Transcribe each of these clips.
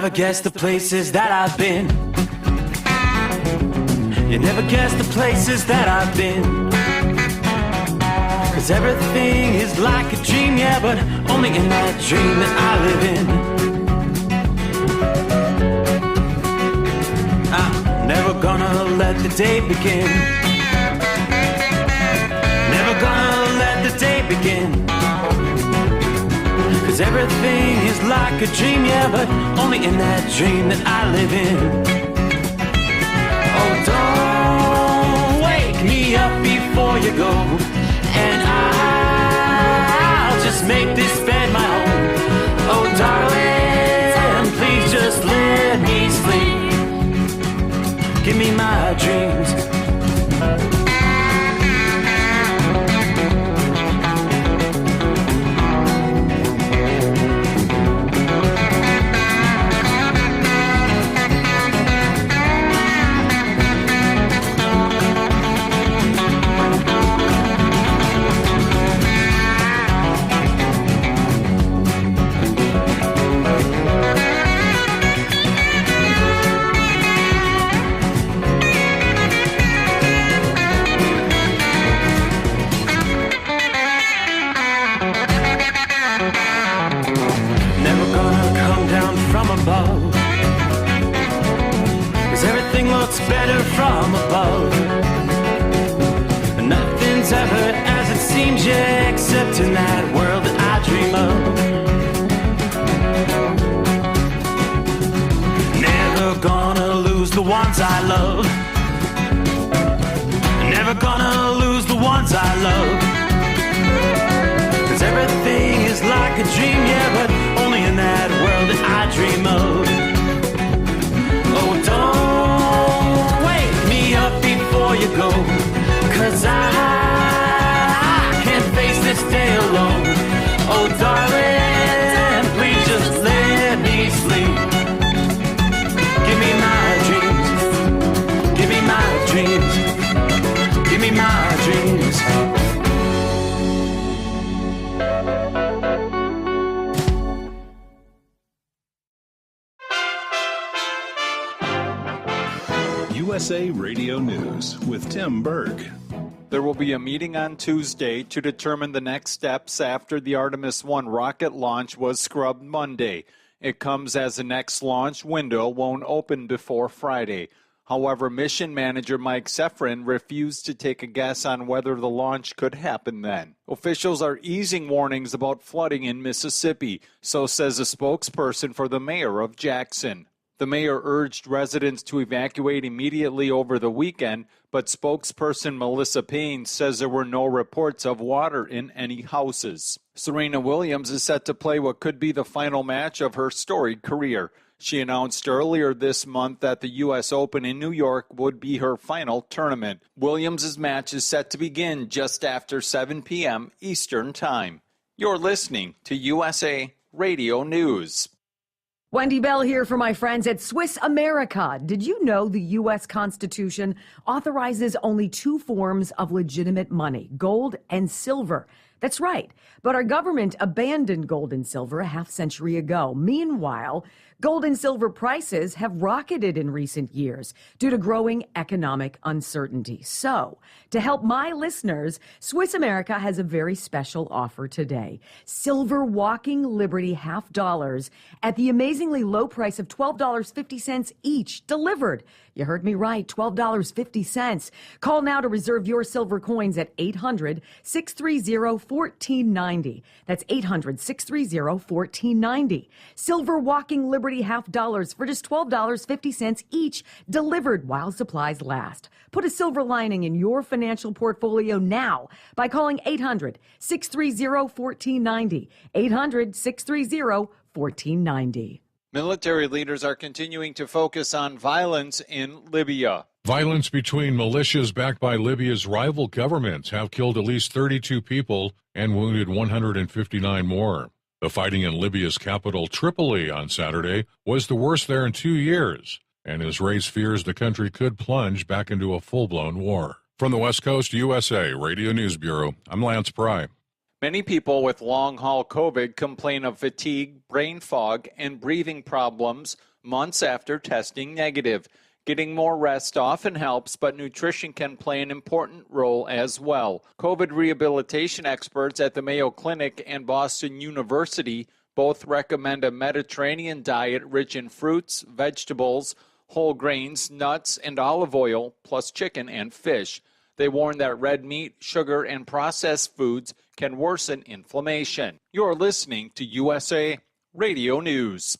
never guess the places that I've been. You never guess the places that I've been. 'Cause everything is like a dream, yeah, but only in that dream that I live in. I'm never gonna let the day begin. Never gonna let the day begin. 'Cause everything is like a dream, yeah, but only in that dream that I live in. Oh, don't wake me up before you go, and I'll just make this bed my home. Oh, darling, please just let me sleep. Give me my dreams. Better from above. Nothing's ever as it seems, yeah, except in that world that I dream of. Never gonna lose the ones I love. Never gonna lose the ones I love. 'Cause everything is like a dream, yeah, but only in that world that I dream of. Oh, don't up before you go, 'cause I can't face this day alone. Oh, darling, please just let me sleep. Give me my dreams. Give me my dreams. Give me my dreams. USA Radio News with Tim Berg. There will be a meeting on Tuesday to determine the next steps after the Artemis 1 rocket launch was scrubbed Monday. It comes as the next launch window won't open before Friday. However, mission manager Mike Sefrin refused to take a guess on whether the launch could happen then. Officials are easing warnings about flooding in Mississippi, so says a spokesperson for the mayor of Jackson. The mayor urged residents to evacuate immediately over the weekend, but spokesperson Melissa Payne says there were no reports of water in any houses. Serena Williams is set to play what could be the final match of her storied career. She announced earlier this month that the U.S. Open in New York would be her final tournament. Williams' match is set to begin just after 7 p.m. Eastern Time. You're listening to USA Radio News. Wendy Bell here for my friends at Swiss America. Did you know the U.S. Constitution authorizes only two forms of legitimate money, gold and silver? That's right. But our government abandoned gold and silver a half century ago. Meanwhile, gold and silver prices have rocketed in recent years due to growing economic uncertainty. So, to help my listeners, Swiss America has a very special offer today. Silver Walking Liberty $half at the amazingly low price of $12.50 each, delivered. You heard me right, $12.50. Call now to reserve your silver coins at 800-630-1490. That's 800-630-1490. Silver Walking Liberty $half for just $12.50 each, delivered while supplies last. Put a silver lining in your financial portfolio now by calling 800-630-1490. 800-630-1490. Military leaders are continuing to focus on violence in Libya. Violence between militias backed by Libya's rival governments have killed at least 32 people and wounded 159 more. The fighting in Libya's capital, Tripoli, on Saturday was the worst there in 2 years, and has raised fears the country could plunge back into a full-blown war. From the West Coast USA Radio News Bureau, I'm Lance Pry. Many people with long-haul COVID complain of fatigue, brain fog, and breathing problems. months after testing negative. Getting more rest often helps, but nutrition can play an important role as well. COVID rehabilitation experts at the Mayo Clinic and Boston University both recommend a Mediterranean diet rich in fruits, vegetables, whole grains, nuts, and olive oil, plus chicken and fish. They warn that red meat, sugar, and processed foods can worsen inflammation. You're listening to USA Radio News.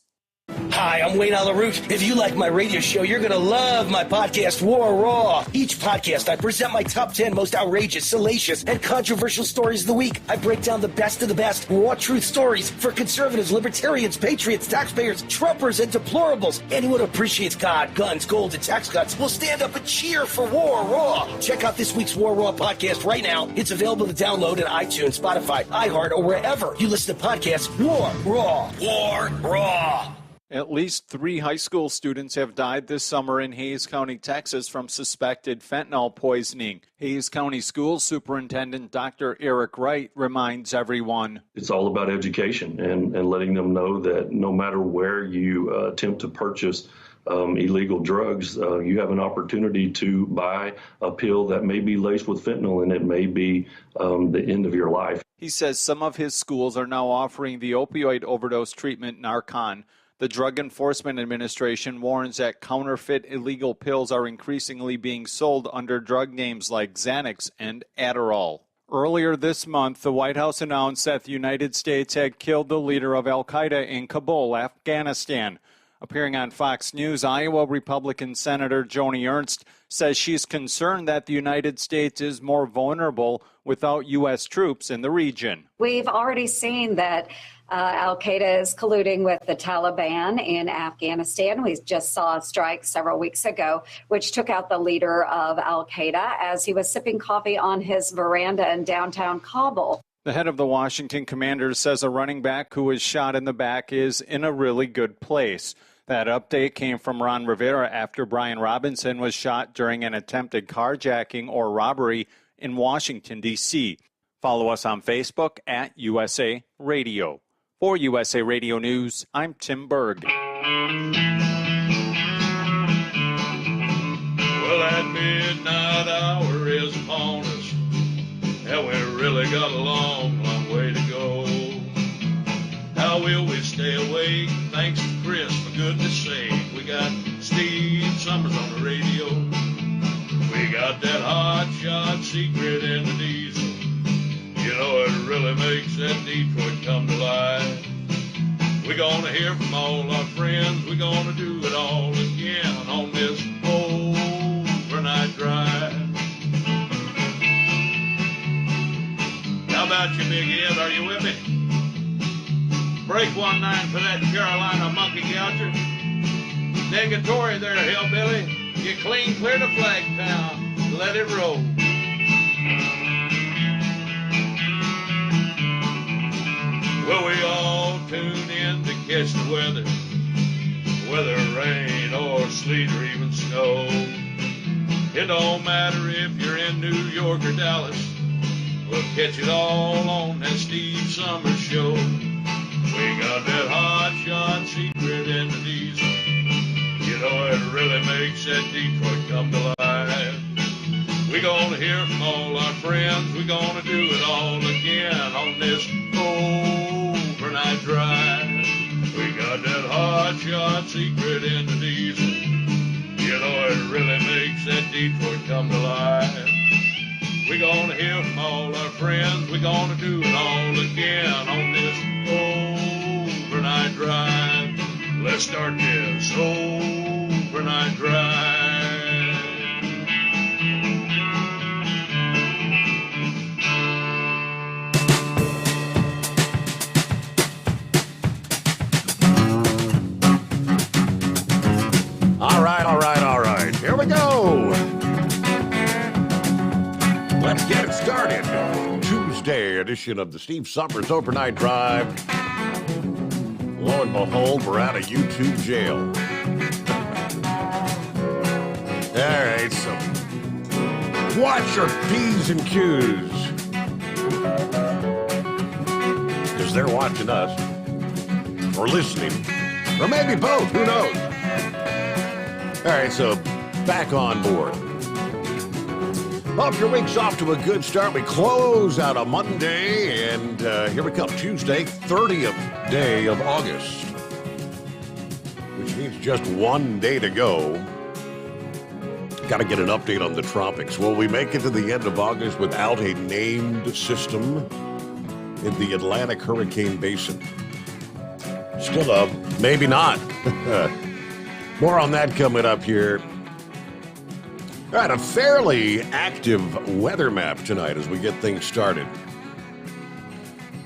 Hi, I'm Wayne Alaroot. If you like my radio show, you're going to love my podcast, War Raw. Each podcast, I present my top 10 most outrageous, salacious, and controversial stories of the week. I break down the best, raw truth stories for conservatives, libertarians, patriots, taxpayers, Trumpers, and deplorables. Anyone who appreciates God, guns, gold, and tax cuts will stand up and cheer for War Raw. Check out this week's War Raw podcast right now. It's available to download on iTunes, Spotify, iHeart, or wherever you listen to podcasts. War Raw. War Raw. At least 3 high school students have died this summer in Hays County, Texas, from suspected fentanyl poisoning. Hays County School Superintendent Dr. Eric Wright reminds everyone. It's all about education and letting them know that no matter where you attempt to purchase illegal drugs, you have an opportunity to buy a pill that may be laced with fentanyl, and it may be the end of your life. He says some of his schools are now offering the opioid overdose treatment Narcan. The Drug Enforcement Administration warns that counterfeit illegal pills are increasingly being sold under drug names like Xanax and Adderall. Earlier this month, the White House announced that the United States had killed the leader of al-Qaeda in Kabul, Afghanistan. Appearing on Fox News, Iowa Republican Senator Joni Ernst says she's concerned that the United States is more vulnerable without U.S. troops in the region. We've already seen that al-Qaeda is colluding with the Taliban in Afghanistan. We just saw a strike several weeks ago, which took out the leader of al-Qaeda as he was sipping coffee on his veranda in downtown Kabul. The head of the Washington Commanders says a running back who was shot in the back is in a really good place. That update came from Ron Rivera after Brian Robinson was shot during an attempted carjacking or robbery in Washington, D.C. Follow us on Facebook at USA Radio. For USA Radio News, I'm Tim Berg. Well, that midnight hour is upon us, and we really got a long, long way to go. How will we stay awake? Thanks to Chris, for goodness sake. We got Steve Sommers on the radio. We got that hot shot secret in the diesel. You know, it really makes that Detroit come to life. We're gonna hear from all our friends. We're gonna do it all again on this overnight drive. How about you, Big Ed? Are you with me? Break 1-9 for that Carolina monkey gouger. Negatory there, hillbilly. You clean clear to Flagtown. Let it roll. Well, we all tune in to catch the weather, whether rain or sleet or even snow. It don't matter if you're in New York or Dallas, we'll catch it all on that Steve Sommers show. We got that hot shot secret in the diesel. You know, it really makes that Detroit come to life. We're gonna hear from all our friends. We're gonna do it all again on this overnight drive. We got that hot shot secret in the diesel. You know, it really makes that Detroit come to life. We're gonna hear from all our friends. We're gonna do it all again on this overnight drive. Let's start this overnight drive. All right. Here we go. Let's get it started. Tuesday edition of the Steve Sommers Overnight Drive. Lo and behold, we're out of YouTube jail. All right, so watch your P's and Q's. Because they're watching us. Or listening. Or maybe both, who knows? right, so back on board. Hope your week's off to a good start. We close out a Monday, and here we come, Tuesday, 30th day of August, which means just one day to go. Got to get an update on the tropics. Will we make it to the end of August without a named system in the Atlantic Hurricane Basin? Still maybe not. More on that coming up here. All right, a fairly active weather map tonight as we get things started.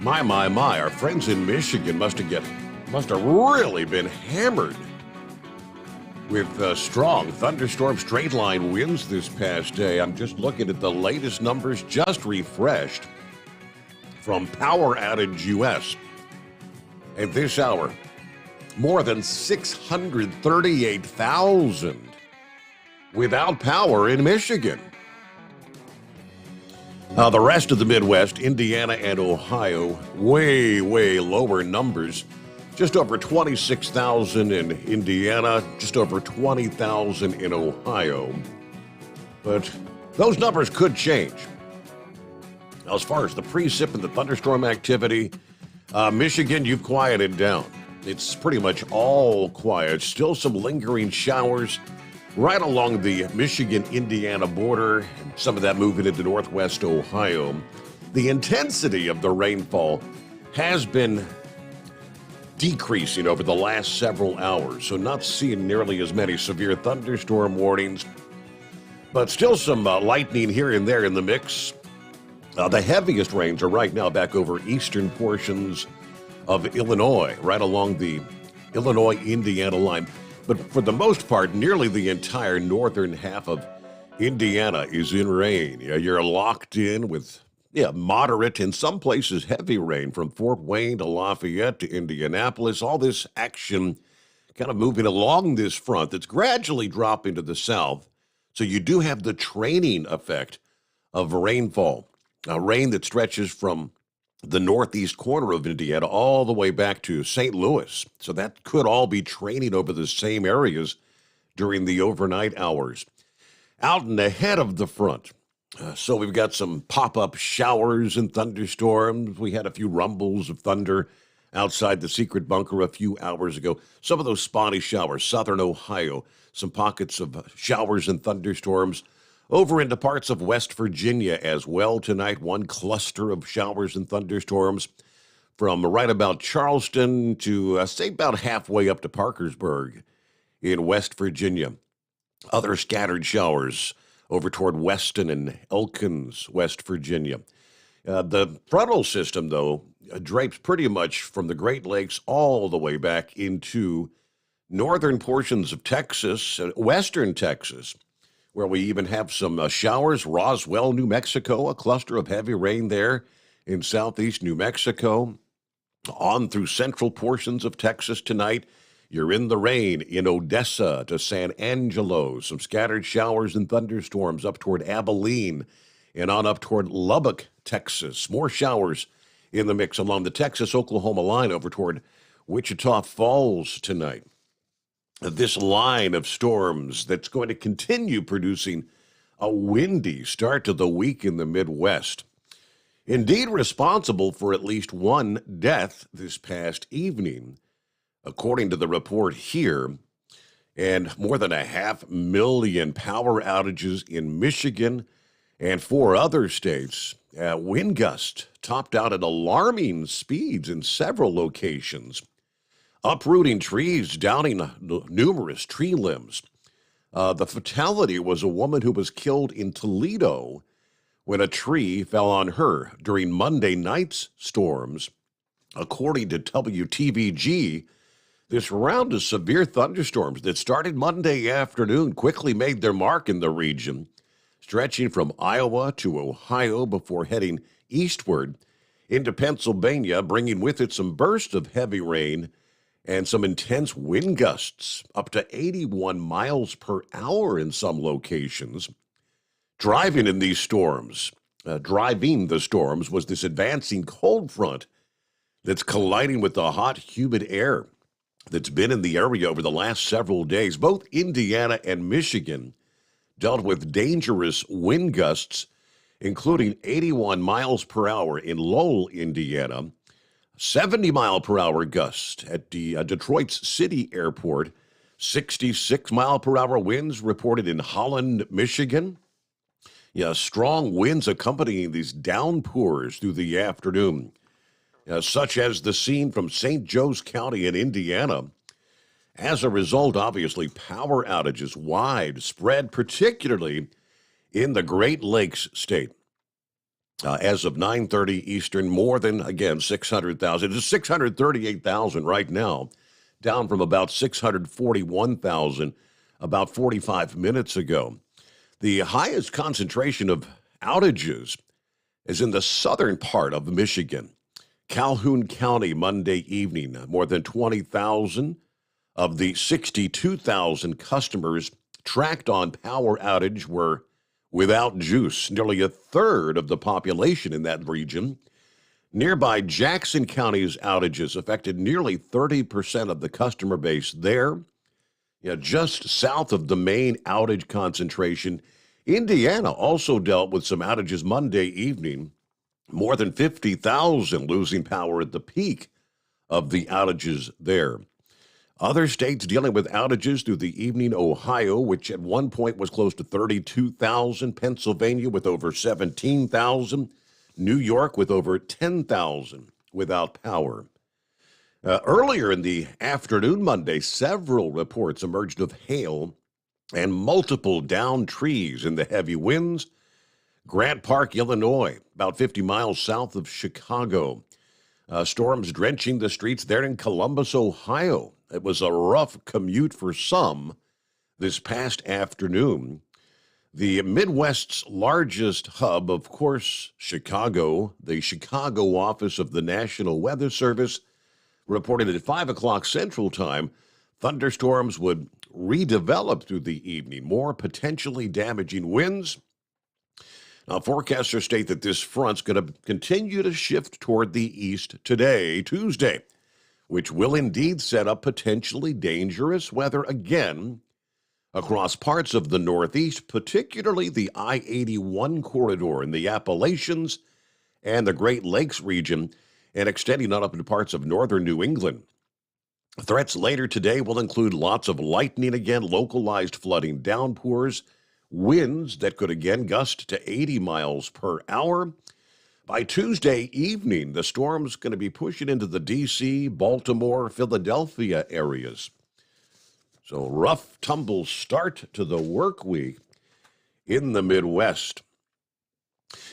My, our friends in Michigan must have really been hammered with strong thunderstorm straight line winds this past day. I'm just looking at the latest numbers, just refreshed from Power Outage US. At this hour, more than 638,000 without power in Michigan. The rest of the Midwest, Indiana and Ohio, way lower numbers. Just over 26,000 in Indiana, just over 20,000 in Ohio. But those numbers could change. Now, as far as the precip and the thunderstorm activity, Michigan, you've quieted down. It's pretty much all quiet. Still some lingering showers right along the Michigan-Indiana border, and some of that moving into northwest Ohio. The intensity of the rainfall has been decreasing over the last several hours, so not seeing nearly as many severe thunderstorm warnings, but still some lightning here and there in the mix. The heaviest rains are right now back over eastern portions of Illinois, right along the Illinois-Indiana line. But for the most part, nearly the entire northern half of Indiana is in rain. You're locked in with moderate, in some places heavy rain from Fort Wayne to Lafayette to Indianapolis. All this action kind of moving along this front that's gradually dropping to the south. So you do have the training effect of rainfall, rain that stretches from the northeast corner of Indiana all the way back to St. Louis. So that could all be training over the same areas during the overnight hours. Out and ahead of the front, so we've got some pop-up showers and thunderstorms. We had a few rumbles of thunder outside the secret bunker a few hours ago. Some of those spotty showers, southern Ohio, some pockets of showers and thunderstorms over into parts of West Virginia as well tonight. One cluster of showers and thunderstorms from right about Charleston to, say, about halfway up to Parkersburg in West Virginia. Other scattered showers over toward Weston and Elkins, West Virginia. The frontal system, though, drapes pretty much from the Great Lakes all the way back into northern portions of Texas, western Texas, where we even have some showers. Roswell, New Mexico, a cluster of heavy rain there in southeast New Mexico. On through central portions of Texas tonight. You're in the rain in Odessa to San Angelo. Some scattered showers and thunderstorms up toward Abilene and on up toward Lubbock, Texas. More showers in the mix along the Texas-Oklahoma line over toward Wichita Falls tonight. This line of storms that's going to continue producing a windy start to the week in the Midwest. Indeed responsible for at least one death this past evening, according to the report here, and more than 500,000 power outages in Michigan and 4 other states. Wind gusts topped out at alarming speeds in several locations, uprooting trees, downing numerous tree limbs. The fatality was a woman who was killed in Toledo when a tree fell on her during Monday night's storms. According to WTVG, this round of severe thunderstorms that started Monday afternoon quickly made their mark in the region, stretching from Iowa to Ohio before heading eastward into Pennsylvania, bringing with it some bursts of heavy rain and some intense wind gusts, up to 81 miles per hour in some locations. Driving the storms was this advancing cold front that's colliding with the hot, humid air that's been in the area over the last several days. Both Indiana and Michigan dealt with dangerous wind gusts, including 81 miles per hour in Lowell, Indiana, 70-mile-per-hour gust at the Detroit's City Airport, 66-mile-per-hour winds reported in Holland, Michigan. Yeah, strong winds accompanying these downpours through the afternoon, such as the scene from St. Joe's County in Indiana. As a result, obviously, power outages widespread, particularly in the Great Lakes state. As of 9:30 Eastern, more than, again, 600,000. It's 638,000 right now, down from about 641,000 about 45 minutes ago. The highest concentration of outages is in the southern part of Michigan. Calhoun County, Monday evening, more than 20,000 of the 62,000 customers tracked on power outage were without juice, nearly a third of the population in that region. Nearby Jackson County's outages affected nearly 30% of the customer base there. Just south of the main outage concentration, Indiana also dealt with some outages Monday evening, more than 50,000 losing power at the peak of the outages there. Other states dealing with outages through the evening: Ohio, which at one point was close to 32,000, Pennsylvania with over 17,000, New York with over 10,000 without power. Earlier in the afternoon Monday, several reports emerged of hail and multiple downed trees in the heavy winds. Grant Park, Illinois, about 50 miles south of Chicago. Storms drenching the streets there in Columbus, Ohio. It was a rough commute for some this past afternoon. The Midwest's largest hub, of course, Chicago. The Chicago office of the National Weather Service reported at 5 o'clock Central Time, thunderstorms would redevelop through the evening, more potentially damaging winds. Now, forecasters state that this front's going to continue to shift toward the east today, Tuesday, which will indeed set up potentially dangerous weather again across parts of the Northeast, particularly the I-81 corridor in the Appalachians and the Great Lakes region, and extending on up into parts of northern New England. Threats later today will include lots of lightning again, localized flooding, downpours, winds that could again gust to 80 miles per hour. By Tuesday evening, the storm's going to be pushing into the D.C., Baltimore, Philadelphia areas. So rough tumble start to the work week in the Midwest.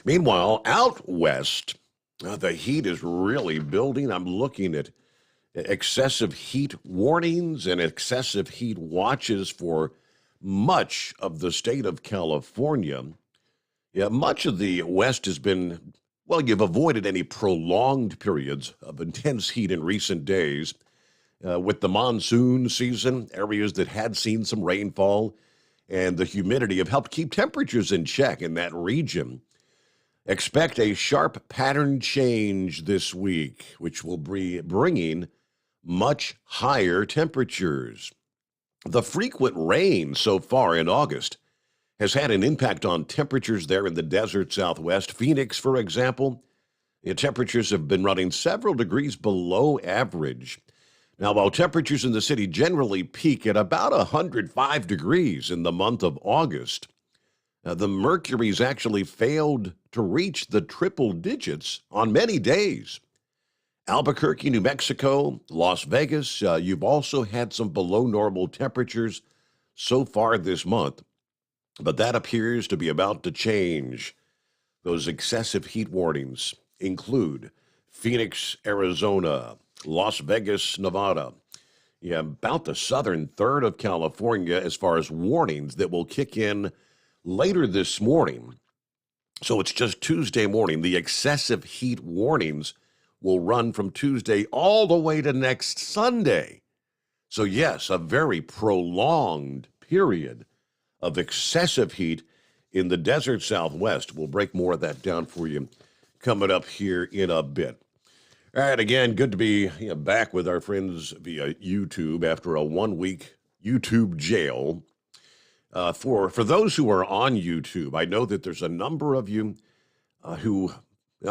Meanwhile, out west, the heat is really building. I'm looking at excessive heat warnings and excessive heat watches for much of the state of California. Yeah, much of the West has been, well, you've avoided any prolonged periods of intense heat in recent days. With the monsoon season, areas that had seen some rainfall and the humidity have helped keep temperatures in check in that region. Expect a sharp pattern change this week, which will be bringing much higher temperatures. The frequent rain so far in August has had an impact on temperatures there in the desert Southwest. Phoenix, for example, the temperatures have been running several degrees below average. Now, while temperatures in the city generally peak at about 105 degrees in the month of August, the mercury's actually failed to reach the triple digits on many days. Albuquerque, New Mexico, Las Vegas, you've also had some below normal temperatures so far this month, but that appears to be about to change. Those excessive heat warnings include Phoenix, Arizona, Las Vegas, Nevada. Yeah, about the southern third of California as far as warnings that will kick in later this morning. So it's just Tuesday morning. The excessive heat warnings will run from Tuesday all the way to next Sunday. So yes, a very prolonged period of excessive heat in the desert Southwest. We'll break more of that down for you coming up here in a bit. All right, again, good to be back with our friends via YouTube after a 1-week YouTube jail. For those who are on YouTube, I know that there's a number of you who,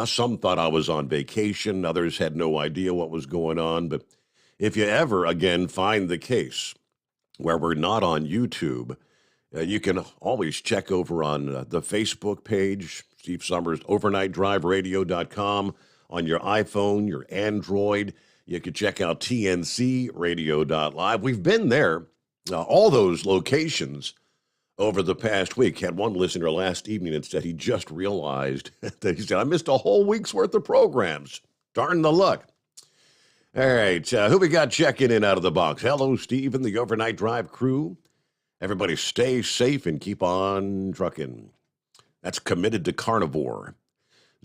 some thought I was on vacation, others had no idea what was going on. But if you ever, again, find the case where we're not on YouTube, you can always check over on the Facebook page, Steve Sommers, overnightdriveradio.com. On your iPhone, your Android, you can check out tncradio.live. We've been there, all those locations over the past week. Had one listener last evening that said he just realized that he said, I missed a whole week's worth of programs. Darn the luck. All right, who we got checking in out of the box? Hello, Steve and the Overnight Drive crew. Everybody stay safe and keep on trucking. That's Committed to Carnivore.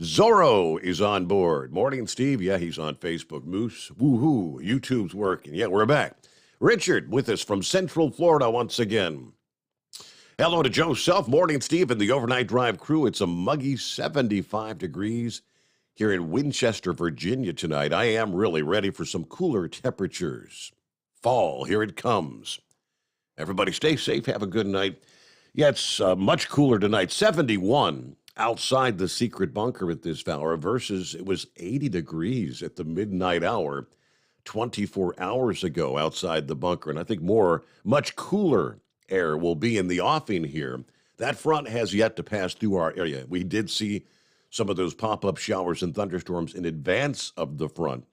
Zorro is on board. Morning, Steve. Yeah, he's on Facebook. Moose, woohoo. YouTube's working. Yeah, we're back. Richard with us from Central Florida once again. Hello to Joe Self. Morning, Steve, and the Overnight Drive crew. It's a muggy 75 degrees here in Winchester, Virginia tonight. I am really ready for some cooler temperatures. Fall, here it comes. Everybody stay safe. Have a good night. Yeah, it's much cooler tonight. 71 outside the secret bunker at this hour versus it was 80 degrees at the midnight hour 24 hours ago outside the bunker. And I think much cooler air will be in the offing here. That front has yet to pass through our area. We did see some of those pop-up showers and thunderstorms in advance of the front.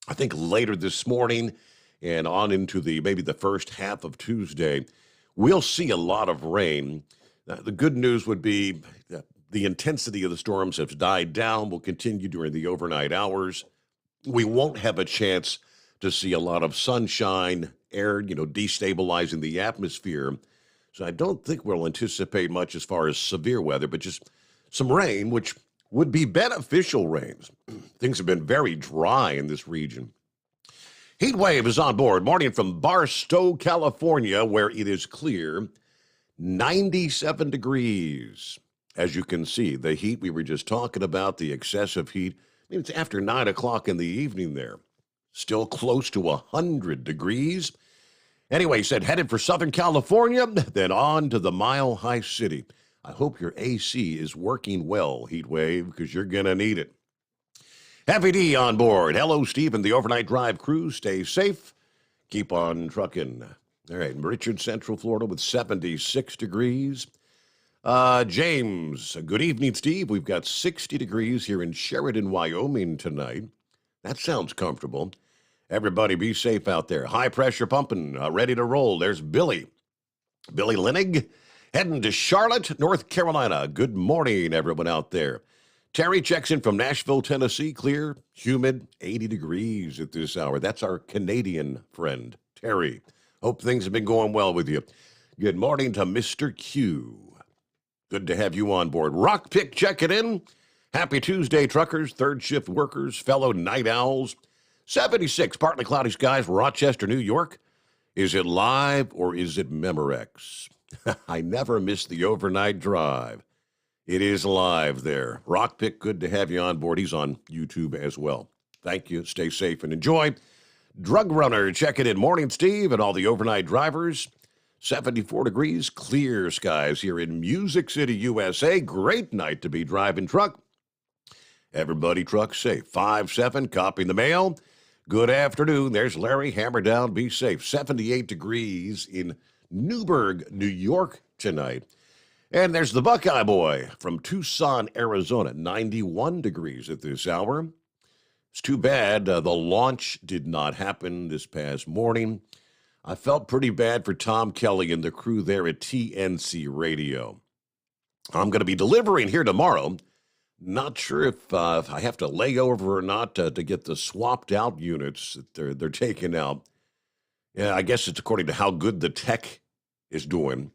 I think later this morning and on into maybe the first half of Tuesday, we'll see a lot of rain. The good news would be that the intensity of the storms has died down, will continue during the overnight hours. We won't have a chance to see a lot of sunshine, air, destabilizing the atmosphere. So I don't think we'll anticipate much as far as severe weather, but just some rain, which would be beneficial rains. Things have been very dry in this region. Heat wave is on board. Morning from Barstow, California, where it is clear. 97 degrees. As you can see, the heat we were just talking about, the excessive heat, it's after 9 o'clock in the evening there. Still close to 100 degrees. Anyway, he said, headed for Southern California, then on to the Mile High City. I hope your AC is working well, heat wave, because you're going to need it. Heavy D on board. Hello, Steve and the Overnight Drive crew. Stay safe. Keep on trucking. All right, Richard, Central Florida with 76 degrees. James, good evening, Steve. We've got 60 degrees here in Sheridan, Wyoming tonight. That sounds comfortable. Everybody be safe out there. High pressure pumping, ready to roll. There's Billy. Billy Linnig, heading to Charlotte, North Carolina. Good morning, everyone out there. Terry checks in from Nashville, Tennessee. Clear, humid, 80 degrees at this hour. That's our Canadian friend, Terry. Hope things have been going well with you. Good morning to Mr. Q. Good to have you on board. Rock Pick checking in. Happy Tuesday, truckers, third shift workers, fellow night owls. 76, partly cloudy skies, Rochester, New York. Is it live or is it Memorex? I never miss the overnight drive. It is live there. Rock Pick, good to have you on board. He's on YouTube as well. Thank you. Stay safe and enjoy. Drug Runner checking in. Morning, Steve, and all the overnight drivers. 74 degrees, clear skies here in Music City, USA. Great night to be driving truck. Everybody truck safe. 5-7, copying the mail. Good afternoon. There's Larry. Hammer down. Be safe. 78 degrees in Newburgh, New York tonight. And there's the Buckeye Boy from Tucson, Arizona. 91 degrees at this hour. It's too bad the launch did not happen this past morning. I felt pretty bad for Tom Kelly and the crew there at TNC Radio. I'm going to be delivering here tomorrow. Not sure if I have to lay over or not to get the swapped out units that they're taking out. Yeah, I guess it's according to how good the tech is doing.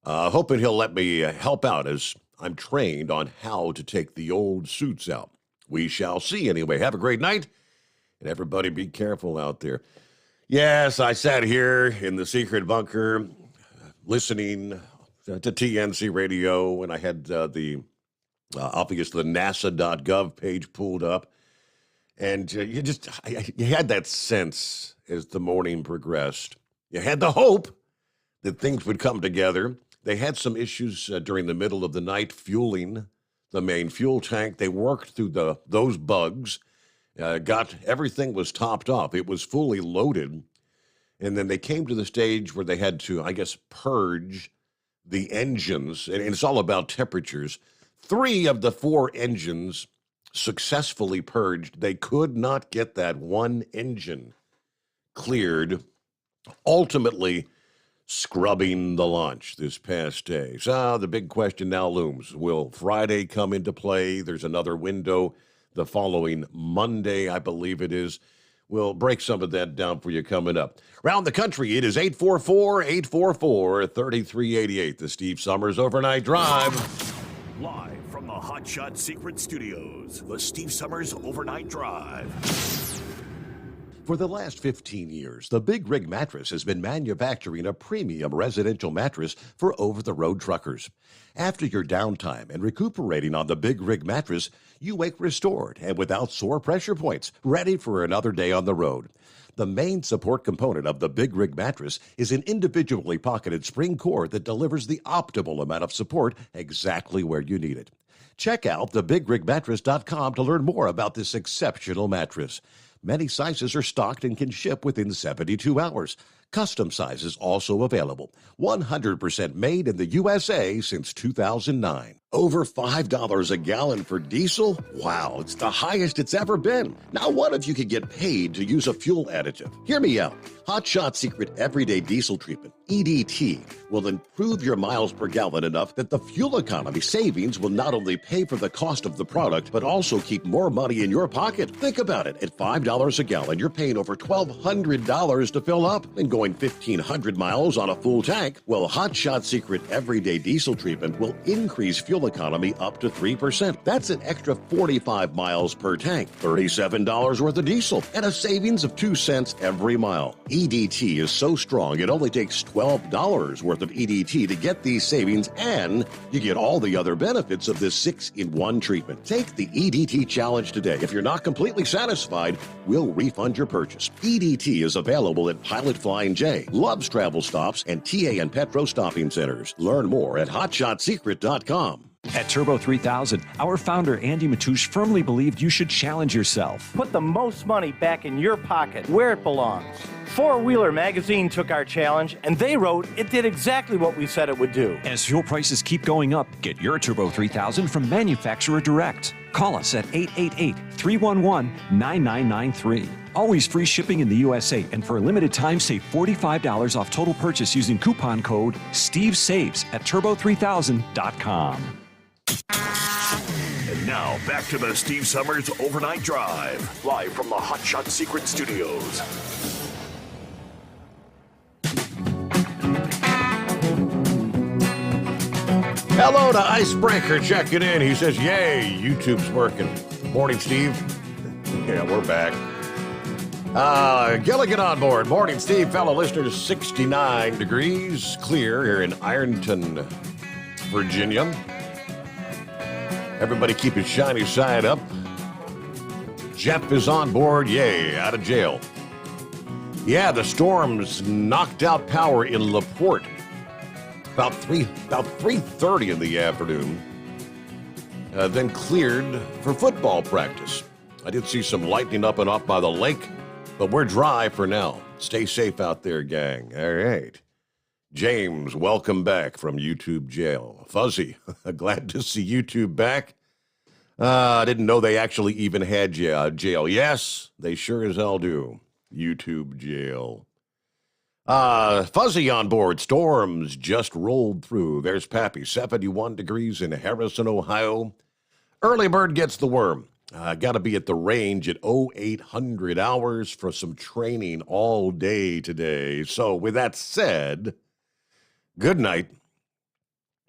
Hoping he'll let me help out as I'm trained on how to take the old suits out. We shall see anyway. Have a great night, and everybody be careful out there. Yes, I sat here in the secret bunker listening to TNC Radio, and I had the obviously the NASA.gov page pulled up. And you had that sense as the morning progressed. You had the hope that things would come together. They had some issues during the middle of the night fueling the main fuel tank. They worked through those bugs, everything was topped off. It was fully loaded. And then they came to the stage where they had to, I guess, purge the engines. And it's all about temperatures. 3 of the 4 engines successfully purged. They could not get that one engine cleared, ultimately scrubbing the launch this past day. So the big question now looms. Will Friday come into play? There's another window the following Monday, I believe it is. We'll break some of that down for you coming up. Around the country, it is 844-844-3388. The Steve Sommers Overnight Drive. Live from the Hot Shot Secret Studios, the Steve Sommers Overnight Drive. For the last 15 years, the Big Rig Mattress has been manufacturing a premium residential mattress for over-the-road truckers. After your downtime and recuperating on the Big Rig Mattress, you wake restored and without sore pressure points, ready for another day on the road. The main support component of the Big Rig Mattress is an individually pocketed spring core that delivers the optimal amount of support exactly where you need it. Check out thebigrigmattress.com to learn more about this exceptional mattress. Many sizes are stocked and can ship within 72 hours. Custom sizes also available. 100% made in the USA since 2009. Over $5 a gallon for diesel? Wow, it's the highest it's ever been. Now what if you could get paid to use a fuel additive? Hear me out. Hot Shot Secret Everyday Diesel Treatment, EDT, will improve your miles per gallon enough that the fuel economy savings will not only pay for the cost of the product, but also keep more money in your pocket. Think about it. At $5 a gallon, you're paying over $1,200 to fill up and going 1,500 miles on a full tank. Well, Hot Shot Secret Everyday Diesel Treatment will increase fuel economy up to 3%. That's an extra 45 miles per tank, $37 worth of diesel, and a savings of 2 cents every mile. EDT is so strong, it only takes $12 worth of EDT to get these savings, and you get all the other benefits of this 6-in-1 treatment. Take the EDT challenge today. If you're not completely satisfied, we'll refund your purchase. EDT is available at Pilot Flying J, Love's Travel Stops, and TA and Petro Stopping Centers. Learn more at hotshotsecret.com. At Turbo 3000, our founder Andy Matouche firmly believed you should challenge yourself. Put the most money back in your pocket, where it belongs. Four Wheeler magazine took our challenge, and they wrote it did exactly what we said it would do. As fuel prices keep going up, get your Turbo 3000 from manufacturer direct. Call us at 888-311-9993. Always free shipping in the USA, and for a limited time, save $45 off total purchase using coupon code STEVESAVES at turbo3000.com. And now, back to the Steve Sommers Overnight Drive, live from the Hot Shot Secret Studios. Hello to Icebreaker checking in. He says, yay, YouTube's working. Morning, Steve. Yeah, we're back. Gilligan on board. Morning, Steve. Fellow listeners, 69 degrees clear here in Ironton, Virginia. Everybody keep his shiny side up. Jeff is on board. Yay, out of jail. Yeah, the storms knocked out power in LaPorte about 3:30 in the afternoon. Then cleared for football practice. I did see some lightning up and off by the lake, but we're dry for now. Stay safe out there, gang. All right. James, welcome back from YouTube jail. Fuzzy, glad to see YouTube back. I didn't know they actually even had jail. Yes, they sure as hell do. YouTube jail. Fuzzy on board. Storms just rolled through. There's Pappy, 71 degrees in Harrison, Ohio. Early bird gets the worm. Got to be at the range at 0800 hours for some training all day today. So with that said, good night.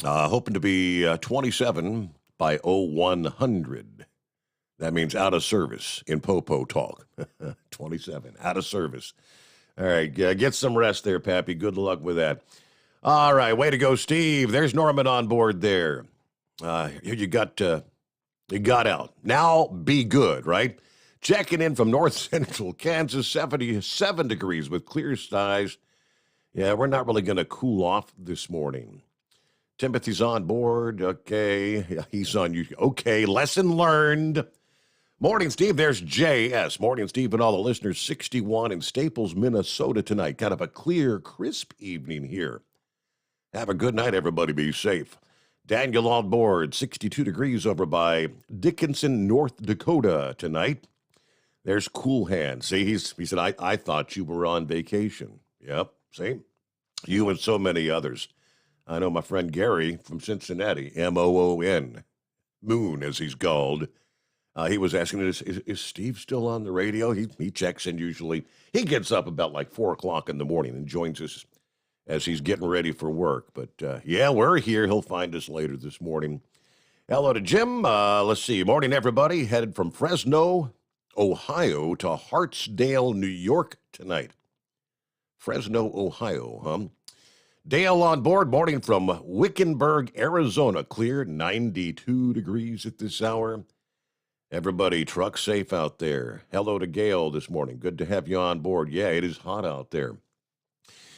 Hoping to be 27 by 0100. That means out of service in Popo talk. 27, out of service. All right, get some rest there, Pappy. Good luck with that. All right, way to go, Steve. There's Norman on board there. You got out. Now be good, right? Checking in from north central Kansas, 77 degrees with clear skies. Yeah, we're not really going to cool off this morning. Timothy's on board. Okay. Yeah, he's on you. Okay, lesson learned. Morning, Steve. There's JS. Morning, Steve, and all the listeners. 61 in Staples, Minnesota tonight. Kind of a clear, crisp evening here. Have a good night, everybody. Be safe. Daniel on board. 62 degrees over by Dickinson, North Dakota tonight. There's Cool Hand. See, he said, I thought you were on vacation. Yep, see? You and so many others. I know my friend Gary from Cincinnati, Moon, Moon as he's called. He was asking, is Steve still on the radio? He checks in usually. He gets up about like 4 o'clock in the morning and joins us as he's getting ready for work. But, yeah, we're here. He'll find us later this morning. Hello to Jim. Let's see. Morning, everybody. Headed from Fresno, Ohio to Hartsdale, New York tonight. Fresno, Ohio, huh? Dale on board, morning from Wickenburg, Arizona. Clear, 92 degrees at this hour. Everybody, truck safe out there. Hello to Gail this morning. Good to have you on board. Yeah, it is hot out there.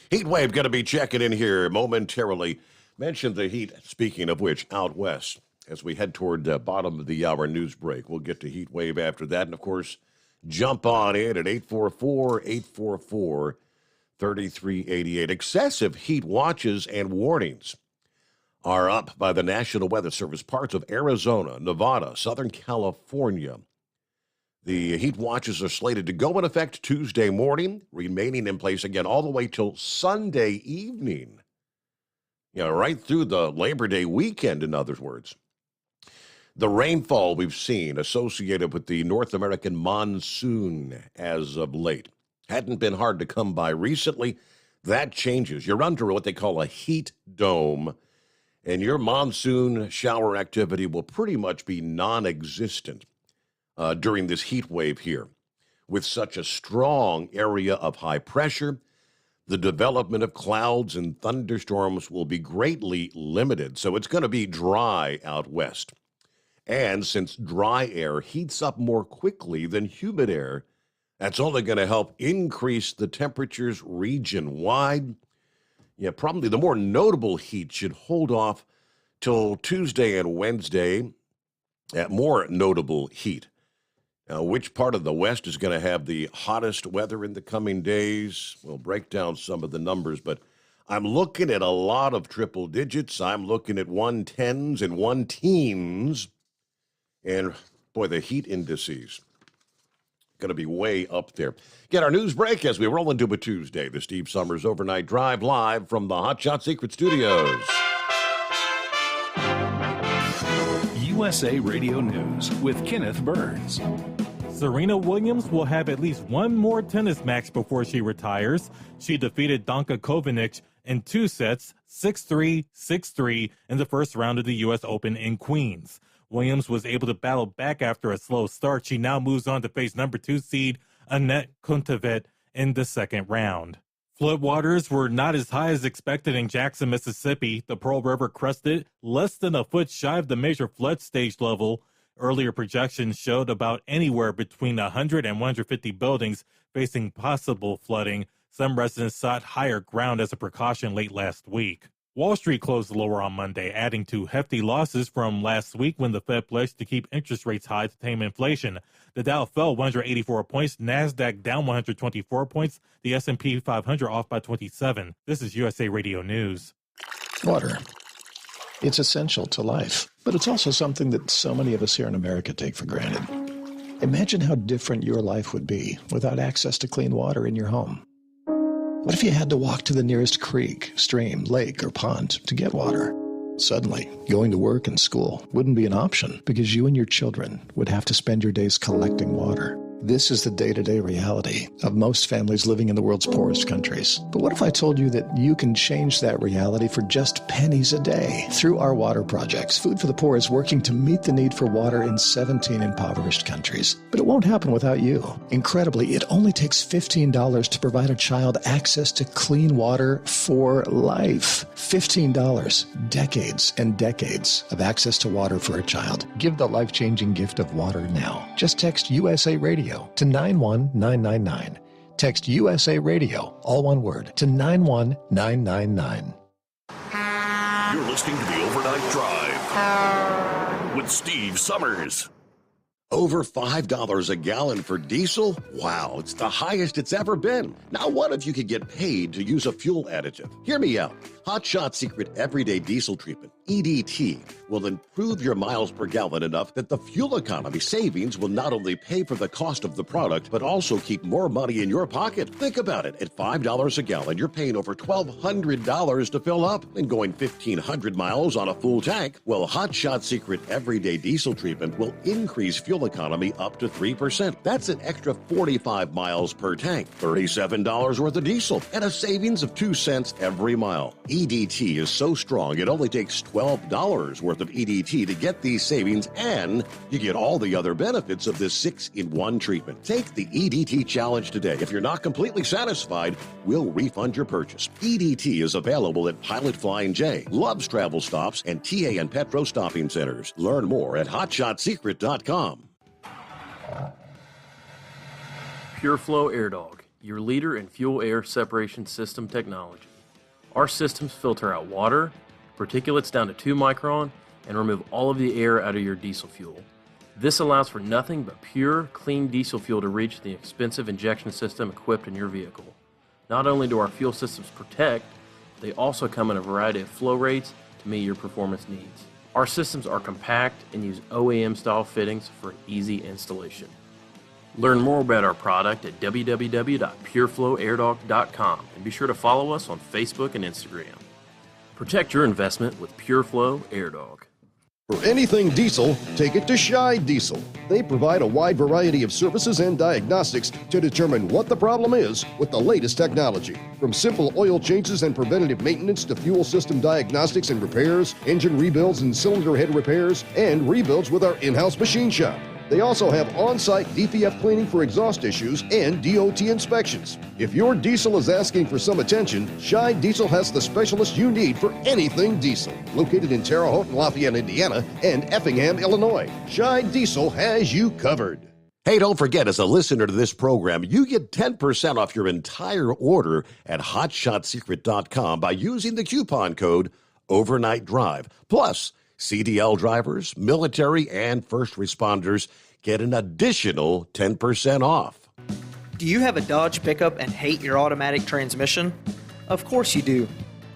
Heat wave going to be checking in here momentarily. Mentioned the heat, speaking of which, out west. As we head toward the bottom of the hour news break, we'll get to heat wave after that. And, of course, jump on in at 844-844-3388. Excessive heat watches and warnings are up by the National Weather Service. Parts of Arizona, Nevada, Southern California. The heat watches are slated to go in effect Tuesday morning, remaining in place again all the way till Sunday evening. You know, right through the Labor Day weekend, in other words. The rainfall we've seen associated with the North American monsoon as of late hadn't been hard to come by recently. That changes. You're under what they call a heat dome, and your monsoon shower activity will pretty much be non-existent during this heat wave here. With such a strong area of high pressure, the development of clouds and thunderstorms will be greatly limited. So it's going to be dry out west. And since dry air heats up more quickly than humid air, that's only going to help increase the temperatures region-wide. Yeah, probably the more notable heat should hold off till Tuesday and Wednesday at more notable heat. Now, which part of the West is going to have the hottest weather in the coming days? We'll break down some of the numbers, but I'm looking at a lot of triple digits. I'm looking at 110s and 1-teens. And, boy, the heat indices going to be way up there. Get our news break as we roll into a Tuesday. The Steve Sommers Overnight Drive live from the Hot Shot Secret Studios. USA Radio News with Kenneth Burns. Serena Williams will have at least one more tennis match before she retires. She defeated Danka Kovinic in 2 sets, 6-3, 6-3, in the first round of the U.S. Open in Queens. Williams was able to battle back after a slow start. She now moves on to face number 2 seed Annette Kontaveit in the second round. Floodwaters were not as high as expected in Jackson, Mississippi. The Pearl River crested less than a foot shy of the major flood stage level. Earlier projections showed about anywhere between 100 and 150 buildings facing possible flooding. Some residents sought higher ground as a precaution late last week. Wall Street closed lower on Monday, adding to hefty losses from last week when the Fed pledged to keep interest rates high to tame inflation. The Dow fell 184 points, NASDAQ down 124 points, the S&P 500 off by 27. This is USA Radio News. Water. It's essential to life, but it's also something that so many of us here in America take for granted. Imagine how different your life would be without access to clean water in your home. What if you had to walk to the nearest creek, stream, lake, or pond to get water? Suddenly, going to work and school wouldn't be an option because you and your children would have to spend your days collecting water. This is the day-to-day reality of most families living in the world's poorest countries. But what if I told you that you can change that reality for just pennies a day? Through our water projects, Food for the Poor is working to meet the need for water in 17 impoverished countries. But it won't happen without you. Incredibly, it only takes $15 to provide a child access to clean water for life. $15. Decades and decades of access to water for a child. Give the life-changing gift of water now. Just text USA Radio Radio to 91999. Text USA Radio, all one word, to 91999. You're listening to the Overnight Drive with Steve Summers. Over $5 a gallon for diesel? Wow, it's the highest it's ever been. Now, what if you could get paid to use a fuel additive? Hear me out. Hot Shot Secret Everyday Diesel Treatment, EDT, will improve your miles per gallon enough that the fuel economy savings will not only pay for the cost of the product, but also keep more money in your pocket. Think about it. At $5 a gallon, you're paying over $1,200 to fill up and going 1,500 miles on a full tank. Well, Hot Shot Secret Everyday Diesel Treatment will increase fuel economy up to 3%. That's an extra 45 miles per tank, $37 worth of diesel, and a savings of 2 cents every mile. EDT is so strong, it only takes $12 worth of EDT to get these savings, and you get all the other benefits of this 6-in-1 treatment. Take the EDT challenge today. If you're not completely satisfied, we'll refund your purchase. EDT is available at Pilot Flying J, Love's Travel Stops, and TA and Petro Stopping Centers. Learn more at hotshotsecret.com. PureFlow Air Dog, your leader in fuel air separation system technology. Our systems filter out water, particulates down to 2 micron, and remove all of the air out of your diesel fuel. This allows for nothing but pure, clean diesel fuel to reach the expensive injection system equipped in your vehicle. Not only do our fuel systems protect, they also come in a variety of flow rates to meet your performance needs. Our systems are compact and use OEM-style fittings for an easy installation. Learn more about our product at www.pureflowairdog.com and be sure to follow us on Facebook and Instagram. Protect your investment with PureFlow Air Dog. For anything diesel, take it to Scheid Diesel. They provide a wide variety of services and diagnostics to determine what the problem is with the latest technology. From simple oil changes and preventative maintenance to fuel system diagnostics and repairs, engine rebuilds and cylinder head repairs, and rebuilds with our in-house machine shop. They also have on-site DPF cleaning for exhaust issues and DOT inspections. If your diesel is asking for some attention, Scheid Diesel has the specialist you need for anything diesel. Located in Terre Haute and Lafayette, Indiana, and Effingham, Illinois, Scheid Diesel has you covered. Hey, don't forget, as a listener to this program, you get 10% off your entire order at hotshotsecret.com by using the coupon code Overnight Drive. Plus, CDL drivers, military, and first responders get an additional 10% off. Do you have a Dodge pickup and hate your automatic transmission? Of course you do.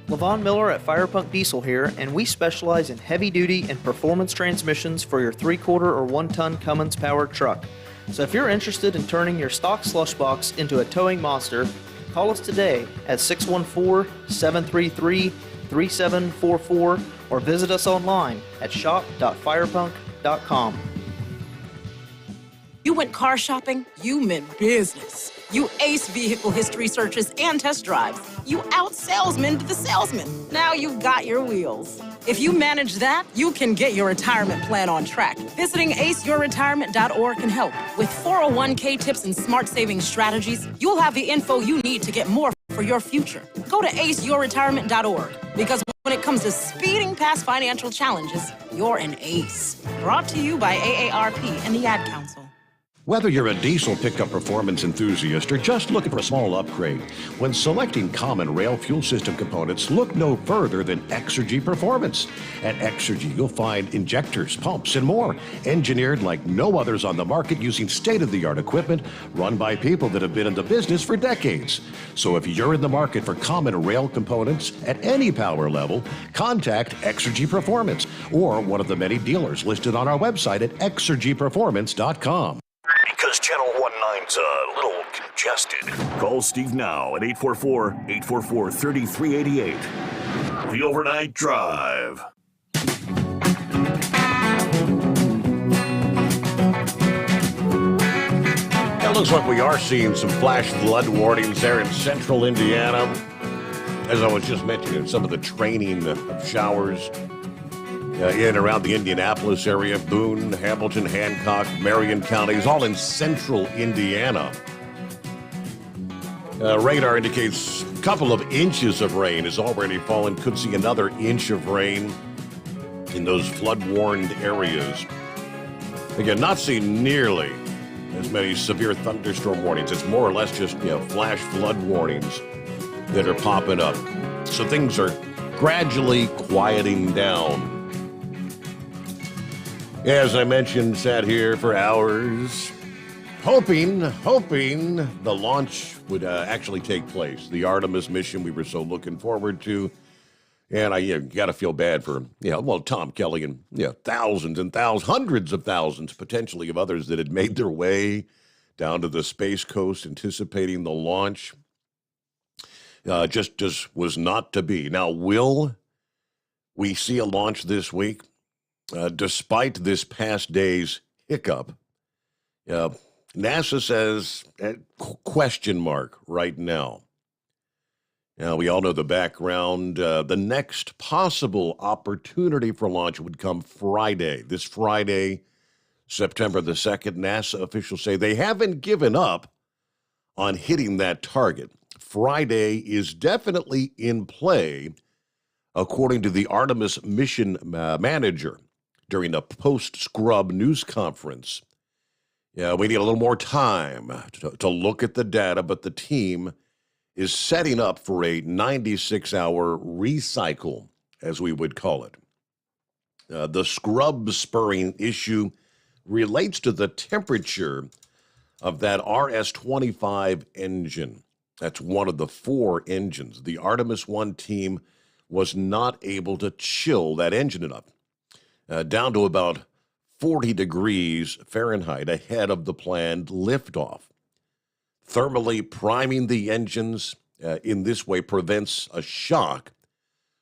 LaVon Miller at Firepunk Diesel here, and we specialize in heavy-duty and performance transmissions for your 3-quarter or 1-ton Cummins-powered truck. So if you're interested in turning your stock slush box into a towing monster, call us today at 614-733-3744 or visit us online at shop.firepunk.com. You went car shopping, you meant business. You ace vehicle history searches and test drives. You out-salesman the salesman. Now you've got your wheels. If you manage that, you can get your retirement plan on track. Visiting aceyourretirement.org can help. With 401k tips and smart saving strategies, you'll have the info you need to get more for your future. Go to aceyourretirement.org, because when it comes to speeding past financial challenges, you're an ace. Brought to you by AARP and the Ad Council. Whether you're a diesel pickup performance enthusiast or just looking for a small upgrade, when selecting common rail fuel system components, look no further than Exergy Performance. At Exergy, you'll find injectors, pumps, and more, engineered like no others on the market using state-of-the-art equipment run by people that have been in the business for decades. So if you're in the market for common rail components at any power level, contact Exergy Performance or one of the many dealers listed on our website at exergyperformance.com. Because Channel 19's a little congested. Call Steve now at 844-844-3388. The Overnight Drive. It looks like we are seeing some flash flood warnings there in central Indiana. As I was just mentioning, some of the training showers in and around the Indianapolis area, Boone, Hamilton, Hancock, Marion counties, all in central Indiana. Radar indicates a couple of inches of rain has already fallen. Could see another inch of rain in those flood-warned areas. Again, not seeing nearly as many severe thunderstorm warnings. It's more or less just, flash flood warnings that are popping up. So things are gradually quieting down. As I mentioned, sat here for hours, hoping the launch would actually take place. The Artemis mission we were so looking forward to. And I got to feel bad for, Tom Kelly and thousands and thousands, hundreds of thousands potentially of others that had made their way down to the Space Coast anticipating the launch. Just was not to be. Now, will we see a launch this week? Despite this past day's hiccup, NASA says question mark right now. Now, we all know the background. The next possible opportunity for launch would come Friday. This Friday, September the 2nd, NASA officials say they haven't given up on hitting that target. Friday is definitely in play, according to the Artemis mission manager during a post-scrub news conference. We need a little more time to look at the data, but the team is setting up for a 96-hour recycle, as we would call it. The scrub spurring issue relates to the temperature of that RS-25 engine. That's one of the 4 engines. The Artemis 1 team was not able to chill that engine enough, down to about 40 degrees Fahrenheit ahead of the planned liftoff. Thermally priming the engines in this way prevents a shock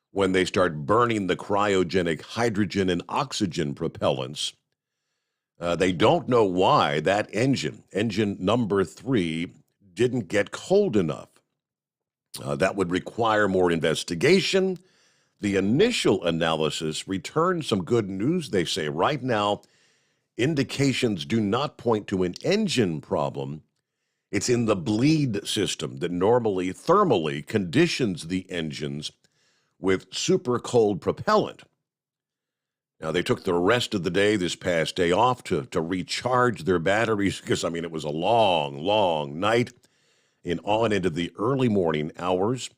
when they start burning the cryogenic hydrogen and oxygen propellants. They don't know why that engine number 3, didn't get cold enough. That would require more investigation. The initial analysis returned some good news, they say. Right now, indications do not point to an engine problem. It's in the bleed system that normally thermally conditions the engines with super cold propellant. Now, they took the rest of the day, this past day, off to recharge their batteries because, it was a long, long night and on into the early morning hours.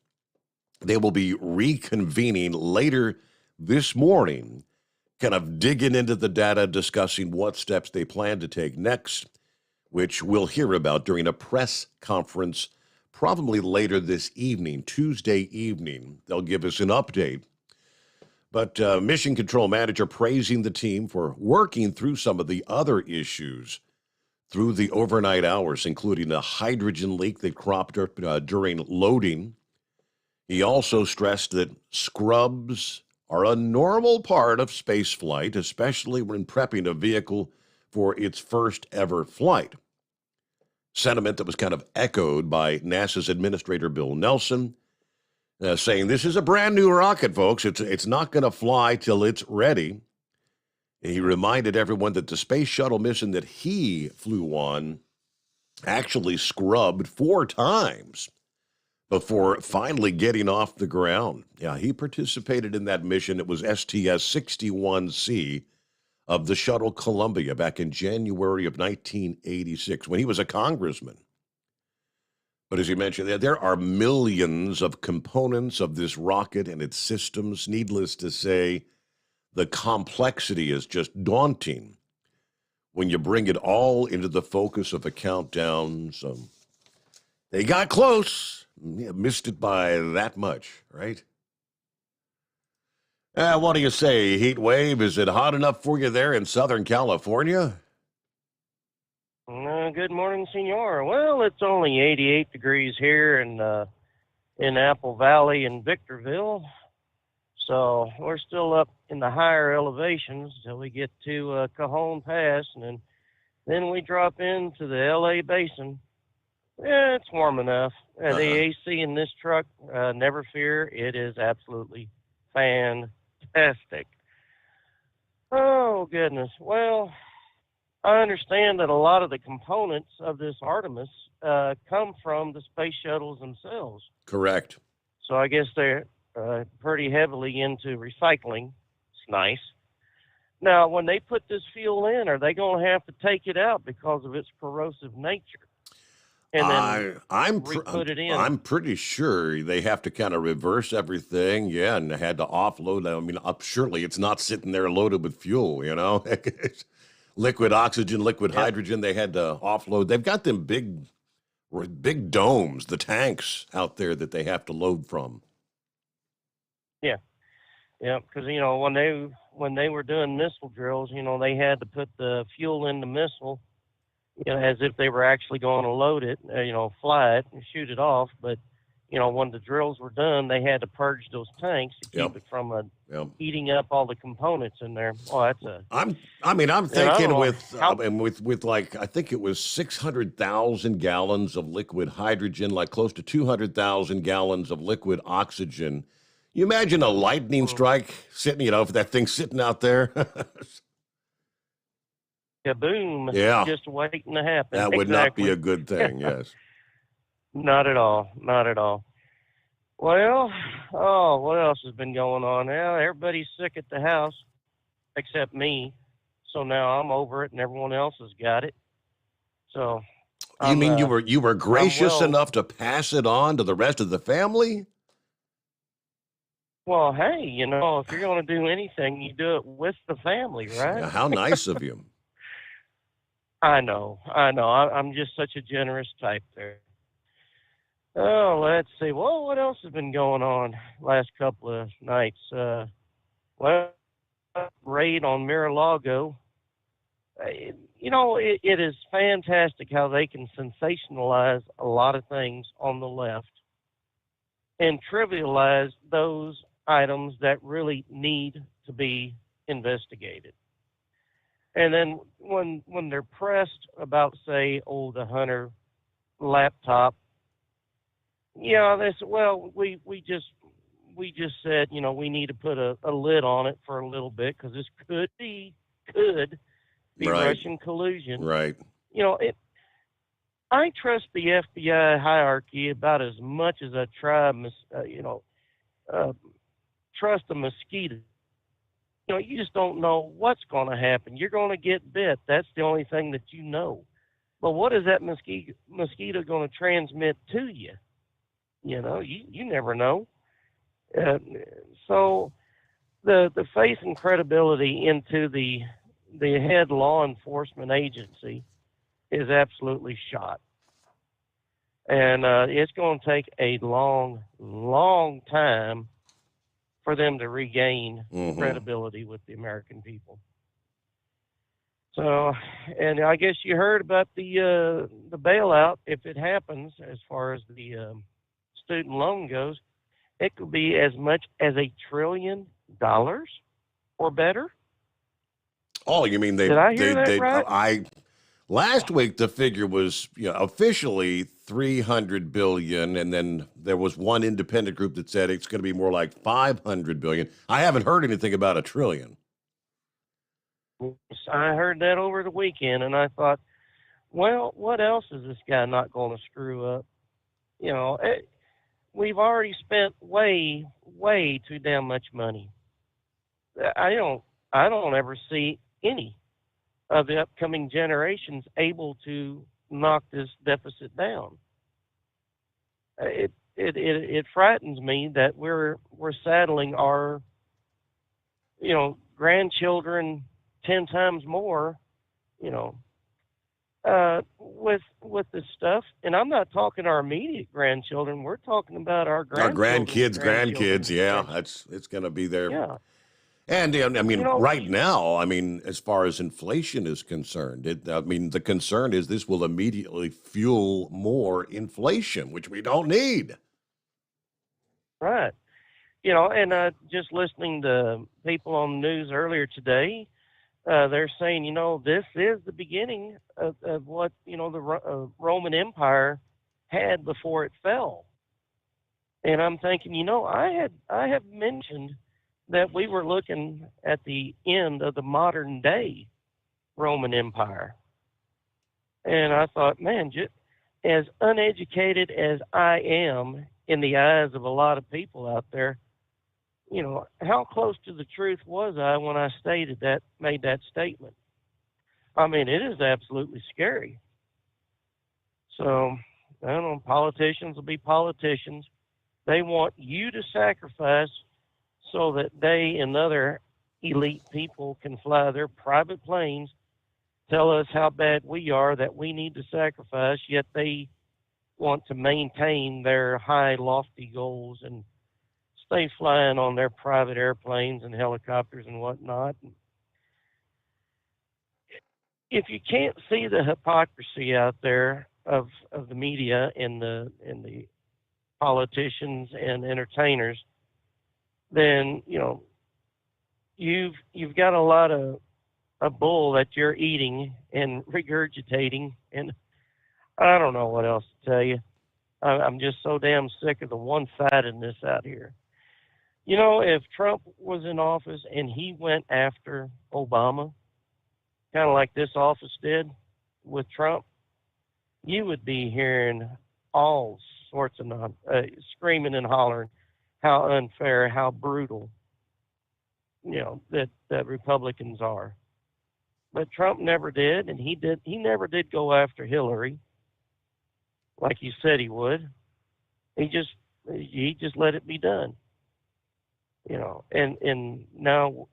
They will be reconvening later this morning, kind of digging into the data, discussing what steps they plan to take next, which we'll hear about during a press conference probably later this evening, Tuesday evening. They'll give us an update. But Mission Control Manager praising the team for working through some of the other issues through the overnight hours, including a hydrogen leak that cropped up during loading. He also stressed that scrubs are a normal part of spaceflight, especially when prepping a vehicle for its first ever flight. Sentiment that was kind of echoed by NASA's Administrator Bill Nelson, saying this is a brand new rocket, folks. It's not going to fly till it's ready. And he reminded everyone that the space shuttle mission that he flew on actually scrubbed 4 times before finally getting off the ground. Yeah, he participated in that mission. It was STS-61C of the shuttle Columbia back in January of 1986 when he was a congressman. But as you mentioned, there are millions of components of this rocket and its systems. Needless to say, the complexity is just daunting when you bring it all into the focus of a countdown. So they got close. Missed it by that much, right? What do you say, heat wave? Is it hot enough for you there in Southern California? Good morning, senor. Well, it's only 88 degrees here in Apple Valley in Victorville. So we're still up in the higher elevations until we get to Cajon Pass, and then we drop into the L.A. Basin. Yeah, it's warm enough. The AC in this truck, never fear, it is absolutely fantastic. Oh, goodness. Well, I understand that a lot of the components of this Artemis come from the space shuttles themselves. Correct. So I guess they're pretty heavily into recycling. It's nice. Now, when they put this fuel in, are they going to have to take it out because of its corrosive nature? And then put it in? I'm pretty sure they have to kind of reverse everything, and they had to offload. I mean, surely it's not sitting there loaded with fuel, liquid oxygen, liquid hydrogen. They had to offload. They've got them big domes, the tanks out there that they have to load from. Yeah, because when they were doing missile drills, they had to put the fuel in the missile, as if they were actually going to load it, fly it and shoot it off. But when the drills were done, they had to purge those tanks to keep it from eating up all the components in there. Oh, that's a. I'm thinking with like, I think it was 600,000 gallons of liquid hydrogen, like close to 200,000 gallons of liquid oxygen. You imagine a lightning strike sitting, if that thing's sitting out there. Kaboom! Yeah, just waiting to happen. That would not be a good thing. Yes. Not at all. Not at all. Well, what else has been going on now? Everybody's sick at the house, except me. So now I'm over it, and everyone else has got it. So. You mean you were gracious enough to pass it on to the rest of the family? Well, hey, if you're going to do anything, you do it with the family, right? Yeah, how nice of you. I know. I'm just such a generous type there. Oh, let's see. Well, what else has been going on last couple of nights? Raid on Mar-a-Lago. It is fantastic how they can sensationalize a lot of things on the left and trivialize those items that really need to be investigated. And then when they're pressed about, say, the Hunter laptop, they say, well, we just said, we need to put a lid on it for a little bit because this could be right. Russian collusion. Right. I trust the FBI hierarchy about as much as I try, trust a mosquito. You just don't know what's going to happen. You're going to get bit. That's the only thing that you know. But what is that mosquito going to transmit to you? You never know. So the faith and credibility into the head law enforcement agency is absolutely shot. And it's going to take a long, long time for them to regain credibility with the American people. So, and I guess you heard about the bailout. If it happens, as far as the student loan goes, it could be as much as $1 trillion or better. Oh, you mean Did I hear that right? Last week the figure was officially $300 billion, and then there was one independent group that said it's going to be more like $500 billion. I haven't heard anything about $1 trillion. I heard that over the weekend, and I thought, well, what else is this guy not going to screw up? We've already spent way, way too damn much money. I don't ever see any of the upcoming generations able to knock this deficit down. It frightens me that we're saddling our grandchildren 10 times more with this stuff. And I'm not talking our immediate grandchildren. We're talking about our grandkids. Yeah, it's going to be there. Yeah. And right now, as far as inflation is concerned, the concern is this will immediately fuel more inflation, which we don't need. Right. And just listening to people on the news earlier today, they're saying, this is the beginning of what, the Roman Empire had before it fell. And I'm thinking, I have mentioned that we were looking at the end of the modern day Roman Empire. And I thought, man, as uneducated as I am in the eyes of a lot of people out there, how close to the truth was I when I made that statement? I mean, it is absolutely scary. So, I don't know, politicians will be politicians. They want you to sacrifice so that they and other elite people can fly their private planes, tell us how bad we are, that we need to sacrifice, yet they want to maintain their high, lofty goals and stay flying on their private airplanes and helicopters and whatnot. If you can't see the hypocrisy out there of the media and the politicians and entertainers, then you've got a lot of a bull that you're eating and regurgitating, and I don't know what else to tell you. I'm just so damn sick of the one-sidedness out here. If Trump was in office and he went after Obama, kind of like this office did with Trump, you would be hearing all sorts of screaming and hollering how unfair, how brutal, that Republicans are. But Trump never did, and he never did go after Hillary like he said he would. He just let it be done. And now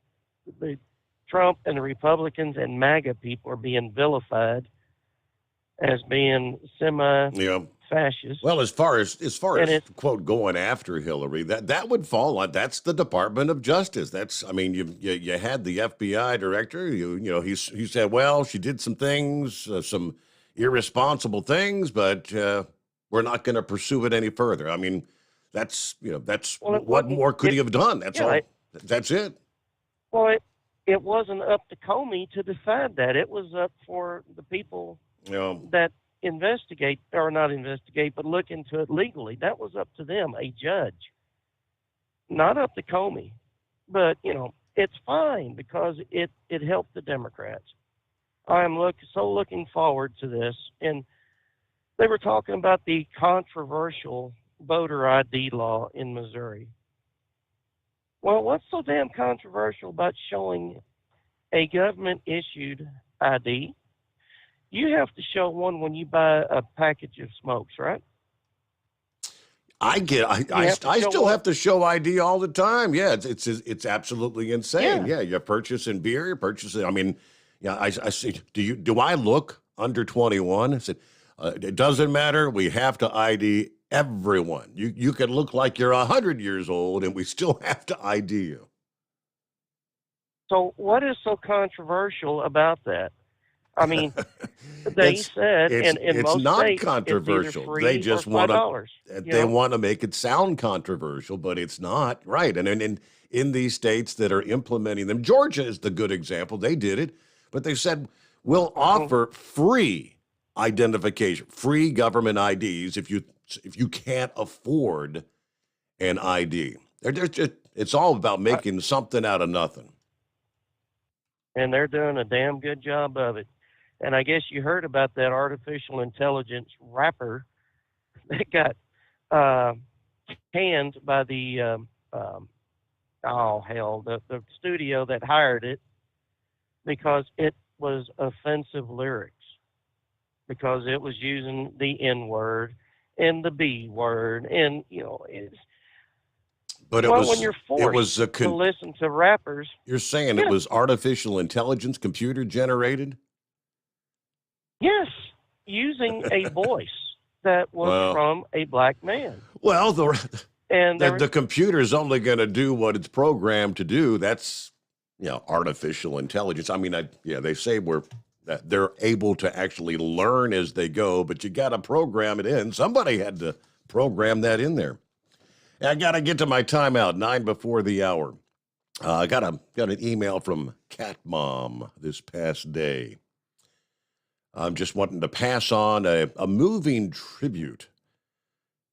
the Trump and the Republicans and MAGA people are being vilified as being semi-fascist. Well, as far as quote going after Hillary, that would fall on that's the Department of Justice. You had the FBI director. He said, well, she did some things, some irresponsible things, but we're not going to pursue it any further. I mean, what more could he have done? That's all. That's it. Well, it wasn't up to Comey to decide that. It was up for the people that investigate, or not investigate, but look into it legally. That was up to them, a judge, not up to Comey. But, it's fine because it helped the Democrats. I'm looking forward to this. And they were talking about the controversial voter ID law in Missouri. Well, what's so damn controversial about showing a government-issued ID? You have to show one when you buy a package of smokes, right? I still have to show ID all the time. Yeah, it's absolutely insane. Yeah, you're purchasing beer, you're purchasing. I mean, I see. Do I look under 21? I said, it doesn't matter. We have to ID everyone. You can look like you're 100 years old, and we still have to ID you. So what is so controversial about that? I mean, they said in most not states, controversial. It's either free They just or $5. Want to make it sound controversial, but it's not, right? And in these states that are implementing them, Georgia is the good example. They did it, but they said we'll offer free identification, free government IDs if you can't afford an ID. It's all about making something out of nothing. And they're doing a damn good job of it. And I guess you heard about that artificial intelligence rapper that got canned by the the studio that hired it because it was offensive lyrics, because it was using the N word and the B word, and But when you're forced to listen to rappers. You're saying it was artificial intelligence, computer generated? Yes, using a voice that was from a black man. Well, the computer is only going to do what it's programmed to do. That's artificial intelligence. I mean, they say that they're able to actually learn as they go, but you got to program it in. Somebody had to program that in there. I got to get to my timeout, 9 before the hour. I got an email from Cat Mom this past day. I'm just wanting to pass on a moving tribute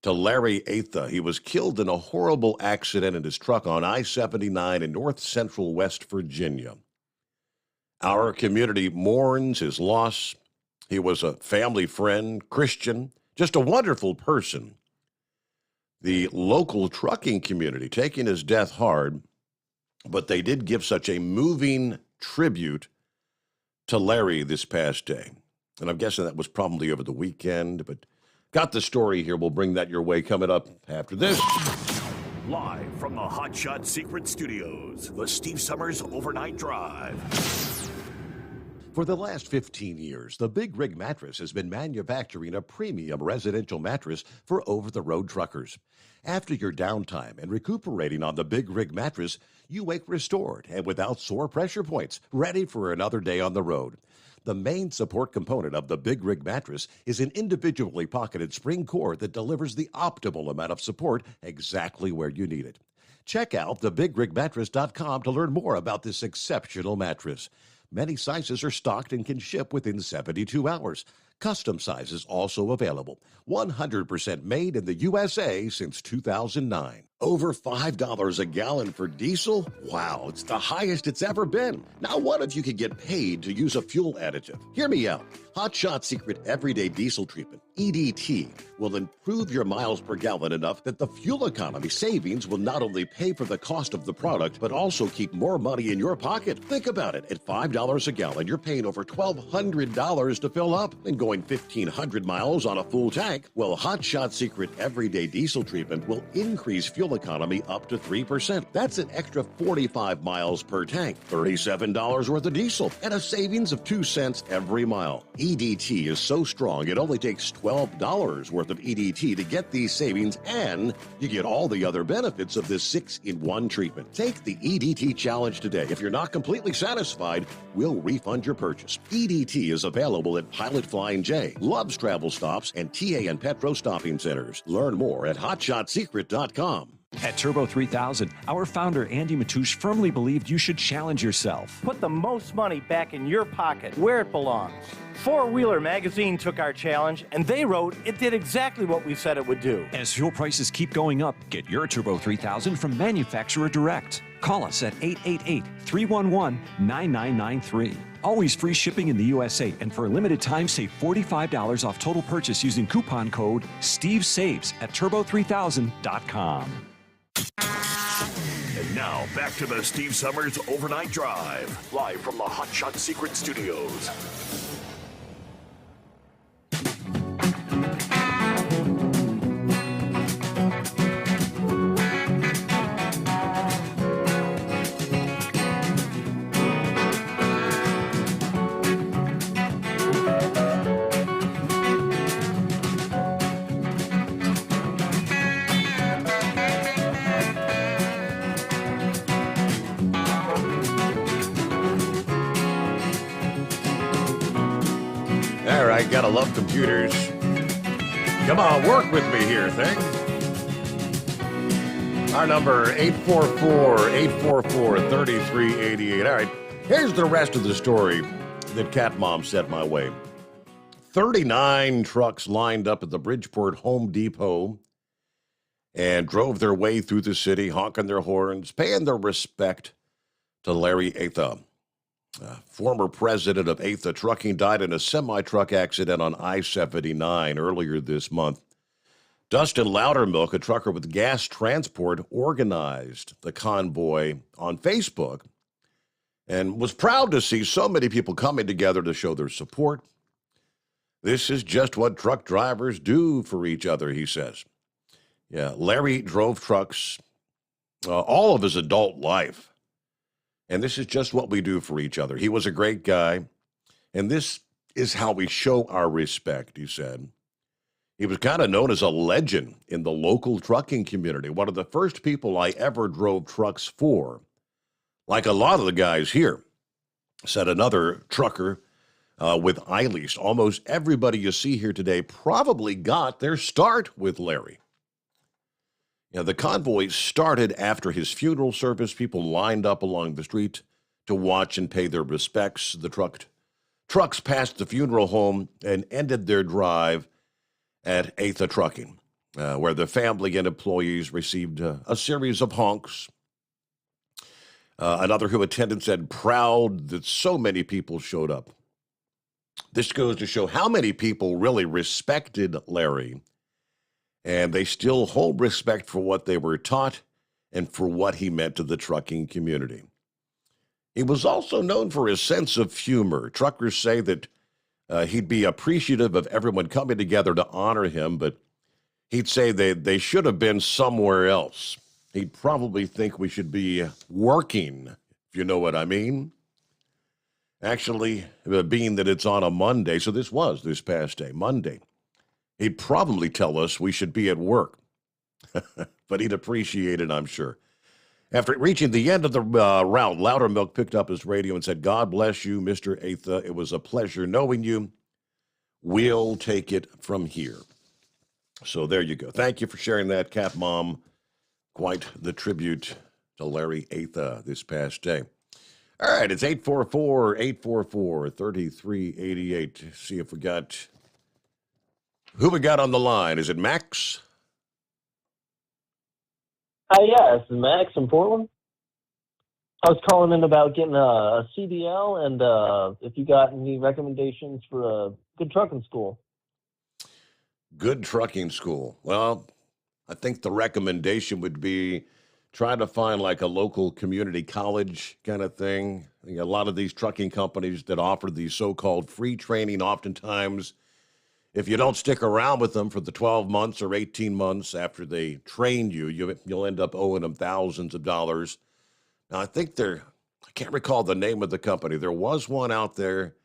to Larry Atha. He was killed in a horrible accident in his truck on I-79 in north central West Virginia. Our community mourns his loss. He was a family friend, Christian, just a wonderful person. The local trucking community taking his death hard, but they did give such a moving tribute to Larry this past day. And I'm guessing that was probably over the weekend, but got the story here. We'll bring that your way coming up after this. Live from the Hot Shot Secret Studios, the Steve Summers Overnight Drive. For the last 15 years, the Big Rig Mattress has been manufacturing a premium residential mattress for over-the-road truckers. After your downtime and recuperating on the Big Rig Mattress, you wake restored and without sore pressure points, ready for another day on the road. The main support component of the Big Rig Mattress is an individually pocketed spring core that delivers the optimal amount of support exactly where you need it. Check out thebigrigmattress.com to learn more about this exceptional mattress. Many sizes are stocked and can ship within 72 hours. Custom sizes also available. 100% made in the USA since 2009. Over $5 a gallon for diesel? Wow, it's the highest it's ever been. Now what if you could get paid to use a fuel additive? Hear me out. Hot Shot Secret Everyday Diesel Treatment, EDT, will improve your miles per gallon enough that the fuel economy savings will not only pay for the cost of the product, but also keep more money in your pocket. Think about it. At $5 a gallon, you're paying over $1,200 to fill up and going 1,500 miles on a full tank. Well, Hot Shot Secret Everyday Diesel Treatment will increase fuel economy up to 3%. That's an extra 45 miles per tank, $37 worth of diesel, and a savings of 2 cents every mile. EDT is so strong, it only takes $12 worth of EDT to get these savings, and you get all the other benefits of this 6-in-1 treatment. Take the EDT challenge today. If you're not completely satisfied, we'll refund your purchase. EDT is available at Pilot Flying J, Love's Travel Stops, and TA and Petro Stopping Centers. Learn more at hotshotsecret.com. At Turbo 3000, our founder Andy Matouche firmly believed you should challenge yourself. Put the most money back in your pocket, where it belongs. Four Wheeler magazine took our challenge, and they wrote it did exactly what we said it would do. As fuel prices keep going up, get your Turbo 3000 from manufacturer direct. Call us at 888-311-9993. Always free shipping in the USA, and for a limited time, save $45 off total purchase using coupon code STEVESAVES at turbo3000.com. And now, back to the Steve Summers Overnight Drive, live from the Hot Shot Secret Studios. All right, gotta love computers. Come on, work with me here, thing. Our number, 844-844-3388. All right, here's the rest of the story that Cat Mom sent my way. 39 trucks lined up at the Bridgeport Home Depot and drove their way through the city, honking their horns, paying their respect to Larry Atha. Former president of Atha Trucking died in a semi-truck accident on I-79 earlier this month. Dustin Loudermilk, a trucker with Gas Transport, organized the convoy on Facebook and was proud to see so many people coming together to show their support. This is just what truck drivers do for each other, he says. Yeah, Larry drove trucks all of his adult life. And this is just what we do for each other. He was a great guy, and this is how we show our respect, he said. He was kind of known as a legend in the local trucking community, one of the first people I ever drove trucks for. Like a lot of the guys here, said another trucker with iLease. Almost everybody you see here today probably got their start with Larry. The convoy started after his funeral service. People lined up along the street to watch and pay their respects. The trucks passed the funeral home and ended their drive at Atha Trucking, where the family and employees received a series of honks. Another who attended said, proud that so many people showed up. This goes to show how many people really respected Larry and they still hold respect for what they were taught and for what he meant to the trucking community. He was also known for his sense of humor. Truckers say that he'd be appreciative of everyone coming together to honor him, but he'd say they should have been somewhere else. He'd probably think we should be working, if you know what I mean. Actually, being that it's on a Monday, so this was this past day, Monday, he'd probably tell us we should be at work. But he'd appreciate it, I'm sure. After reaching the end of the route, Loudermilk picked up his radio and said, "God bless you, Mr. Atha. It was a pleasure knowing you. We'll take it from here." So there you go. Thank you for sharing that, Cat Mom. Quite the tribute to Larry Atha this past day. All right, it's 844-844-3388. See if we got... Who we got on the line? Is it Max? Yeah, this is Max in Portland. I was calling in about getting a CDL and if you got any recommendations for a good trucking school. Good trucking school. Well, I think the recommendation would be try to find like a local community college kind of thing. I think a lot of these trucking companies that offer these so-called free training, oftentimes, if you don't stick around with them for the 12 months or 18 months after they train you, you'll end up owing them thousands of dollars. Now, I think I can't recall the name of the company. There was one out there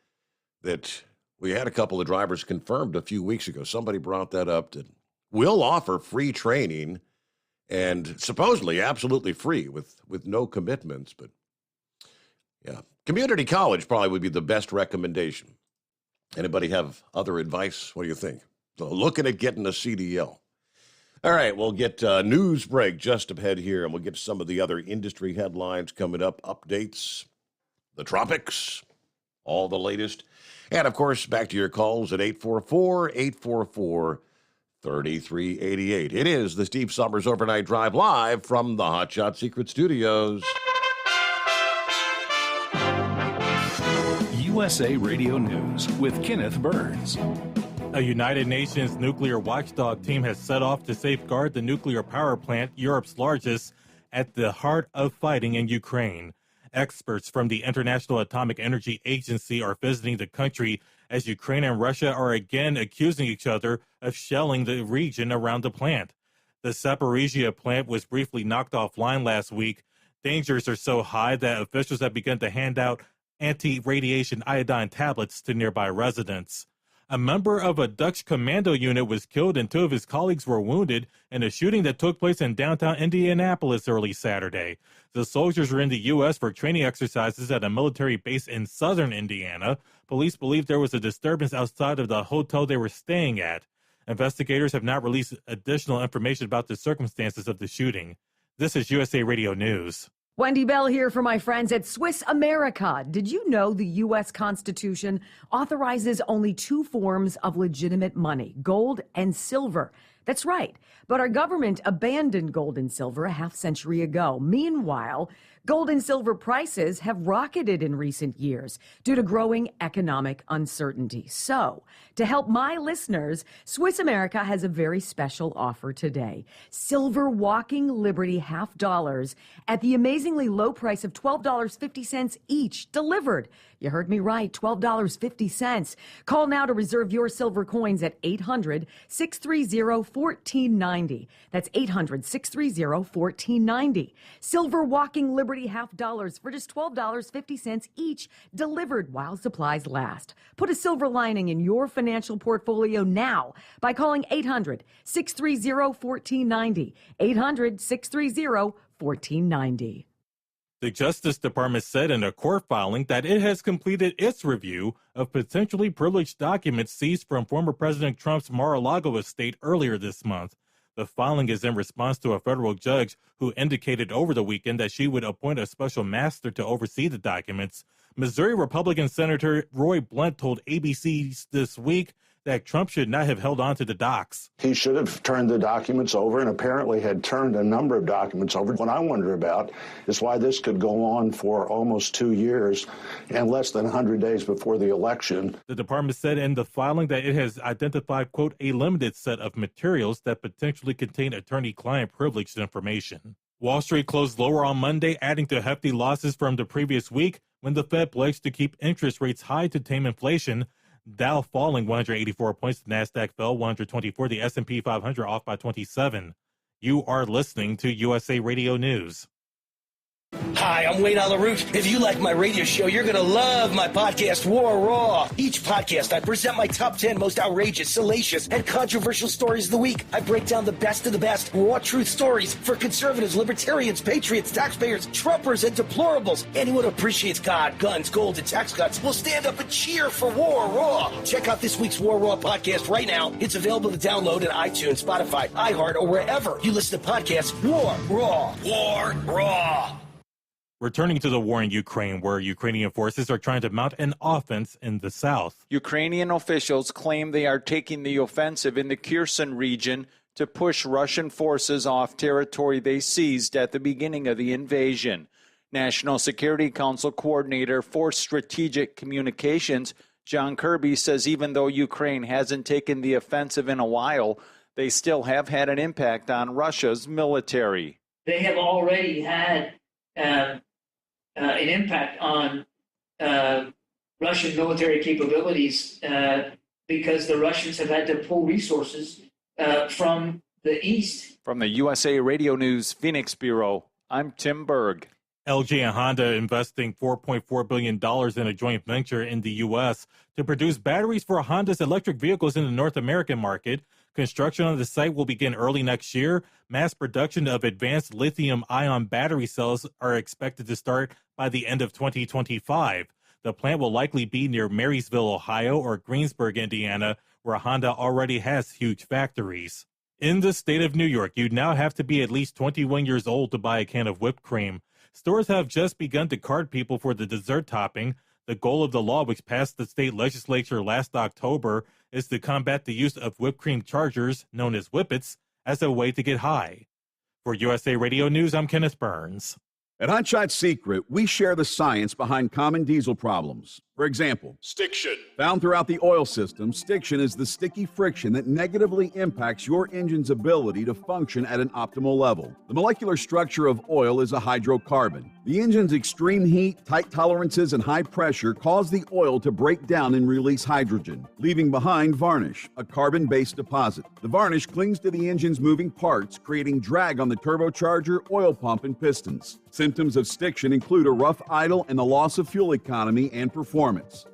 that we had a couple of drivers confirmed a few weeks ago. Somebody brought that up that will offer free training and supposedly absolutely free with no commitments. But yeah, community college probably would be the best recommendation. Anybody have other advice? What do you think? So looking at getting a CDL. All right, we'll get a news break just ahead here, and we'll get to some of the other industry headlines coming up, updates, the tropics, all the latest. And, of course, back to your calls at 844-844-3388. It is the Steve Sommers Overnight Drive live from the Hot Shot Secret Studios. USA Radio News with Kenneth Burns. A United Nations nuclear watchdog team has set off to safeguard the nuclear power plant, Europe's largest, at the heart of fighting in Ukraine. Experts from the International Atomic Energy Agency are visiting the country as Ukraine and Russia are again accusing each other of shelling the region around the plant. The Zaporizhia plant was briefly knocked offline last week. Dangers are so high that officials have begun to hand out anti-radiation iodine tablets to nearby residents. A member of a Dutch commando unit was killed and two of his colleagues were wounded in a shooting that took place in downtown Indianapolis early Saturday. The soldiers were in the U.S. for training exercises at a military base in southern Indiana. Police believe there was a disturbance outside of the hotel they were staying at. Investigators have not released additional information about the circumstances of the shooting. This is USA Radio News. Wendy Bell here for my friends at Swiss America. Did you know the U.S. Constitution authorizes only two forms of legitimate money, gold and silver? That's right. But our government abandoned gold and silver a half-century ago. Meanwhile, gold and silver prices have rocketed in recent years due to growing economic uncertainty. So, to help my listeners, Swiss America has a very special offer today. Silver Walking Liberty $half at the amazingly low price of $12.50 each, delivered. You heard me right, $12.50. Call now to reserve your silver coins at 800-630-1490. That's 800-630-1490. Silver Walking Liberty $half for just $12.50 each, delivered while supplies last. Put a silver lining in your financial portfolio now by calling 800-630-1490. 800-630-1490. The Justice Department said in a court filing that it has completed its review of potentially privileged documents seized from former President Trump's Mar-a-Lago estate earlier this month. The filing is in response to a federal judge who indicated over the weekend that she would appoint a special master to oversee the documents. Missouri Republican Senator Roy Blunt told ABC this week that Trump should not have held on to the docs. He should have turned the documents over and apparently had turned a number of documents over. What I wonder about is why this could go on for almost 2 years and less than 100 days before the election. The department said in the filing that it has identified, quote, a limited set of materials that potentially contain attorney-client privileged information. Wall Street closed lower on Monday, adding to hefty losses from the previous week when the Fed pledged to keep interest rates high to tame inflation. Dow falling 184 points, the NASDAQ fell 124, the S&P 500 off by 27. You are listening to USA Radio News. Hi, I'm Wayne Alaroot. If you like my radio show, you're going to love my podcast, War Raw. Each podcast, I present my top 10 most outrageous, salacious, and controversial stories of the week. I break down the best of the best raw truth stories for conservatives, libertarians, patriots, taxpayers, Trumpers, and deplorables. Anyone who appreciates God, guns, gold, and tax cuts will stand up and cheer for War Raw. Check out this week's War Raw podcast right now. It's available to download at iTunes, Spotify, iHeart, or wherever you listen to podcasts. War Raw. War Raw. Returning to the war in Ukraine, where Ukrainian forces are trying to mount an offense in the south. Ukrainian officials claim they are taking the offensive in the Kherson region to push Russian forces off territory they seized at the beginning of the invasion. National Security Council Coordinator for Strategic Communications, John Kirby, says even though Ukraine hasn't taken the offensive in a while, they still have had an impact on Russia's military. They have already had an impact on Russian military capabilities because the Russians have had to pull resources from the east. From the USA Radio News Phoenix Bureau, I'm Tim Berg. LG and Honda investing $4.4 billion in a joint venture in the U.S. to produce batteries for Honda's electric vehicles in the North American market. Construction on the site will begin early next year. Mass production of advanced lithium-ion battery cells are expected to start by the end of 2025. The plant will likely be near Marysville, Ohio, or Greensburg, Indiana, where Honda already has huge factories. In the state of New York, you now have to be at least 21 years old to buy a can of whipped cream. Stores have just begun to card people for the dessert topping. The goal of the law, which passed the state legislature last October, is to combat the use of whipped cream chargers, known as whippets, as a way to get high. For USA Radio News, I'm Kenneth Burns. At Hotshot Secret, we share the science behind common diesel problems. For example, stiction. Found throughout the oil system, stiction is the sticky friction that negatively impacts your engine's ability to function at an optimal level. The molecular structure of oil is a hydrocarbon. The engine's extreme heat, tight tolerances, and high pressure cause the oil to break down and release hydrogen, leaving behind varnish, a carbon-based deposit. The varnish clings to the engine's moving parts, creating drag on the turbocharger, oil pump, and pistons. Symptoms of stiction include a rough idle and the loss of fuel economy and performance.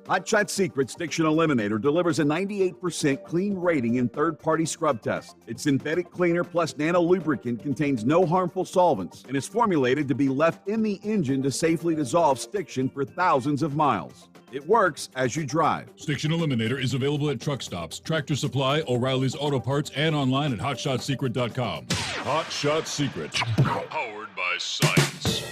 Hotshot Secret Stiction Eliminator delivers a 98% clean rating in third-party scrub tests. Its synthetic cleaner plus nano lubricant contains no harmful solvents and is formulated to be left in the engine to safely dissolve stiction for thousands of miles. It works as you drive. Stiction Eliminator is available at truck stops, Tractor Supply, O'Reilly's Auto Parts, and online at HotShotSecret.com. Hot Shot Secret, powered by science.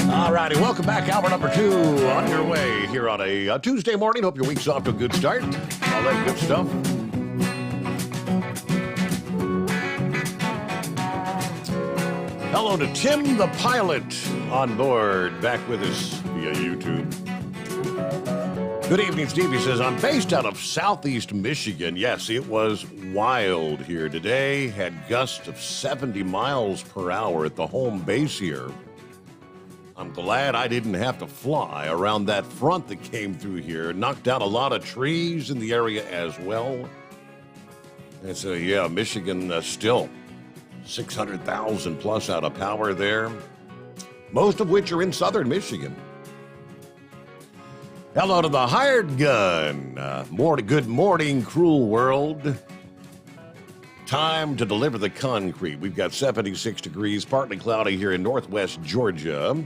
Alrighty, welcome back. Hour number 2 underway here on a Tuesday morning. Hope your week's off to a good start. All that good stuff. Hello to Tim the Pilot on board, back with us via YouTube. Good evening, Steve. He says, I'm based out of southeast Michigan. Yes, it was wild here today. Had gusts of 70 miles per hour at the home base here. I'm glad I didn't have to fly around that front that came through here. Knocked down a lot of trees in the area as well. And so, yeah, Michigan still 600,000 plus out of power there. Most of which are in southern Michigan. Hello to the hired gun. Good morning, cruel world. Time to deliver the concrete. We've got 76 degrees, partly cloudy here in northwest Georgia.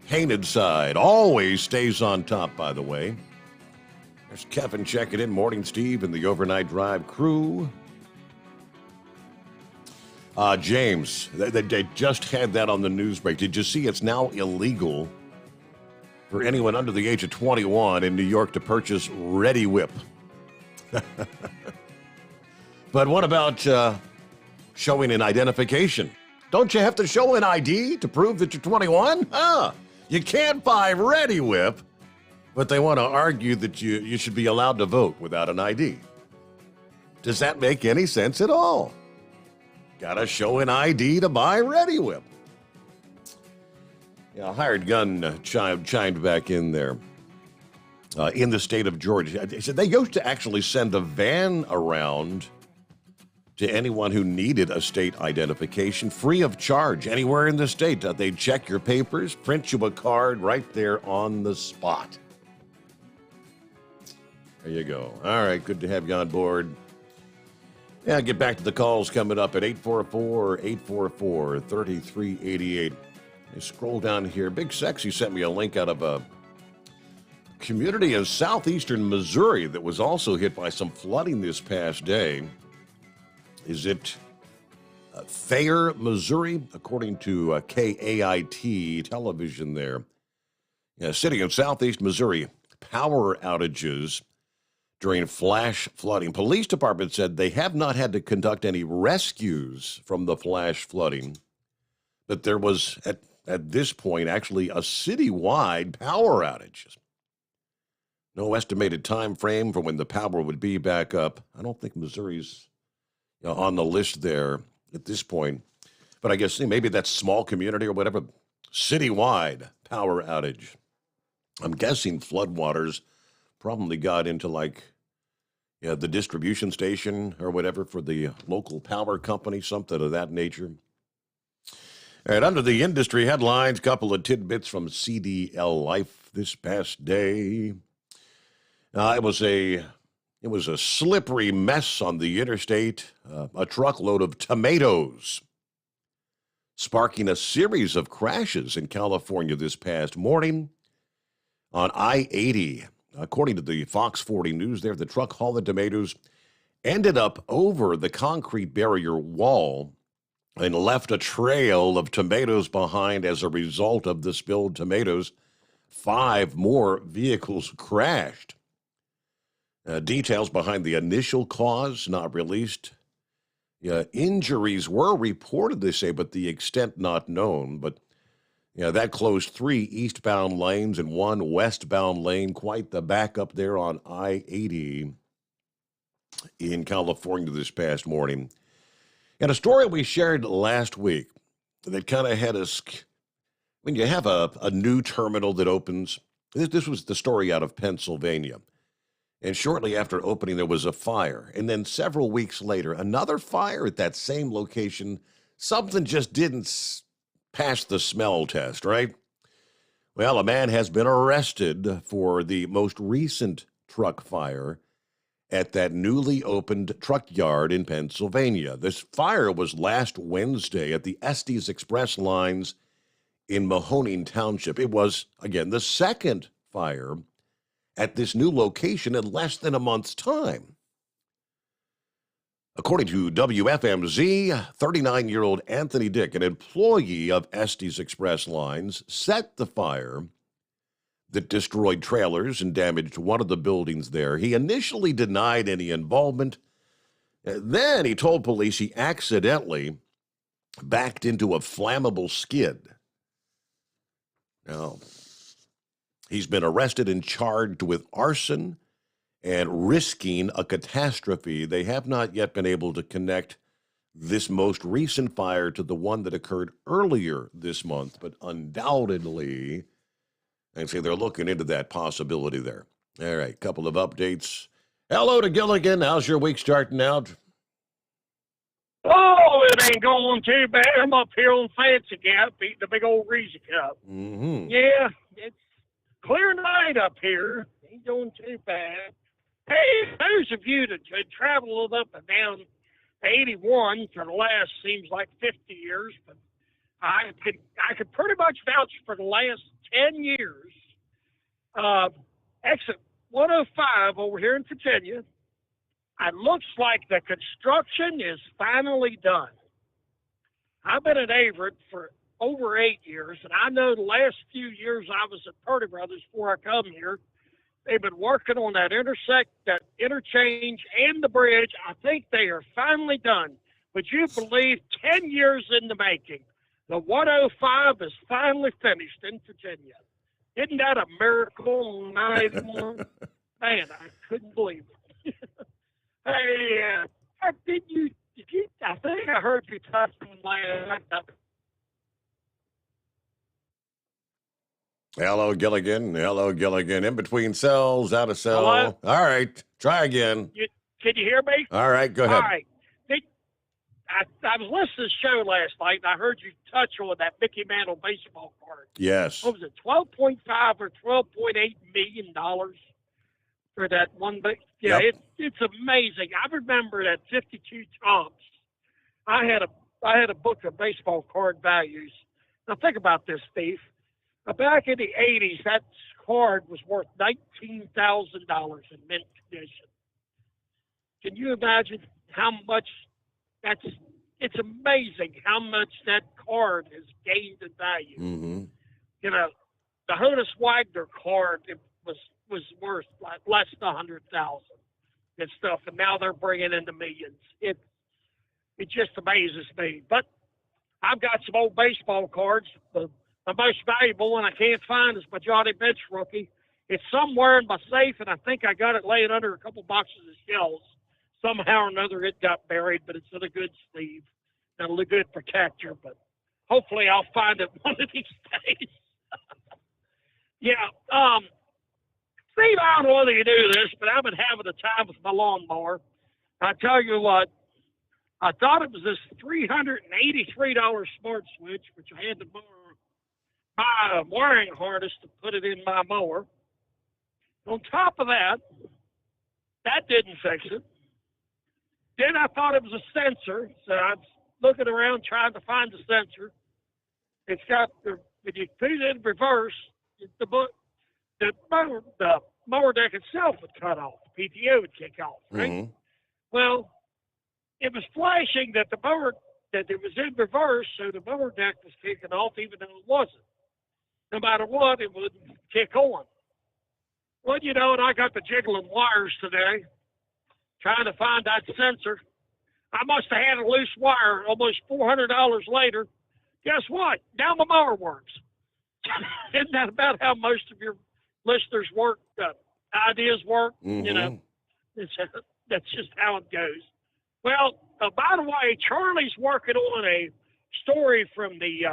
Painted side always stays on top, by the way. There's Kevin checking in. Morning, Steve, and the overnight drive crew. James, they just had that on the news break. Did you see it's now illegal for anyone under the age of 21 in New York to purchase Ready Whip? But what about showing an identification? Don't you have to show an ID to prove that you're 21? You can't buy Ready Whip, but they want to argue that you should be allowed to vote without an ID. Does that make any sense at all? Gotta show an ID to buy Ready Whip. Yeah, a hired gun chimed back in there. In the state of Georgia. They said they used to actually send a van around to anyone who needed a state identification free of charge anywhere in the state. They'd check your papers, print you a card right there on the spot. There you go. All right, good to have you on board. Yeah, get back to the calls coming up at 844-844-3388. I scroll down here. Big Sexy sent me a link out of a community in southeastern Missouri that was also hit by some flooding this past day. Is it Thayer, Missouri? According to KAIT television there. Yeah, city in southeast Missouri, power outages during flash flooding. Police department said they have not had to conduct any rescues from the flash flooding, but there was, at this point, actually a citywide power outage. No estimated time frame for when the power would be back up. I don't think Missouri's on the list there at this point. But I guess maybe that's small community or whatever. Citywide power outage. I'm guessing floodwaters probably got into the distribution station or whatever for the local power company, something of that nature. All right, under the industry headlines, couple of tidbits from CDL Life this past day. It was a slippery mess on the interstate. A truckload of tomatoes sparking a series of crashes in California this past morning on I-80. According to the Fox 40 News there, the truck hauling tomatoes ended up over the concrete barrier wall and left a trail of tomatoes behind as a result of the spilled tomatoes. 5 more vehicles crashed. Details behind the initial cause not released. Injuries were reported, they say, but the extent not known. But that closed 3 eastbound lanes and 1 westbound lane. Quite the backup there on I-80 in California this past morning. And a story we shared last week that kind of had us, when you have a new terminal that opens, this was the story out of Pennsylvania. And shortly after opening, there was a fire. And then several weeks later, another fire at that same location. Something just didn't pass the smell test, right? Well, a man has been arrested for the most recent truck fire at that newly opened truck yard in Pennsylvania. This fire was last Wednesday at the Estes Express lines in Mahoning Township. It was, again, the second fire at this new location in less than a month's time. According to WFMZ, 39-year-old Anthony Dick, an employee of Estes Express Lines, set the fire that destroyed trailers and damaged one of the buildings there. He initially denied any involvement. Then he told police he accidentally backed into a flammable skid. Now, he's been arrested and charged with arson and risking a catastrophe. They have not yet been able to connect this most recent fire to the one that occurred earlier this month, but undoubtedly, I'd say they're looking into that possibility there. All right, couple of updates. Hello to Gilligan. How's your week starting out? Oh, it ain't going too bad. I'm up here on Fancy Gap eating a big old Reezy Cup. Mm-hmm. Yeah, it's clear night up here. Ain't going too bad. Hey, those of you that traveled up and down 81 for the last, seems like 50 years, but I could pretty much vouch for the last 10 years. Exit 105 over here in Virginia. It looks like the construction is finally done. I've been at Averett for over 8 years, and I know the last few years I was at Purdy Brothers before I come here, they've been working on that interchange and the bridge. I think they are finally done. Would you believe 10 years in the making, the 105 is finally finished in Virginia? Isn't that a miracle? Man, I couldn't believe it. Hey, did you, I think I heard you touch on last. Hello, Gilligan. Hello, Gilligan. In between cells, out of cell. Hello? All right. Try again. Can you hear me? All right. Go ahead. All right. I was listening to the show last night, and I heard you touch on that Mickey Mantle baseball card. Yes. What was it, $12.5 or $12.8 million for that one? Yeah, Yep. it's amazing. I remember that 52 Tops. I had a book of baseball card values. Now think about this, Steve. Back in the 80s, that card was worth $19,000 in mint condition. Can you imagine how much it's amazing how much that card has gained in value. Mm-hmm. You know, the Honus Wagner card was worth like less than $100,000 and stuff, and now they're bringing in the millions. It just amazes me. But I've got some old baseball cards. The most valuable one I can't find is my Johnny Bench rookie. It's somewhere in my safe, and I think I got it laying under a couple boxes of shells. Somehow or another, it got buried, but it's in a good sleeve and a good protector. But hopefully, I'll find it one of these days. Yeah, Steve, I don't know whether you do this, but I've been having a time with my lawnmower. I tell you what, I thought it was this $383 smart switch, which I had to buy a wiring harness to put it in my mower. On top of that, that didn't fix it. Then I thought it was a sensor, so I was looking around trying to find the sensor. It's got, when you put it in reverse, the mower deck itself would cut off. The PTO would kick off, right? Mm-hmm. Well, it was flashing that that it was in reverse, so the mower deck was kicking off even though it wasn't. No matter what, it wouldn't kick on. Well, you know, and I got the jiggling wires today, trying to find that sensor. I must have had a loose wire almost $400 later. Guess what? Now my mower works. Isn't that about how most of your listeners work, ideas work? Mm-hmm. You know, that's just how it goes. Well, by the way, Charlie's working on a story from the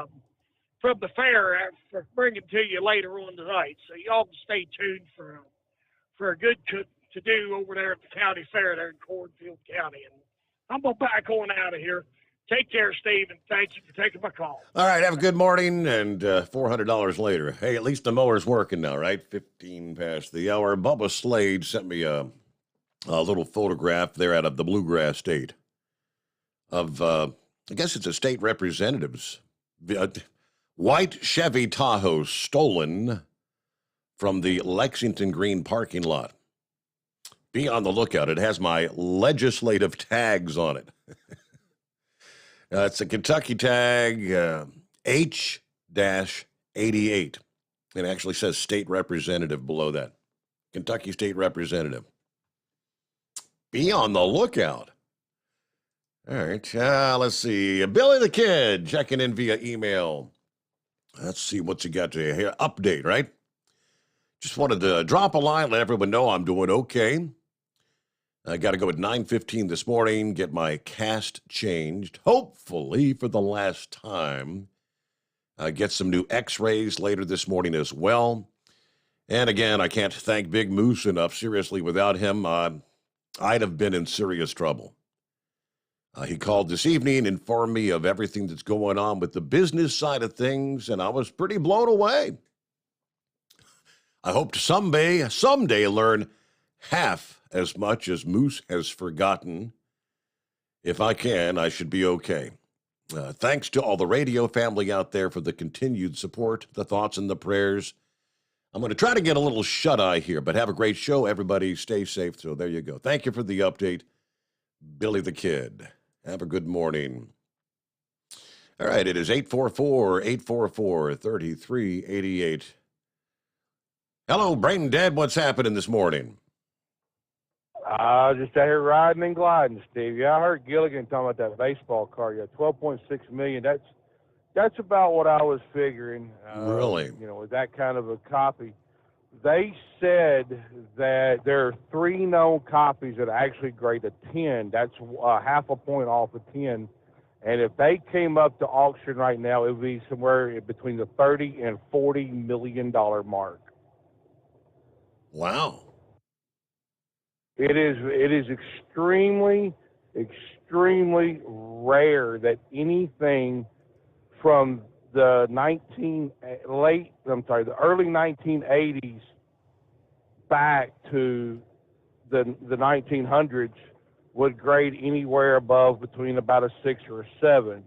fair for bringing to you later on tonight. So y'all can stay tuned for a good to do over there at the county fair there in Cornfield County. And I'm going to back on out of here. Take care, Steve, and thank you for taking my call. All right, have a good morning, and $400 later. Hey, at least the mower's working now, right? 15 past the hour. Bubba Slade sent me a little photograph there out of the Bluegrass State of, I guess it's a state representative's white Chevy Tahoe stolen from the Lexington Green parking lot. Be on the lookout. It has my legislative tags on it. It's a Kentucky tag, H-88. It actually says state representative below that. Kentucky state representative. Be on the lookout. All right, let's see. Billy the Kid checking in via email. Let's see what's he got to here. Update, right? Just wanted to drop a line, let everyone know I'm doing okay. I got to go at 9:15 this morning, get my cast changed, hopefully for the last time. Get some new x-rays later this morning as well. And again, I can't thank Big Moose enough. Seriously, without him, I'd have been in serious trouble. He called this evening, informed me of everything that's going on with the business side of things, and I was pretty blown away. I hope to someday learn half as much as Moose has forgotten. If I can, I should be okay. Thanks to all the radio family out there for the continued support, the thoughts, and the prayers. I'm going to try to get a little shut-eye here, but have a great show. Everybody stay safe. So there you go. Thank you for the update, Billy the Kid. Have a good morning. All right, it is 844-844-3388. Hello, Brain Dead. What's happening this morning? Just out here riding and gliding, Steve. Yeah, I heard Gilligan talking about that baseball card. Yeah, $12.6 million. That's about what I was figuring. Really? With that kind of a copy. They said that there are 3 known copies that actually grade a 10. That's half a point off a 10. And if they came up to auction right now, it would be somewhere between the $30 and $40 million mark. Wow. It is extremely, extremely rare that anything from the early 1980s back to the 1900s would grade anywhere above between about a 6 or a 7,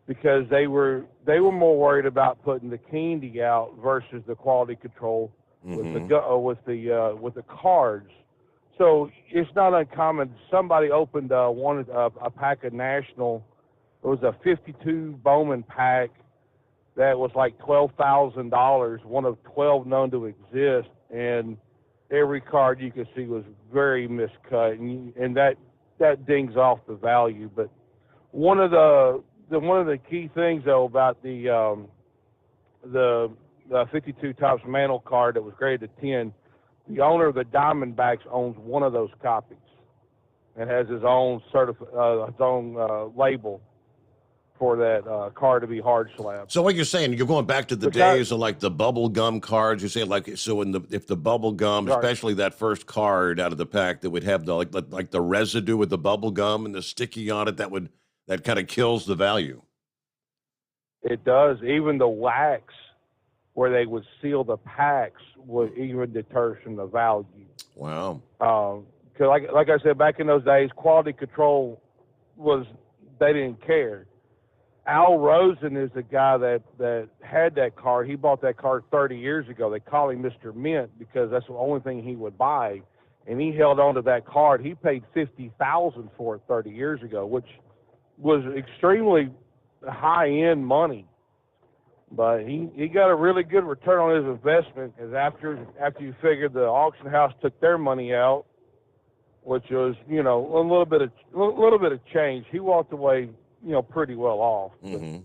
because they were more worried about putting the candy out versus the quality control with the cards. So it's not uncommon. Somebody opened a pack of National. It was a 52 Bowman pack that was like $12,000, one of 12 known to exist, and every card you could see was very miscut, and that dings off the value. But one of the key things though about the 52 Topps Mantle card that was graded a 10, the owner of the Diamondbacks owns one of those copies and has his own label for that card to be hard slab. So what you're saying, you're going back to the days of like the bubble gum cards. You're saying if the bubble gum, especially that first card out of the pack that would have the like the residue with the bubble gum and the sticky on it, that kind of kills the value. It does. Even the wax where they would seal the packs would even deter from the value. Wow. Because like I said, back in those days, quality control they didn't care. Al Rosen is the guy that had that card. He bought that card 30 years ago. They call him Mr. Mint because that's the only thing he would buy. And he held on to that card. He paid $50,000 for it 30 years ago, which was extremely high-end money. But he got a really good return on his investment, because after you figured the auction house took their money out, which was a little bit of change, he walked away pretty well off. Mm-hmm.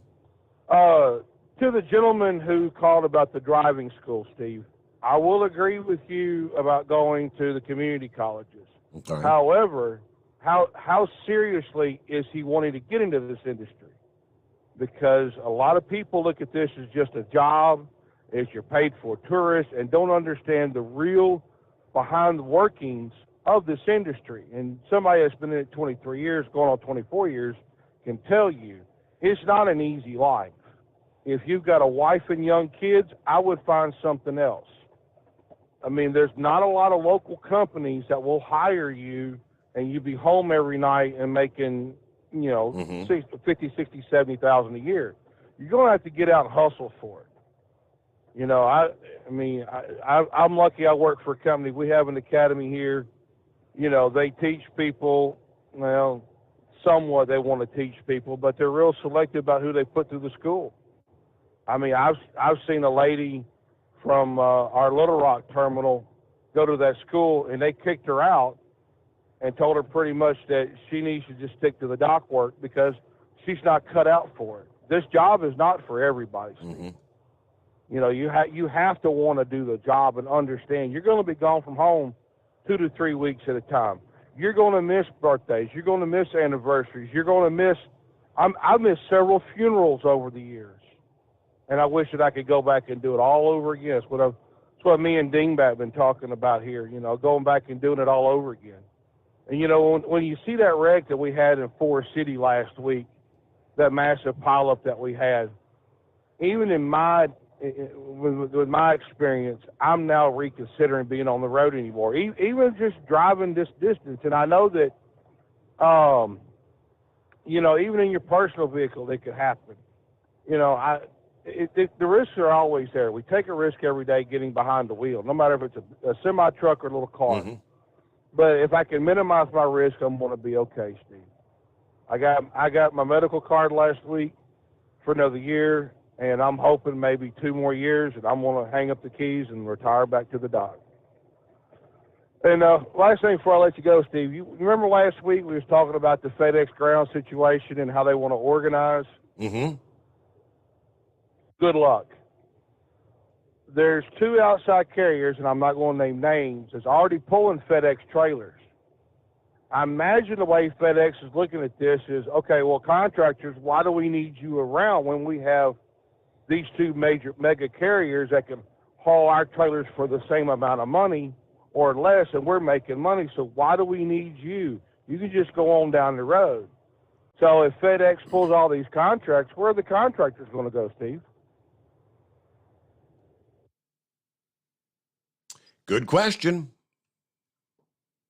To the gentleman who called about the driving school, Steve, I will agree with you about going to the community colleges. Okay. However, how seriously is he wanting to get into this industry? Because a lot of people look at this as just a job, as you're paid for tourists, and don't understand the real behind the workings of this industry. And somebody that's been in it 23 years, going on 24 years, can tell you it's not an easy life. If you've got a wife and young kids, I would find something else. I mean, there's not a lot of local companies that will hire you and you be home every night and making, $50,000, $60,000, $70,000 a year. You're going to have to get out and hustle for it. I'm lucky I work for a company. We have an academy here. They teach people, somewhat they want to teach people, but they're real selective about who they put through the school. I mean, I've seen a lady from our Little Rock terminal go to that school, and they kicked her out and told her pretty much that she needs to just stick to the dock work because she's not cut out for it. This job is not for everybody. Mm-hmm. You have to want to do the job and understand you're going to be gone from home 2 to 3 weeks at a time. You're going to miss birthdays. You're going to miss anniversaries. You're going to miss. I've missed several funerals over the years, and I wish that I could go back and do it all over again. It's what me and Dingbat have been talking about here. Going back and doing it all over again. And when you see that wreck that we had in Forest City last week, that massive pileup that we had, even with my experience, I'm now reconsidering being on the road anymore, even just driving this distance. And I know that, even in your personal vehicle, it could happen. The risks are always there. We take a risk every day getting behind the wheel, no matter if it's a semi-truck or a little car. Mm-hmm. But if I can minimize my risk, I'm going to be okay, Steve. I got my medical card last week. for another year, and I'm hoping maybe 2 more years, and I'm going to hang up the keys and retire back to the dock. And last thing before I let you go, Steve, you remember last week we was talking about the FedEx ground situation and how they want to organize? Mm-hmm. Good luck. There's 2 outside carriers, and I'm not going to name names, that's already pulling FedEx trailers. I imagine the way FedEx is looking at this is, okay, well, contractors, why do we need you around when we have these 2 major mega carriers that can haul our trailers for the same amount of money or less, and we're making money, so why do we need you? You can just go on down the road. So if FedEx pulls all these contracts, where are the contractors going to go, Steve? Good question.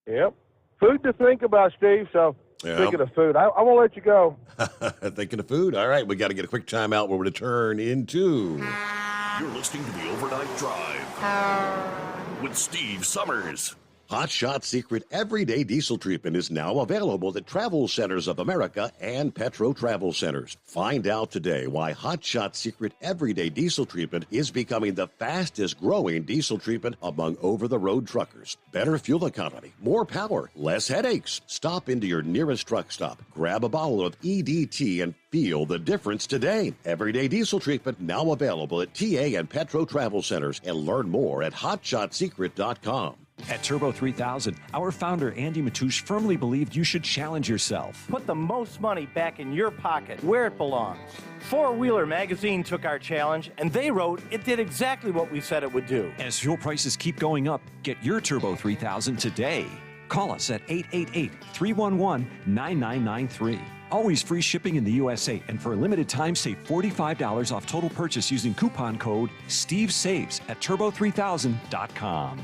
Yep. Food to think about, Steve. So speaking of food, I want to let you go. Thinking of food? All right, we got to get a quick timeout. We'll return into... You're listening to the Overnight Drive with Steve Summers. Hot Shot Secret Everyday Diesel Treatment is now available at Travel Centers of America and Petro Travel Centers. Find out today why Hot Shot Secret Everyday Diesel Treatment is becoming the fastest growing diesel treatment among over-the-road truckers. Better fuel economy, more power, less headaches. Stop into your nearest truck stop, grab a bottle of EDT, and feel the difference today. Everyday Diesel Treatment now available at TA and Petro Travel Centers, and learn more at hotshotsecret.com. At Turbo 3000, our founder Andy Matouche firmly believed you should challenge yourself. Put the most money back in your pocket, where it belongs. Four Wheeler magazine took our challenge, and they wrote it did exactly what we said it would do. As fuel prices keep going up, get your Turbo 3000 today. Call us at 888-311-9993. Always free shipping in the USA, and for a limited time, save $45 off total purchase using coupon code STEVESAVES at turbo3000.com.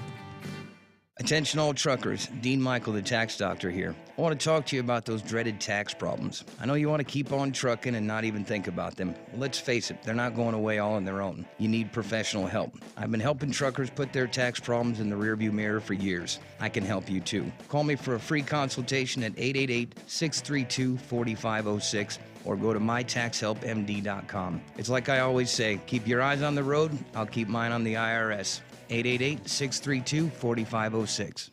Attention all truckers, Dean Michael, the tax doctor here. I want to talk to you about those dreaded tax problems. I know you want to keep on trucking and not even think about them. Well, let's face it, they're not going away all on their own. You need professional help. I've been helping truckers put their tax problems in the rearview mirror for years. I can help you too. Call me for a free consultation at 888-632-4506 or go to mytaxhelpmd.com. It's like I always say, keep your eyes on the road, I'll keep mine on the IRS. 888-632-4506.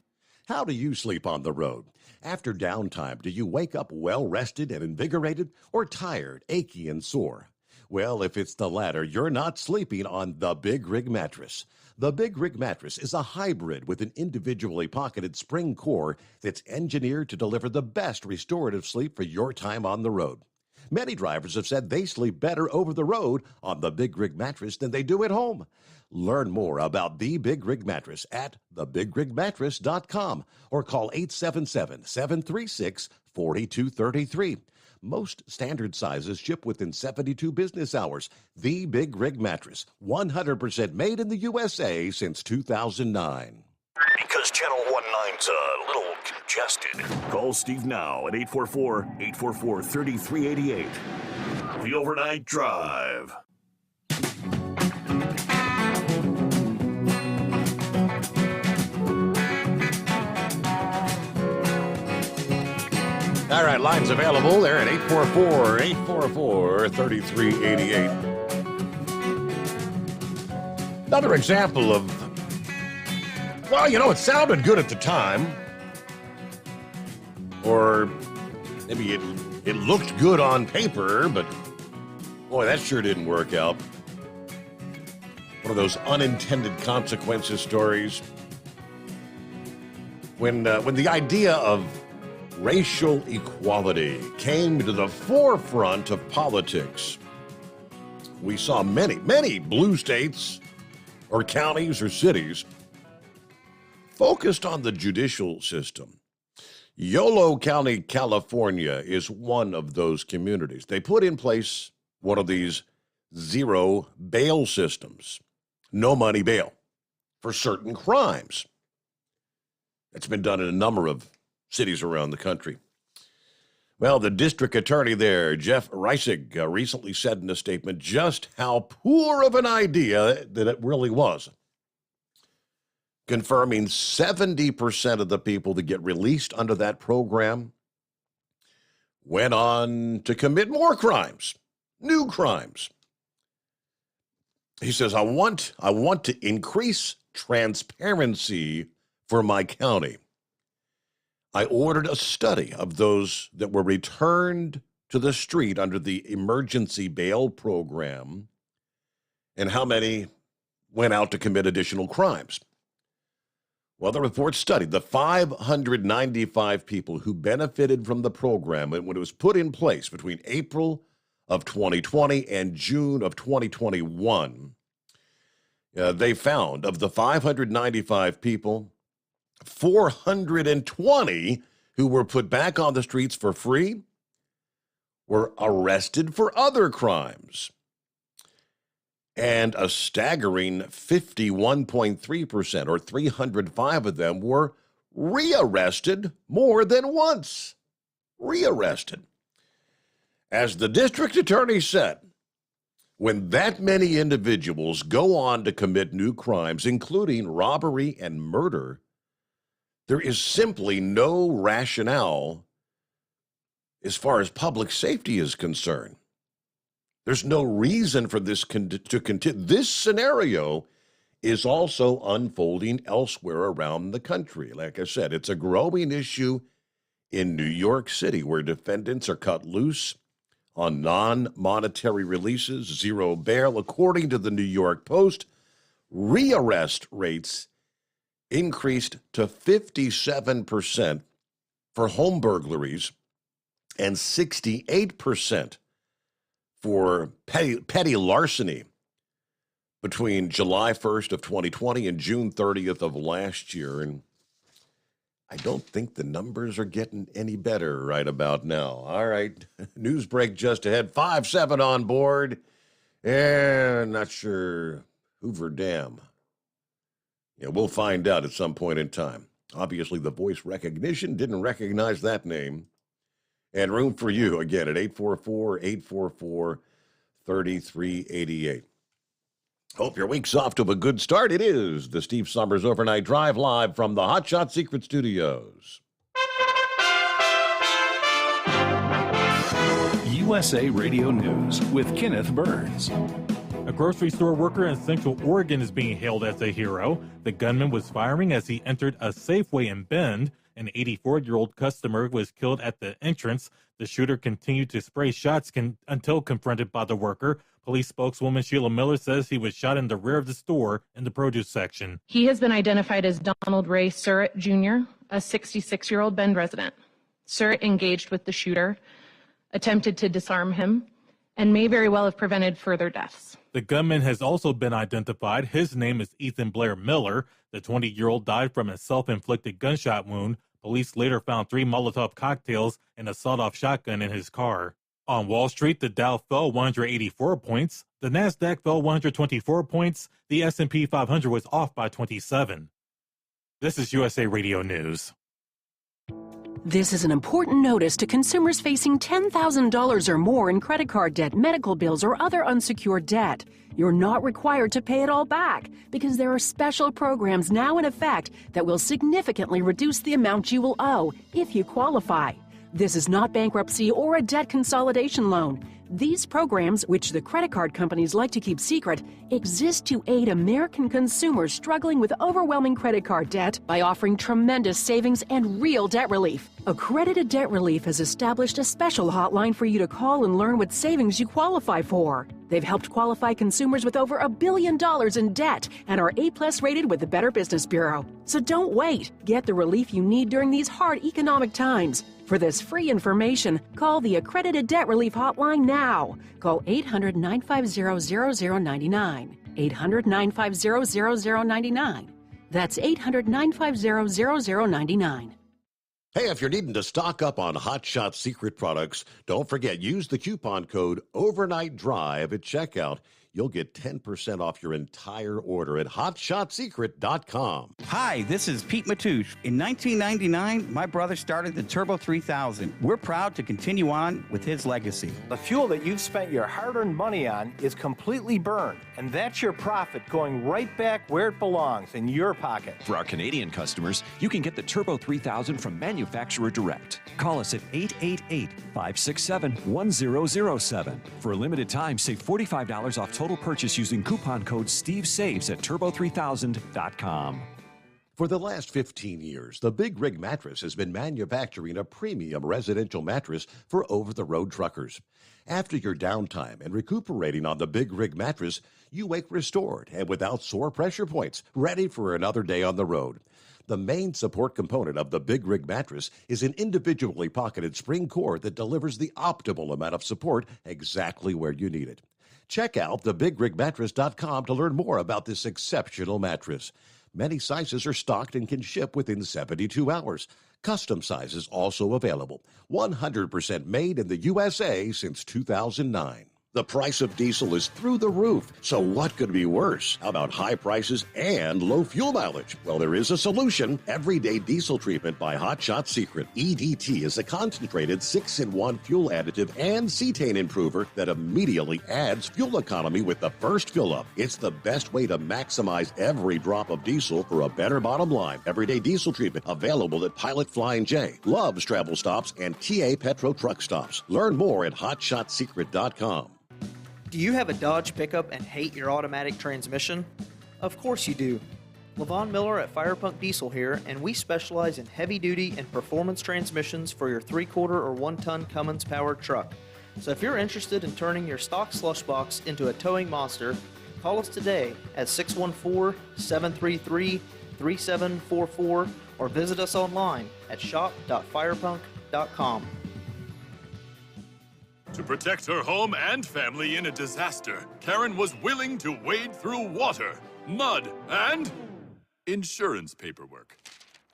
How do you sleep on the road? After downtime, do you wake up well-rested and invigorated, or tired, achy, and sore? Well, if it's the latter, you're not sleeping on the Big Rig Mattress. The Big Rig Mattress is a hybrid with an individually pocketed spring core that's engineered to deliver the best restorative sleep for your time on the road. Many drivers have said they sleep better over the road on the Big Rig Mattress than they do at home. Learn more about the Big Rig Mattress at thebigrigmattress.com or call 877-736-4233. Most standard sizes ship within 72 business hours. The Big Rig Mattress, 100% made in the USA since 2009. Because Channel 19's a little congested. Call Steve now at 844-844-3388. The Overnight Drive. All right, lines available. They're at 844-844-3388. Another example of, well, you know, it sounded good at the time. Or maybe it looked good on paper, but boy, that sure didn't work out. One of those unintended consequences stories. When the idea of racial equality came to the forefront of politics, we saw many blue states or counties or cities focused on the judicial system. Yolo County, California is one of those communities. They put in place one of these zero bail systems, no money bail for certain crimes. It's been done in a number of cities around the country. Well, the district attorney there, Jeff Reisig, recently said in a statement just how poor of an idea that it really was, confirming 70% of the people that get released under that program went on to commit more crimes. new crimes. He says, I want to increase transparency for my county. I ordered a study of those that were returned to the street under the emergency bail program and how many went out to commit additional crimes. Well, the report studied the 595 people who benefited from the program when it was put in place between April of 2020 and June of 2021. They found of the 595 people, 420 who were put back on the streets for free were arrested for other crimes. And a staggering 51.3%, or 305 of them, were rearrested more than once. Rearrested. As the district attorney said, when that many individuals go on to commit new crimes, including robbery and murder, there is simply no rationale as far as public safety is concerned. There's no reason for this to continue. This scenario is also unfolding elsewhere around the country. Like I said, it's a growing issue in New York City where defendants are cut loose on non-monetary releases, zero bail. According to the New York Post, rearrest rates increased to 57% for home burglaries and 68% for petty larceny between July 1st of 2020 and June 30th of last year. And I don't think the numbers are getting any better right about now. All right, news break just ahead. 5-7 on board. And not sure Hoover Dam. Yeah, we'll find out at some point in time. Obviously, the voice recognition didn't recognize that name. And room for you, again, at 844-844-3388. Hope your week's off to a good start. It is the Steve Sommers Overnight Drive live from the Hot Shot Secret Studios. USA Radio News with Kenneth Burns. A grocery store worker in Central Oregon is being hailed as a hero. The gunman was firing as he entered a Safeway in Bend. An 84-year-old customer was killed at the entrance. The shooter continued to spray shots until confronted by the worker. Police spokeswoman Sheila Miller says he was shot in the rear of the store in the produce section. He has been identified as Donald Ray Surratt Jr., a 66-year-old Bend resident. Surratt engaged with the shooter, attempted to disarm him, and may very well have prevented further deaths. The gunman has also been identified. His name is Ethan Blair Miller. The 20-year-old died from a self-inflicted gunshot wound. Police later found 3 Molotov cocktails and a sawed-off shotgun in his car. On Wall Street, the Dow fell 184 points. The Nasdaq fell 124 points. The S&P 500 was off by 27. This is USA Radio News. This is an important notice to consumers facing $10,000 or more in credit card debt, medical bills, or other unsecured debt. You're not required to pay it all back because there are special programs now in effect that will significantly reduce the amount you will owe if you qualify. This is not bankruptcy or a debt consolidation loan. These programs, which the credit card companies like to keep secret, exist to aid American consumers struggling with overwhelming credit card debt by offering tremendous savings and real debt relief. Accredited Debt Relief has established a special hotline for you to call and learn what savings you qualify for. They've helped qualify consumers with over $1 billion in debt and are A+ rated with the Better Business Bureau. So don't wait. Get the relief you need during these hard economic times. For this free information, call the Accredited Debt Relief Hotline now. Call 800-950-0099. 800-950-0099. That's 800-950-0099. Hey, if you're needing to stock up on Hot Shot Secret products, don't forget, use the coupon code Overnight Drive at checkout. you'll get 10% off your entire order at hotshotsecret.com. Hi, this is Pete Matouche. In 1999, my brother started the Turbo 3000. We're proud to continue on with his legacy. The fuel that you've spent your hard-earned money on is completely burned, and that's your profit going right back where it belongs, in your pocket. For our Canadian customers, you can get the Turbo 3000 from manufacturer direct. Call us at 888-567-1007. For a limited time, save $45 off total purchase using coupon code SteveSaves at turbo3000.com. For the last 15 years, the Big Rig Mattress has been manufacturing a premium residential mattress for over-the-road truckers. After your downtime and recuperating on the Big Rig Mattress, you wake restored and without sore pressure points, ready for another day on the road. The main support component of the Big Rig Mattress is an individually pocketed spring cord that delivers the optimal amount of support exactly where you need it. Check out thebigrigmattress.com to learn more about this exceptional mattress. Many sizes are stocked and can ship within 72 hours. Custom sizes also available. 100% made in the USA since 2009. The price of diesel is through the roof, so what could be worse? How about high prices and low fuel mileage? Well, there is a solution. Everyday Diesel Treatment by Hot Shot Secret. EDT is a concentrated 6-in-1 fuel additive and cetane improver that immediately adds fuel economy with the first fill-up. It's the best way to maximize every drop of diesel for a better bottom line. Everyday Diesel Treatment available at Pilot Flying J, Love's Travel Stops, and TA Petro Truck Stops. Learn more at hotshotsecret.com. Do you have a Dodge pickup and hate your automatic transmission? Of course you do. LaVon Miller at Firepunk Diesel here, and we specialize in heavy-duty and performance transmissions for your 3-quarter or 1-ton Cummins-powered truck. So if you're interested in turning your stock slush box into a towing monster, call us today at 614-733-3744 or visit us online at shop.firepunk.com. To protect her home and family in a disaster, Karen was willing to wade through water, mud, and insurance paperwork.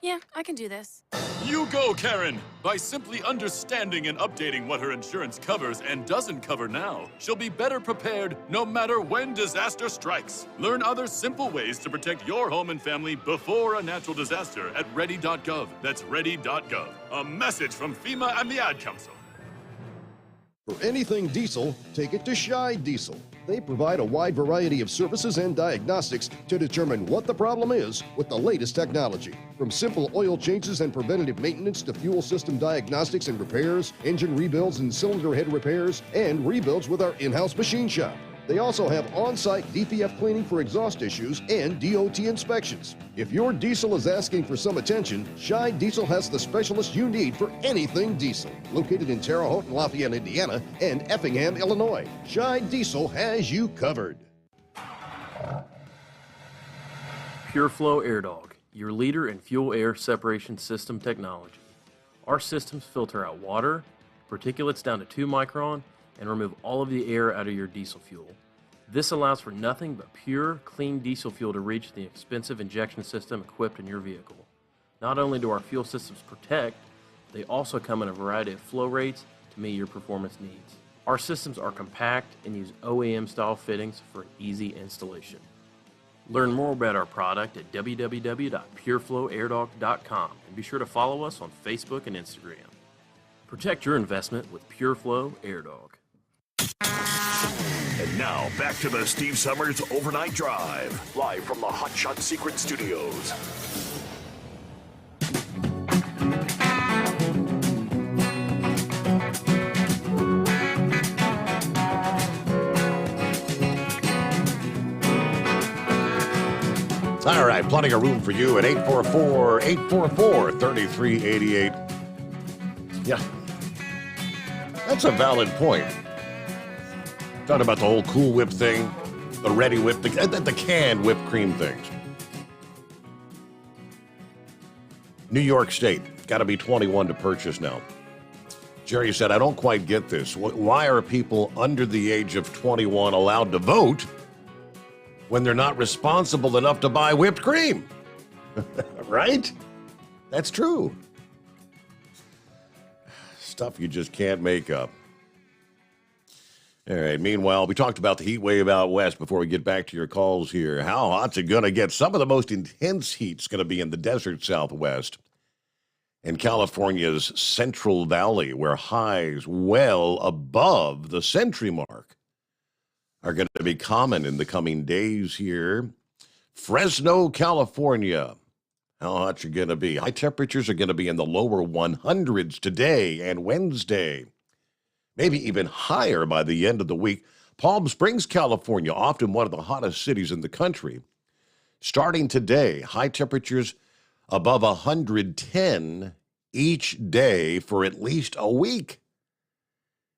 Yeah, I can do this. You go, Karen! By simply understanding and updating what her insurance covers and doesn't cover now, she'll be better prepared no matter when disaster strikes. Learn other simple ways to protect your home and family before a natural disaster at ready.gov. That's ready.gov. A message from FEMA and the Ad Council. For anything diesel, take it to Scheid Diesel. They provide a wide variety of services and diagnostics to determine what the problem is with the latest technology. From simple oil changes and preventative maintenance to fuel system diagnostics and repairs, engine rebuilds and cylinder head repairs, and rebuilds with our in-house machine shop. They also have on-site DPF cleaning for exhaust issues and DOT inspections. If your diesel is asking for some attention, Scheid Diesel has the specialist you need for anything diesel. Located in Terre Haute and Lafayette, Indiana, and Effingham, Illinois, Scheid Diesel has you covered. PureFlow Air Dog, your leader in fuel air separation system technology. Our systems filter out water, particulates down to 2 micron, and remove all of the air out of your diesel fuel. This allows for nothing but pure, clean diesel fuel to reach the expensive injection system equipped in your vehicle. Not only do our fuel systems protect, they also come in a variety of flow rates to meet your performance needs. Our systems are compact and use OEM-style fittings for easy installation. Learn more about our product at www.pureflowairdog.com and be sure to follow us on Facebook and Instagram. Protect your investment with PureFlow Air Dog. And now, back to the Steve Summers Overnight Drive, live from the Hot Shot Secret Studios. All right, plenty of room for you at 844-844-3388. Yeah, that's a valid point. Talking about the whole Cool Whip thing, the Ready Whip, the canned whipped cream things. New York State, got to be 21 to purchase now. Jerry said, I don't quite get this. Why are people under the age of 21 allowed to vote when they're not responsible enough to buy whipped cream? Right? That's true. Stuff you just can't make up. All right. Meanwhile, we talked about the heat wave out west before we get back to your calls here. How hot's it going to get? Some of the most intense heat's going to be in the desert Southwest and California's Central Valley, where highs well above the century mark are going to be common in the coming days here. Fresno, California. How hot you going to be? High temperatures are going to be in the lower 100s today and Wednesday. Maybe even higher by the end of the week. Palm Springs, California, often one of the hottest cities in the country. Starting today, high temperatures above 110 each day for at least a week,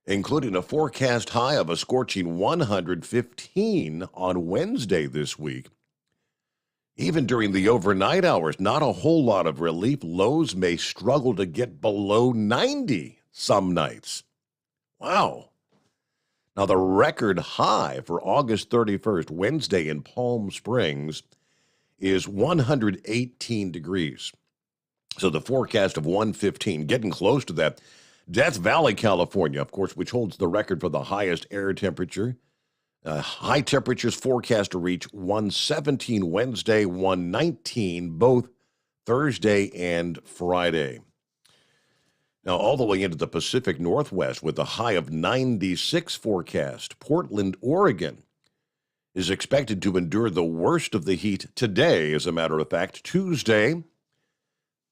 including a forecast high of a scorching 115 on Wednesday this week. Even during the overnight hours, not a whole lot of relief. Lows may struggle to get below 90 some nights. Wow. Now, the record high for August 31st, Wednesday in Palm Springs, is 118 degrees. So the forecast of 115, getting close to that. Death Valley, California, of course, which holds the record for the highest air temperature. High temperatures forecast to reach 117 Wednesday, 119 both Thursday and Friday. Now, all the way into the Pacific Northwest with a high of 96 forecast. Portland, Oregon is expected to endure the worst of the heat today, as a matter of fact. Tuesday,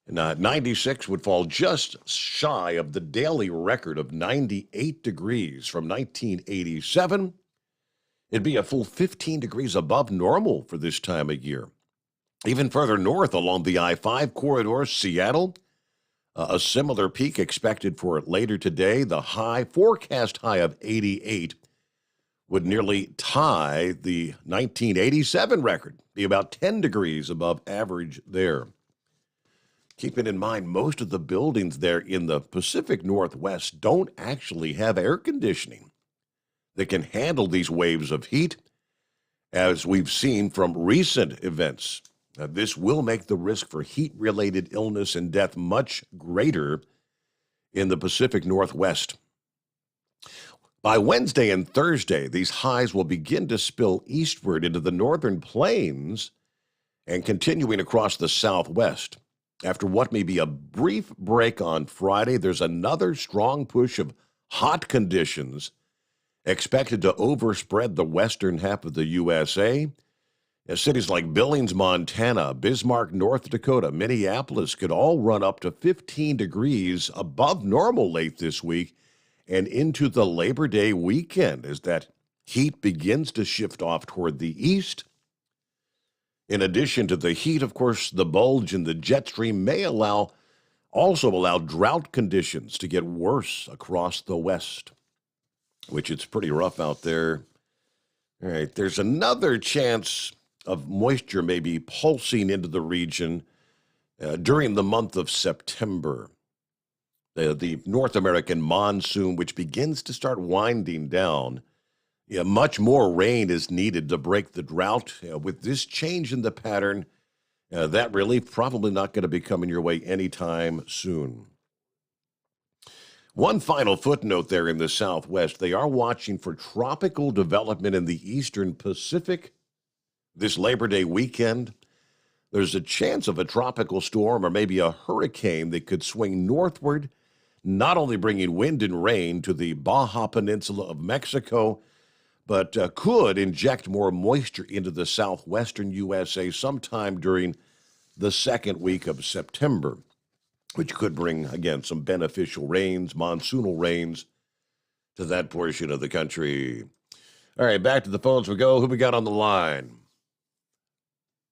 96 would fall just shy of the daily record of 98 degrees from 1987. It'd be a full 15 degrees above normal for this time of year. Even further north along the I-5 corridor, Seattle, a similar peak expected for later today. The forecast high of 88 would nearly tie the 1987 record, be about 10 degrees above average there. Keeping in mind, most of the buildings there in the Pacific Northwest don't actually have air conditioning that can handle these waves of heat, as we've seen from recent events. This will make the risk for heat-related illness and death much greater in the Pacific Northwest. By Wednesday and Thursday, these highs will begin to spill eastward into the northern plains and continuing across the southwest. After what may be a brief break on Friday, there's another strong push of hot conditions expected to overspread the western half of the USA. Cities like Billings, Montana, Bismarck, North Dakota, Minneapolis could all run up to 15 degrees above normal late this week and into the Labor Day weekend as that heat begins to shift off toward the east. In addition to the heat, of course, the bulge in the jet stream may also allow drought conditions to get worse across the west, which it's pretty rough out there. All right, there's another chance of moisture maybe pulsing into the region during the month of September. The North American monsoon, which begins to start winding down. Much more rain is needed to break the drought. With this change in the pattern, that relief probably not going to be coming your way anytime soon. One final footnote there in the Southwest. They are watching for tropical development in the eastern Pacific this Labor Day weekend. There's a chance of a tropical storm or maybe a hurricane that could swing northward, not only bringing wind and rain to the Baja Peninsula of Mexico, but could inject more moisture into the southwestern USA sometime during the second week of September, which could bring, again, some beneficial rains, monsoonal rains, to that portion of the country. All right, back to the phones we go. Who we got on the line?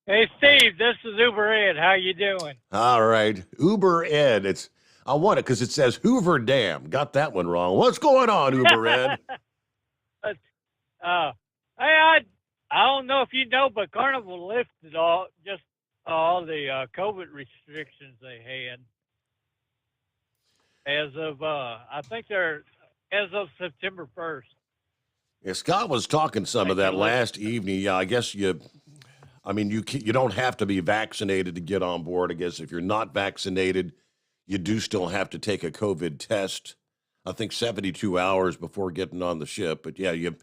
Hey, Steve, this is Uber Ed. How you doing? All right, Uber Ed. I want it because it says Hoover Dam. Got that one wrong. What's going on, Uber Ed? Hey, I don't know if you know, but Carnival lifted all the COVID restrictions they had as of I think they're as of September 1st. Yeah, Scott was talking some of that last evening. Yeah, I guess you don't have to be vaccinated to get on board. I guess if you're not vaccinated, you do still have to take a COVID test. I think 72 hours before getting on the ship. But yeah, you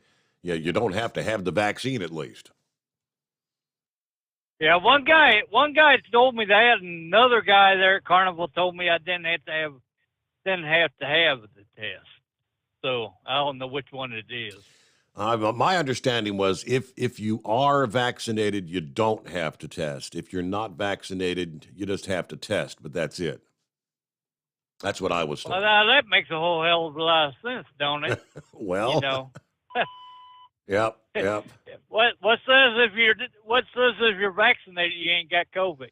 don't have to have the vaccine at least. Yeah, one guy told me that, and another guy there at Carnival told me I didn't have to have the test. So I don't know which one it is. My understanding was if you are vaccinated, you don't have to test. If you're not vaccinated, you just have to test, but that's it. That's what I was told. Well, now that makes a whole hell of a lot of sense, don't it? Well, you know. Yep. What says if you're vaccinated you ain't got COVID?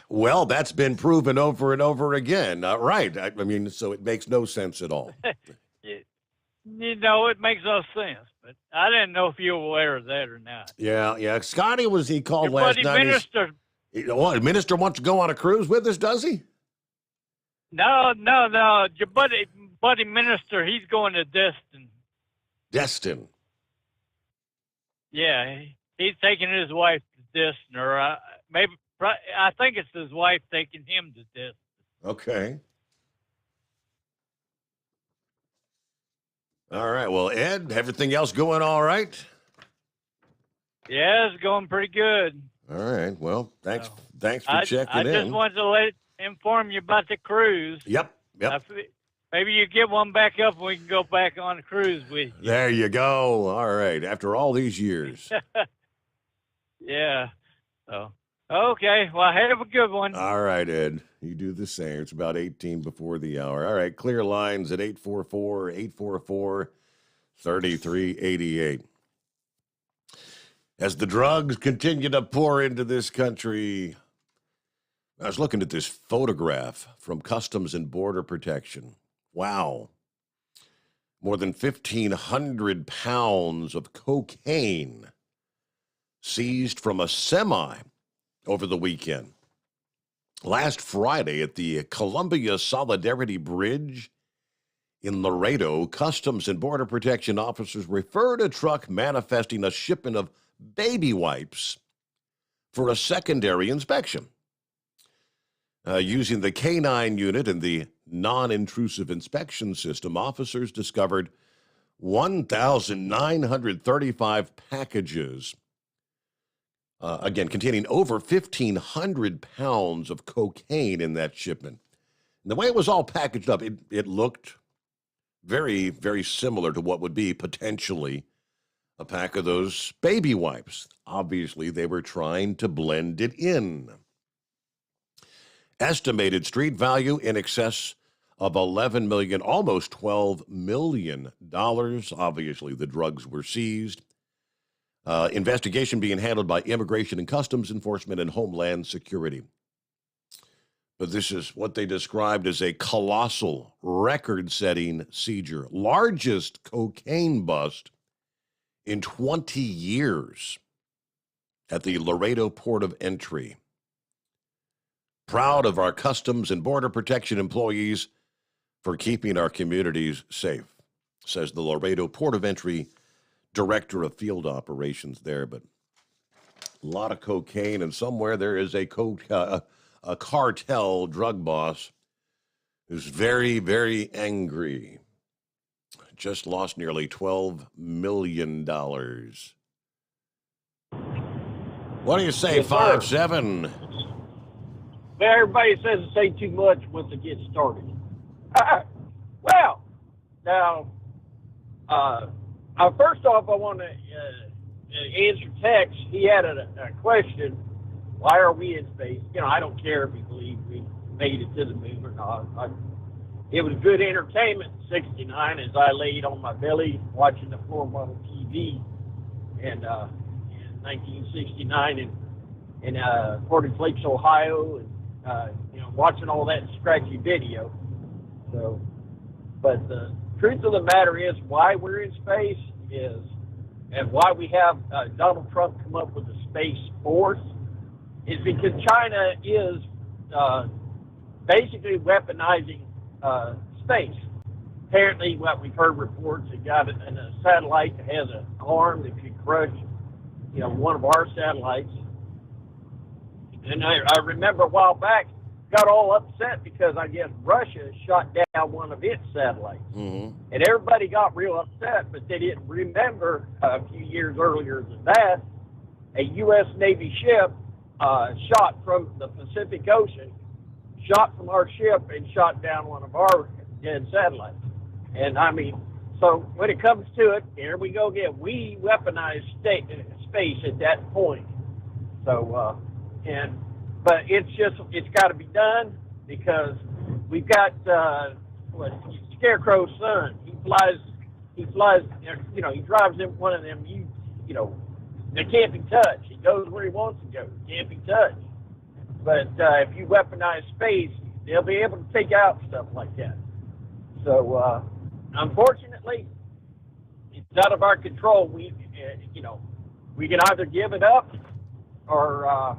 Well, that's been proven over and over again. Right. I mean, so it makes no sense at all. You know, it makes no sense. But I didn't know if you were aware of that or not. Yeah. Scotty he called Your last buddy night. Minister. The minister wants to go on a cruise with us, does he? No. Your buddy Minister, he's going to Destin. Destin. Yeah, he's taking his wife to Destin, or I think it's his wife taking him to Destin. Okay. All right. Well, Ed, everything else going all right? Yeah, it's going pretty good. All right. Well, thanks for checking in. I just wanted to inform you about the cruise. Yep. Maybe you get one back up and we can go back on a cruise with you. There you go. All right. After all these years. Yeah. So, okay. Well, have a good one. All right, Ed. You do the same. It's about 18 before the hour. All right. Clear lines at 844-844-3388. As the drugs continue to pour into this country, I was looking at this photograph from Customs and Border Protection. Wow. More than 1,500 pounds of cocaine seized from a semi over the weekend. Last Friday at the Columbia Solidarity Bridge in Laredo, Customs and Border Protection officers referred a truck manifesting a shipment of baby wipes for a secondary inspection. Using the K9 unit and the non-intrusive inspection system, officers discovered 1,935 packages, again, containing over 1,500 pounds of cocaine in that shipment. And the way it was all packaged up, it looked very, very similar to what would be potentially a pack of those baby wipes. Obviously, they were trying to blend it in. Estimated street value in excess of $11 million, almost $12 million. Obviously, the drugs were seized. Investigation being handled by Immigration and Customs Enforcement and Homeland Security. But this is what they described as a colossal, record-setting seizure. Largest cocaine bust in 20 years at the Laredo Port of Entry. Proud of our Customs and Border Protection employees for keeping our communities safe, says the Laredo Port of Entry Director of Field Operations there. But a lot of cocaine, and somewhere there is a cartel drug boss who's very, very angry. Just lost nearly $12 million. What do you say, Yes, 5-7? But everybody says to say too much once it gets started. Well, now, first off, I want to answer text. He had a question. Why are we in space? You know, I don't care if you believe we made it to the moon or not. It was good entertainment in '69 as I laid on my belly watching the floor model TV in 1969 in Portage Lakes, Ohio, and watching all that scratchy video. So, but the truth of the matter is, why we're in space is, and why we have Donald Trump come up with a space force, is because China is basically weaponizing space. Apparently, what we've heard reports, they got a satellite that has an arm that could crush, one of our satellites. And I remember a while back, got all upset because I guess Russia shot down one of its satellites. Mm-hmm. And everybody got real upset, but they didn't remember a few years earlier than that, a U.S. Navy ship shot from the Pacific Ocean, shot from our ship and shot down one of our dead satellites. And I mean, so when it comes to it, here we go again. We weaponize space at that point. So, but it's got to be done because we've got Scarecrow's son. He flies. He drives in one of them. They can't be touched. He goes where he wants to go. Can't be touched. But if you weaponize space, they'll be able to take out stuff like that. So, unfortunately, it's out of our control. We can either give it up or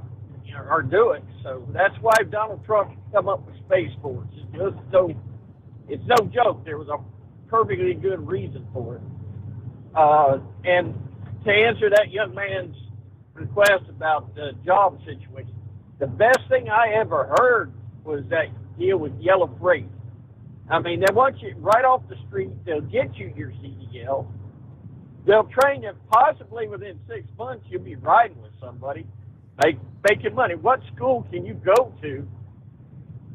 do it. So that's why Donald Trump come up with Space Force. It's no joke. There was a perfectly good reason for it. And to answer that young man's request about the job situation, the best thing I ever heard was that deal with Yellow Freight. I mean, they want you right off the street. They'll get you your CDL. They'll train you. Possibly within 6 months, you'll be riding with somebody, making money. What school can you go to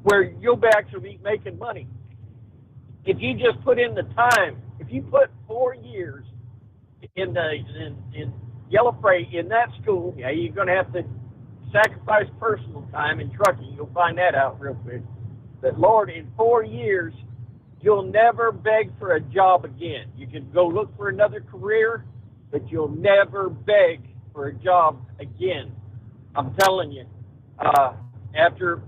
where you'll actually be making money? If you just put in the time, if you put 4 years in Yellow Freight in that school, yeah, you're going to have to sacrifice personal time in trucking. You'll find that out real quick. But Lord, in 4 years, you'll never beg for a job again. You can go look for another career, but you'll never beg for a job again. I'm telling you. After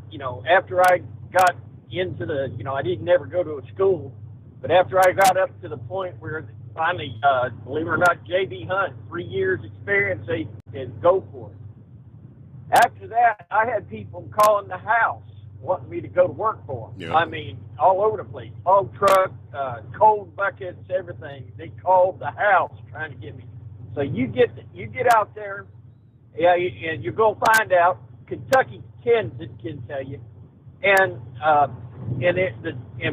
I got into I didn't never go to a school, but after I got up to the point where finally, believe it or not, J.B. Hunt, 3 years experience, they said go for it. After that, I had people calling the house wanting me to go to work for them. Yeah. I mean, all over the place. Hog truck, cold buckets, everything. They called the house trying to get me. So you get out there, and you're going to find out. Kentucky can tell you. And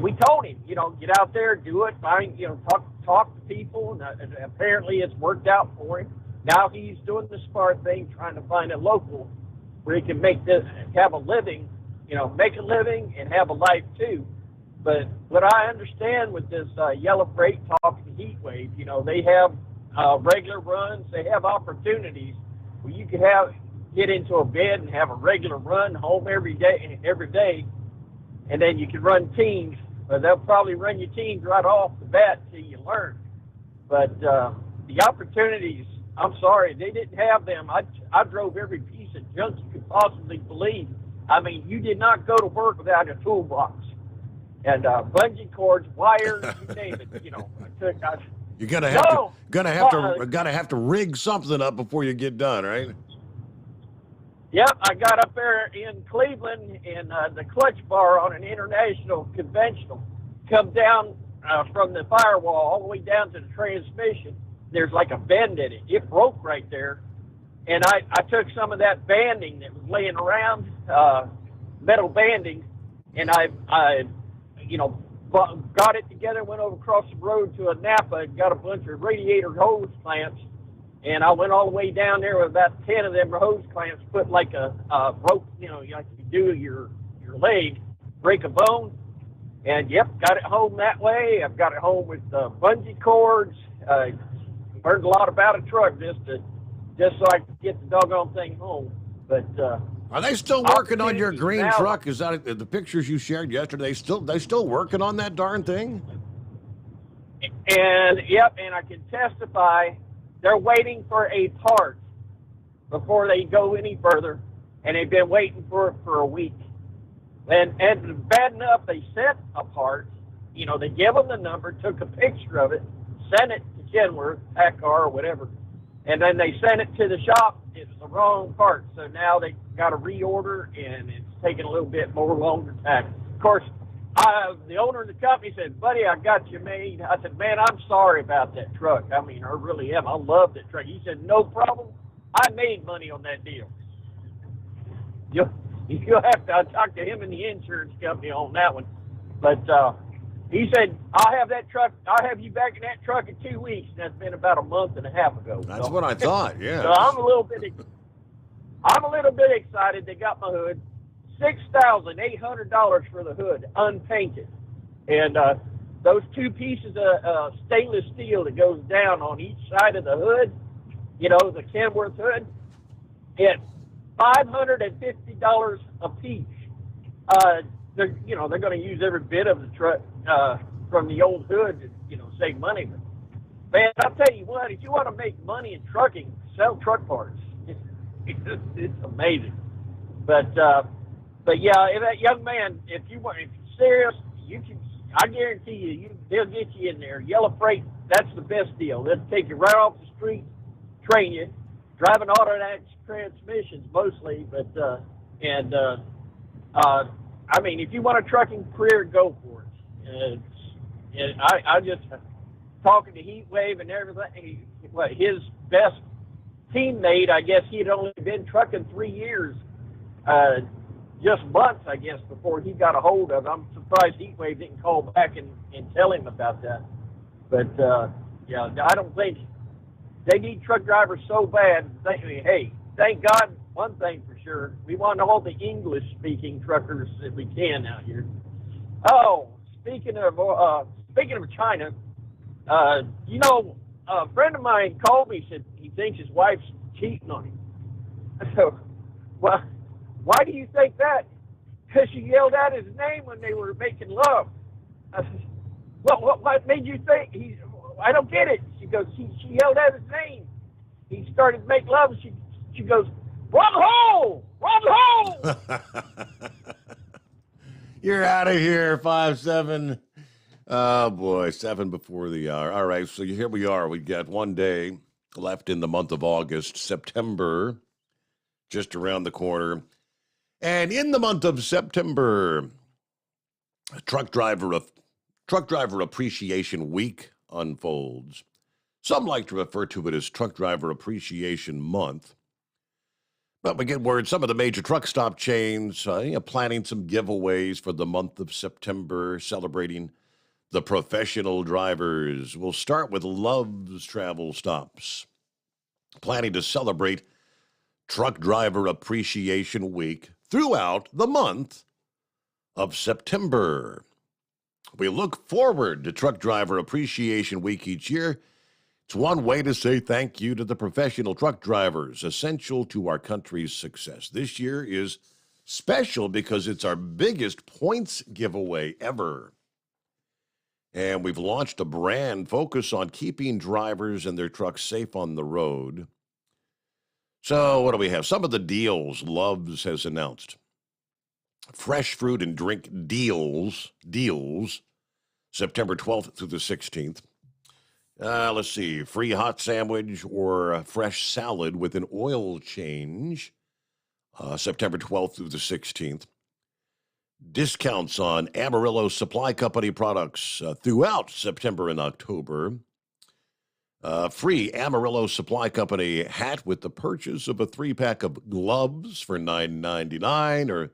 we told him, get out there, do it, find, talk to people. And apparently it's worked out for him. Now he's doing the smart thing, trying to find a local where he can have a living, make a living and have a life too. But what I understand with this Yellow Freight talking heat wave, they have regular runs, they have opportunities where you could get into a bed and have a regular run home every day, and then you can run teams. But they'll probably run your teams right off the bat till you learn. But the opportunities, I'm sorry, they didn't have them. I drove every piece of junk you could possibly believe. I mean, you did not go to work without a toolbox. And bungee cords, wires, you name it. You're gonna have to rig something up before you get done, right? Yep, I got up there in Cleveland in the clutch bar on an international conventional. Come down from the firewall all the way down to the transmission. There's like a bend in it. It broke right there. And I took some of that banding that was laying around, metal banding, and I got it together, went over across the road to a Napa and got a bunch of radiator hose clamps. And I went all the way down there with about 10 of them hose clamps, put like a rope, like you do your leg, break a bone. And, yep, got it home that way. I've got it home with bungee cords. Learned a lot about a truck just so I could get the doggone thing home. But are they still working on your green truck? Is that the pictures you shared yesterday? They still working on that darn thing? And, yep, and I can testify they're waiting for a part before they go any further, and they've been waiting for it for a week. And bad enough, they sent a part. They give them the number, took a picture of it, sent it to Kenworth, Packard, or whatever, and then they sent it to the shop. It was the wrong part, so now they got to reorder, and it's taking a little bit longer time. Of course, the owner of the company said, "Buddy, I got you made." I said, "Man, I'm sorry about that truck. I mean, I really am. I love that truck." He said, "No problem. I made money on that deal." You'll have to talk to him and the insurance company on that one. But he said, I'll have you back in that truck in 2 weeks. And that's been about a month and a half ago. That's what I thought, yeah. So I'm a little bit excited. They got my hood. $6,800 for the hood, unpainted. And those two pieces of stainless steel that goes down on each side of the hood, you know, the Kenworth hood, it's $550 a piece. They're going to use every bit of the truck from the old hood to, save money. But man, I'll tell you what, if you want to make money in trucking, sell truck parts. It's amazing. But yeah, if that young man, if you're serious, I guarantee you, they'll get you in there. Yellow Freight, that's the best deal. They'll take you right off the street, train you, driving automatic transmissions mostly. But I mean, if you want a trucking career, go for it. I just talking to Heatwave and everything. His best teammate, I guess he had only been trucking 3 years. Just months, I guess, before he got a hold of it. I'm surprised Heatwave didn't call back and tell him about that. But, yeah, I don't think they need truck drivers so bad. Hey, thank God, one thing for sure, we want all the English-speaking truckers that we can out here. Oh, speaking of China, a friend of mine called me, said he thinks his wife's cheating on him. So, well, why do you think that? Because she yelled out his name when they were making love. I said, well, what made you think? I don't get it. She goes, she yelled out his name. He started to make love, and she goes, run home! Run home! You're out of here, 5-7. Oh, boy, 7 before the hour. All right, so here we are. We got 1 day left in the month of August. September, just around the corner. And in the month of September, Truck Driver Appreciation Week unfolds. Some like to refer to it as Truck Driver Appreciation Month. But we get word some of the major truck stop chains planning some giveaways for the month of September, celebrating the professional drivers. We'll start with Love's Travel Stops, planning to celebrate Truck Driver Appreciation Week throughout the month of September. We look forward to Truck Driver Appreciation Week each year. It's one way to say thank you to the professional truck drivers, essential to our country's success. This year is special because it's our biggest points giveaway ever. And we've launched a brand focus on keeping drivers and their trucks safe on the road. So what do we have? Some of the deals Love's has announced. Fresh fruit and drink deals, September 12th through the 16th. Let's see, free hot sandwich or a fresh salad with an oil change, September 12th through the 16th. Discounts on Amarillo Supply Company products throughout September and October. Free Amarillo Supply Company hat with the purchase of a 3-pack of gloves for $9.99 or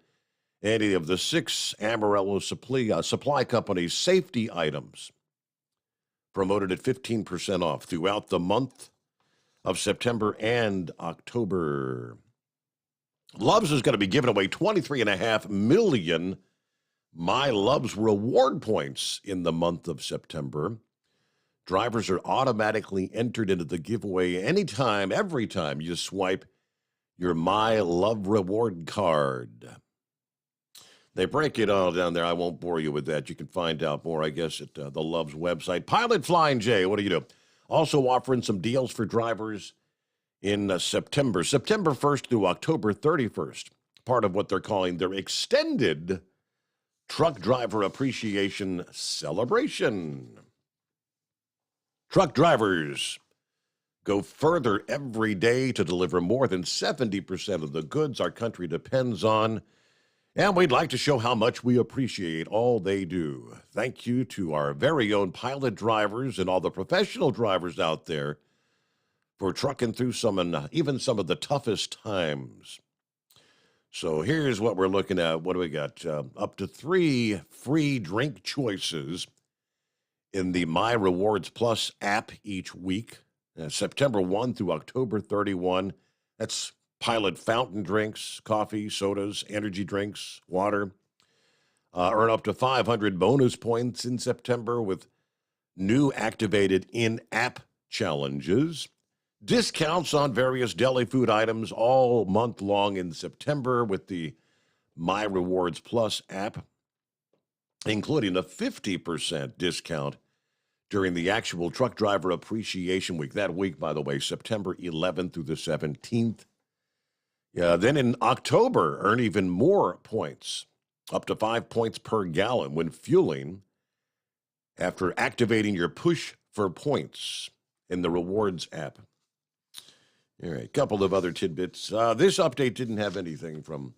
any of the 6 Amarillo Supply Company safety items promoted at 15% off throughout the month of September and October. Love's is going to be giving away 23.5 million My Love's reward points in the month of September. Drivers are automatically entered into the giveaway anytime, every time you swipe your My Love reward card. They break it all down there. I won't bore you with that. You can find out more, I guess, at the Love's website. Pilot Flying J, what do you do? Also offering some deals for drivers in September 1st through October 31st. Part of what they're calling their extended Truck Driver Appreciation Celebration. Truck drivers go further every day to deliver more than 70% of the goods our country depends on. And we'd like to show how much we appreciate all they do. Thank you to our very own pilot drivers and all the professional drivers out there for trucking through even some of the toughest times. So here's what we're looking at. What do we got? Up to 3 free drink choices in the My Rewards Plus app each week, September 1 through October 31. That's pilot fountain drinks, coffee, sodas, energy drinks, water. Earn up to 500 bonus points in September with new activated in-app challenges. Discounts on various deli food items all month long in September with the My Rewards Plus app, including a 50% discount during the actual Truck Driver Appreciation Week. That week, by the way, September 11th through the 17th. Then in October, earn even more points, up to 5 points per gallon when fueling after activating your push for points in the Rewards app. All right, a couple of other tidbits. This update didn't have anything from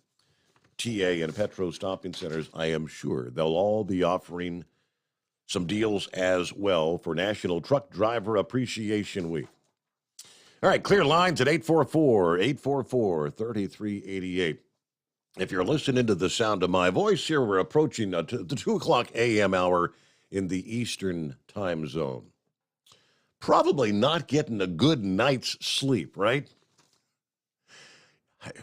TA and Petro Stopping Centers. I am sure they'll all be offering some deals as well for National Truck Driver Appreciation Week. All right, clear lines at 844-3388. If you're listening to the sound of my voice here, we're approaching the 2 o'clock a.m. hour in the Eastern time zone. Probably not getting a good night's sleep, right?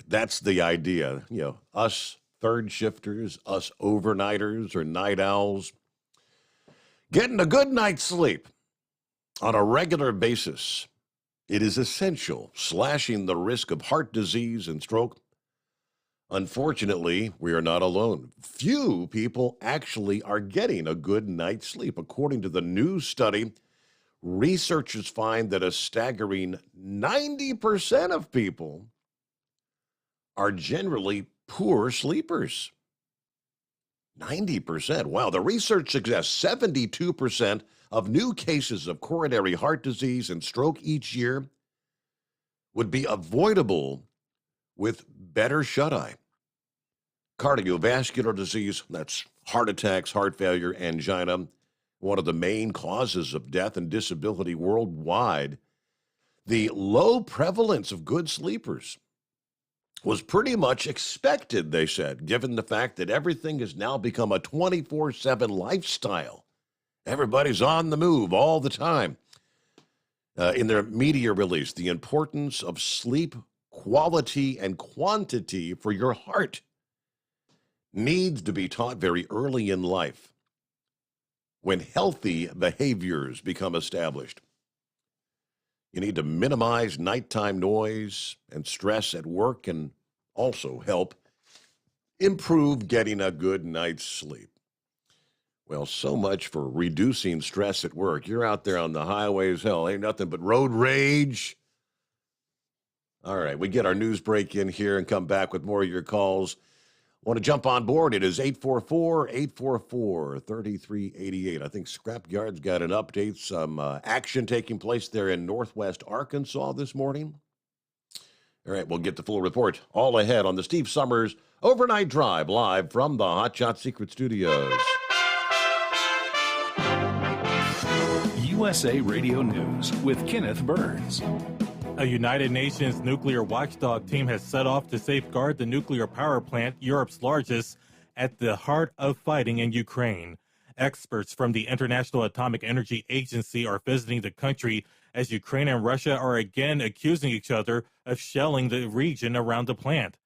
That's the idea. You know, us third shifters, us overnighters or night owls, getting a good night's sleep on a regular basis. It is essential, slashing the risk of heart disease and stroke. Unfortunately, we are not alone. Few people actually are getting a good night's sleep. According to the new study, researchers find that a staggering 90% of people are generally poor sleepers. 90%. Wow. The research suggests 72% of new cases of coronary heart disease and stroke each year would be avoidable with better shut-eye. Cardiovascular disease, that's heart attacks, heart failure, angina, one of the main causes of death and disability worldwide. The low prevalence of good sleepers was pretty much expected, they said, given the fact that everything has now become a 24/7 lifestyle. Everybody's on the move all the time. In their media release, the importance of sleep quality and quantity for your heart needs to be taught very early in life when healthy behaviors become established. You need to minimize nighttime noise and stress at work and also help improve getting a good night's sleep. Well, so much for reducing stress at work. You're out there on the highways, hell, ain't nothing but road rage. All right, we get our news break in here and come back with more of your calls. Want to jump on board? It is 844-844-3388. I think Scrapyard's got an update, some action taking place there in Northwest Arkansas this morning. All right, we'll get the full report all ahead on the Steve Sommers Overnight Drive, live from the Hot Shot Secret Studios. USA Radio News with Kenneth Burns. A United Nations nuclear watchdog team has set off to safeguard the nuclear power plant, Europe's largest, at the heart of fighting in Ukraine. Experts from the International Atomic Energy Agency are visiting the country as Ukraine and Russia are again accusing each other of shelling the region around the plant.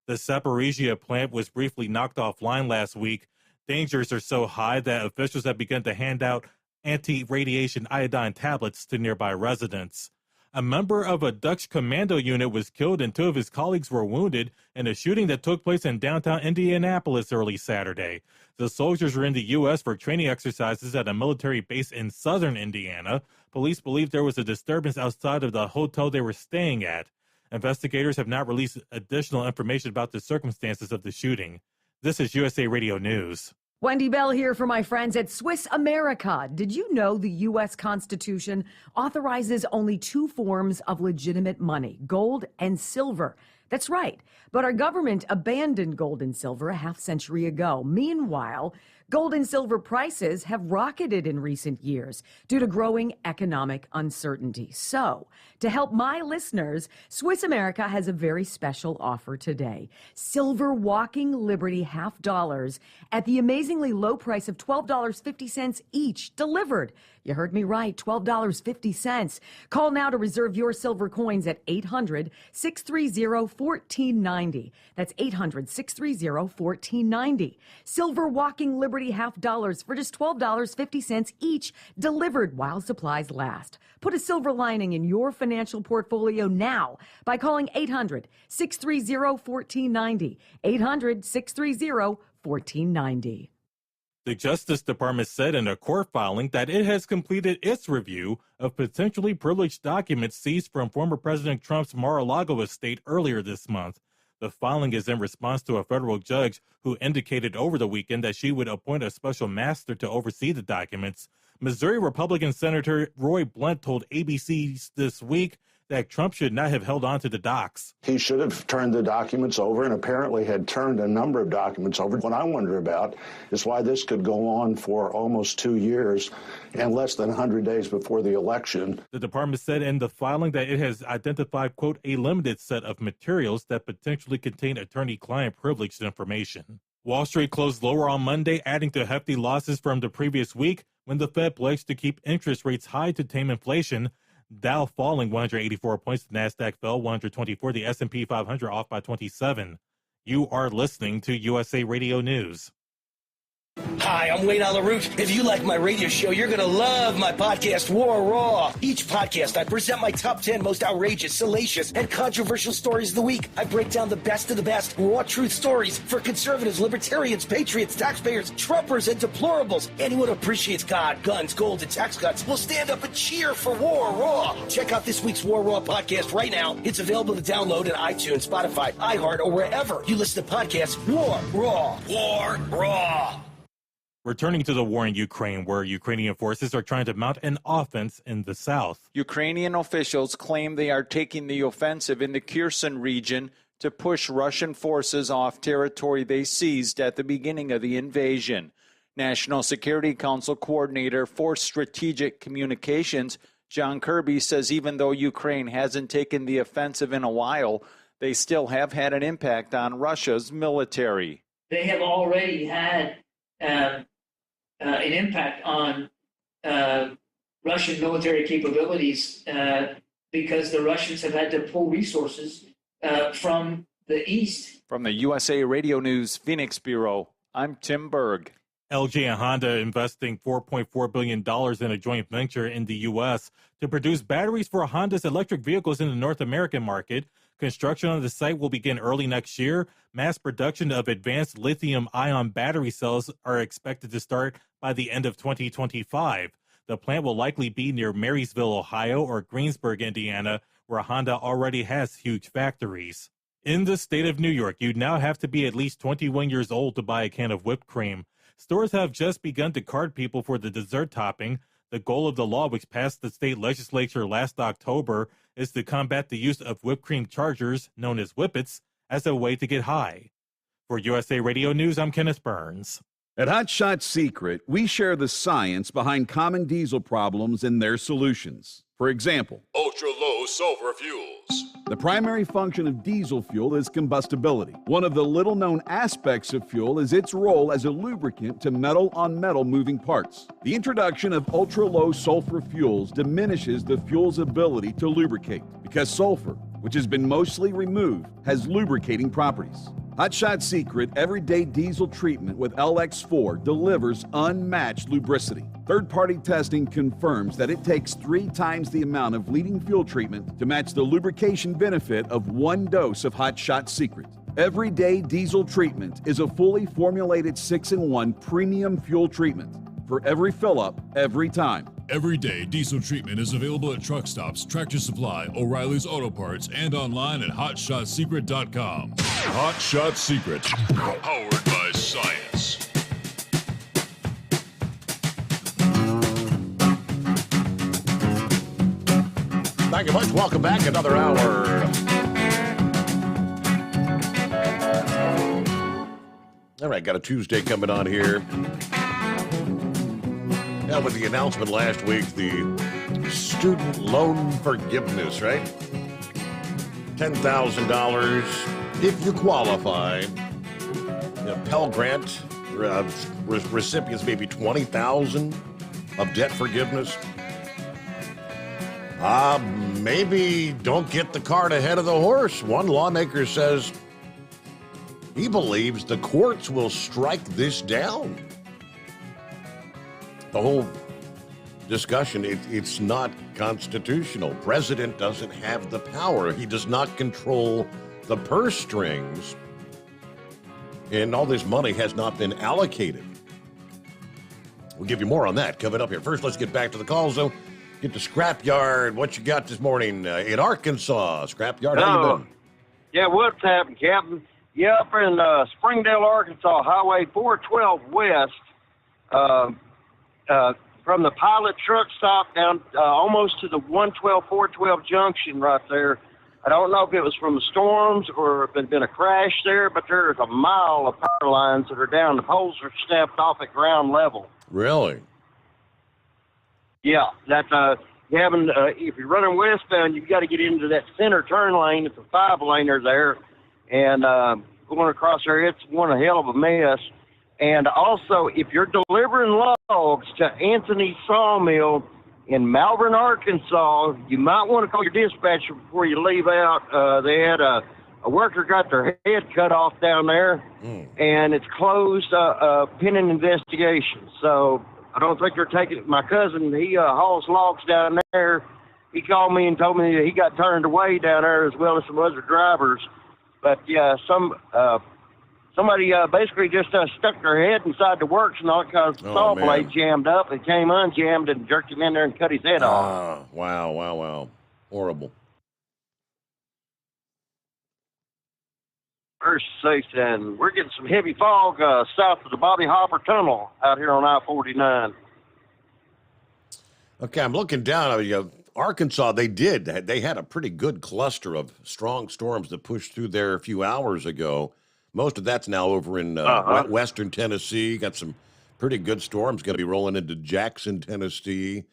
The Zaporizhia plant was briefly knocked offline last week. Dangers are so high that officials have begun to hand out anti-radiation iodine tablets to nearby residents. A member of a Dutch commando unit was killed and 2 of his colleagues were wounded in a shooting that took place in downtown Indianapolis early Saturday. The soldiers were in the U.S. for training exercises at a military base in southern Indiana. Police believe there was a disturbance outside of the hotel they were staying at. Investigators have not released additional information about the circumstances of the shooting. This is USA Radio News. Wendy Bell here for my friends at Swiss America. Did you know the U.S. Constitution authorizes only 2 forms of legitimate money, gold and silver? That's right. But our government abandoned gold and silver a half-century ago. Meanwhile, gold and silver prices have rocketed in recent years due to growing economic uncertainty. So, to help my listeners, Swiss America has a very special offer today. Silver Walking Liberty $half at the amazingly low price of $12.50 each, delivered. You heard me right, $12.50. Call now to reserve your silver coins at 800-630-1490. That's 800-630-1490. Silver Walking Liberty $half for just $12.50 each, delivered while supplies last. Put a silver lining in your financial portfolio now by calling 800-630-1490. 800-630-1490. The Justice Department said in a court filing that it has completed its review of potentially privileged documents seized from former President Trump's Mar-a-Lago estate earlier this month. The filing is in response to a federal judge who indicated over the weekend that she would appoint a special master to oversee the documents. Missouri Republican Senator Roy Blunt told ABC this week that Trump should not have held on to the docs. He should have turned the documents over and apparently had turned a number of documents over. What I wonder about is why this could go on for almost 2 years and less than 100 days before the election. The department said in the filing that it has identified, quote, a limited set of materials that potentially contain attorney-client privileged information. Wall Street closed lower on Monday, adding to hefty losses from the previous week when the Fed pledged to keep interest rates high to tame inflation. Dow falling 184 points, the NASDAQ fell 124, the S&P 500 off by 27. You are listening to USA Radio News. Hi, I'm Wayne LaRoute. If you like my radio show, you're going to love my podcast, War Raw. Each podcast, I present my top 10 most outrageous, salacious, and controversial stories of the week. I break down the best of the best, raw truth stories for conservatives, libertarians, patriots, taxpayers, Trumpers, and deplorables. Anyone who appreciates God, guns, gold, and tax cuts will stand up and cheer for War Raw. Check out this week's War Raw podcast right now. It's available to download on iTunes, Spotify, iHeart, or wherever you listen to podcasts. War Raw. War Raw. Returning to the war in Ukraine, where Ukrainian forces are trying to mount an offense in the south. Ukrainian officials claim they are taking the offensive in the Kherson region to push Russian forces off territory they seized at the beginning of the invasion. National Security Council Coordinator for Strategic Communications, John Kirby, says even though Ukraine hasn't taken the offensive in a while, they still have had an impact on Russia's military. They have already had an impact on Russian military capabilities because the Russians have had to pull resources from the east. From the USA Radio News Phoenix Bureau, I'm Tim Berg. LG and Honda investing $4.4 billion in a joint venture in the U.S. to produce batteries for Honda's electric vehicles in the North American market. Construction on the site will begin early next year. Mass production of advanced lithium-ion battery cells are expected to start by the end of 2025. The plant will likely be near Marysville, Ohio, or Greensburg, Indiana, where Honda already has huge factories. In the state of New York, you now have to be at least 21 years old to buy a can of whipped cream. Stores have just begun to card people for the dessert topping. The goal of the law, which passed the state legislature last October, is to combat the use of whipped cream chargers, known as whippets, as a way to get high. For USA Radio News, I'm Kenneth Burns. At Hot Shot Secret, we share the science behind common diesel problems and their solutions. For example, ultra-low sulfur fuels. The primary function of diesel fuel is combustibility. One of the little-known aspects of fuel is its role as a lubricant to metal-on-metal moving parts. The introduction of ultra-low sulfur fuels diminishes the fuel's ability to lubricate because sulfur, which has been mostly removed, has lubricating properties. Hot Shot Secret Everyday Diesel Treatment with LX4 delivers unmatched lubricity. Third-party testing confirms that it takes 3 times the amount of leading fuel treatment to match the lubrication benefit of 1 dose of Hot Shot Secret. Everyday Diesel Treatment is a fully formulated 6-in-1 premium fuel treatment for every fill-up, every time. Everyday Diesel Treatment is available at truck stops, Tractor Supply, O'Reilly's Auto Parts, and online at HotShotSecret.com. Hot Shot Secret, powered by science. Thank you much. Welcome back. Another hour All right, got a Tuesday coming on here. Now, with the announcement last week, the student loan forgiveness, right? $10,000 if you qualify. Pell Grant recipients maybe $20,000 of debt forgiveness. Maybe don't get the cart ahead of the horse. One lawmaker says he believes the courts will strike this down. The whole discussion, it's not constitutional. President doesn't have the power. He does not control the purse strings. And all this money has not been allocated. We'll give you more on that coming up here. First, let's get back to the calls, though. Get to Scrapyard. What you got this morning in Arkansas? Scrapyard, how you been? Yeah, what's happening, Captain? Yeah, up in Springdale, Arkansas, Highway 412 West, from the Pilot truck stop down almost to the 112-412 junction right there. I don't know if it was from the storms or if it had been a crash there, but there's a mile of power lines that are down. The poles are snapped off at ground level. Really? Yeah, that's if you're running westbound, you've got to get into that center turn lane. It's a 5-laner there, and going across there, it's one hell of a mess. And also, if you're delivering logs to Anthony Sawmill in Malvern, Arkansas, you might want to call your dispatcher before you leave out. They had a worker got their head cut off down there, and it's closed pending investigation. So I don't think they're taking it. My cousin, he hauls logs down there. He called me and told me that he got turned away down there as well as some other drivers. But, yeah, somebody basically just stuck their head inside the works and all because the saw blade jammed up. It came unjammed and jerked him in there and cut his head off. Wow. Horrible. First and we're getting some heavy fog south of the Bobby Hopper Tunnel out here on I-49. Okay, I'm looking down. Arkansas, they had a pretty good cluster of strong storms that pushed through there a few hours ago. Most of that's now over in western Tennessee. Got some pretty good storms going to be rolling into Jackson, Tennessee.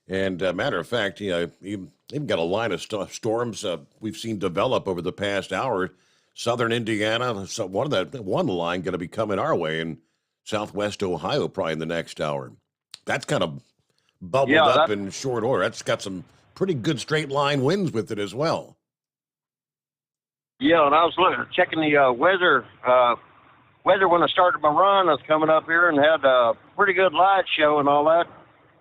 And matter of fact, even got a line of storms we've seen develop over the past hour. Southern Indiana, so one line going to be coming our way in southwest Ohio probably in the next hour. That's kind of bubbled up in short order. That's got some pretty good straight line winds with it as well. Yeah, and I was checking the weather when I started my run. I was coming up here and had a pretty good light show and all that.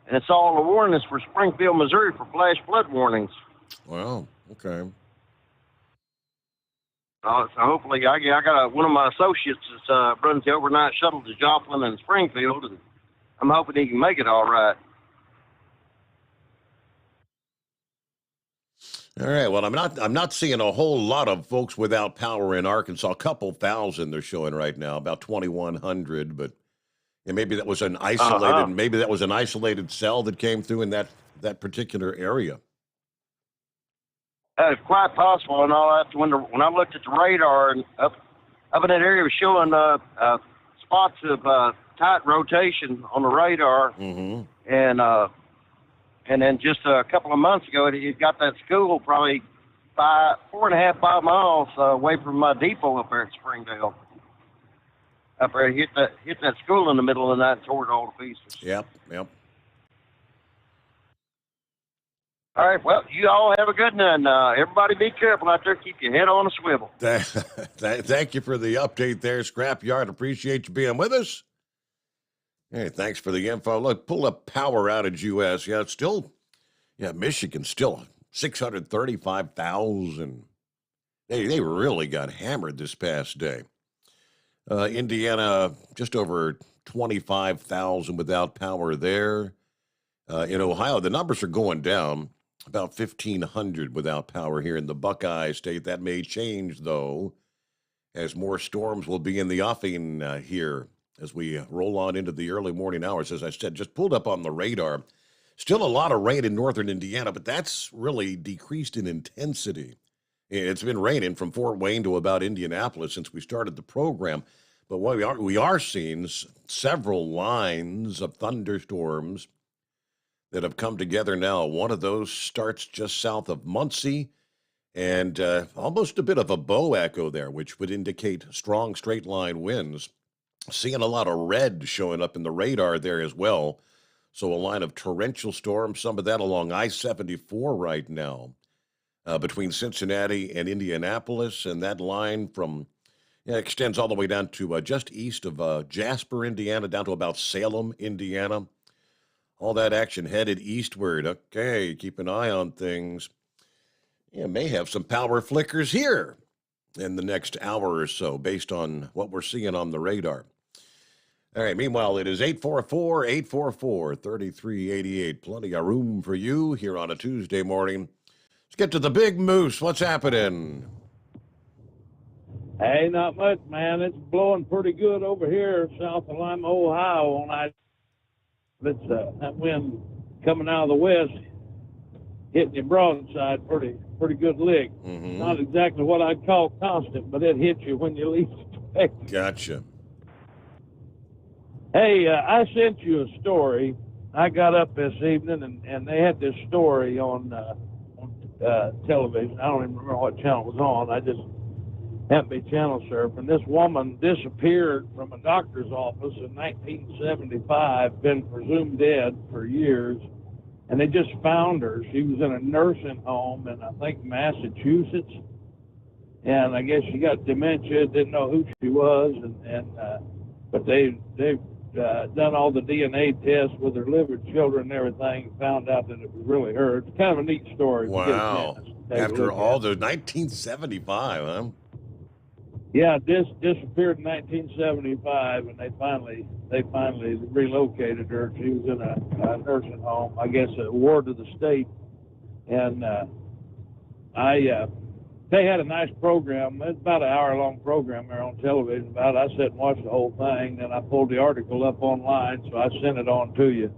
And it's all the warnings for Springfield, Missouri for flash flood warnings. Wow, okay. So hopefully, I got one of my associates that runs the overnight shuttle to Joplin and Springfield, and I'm hoping he can make it all right. All right. Well, I'm not seeing a whole lot of folks without power in Arkansas. A couple thousand they're showing right now, about 2,100. But maybe that was an isolated cell that came through in that particular area. It's quite possible and all that. When I looked at the radar and up in that area, was showing spots of tight rotation on the radar, and then just a couple of months ago, it got that school probably 4.5, 5 miles away from my depot up there at Springdale. Up there, hit that school in the middle of the night and tore it all to pieces. Yep. All right, well, you all have a good one. Everybody be careful out there. Keep your head on a swivel. Thank you for the update there, Scrapyard. Appreciate you being with us. Hey, thanks for the info. Look, pull up power outage U.S. Michigan still 635,000. They really got hammered this past day. Indiana, just over 25,000 without power there. In Ohio, the numbers are going down. About 1,500 without power here in the Buckeye State. That may change, though, as more storms will be in the offing here as we roll on into the early morning hours. As I said, just pulled up on the radar. Still a lot of rain in northern Indiana, but that's really decreased in intensity. It's been raining from Fort Wayne to about Indianapolis since we started the program. But what we are seeing several lines of thunderstorms that have come together now. One of those starts just south of Muncie, and almost a bit of a bow echo there, which would indicate strong straight line winds. Seeing a lot of red showing up in the radar there as well. So a line of torrential storms, some of that along I-74 right now, between Cincinnati and Indianapolis, and that line from extends all the way down to just east of Jasper, Indiana, down to about Salem, Indiana. All that action headed eastward. Okay, keep an eye on things. Yeah, may have some power flickers here in the next hour or so, based on what we're seeing on the radar. All right, meanwhile, it is 844-844-3388. Plenty of room for you here on a Tuesday morning. Let's get to the big moose. What's happening? Hey, not much, man. It's blowing pretty good over here south of Lima, Ohio. It's that wind coming out of the west, hitting you broadside, pretty good lick. Mm-hmm. Not exactly what I'd call constant, but it hits you when you least expect it. Gotcha. Hey, I sent you a story. I got up this evening, and they had this story on television. I don't even remember what channel it was on. I just happened to be channel surfing. This woman disappeared from a doctor's office in 1975, been presumed dead for years, and they just found her. She was in a nursing home in, I think, Massachusetts, and I guess she got dementia, didn't know who she was, but they've done all the DNA tests with her liver, children, and everything, found out that it was really her. It's kind of a neat story. Wow. After all the 1975, huh? Yeah, disappeared in 1975, and they finally relocated her. She was in a nursing home, I guess, a ward of the state, and they had a nice program. It's about an hour-long program there on television about it. I sat and watched the whole thing, then I pulled the article up online, so I sent it on to you.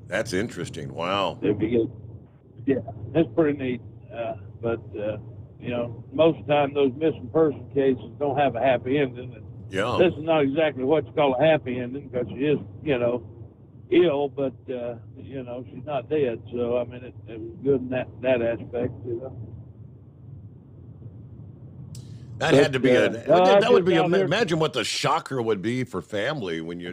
That's interesting. Wow. Yeah, it's pretty neat. But most of the time those missing person cases don't have a happy ending. And yeah. This is not exactly what you call a happy ending, because she is, ill, but she's not dead. So I mean, it was good in that aspect. That had to be imagine what the shocker would be for family when you're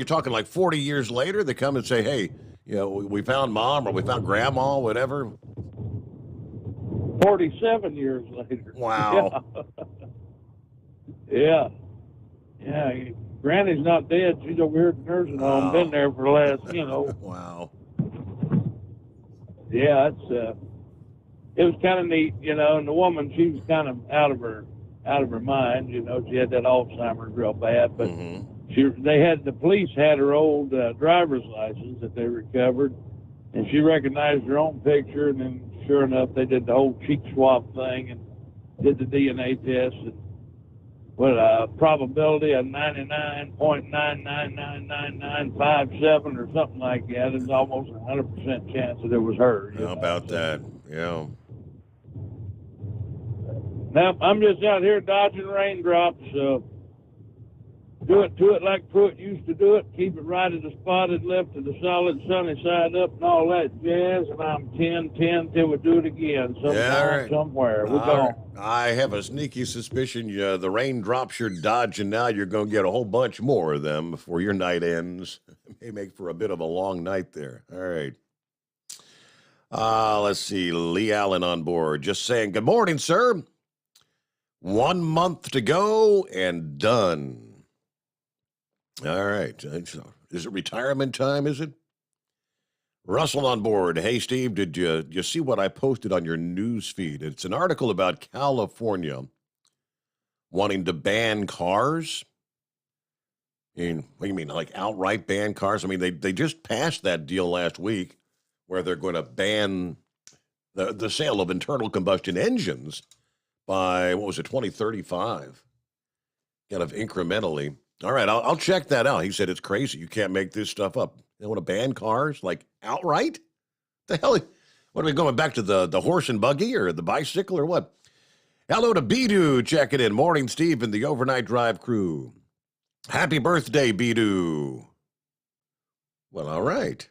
talking like 40 years later. They come and say, hey, we found mom, or we found grandma, whatever. 47 years later. Wow. Yeah. Granny's not dead. She's over here at the nursing home. Been there for the last, Wow. Yeah, it was kind of neat, and the woman, she was kind of out of her mind, she had that Alzheimer's real bad, but the police had her old driver's license that they recovered, and she recognized her own picture, and then sure enough, they did the whole cheek swab thing and did the DNA test, and with a probability of 99.99999957 or something like that, it's almost 100% chance that it was her. How about that? Yeah. Now, I'm just out here dodging raindrops, so do it like Pruitt used to do it. Keep it right at the spotted left to the solid sunny side up and all that jazz, and I'm 10-10 till we do it again somewhere. We're gone. I have a sneaky suspicion the raindrops you're dodging now, you're going to get a whole bunch more of them before your night ends. It may make for a bit of a long night there. All right. Let's see. Lee Allen on board. Just saying, good morning, sir. 1 month to go and done. All right. Is it retirement time, is it? Russell on board. Hey, Steve, did you see what I posted on your news feed? It's an article about California wanting to ban cars. What do you mean, like outright ban cars? I mean, they just passed that deal last week where they're going to ban the sale of internal combustion engines by, 2035? Kind of incrementally. All right, I'll check that out. He said it's crazy. You can't make this stuff up. They want to ban cars, like, outright? The hell? What are we going back to the horse and buggy or the bicycle or what? Hello to Bidu checking in. Morning, Steve, and the Overnight Drive crew. Happy birthday, Bidu. Well, all right.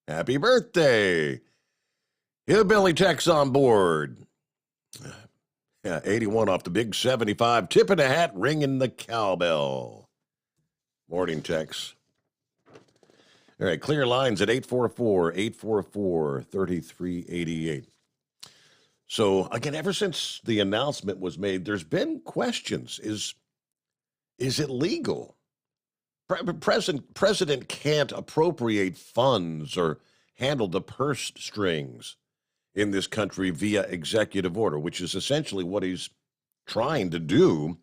Happy birthday. Hillbilly Tech's on board. Yeah, 81 off the big 75. Tipping a hat, ringing the cowbell. Morning, Tex. All right, clear lines at 844-844-3388. So, again, ever since the announcement was made, there's been questions. Is it legal? President can't appropriate funds or handle the purse strings in this country via executive order, which is essentially what he's trying to do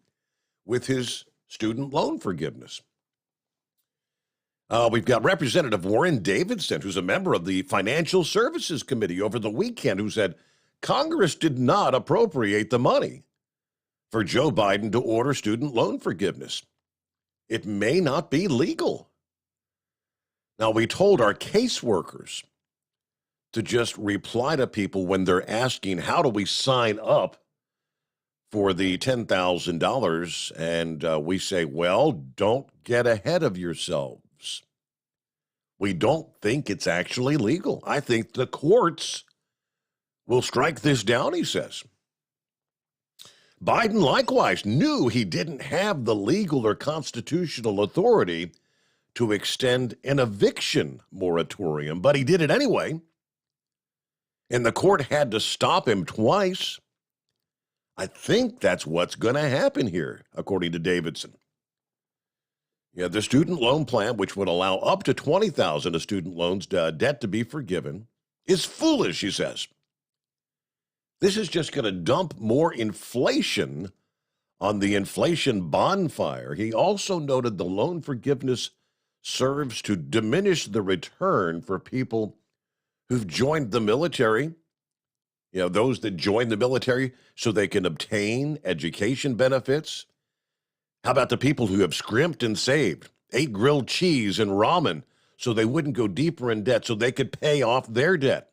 with his student loan forgiveness. We've got Representative Warren Davidson, who's a member of the Financial Services Committee over the weekend, who said Congress did not appropriate the money for Joe Biden to order student loan forgiveness. It may not be legal. Now, we told our caseworkers to just reply to people when they're asking, how do we sign up for the $10,000? And we say, well, don't get ahead of yourselves. We don't think it's actually legal. I think the courts will strike this down, he says. Biden likewise knew he didn't have the legal or constitutional authority to extend an eviction moratorium, but he did it anyway. And the court had to stop him twice. I think that's what's going to happen here, according to Davidson. Yeah, the student loan plan, which would allow up to $20,000 of student loans debt to be forgiven, is foolish, he says. This is just going to dump more inflation on the inflation bonfire. He also noted the loan forgiveness serves to diminish the return for people who've joined the military, those that join the military so they can obtain education benefits. How about the people who have scrimped and saved, ate grilled cheese and ramen so they wouldn't go deeper in debt so they could pay off their debt?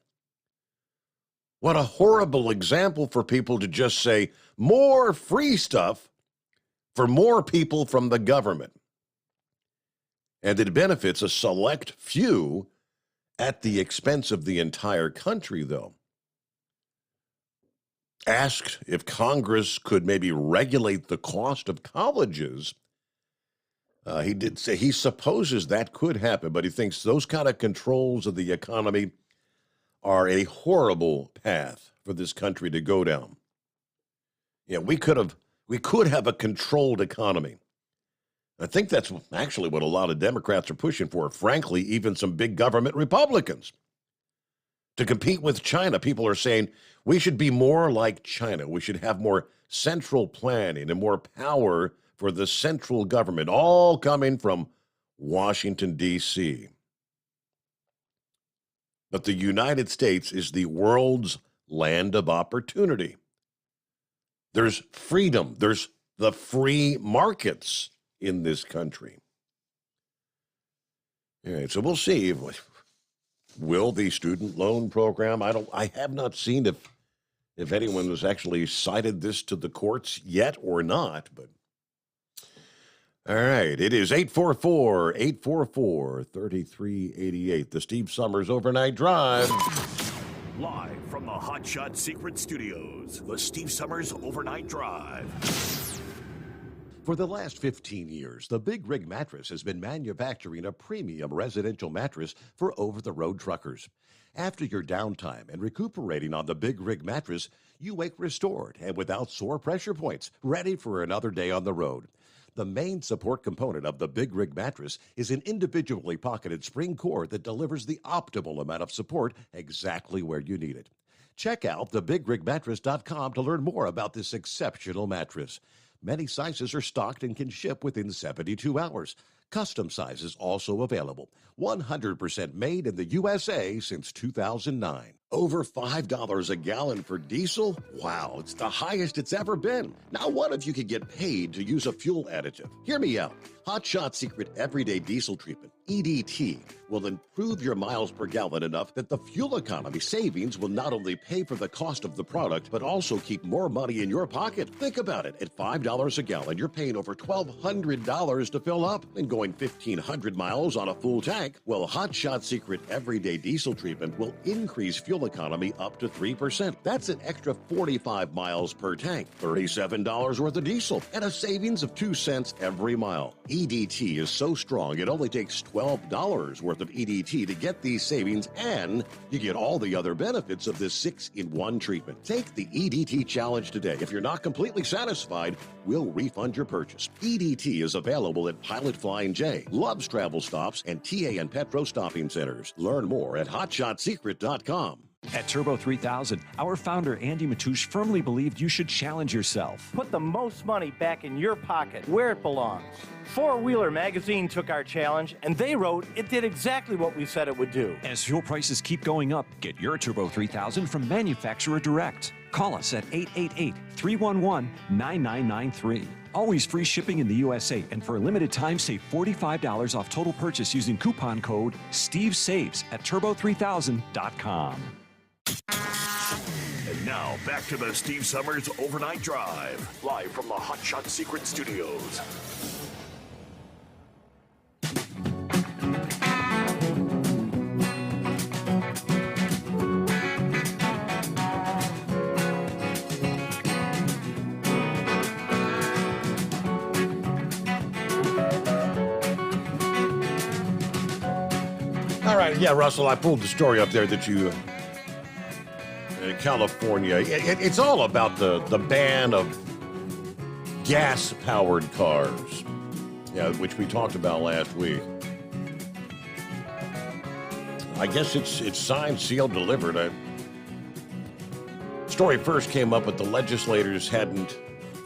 What a horrible example for people to just say more free stuff for more people from the government. And it benefits a select few at the expense of the entire country, though. Asked if Congress could maybe regulate the cost of colleges, he did say he supposes that could happen, but he thinks those kind of controls of the economy are a horrible path for this country to go down. Yeah, we could have a controlled economy. I think that's actually what a lot of Democrats are pushing for. Frankly, even some big government Republicans. To compete with China, people are saying we should be more like China. We should have more central planning and more power for the central government, all coming from Washington, D.C. But the United States is the world's land of opportunity. There's freedom. There's the free markets in this country. All right, so we'll see. Will the student loan program, I have not seen if anyone has actually cited this to the courts yet or not, but all right, it is 844-844-3388, the Steve Sommers Overnight Drive. Live from the Hot Shot Secret Studios, the Steve Sommers Overnight Drive. For the last 15 years, the Big Rig Mattress has been manufacturing a premium residential mattress for over-the-road truckers. After your downtime and recuperating on the Big Rig Mattress, you wake restored and without sore pressure points, ready for another day on the road. The main support component of the Big Rig Mattress is an individually pocketed spring core that delivers the optimal amount of support exactly where you need it. Check out thebigrigmattress.com to learn more about this exceptional mattress. Many sizes are stocked and can ship within 72 hours. Custom sizes also available. 100% made in the USA since 2009. Over $5 a gallon for diesel? Wow, it's the highest it's ever been. Now, what if you could get paid to use a fuel additive? Hear me out. Hot Shot Secret Everyday Diesel Treatment, EDT, will improve your miles per gallon enough that the fuel economy savings will not only pay for the cost of the product, but also keep more money in your pocket. Think about it. At $5 a gallon, you're paying over $1,200 to fill up and going 1,500 miles on a full tank. Well, Hot Shot Secret Everyday Diesel Treatment will increase fuel economy up to 3%. That's an extra 45 miles per tank, $37 worth of diesel, and a savings of 2 cents every mile. EDT is so strong, it only takes $12 worth of EDT to get these savings, and you get all the other benefits of this 6-in-1 treatment. Take the EDT challenge today. If you're not completely satisfied, we'll refund your purchase. EDT is available at Pilot Flying J, Love's Travel Stops, and TA and Petro Stopping Centers. Learn more at hotshotsecret.com. At Turbo 3000, our founder Andy Matouche firmly believed you should challenge yourself. Put the most money back in your pocket, where it belongs. Four Wheeler magazine took our challenge, and they wrote it did exactly what we said it would do. As fuel prices keep going up, get your Turbo 3000 from manufacturer direct. Call us at 888-311-9993. Always free shipping in the USA, and for a limited time, save $45 off total purchase using coupon code STEVESAVES at turbo3000.com. And now, back to the Steve Summers Overnight Drive, live from the Hot Shot Secret Studios. All right, yeah, Russell, I pulled the story up there that you... California. It's all about the ban of gas-powered cars, which we talked about last week. I guess it's signed, sealed, delivered. Story first came up, but the legislators hadn't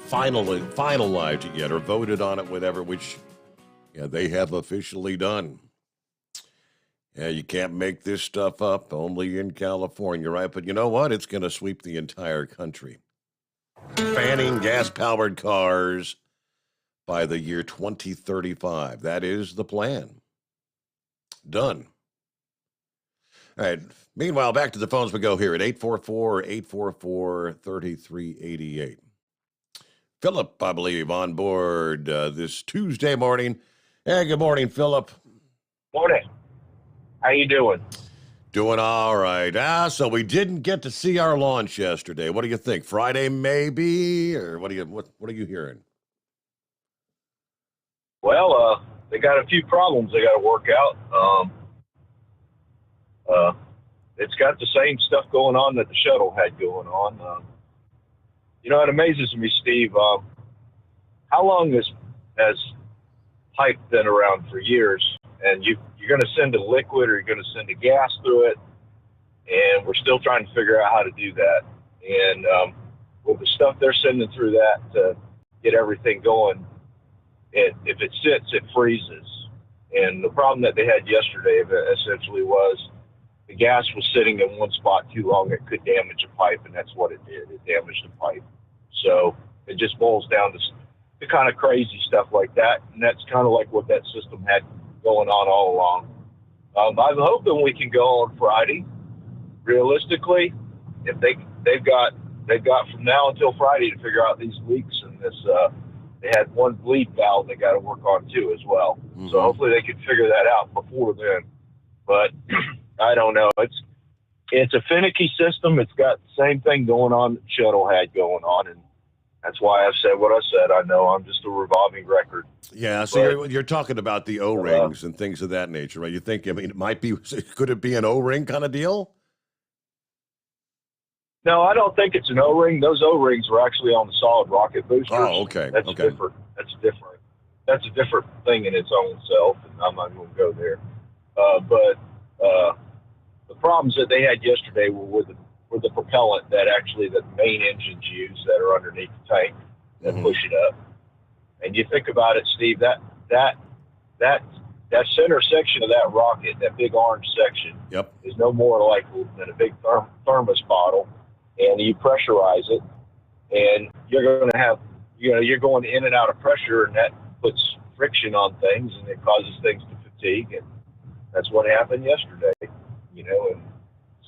finalized it yet or voted on it, whatever, which they have officially done. Yeah, you can't make this stuff up, only in California, right? But you know what? It's going to sweep the entire country. Banning gas-powered cars by the year 2035. That is the plan. Done. All right. Meanwhile, back to the phones we go here at 844-844-3388. Philip, I believe, on board this Tuesday morning. Hey, good morning, Philip. Morning. How you doing? Doing all right. So we didn't get to see our launch yesterday. What do you think? Friday maybe, or what are you hearing? Well, they got a few problems they got to work out. It's got the same stuff going on that the shuttle had going on. It amazes me, Steve. How long has pipe been around for years? And you're going to send a liquid or you're going to send a gas through it, and we're still trying to figure out how to do that. And with the stuff they're sending through that to get everything going, if it sits, it freezes. And the problem that they had yesterday essentially was the gas was sitting in one spot too long. It could damage a pipe, and that's what it did. It damaged the pipe. So it just boils down to the kind of crazy stuff like that, and that's kind of like what that system had going on all along. I'm hoping we can go on Friday. Realistically, if they've got from now until Friday to figure out these leaks and this. They had one bleed valve they got to work on too as well. Mm-hmm. So hopefully they can figure that out before then. But I don't know. It's a finicky system. It's got the same thing going on that Shuttle had going on, and that's why I've said what I said. I know I'm just a revolving record. Yeah, so you're talking about the O-rings and things of that nature, right? You think, it might be, could it be an O-ring kind of deal? No, I don't think it's an O-ring. Those O-rings were actually on the solid rocket boosters. Oh, okay. That's different. That's a different thing in its own self, and I'm not going to go there. But the problems that they had yesterday were with the propellant that actually the main engines use that are underneath the tank that push it up. And you think about it, Steve, that that center section of that rocket, that big orange section, is no more like than a big thermos bottle, and you pressurize it, and you're going to have, you're going in and out of pressure, and that puts friction on things, and it causes things to fatigue, and that's what happened yesterday, and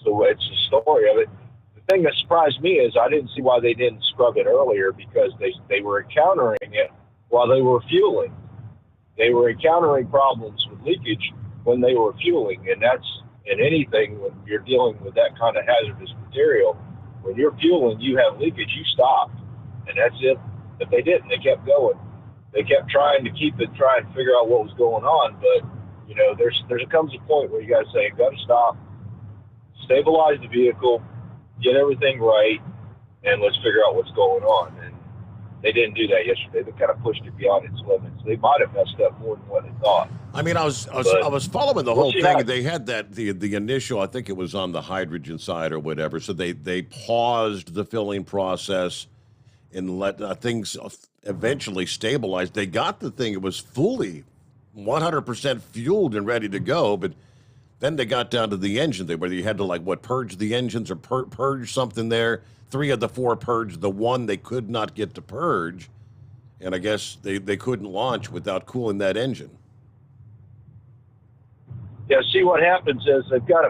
so it's the story of it. The thing that surprised me is I didn't see why they didn't scrub it earlier, because they were encountering it while they were fueling. They were encountering problems with leakage when they were fueling, and that's in anything when you're dealing with that kind of hazardous material. When you're fueling, you have leakage, you stop, and that's it. But they didn't. They kept going. They kept trying to try and figure out what was going on. But there comes a point where you got to say, got to stop, stabilize the vehicle, get everything right, and let's figure out what's going on. And they didn't do that yesterday. They kind of pushed it beyond its limits. They might have messed up more than what they thought. I mean, I was following the whole thing. They had that the initial, I think it was on the hydrogen side or whatever. So they paused the filling process and let things eventually stabilize. They got the thing; it was fully 100% fueled and ready to go. But then they got down to the engine thing, where you had to purge the engines or purge something there. 3 of the 4 purged. The one they could not get to purge, and I guess they couldn't launch without cooling that engine. Yeah, see what happens is they've got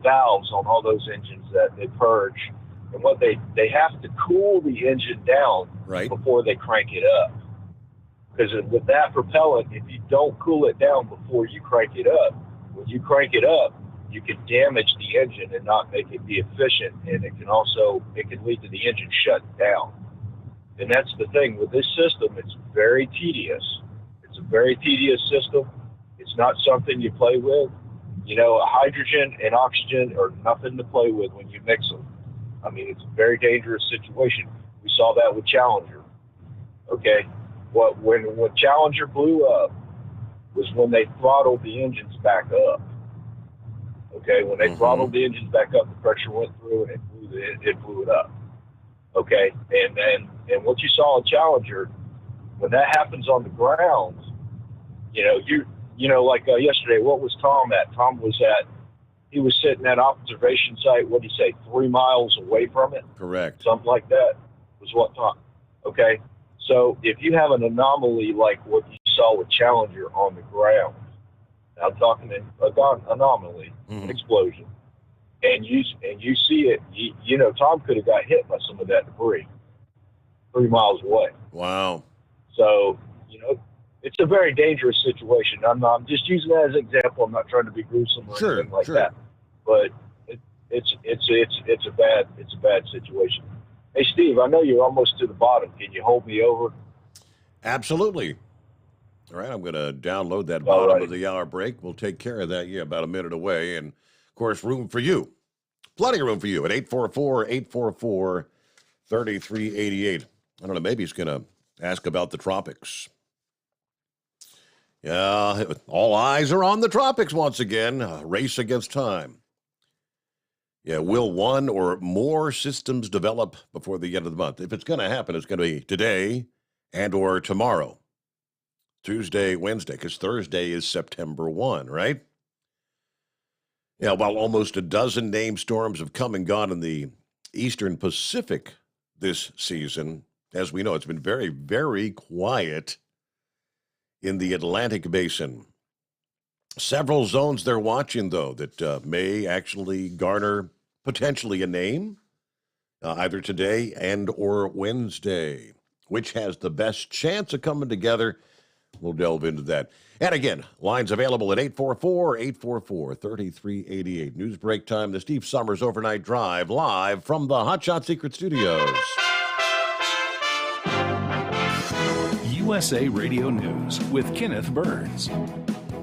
valves on all those engines that they purge, and what they have to cool the engine down before they crank it up. Because with that propellant, if you don't cool it down before you crank it up, when you crank it up, you can damage the engine and not make it be efficient, and it can lead to the engine shutting down. And that's the thing with this system; it's very tedious. It's a very tedious system. It's not something you play with. Hydrogen and oxygen are nothing to play with when you mix them. I mean, it's a very dangerous situation. We saw that with Challenger. Okay, when Challenger blew up was when they throttled the engines back up. Okay, when they throttled the engines back up, the pressure went through and it blew it up. Okay, and what you saw in Challenger, when that happens on the ground, yesterday, what was Tom at? He was sitting at observation site, what did he say, 3 miles away from it? Correct. Something like that was what Tom. Okay, so if you have an anomaly like what you saw with Challenger on the ground, I'm talking an anomaly, an explosion, and you see it. Tom could have got hit by some of that debris 3 miles away. Wow. So it's a very dangerous situation. I'm just using that as an example. I'm not trying to be gruesome or anything like that, but it's a bad situation. Hey, Steve, I know you're almost to the bottom. Can you hold me over? Absolutely. All right, I'm going to download that bottom of the hour break. We'll take care of that. Yeah, about a minute away. And, of course, room for you. Plenty of room for you at 844-844-3388. I don't know, maybe he's going to ask about the tropics. Yeah, all eyes are on the tropics once again. A race against time. Yeah, will 1 or more systems develop before the end of the month? If it's going to happen, it's going to be today and or tomorrow. Tuesday, Wednesday, because Thursday is September 1, right? Yeah, while almost a dozen named storms have come and gone in the eastern Pacific this season, as we know, it's been very, very quiet in the Atlantic basin. Several zones they're watching, though, that may actually garner potentially a name, either today and or Wednesday. Which has the best chance of coming together? We'll delve into that. And again, lines available at 844-844-3388. News break time, the Steve Sommers Overnight Drive, live from the Hot Shot Secret Studios. USA Radio News with Kenneth Burns.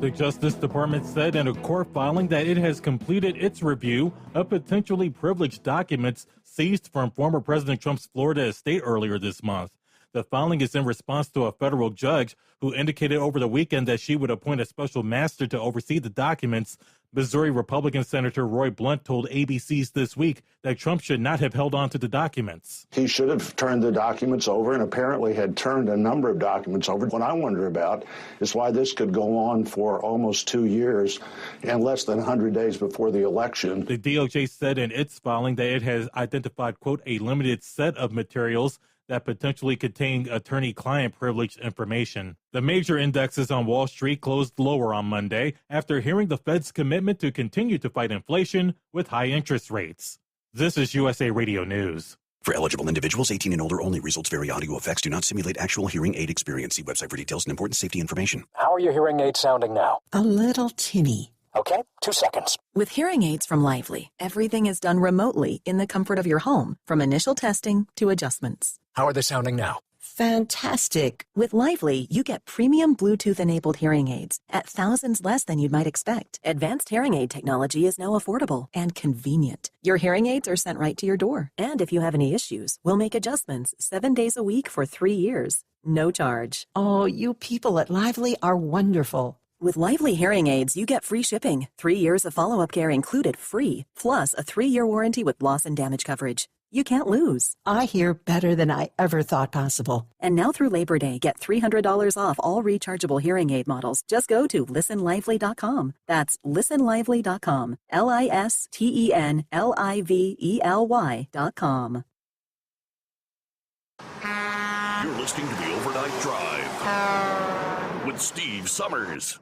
The Justice Department said in a court filing that it has completed its review of potentially privileged documents seized from former President Trump's Florida estate earlier this month. The filing is in response to a federal judge who indicated over the weekend that she would appoint a special master to oversee the documents. Missouri Republican Senator Roy Blunt told ABC's This Week that Trump should not have held on to the documents. He should have turned the documents over and apparently had turned a number of documents over. What I wonder about is why this could go on for almost 2 years and less than 100 days before the election. The DOJ said in its filing that it has identified, quote, a limited set of materials that potentially contain attorney-client privileged information. The major indexes on Wall Street closed lower on Monday after hearing the Fed's commitment to continue to fight inflation with high interest rates. This is USA Radio News. For eligible individuals 18 and older only, results vary. Audio effects do not simulate actual hearing aid experience. See website for details and important safety information. How are your hearing aids sounding now? A little tinny. Okay, 2 seconds. With hearing aids from Lively, everything is done remotely in the comfort of your home, from initial testing to adjustments. How are they sounding now? Fantastic. With Lively, you get premium Bluetooth-enabled hearing aids at thousands less than you'd might expect. Advanced hearing aid technology is now affordable and convenient. Your hearing aids are sent right to your door. And if you have any issues, we'll make adjustments 7 days a week for 3 years. No charge. Oh, you people at Lively are wonderful. With Lively hearing aids, you get free shipping, 3 years of follow-up care included free, plus a 3-year warranty with loss and damage coverage. You can't lose. I hear better than I ever thought possible. And now through Labor Day, get $300 off all rechargeable hearing aid models. Just go to listenlively.com. That's listenlively.com. listenlively.com. You're listening to the Overnight Drive with Steve Summers.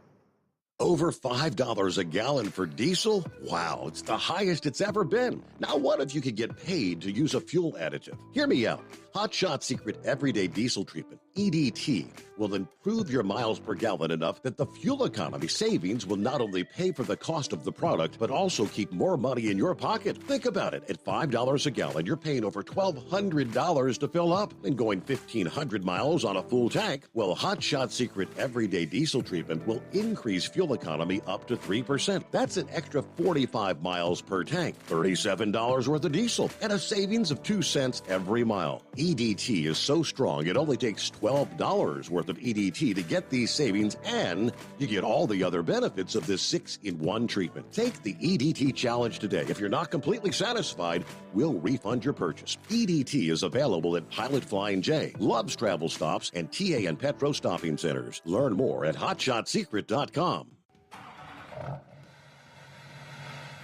Over $5 a gallon for diesel? Wow, it's the highest it's ever been. Now what if you could get paid to use a fuel additive? Hear me out. Hot Shot Secret Everyday Diesel Treatment, EDT, will improve your miles per gallon enough that the fuel economy savings will not only pay for the cost of the product, but also keep more money in your pocket. Think about it. At $5 a gallon, you're paying over $1,200 to fill up and going 1,500 miles on a full tank. Well, Hot Shot Secret Everyday Diesel Treatment will increase fuel economy up to 3%. That's an extra 45 miles per tank, $37 worth of diesel, and a savings of 2 cents every mile. EDT is so strong, it only takes $12 worth of EDT to get these savings, and you get all the other benefits of this 6-in-1 treatment. Take the EDT challenge today. If you're not completely satisfied, we'll refund your purchase. EDT is available at Pilot Flying J, Love's Travel Stops, and TA and Petro Stopping Centers. Learn more at hotshotsecret.com.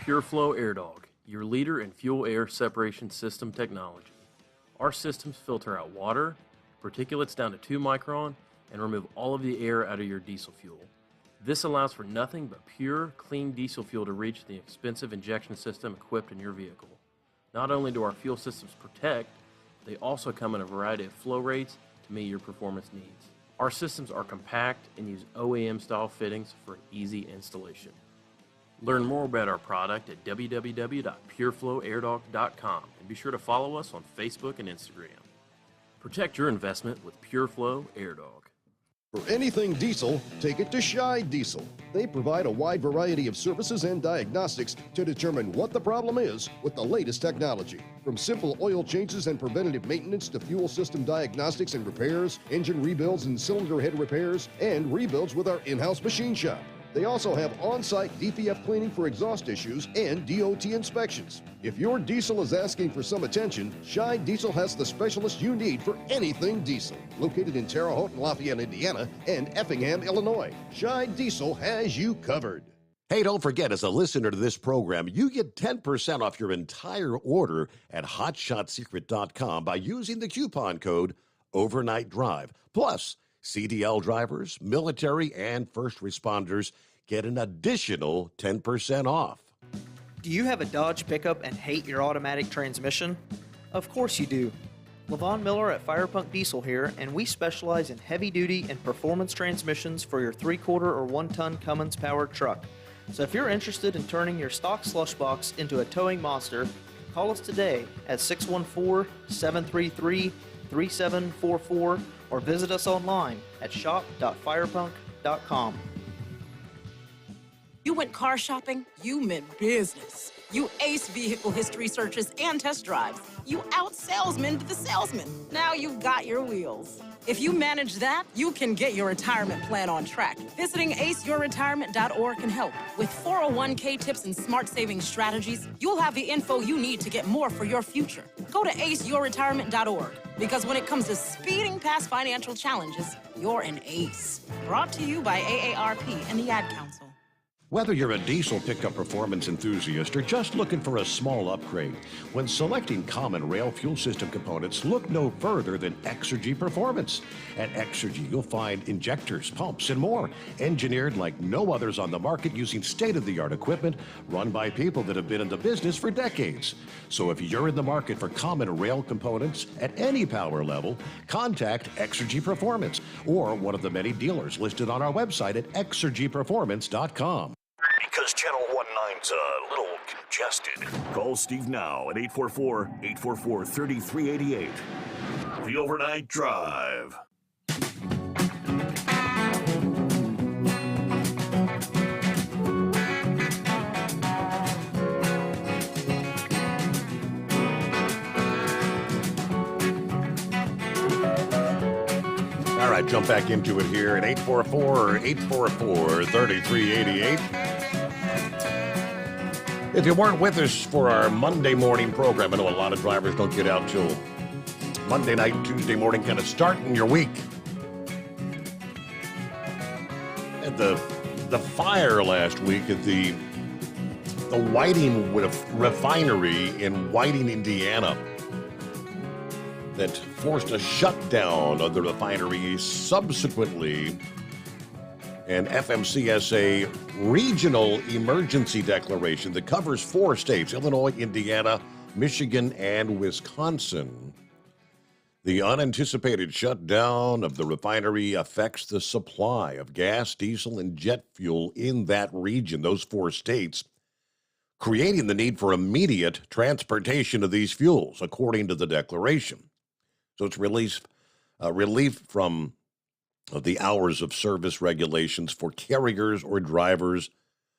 PureFlow Air Dog, your leader in fuel air separation system technology. Our systems filter out water, particulates down to 2 micron, and remove all of the air out of your diesel fuel. This allows for nothing but pure, clean diesel fuel to reach the expensive injection system equipped in your vehicle. Not only do our fuel systems protect, they also come in a variety of flow rates to meet your performance needs. Our systems are compact and use OEM-style fittings for an easy installation. Learn more about our product at www.pureflowairdog.com and be sure to follow us on Facebook and Instagram. Protect your investment with PureFlow Air Dog. For anything diesel, take it to Shy Diesel. They provide a wide variety of services and diagnostics to determine what the problem is with the latest technology. From simple oil changes and preventative maintenance to fuel system diagnostics and repairs, engine rebuilds and cylinder head repairs, and rebuilds with our in-house machine shop. They also have on-site DPF cleaning for exhaust issues and DOT inspections. If your diesel is asking for some attention, Shy Diesel has the specialist you need for anything diesel. Located in Terre Haute and Lafayette, Indiana, and Effingham, Illinois, Shy Diesel has you covered. Hey, don't forget, as a listener to this program, you get 10% off your entire order at hotshotsecret.com by using the coupon code Overnight Drive. Plus, CDL drivers, military, and first responders get an additional 10% off. Do you have a Dodge pickup and hate your automatic transmission? Of course you do. LaVon Miller at Firepunk Diesel here, and we specialize in heavy-duty and performance transmissions for your 3-quarter or 1-ton Cummins-powered truck. So if you're interested in turning your stock slush box into a towing monster, call us today at 614-733-3744 or visit us online at shop.firepunk.com. You went car shopping, you meant business. You ace vehicle history searches and test drives. You out-salesman the salesman. Now you've got your wheels. If you manage that, you can get your retirement plan on track. Visiting aceyourretirement.org can help. With 401k tips and smart saving strategies, you'll have the info you need to get more for your future. Go to aceyourretirement.org, because when it comes to speeding past financial challenges, you're an ace. Brought to you by AARP and the Ad Council. Whether you're a diesel pickup performance enthusiast or just looking for a small upgrade, when selecting common rail fuel system components, look no further than Exergy Performance. At Exergy, you'll find injectors, pumps, and more, engineered like no others on the market using state-of-the-art equipment run by people that have been in the business for decades. So if you're in the market for common rail components at any power level, contact Exergy Performance or one of the many dealers listed on our website at exergyperformance.com. Because Channel 19's a little congested. Call Steve now at 844-844-3388. The Overnight Drive. All right, jump back into it here at 844-844-3388. If you weren't with us for our Monday morning program, I know a lot of drivers don't get out till Monday night, Tuesday morning, kind of starting your week. At the fire last week at the Whiting refinery in Whiting, Indiana, that forced a shutdown of the refinery. Subsequently, an FMCSA regional emergency declaration that covers 4 states, Illinois, Indiana, Michigan, and Wisconsin. The unanticipated shutdown of the refinery affects the supply of gas, diesel, and jet fuel in that region, those 4 states, creating the need for immediate transportation of these fuels, according to the declaration. So it's relief from the hours of service regulations for carriers or drivers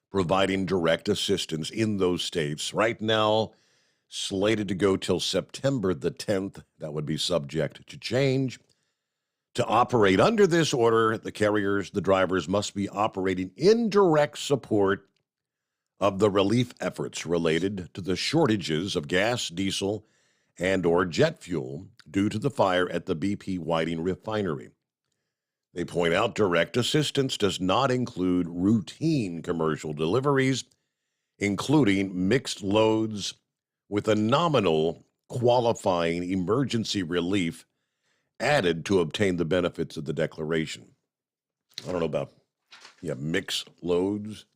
providing direct assistance in those states. Right now, slated to go till September the 10th. That would be subject to change. To operate under this order, the carriers, the drivers must be operating in direct support of the relief efforts related to the shortages of gas, diesel, and or jet fuel due to the fire at the BP Whiting refinery. They point out direct assistance does not include routine commercial deliveries, including mixed loads with a nominal qualifying emergency relief added to obtain the benefits of the declaration. I don't know about mixed loads.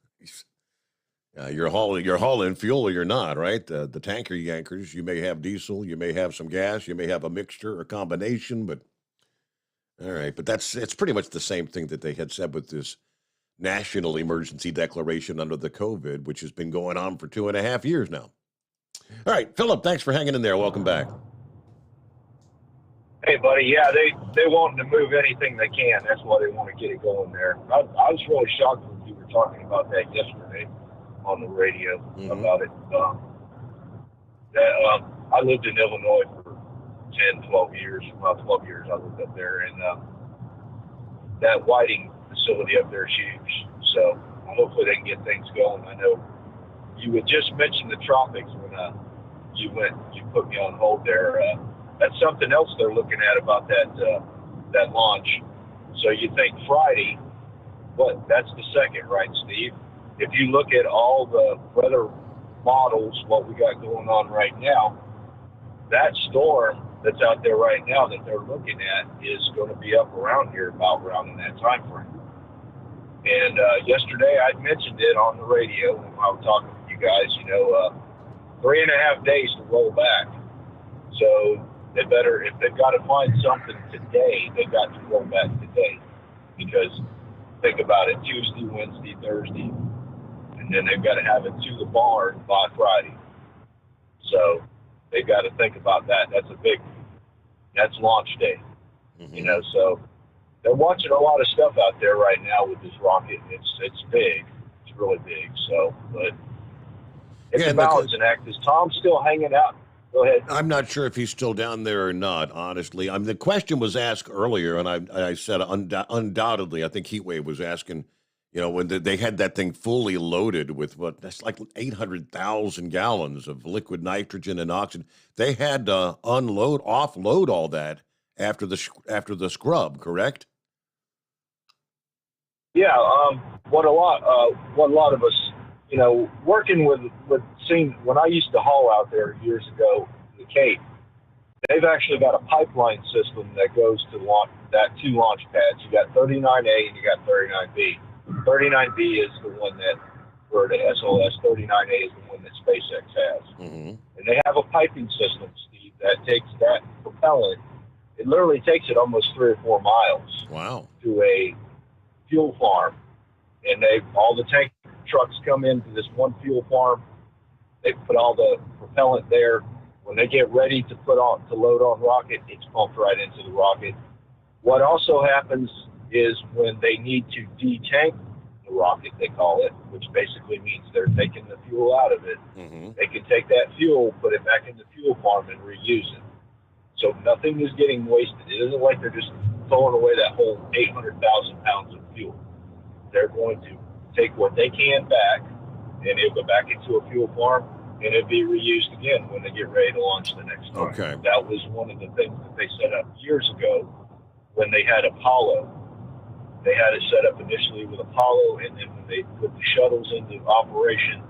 You're hauling fuel or you're not, right? The tanker yankers, you may have diesel, you may have some gas, you may have a mixture or combination, but all right. But it's pretty much the same thing that they had said with this national emergency declaration under the COVID, which has been going on for 2.5 years now. All right, Philip, thanks for hanging in there. Welcome back. Hey, buddy. Yeah, they want to move anything they can. That's why they want to get it going there. I was really shocked when you were talking about that yesterday on the radio about it. I lived in Illinois for 10, 12 years. Well, 12 years I lived up there, and that Whiting facility up there is huge. So hopefully they can get things going. I know you had just mentioned the tropics when you put me on hold there. That's something else they're looking at about that launch. So you think Friday, that's the second, right, Steve? If you look at all the weather models, what we got going on right now, that storm that's out there right now that they're looking at is going to be up around here about around in that time frame. And yesterday I mentioned it on the radio when I was talking to you guys, 3.5 days to roll back. So they better, if they've got to find something today, they've got to roll back today. Because think about it, Tuesday, Wednesday, Thursday, and then they've got to have it to the barn by Friday. So they've got to think about that. That's launch day. So they're watching a lot of stuff out there right now with this rocket. It's big. It's really big. So, but It's a balancing act. Is Tom still hanging out? Go ahead. I'm not sure if he's still down there or not, honestly. The question was asked earlier, and I said undoubtedly, I think Heatwave was asking, when they had that thing fully loaded with that's like 800,000 gallons of liquid nitrogen and oxygen. They had to offload all that after the scrub, correct? Yeah. What a lot of us, working with seeing when I used to haul out there years ago, the Cape, they've actually got a pipeline system that goes to two launch pads. You got 39A and you got 39B. 39B is the one that, for the SLS, 39A is the one that SpaceX has. Mm-hmm. And they have a piping system, Steve, that takes that propellant. It literally takes it almost 3 or 4 miles. Wow. To a fuel farm. And all the tank trucks come into this one fuel farm. They put all the propellant there. When they get ready to load on rocket, it's pumped right into the rocket. What also happens is when they need to detank the rocket, they call it, which basically means they're taking the fuel out of it. Mm-hmm. They can take that fuel, put it back in the fuel farm, and reuse it. So nothing is getting wasted. It isn't like they're just throwing away that whole 800,000 pounds of fuel. They're going to take what they can back, and it'll go back into a fuel farm, and it'll be reused again when they get ready to launch the next time. Okay. That was one of the things that they set up years ago when they had Apollo. They had it set up initially with Apollo, and then when they put the shuttles into operation,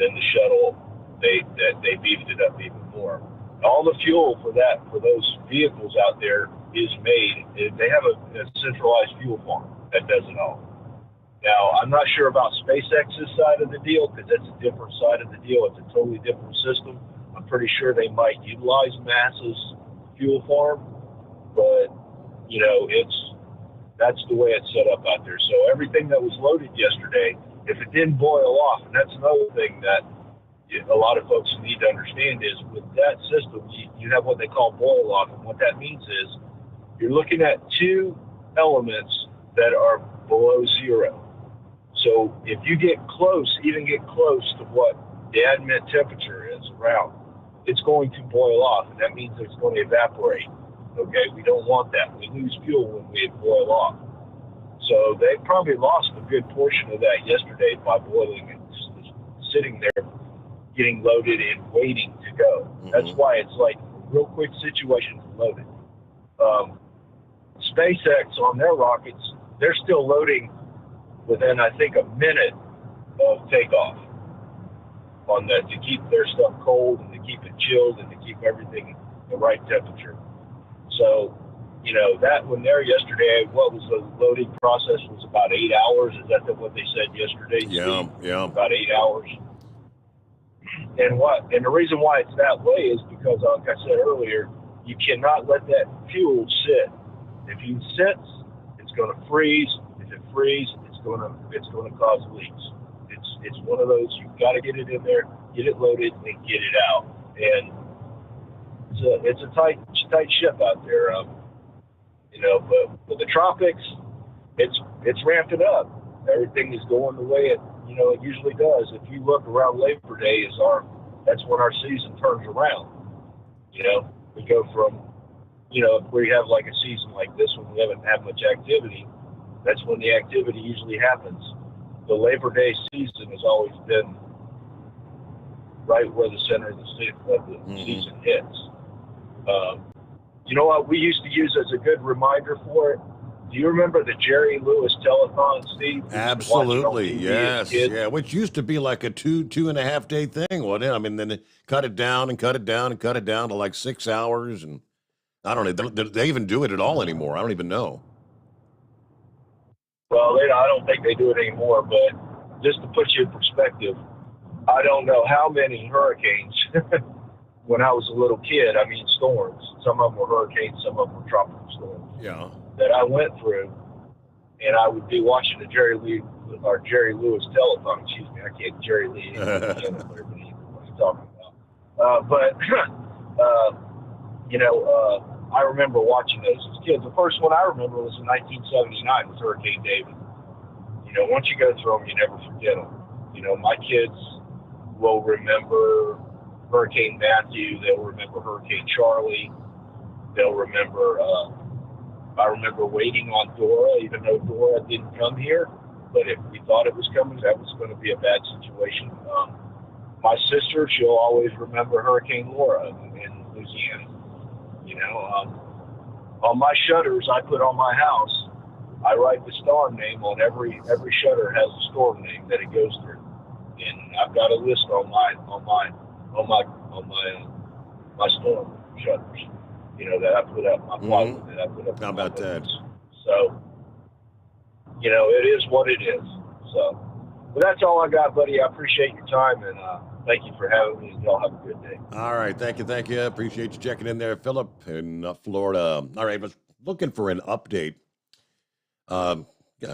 then the shuttle, they beefed it up even more. All the fuel for those vehicles out there is made. They have a centralized fuel farm that does it all. Now, I'm not sure about SpaceX's side of the deal because that's a different side of the deal. It's a totally different system. I'm pretty sure they might utilize NASA's fuel farm, but that's the way it's set up out there. So everything that was loaded yesterday, if it didn't boil off, and that's another thing that a lot of folks need to understand is with that system, you have what they call boil off, and what that means is you're looking at 2 elements that are below 0. So if you get close to what the ambient temperature is around, it's going to boil off, and that means it's going to evaporate. Okay, we don't want that. We lose fuel when we boil off. So they probably lost a good portion of that yesterday by boiling and just sitting there, getting loaded and waiting to go. Mm-hmm. That's why it's like a real quick situation to load it. SpaceX on their rockets, they're still loading within, I think, a minute of takeoff on that to keep their stuff cold and to keep it chilled and to keep everything the right temperature. So, that one there yesterday, what was the loading process was about 8 hours. Is that what they said yesterday? Yeah, Steve? yeah. About 8 hours. And the reason why it's that way is because, like I said earlier, you cannot let that fuel sit. If it sits, it's going to freeze. If it freezes, it's going to cause leaks. It's one of those, you've got to get it in there, get it loaded, and get it out. And it's a tight ship out there, but the tropics, it's ramping up. Everything is going the way it usually does. If you look around Labor Day that's when our season turns around. We go from, if we have like a season like this one, we haven't had much activity. That's when the activity usually happens. The Labor Day season has always been right where the center of the season hits. You know what we used to use as a good reminder for it? Do you remember the Jerry Lewis telethon, Steve? Absolutely, yes. Yeah, which used to be like a 2.5 day thing, wasn't it? I mean, then they cut it down and cut it down and cut it down to like 6 hours. And I don't know, do they even do it at all anymore? I don't even know. Well, I don't think they do it anymore, but just to put you in perspective, I don't know how many hurricanes when I was a little kid, storms. Some of them were hurricanes, some of them were tropical storms. Yeah. That I went through, and I would be watching the Jerry Lewis telethon. Excuse me, I can't Jerry Lee. What he's talking about. I remember watching those as kids. The first one I remember was in 1979 with Hurricane David. Once you go through them, you never forget them. My kids will remember Hurricane Matthew. They'll remember Hurricane Charlie. They'll remember, I remember waiting on Dora, even though Dora didn't come here. But if we thought it was coming, that was going to be a bad situation. My sister, she'll always remember Hurricane Laura in Louisiana. You know, on my shutters I put on my house, I write the storm name on every shutter has a storm name that it goes through, and I've got a list on my storm shutters. You know, that I put up, my plywood that I put up. How about that? So, you know, it is what it is. So, but that's all I got, buddy. I appreciate your time, and thank you for having me, and y'all have a good day. All right, thank you. Appreciate you checking in there, Philip, in Florida. All right, I was looking for an update.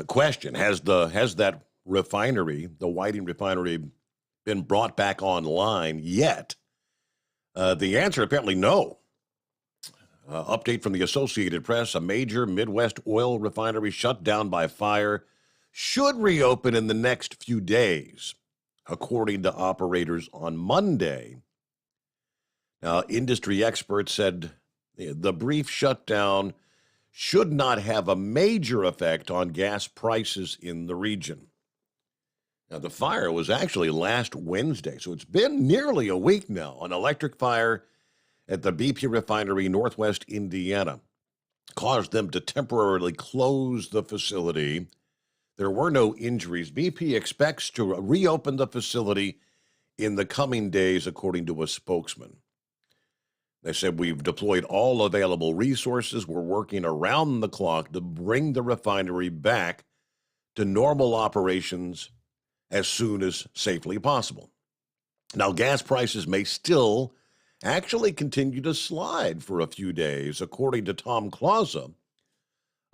Question: Has that refinery, the Whiting refinery, been brought back online yet? The answer apparently no. Update from the Associated Press: a major Midwest oil refinery shut down by fire should reopen in the next few days, according to operators on Monday. Now, industry experts said the brief shutdown should not have a major effect on gas prices in the region. Now, the fire was actually last Wednesday, so it's been nearly a week now. An electric fire at the BP refinery, Northwest Indiana, caused them to temporarily close the facility. There were no injuries. BP expects to reopen the facility in the coming days, according to a spokesman. They said, we've deployed all available resources. We're working around the clock to bring the refinery back to normal operations as soon as safely possible. Now, gas prices may still actually continue to slide for a few days, according to Tom Clausa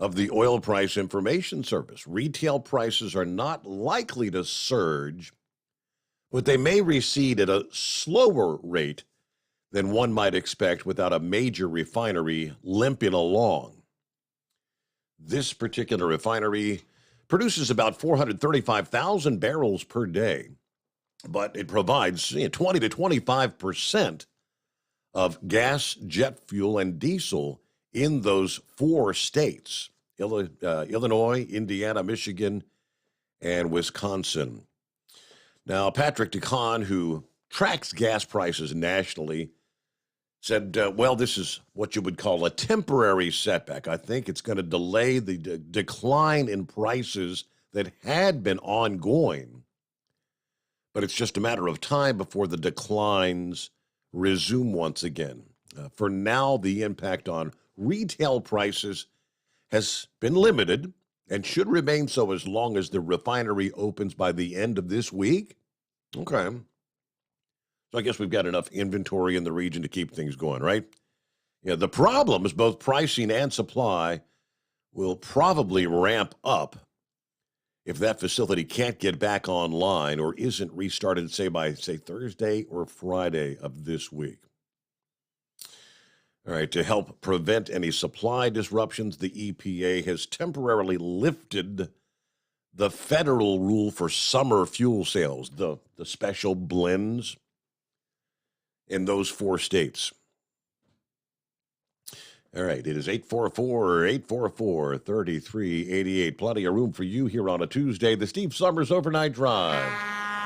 of the Oil Price Information Service. Retail prices are not likely to surge, but they may recede at a slower rate than one might expect without a major refinery limping along. This particular refinery produces about 435,000 barrels per day, but it provides 20 to 25% of gas, jet fuel, and diesel in those 4 states, Illinois, Indiana, Michigan, and Wisconsin. Now, Patrick DeCon, who tracks gas prices nationally, said, well, this is what you would call a temporary setback. I think it's going to delay the decline in prices that had been ongoing, but it's just a matter of time before the declines resume once again. For now, the impact on retail prices has been limited and should remain so as long as the refinery opens by the end of this week. Okay. So I guess we've got enough inventory in the region to keep things going, right? Yeah, the problem is both pricing and supply will probably ramp up if that facility can't get back online or isn't restarted, by Thursday or Friday of this week. All right, to help prevent any supply disruptions, the EPA has temporarily lifted the federal rule for summer fuel sales, the special blends in those 4 states. All right, it is 844-3388. Plenty of room for you here on a Tuesday, the Steve Sommers Overnight Drive.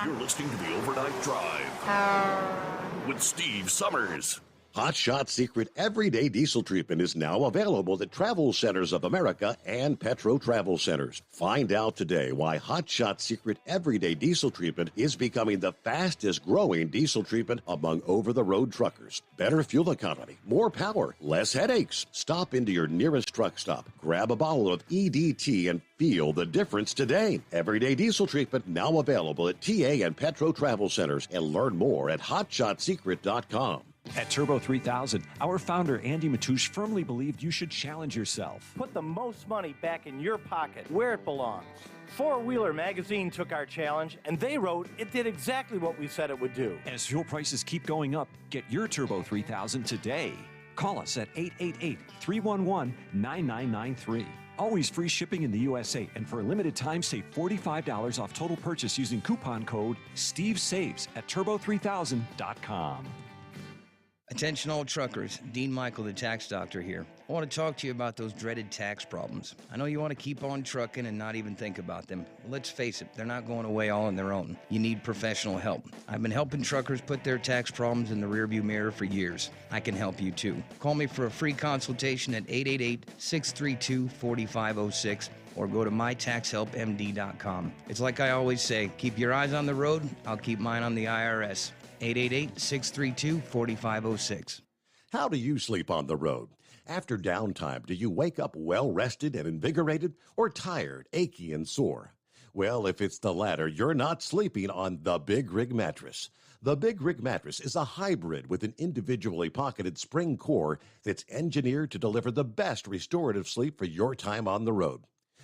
You're listening to the Overnight Drive with Steve Sommers. Hot Shot Secret Everyday Diesel Treatment is now available at Travel Centers of America and Petro Travel Centers. Find out today why Hot Shot Secret Everyday Diesel Treatment is becoming the fastest growing diesel treatment among over-the-road truckers. Better fuel economy, more power, less headaches. Stop into your nearest truck stop, grab a bottle of EDT, and feel the difference today. Everyday Diesel Treatment now available at TA and Petro Travel Centers, and learn more at hotshotsecret.com. At Turbo 3000, our founder Andy Matouche firmly believed you should challenge yourself. Put the most money back in your pocket, where it belongs. Four Wheeler Magazine took our challenge, and they wrote it did exactly what we said it would do. As fuel prices keep going up, get your Turbo 3000 today. Call us at 888-311-9993. Always free shipping in the USA, and for a limited time, save $45 off total purchase using coupon code SteveSaves at turbo3000.com. Attention all truckers, Dean Michael, the tax doctor here. I want to talk to you about those dreaded tax problems. I know you want to keep on trucking and not even think about them. Let's face it, they're not going away all on their own. You need professional help. I've been helping truckers put their tax problems in the rearview mirror for years. I can help you too. Call me for a free consultation at 888-632-4506 or go to mytaxhelpmd.com. It's like I always say, keep your eyes on the road, I'll keep mine on the IRS. 888-632-4506. How do you sleep on the road? After downtime, do you wake up well-rested and invigorated or tired, achy, and sore? Well, if it's the latter, you're not sleeping on the Big Rig Mattress. The Big Rig Mattress is a hybrid with an individually pocketed spring core that's engineered to deliver the best restorative sleep for your time on the road.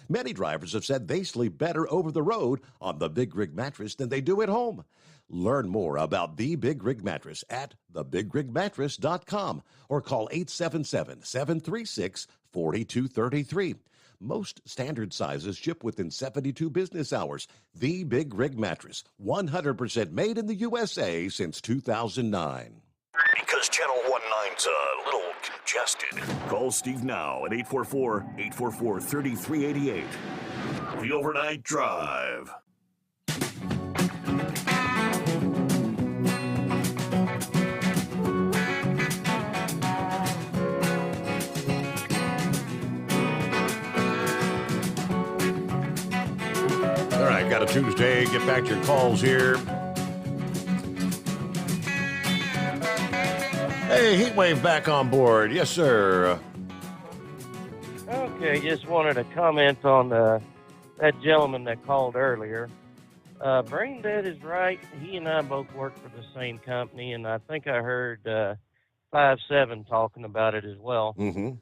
Many drivers have said they sleep better over the road on the Big Rig Mattress than they do at home. Learn more about the Big Rig Mattress at thebigrigmattress.com or call 877-736-4233. Most standard sizes ship within 72 business hours. The Big Rig Mattress, 100% made in the USA since 2009. Because Channel 19's a little congested. Call Steve now at 844-844-3388. The Overnight Drive. All right, got a Tuesday. Get back to your calls here. Hey, Heatwave back on board. Yes, sir. Okay, just wanted to comment on that gentleman that called earlier. Brain Dead is right. He and I both work for the same company, and I think I heard 5-7 talking about it as well. Mm-hmm.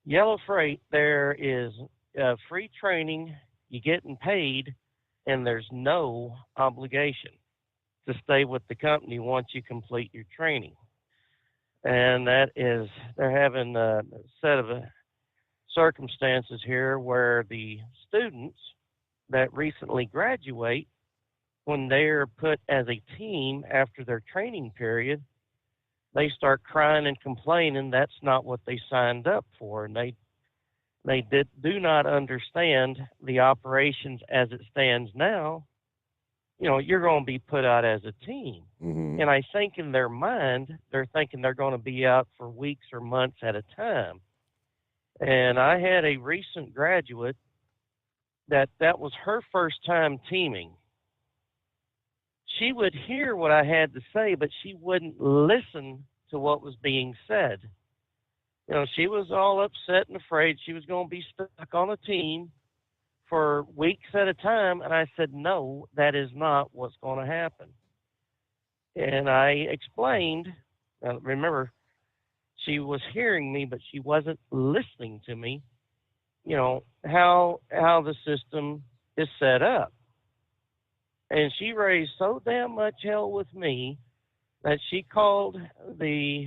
Yellow Freight, there is free training, you're getting paid, and there's no obligation to stay with the company once you complete your training. And that is, they're having a set of circumstances here where the students that recently graduate, when they're put as a team after their training period, they start crying and complaining that's not what they signed up for. And they do not understand the operations as it stands now. You know, you're going to be put out as a team. Mm-hmm. And I think in their mind, they're thinking they're going to be out for weeks or months at a time. And I had a recent graduate that was her first time teaming. She would hear what I had to say, but she wouldn't listen to what was being said. You know, she was all upset and afraid she was going to be stuck on a team for weeks at a time, and I said, no, that is not what's going to happen. And I explained, remember, she was hearing me, but she wasn't listening to me, you know, how the system is set up. And she raised so damn much hell with me that she called the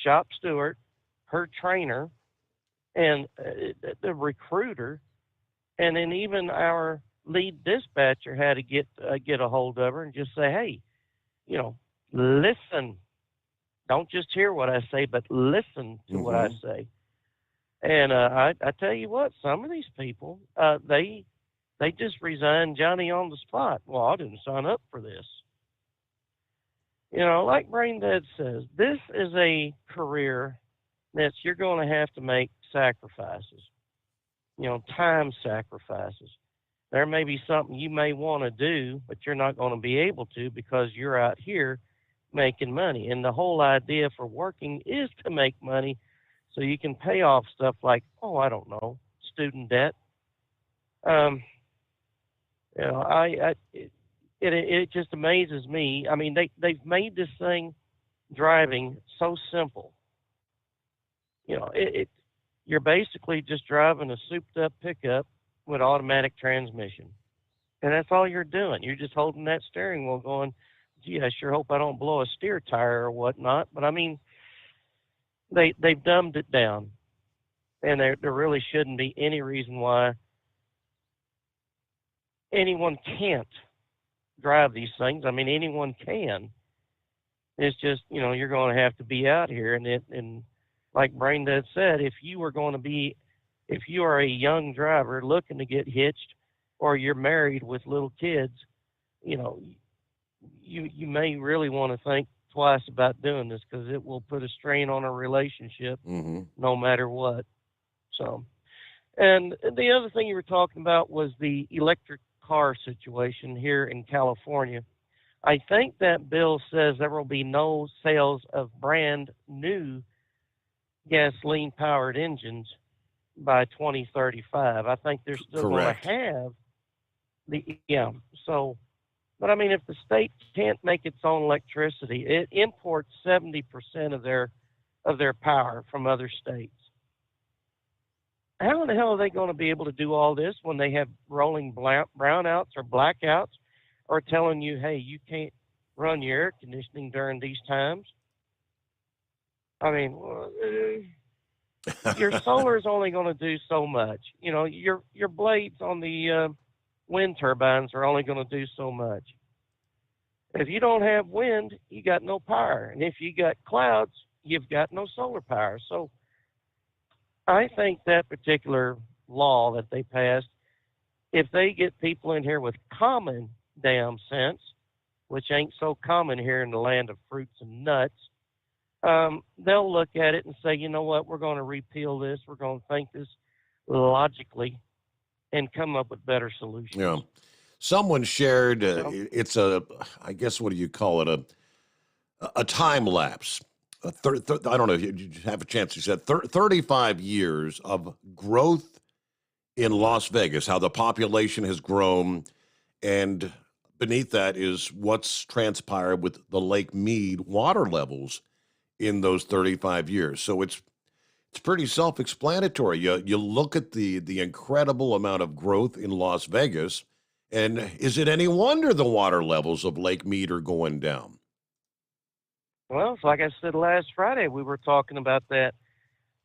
shop steward, her trainer, and the recruiter, and then even our lead dispatcher had to get a hold of her and just say, hey, you know, listen. Don't just hear what I say, but listen to what I say. And I tell you what, some of these people, they just resign Johnny on the spot. Well, I didn't sign up for this. You know, like Brain Dead says, this is a career that you're going to have to make sacrifices. You know, time sacrifices. There may be something you may want to do, but you're not going to be able to because you're out here making money. And the whole idea for working is to make money so you can pay off stuff like, oh, I don't know, student debt. You know, it just amazes me. I mean, they've made this thing, driving, so simple. You know, you're basically just driving a souped-up pickup with automatic transmission. And that's all you're doing. You're just holding that steering wheel going, gee, I sure hope I don't blow a steer tire or whatnot. But, I mean, they've dumbed it down. And there really shouldn't be any reason why anyone can't drive these things. I mean, anyone can. It's just, you're going to have to be out here. And like Braindead said, if you are a young driver looking to get hitched, or you're married with little kids, you may really want to think twice about doing this, because it will put a strain on a relationship no matter what. So, and the other thing you were talking about was the electric car situation here in California. I think that bill says there will be no sales of brand new gasoline powered engines by 2035. I think they're still going to have but I mean, if the state can't make its own electricity, it imports 70% of their power from other states. How in the hell are they going to be able to do all this when they have rolling brownouts or blackouts, or telling you, hey, you can't run your air conditioning during these times? I mean, your solar is only going to do so much. Your blades on the wind turbines are only going to do so much. If you don't have wind, you got no power. And if you got clouds, you've got no solar power. So I think that particular law that they passed, if they get people in here with common damn sense, which ain't so common here in the land of fruits and nuts, they'll look at it and say, you know what, we're going to repeal this. We're going to think this logically and come up with better solutions. Yeah. Someone shared, it's I guess, what do you call it? A time lapse. I don't know if you have a chance. You said 35 years of growth in Las Vegas, how the population has grown. And beneath that is what's transpired with the Lake Mead water levels in those 35 years. So it's pretty self-explanatory. You look at the incredible amount of growth in Las Vegas, and is it any wonder the water levels of Lake Mead are going down? Well, it's like I said last Friday, we were talking about that.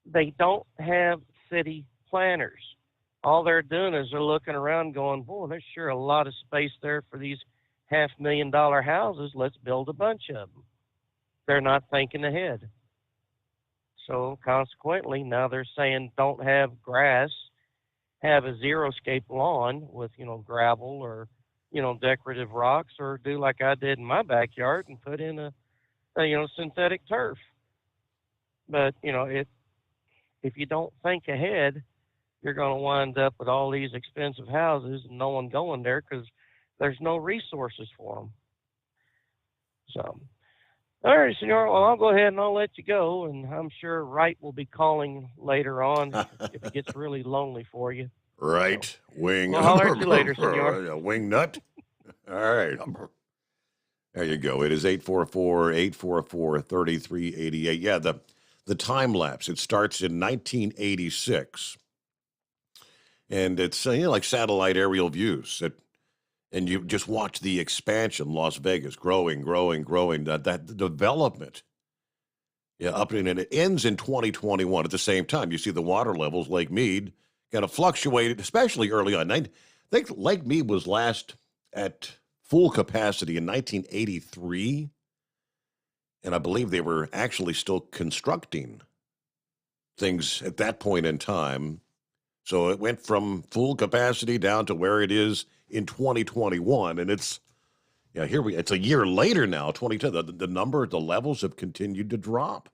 They don't have city planners. All they're doing is they're looking around going, boy, there's sure a lot of space there for these $500,000 houses. Let's build a bunch of them. They're not thinking ahead. So consequently, now they're saying don't have grass, have a xeriscape lawn with, gravel or, decorative rocks, or do like I did in my backyard and put in a synthetic turf. But, if you don't think ahead, you're going to wind up with all these expensive houses and no one going there because there's no resources for them. So, all right, Senor, well, I'll go ahead and I'll let you go, and I'm sure Wright will be calling later on if it gets really lonely for you. Right. So, wing. Well, I'll let you later, Senor. Wing nut. All right. There you go. It is 844-844-3388. Yeah, the time lapse. It starts in 1986. And it's like satellite aerial views. And you just watch the expansion, Las Vegas, growing, that development. Yeah, and it ends in 2021. At the same time, you see the water levels, Lake Mead, kind of fluctuated, especially early on. I think Lake Mead was last at full capacity in 1983. And I believe they were actually still constructing things at that point in time. So it went from full capacity down to where it is in 2021, and it's a year later now, 22. The levels have continued to drop.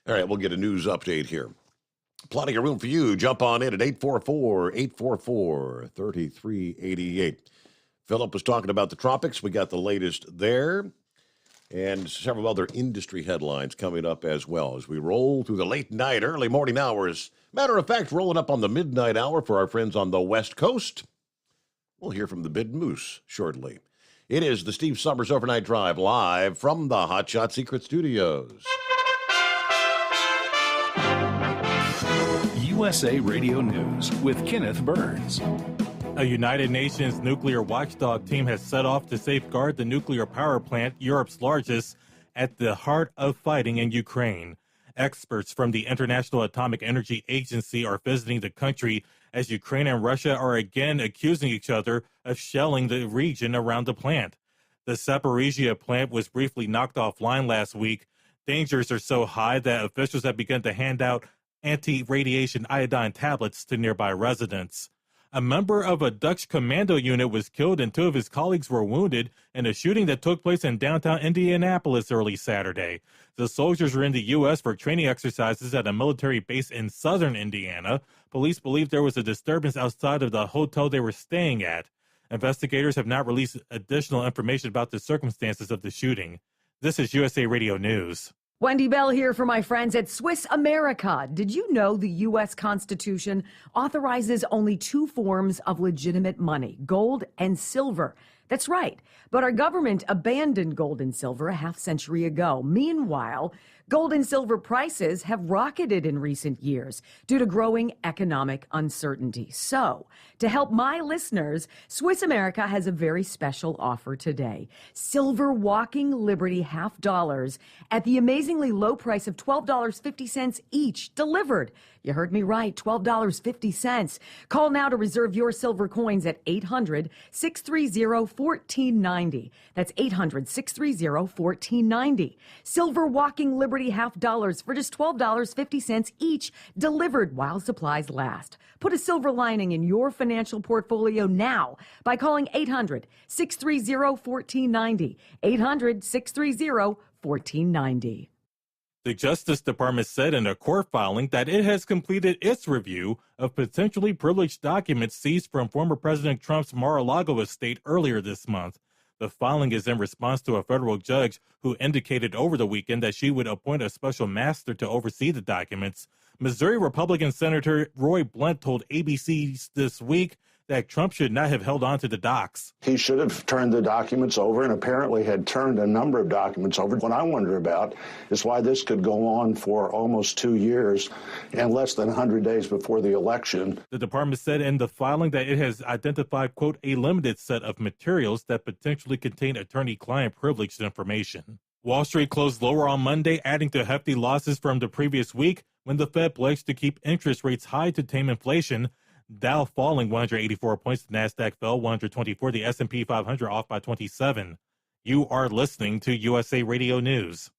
All right, we'll get a news update here. Plenty of room for you. Jump on in at 844-844-3388. Philip was talking about the tropics. We got the latest there, and several other industry headlines coming up as well as we roll through the late night, early morning hours. Matter of fact, rolling up on the midnight hour for our friends on the West Coast. We'll hear from the Big Moose shortly. It is the Steve Sommers Overnight Drive, live from the Hot Shot Secret Studios. USA Radio News with Kenneth Burns. A United Nations nuclear watchdog team has set off to safeguard the nuclear power plant, Europe's largest, at the heart of fighting in Ukraine. Experts from the International Atomic Energy Agency are visiting the country as Ukraine and Russia are again accusing each other of shelling the region around the plant. The Zaporizhia plant was briefly knocked offline last week. Dangers are so high that officials have begun to hand out anti-radiation iodine tablets to nearby residents. A member of a Dutch commando unit was killed and 2 of his colleagues were wounded in a shooting that took place in downtown Indianapolis early Saturday. The soldiers were in the U.S. for training exercises at a military base in southern Indiana. Police believe there was a disturbance outside of the hotel they were staying at. Investigators have not released additional information about the circumstances of the shooting. This is USA Radio News. Wendy Bell here for my friends at Swiss America. Did you know the U.S. Constitution authorizes only 2 forms of legitimate money, gold and silver? That's right. But our government abandoned gold and silver a half-century ago. Meanwhile, gold and silver prices have rocketed in recent years due to growing economic uncertainty. So, to help my listeners, Swiss America has a very special offer today. Silver Walking Liberty $half at the amazingly low price of $12.50 each, delivered. You heard me right, $12.50. Call now to reserve your silver coins at 800-630-1490. That's 800-630-1490. Silver Walking Liberty $half for just $12.50 each, delivered while supplies last. Put a silver lining in your financial portfolio now by calling 800-630-1490. 800-630-1490. The Justice Department said in a court filing that it has completed its review of potentially privileged documents seized from former President Trump's Mar-a-Lago estate earlier this month. The filing is in response to a federal judge who indicated over the weekend that she would appoint a special master to oversee the documents. Missouri Republican Senator Roy Blunt told ABC this week that Trump should not have held on to the docs. He should have turned the documents over and apparently had turned a number of documents over. What I wonder about is why this could go on for almost 2 years and less than 100 days before the election. The department said in the filing that it has identified, quote, a limited set of materials that potentially contain attorney-client privileged information. Wall Street closed lower on Monday, adding to hefty losses from the previous week when the Fed pledged to keep interest rates high to tame inflation. Dow falling 184 points, the NASDAQ fell 124, the S&P 500 off by 27. You are listening to USA Radio News.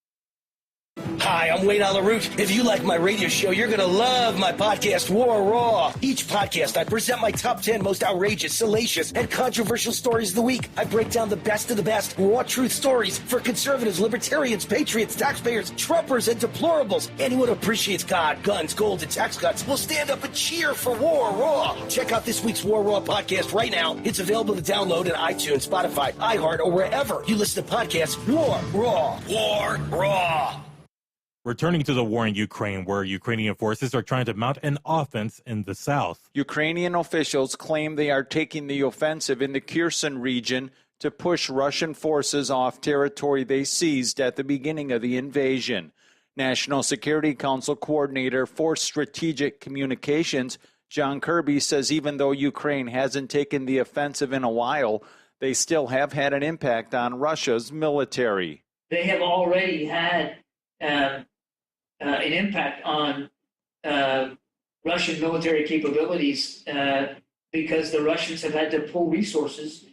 Hi, I'm Wayne Alaroot. If you like my radio show, you're going to love my podcast, War Raw. Each podcast, I present my top 10 most outrageous, salacious, and controversial stories of the week. I break down the best of the best raw truth stories for conservatives, libertarians, patriots, taxpayers, Trumpers, and deplorables. Anyone who appreciates God, guns, gold, and tax cuts will stand up and cheer for War Raw. Check out this week's War Raw podcast right now. It's available to download at iTunes, Spotify, iHeart, or wherever you listen to podcasts. War Raw. War Raw. Returning to the war in Ukraine, where Ukrainian forces are trying to mount an offense in the south. Ukrainian officials claim they are taking the offensive in the Kherson region to push Russian forces off territory they seized at the beginning of the invasion. National Security Council Coordinator for Strategic Communications, John Kirby, says even though Ukraine hasn't taken the offensive in a while, they still have had an impact on Russia's military. They have already had an impact on Russian military capabilities because the Russians have had to pull resources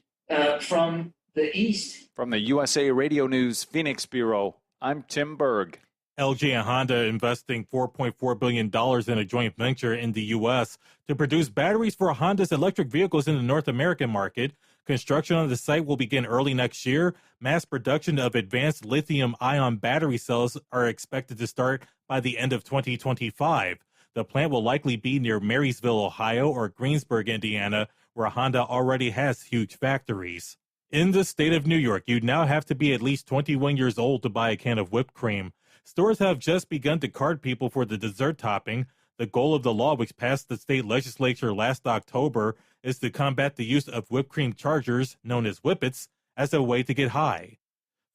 from the east. From the USA Radio News Phoenix Bureau, I'm Tim Berg. LG and Honda investing $4.4 billion in a joint venture in the U.S. to produce batteries for Honda's electric vehicles in the North American market. Construction on the site will begin early next year. Mass production of advanced lithium-ion battery cells are expected to start by the end of 2025. The plant will likely be near Marysville, Ohio, or Greensburg, Indiana, where Honda already has huge factories. In the state of New York, you now have to be at least 21 years old to buy a can of whipped cream. Stores have just begun to card people for the dessert topping. The goal of the law, which passed the state legislature last October, is to combat the use of whipped cream chargers, known as whippets, as a way to get high.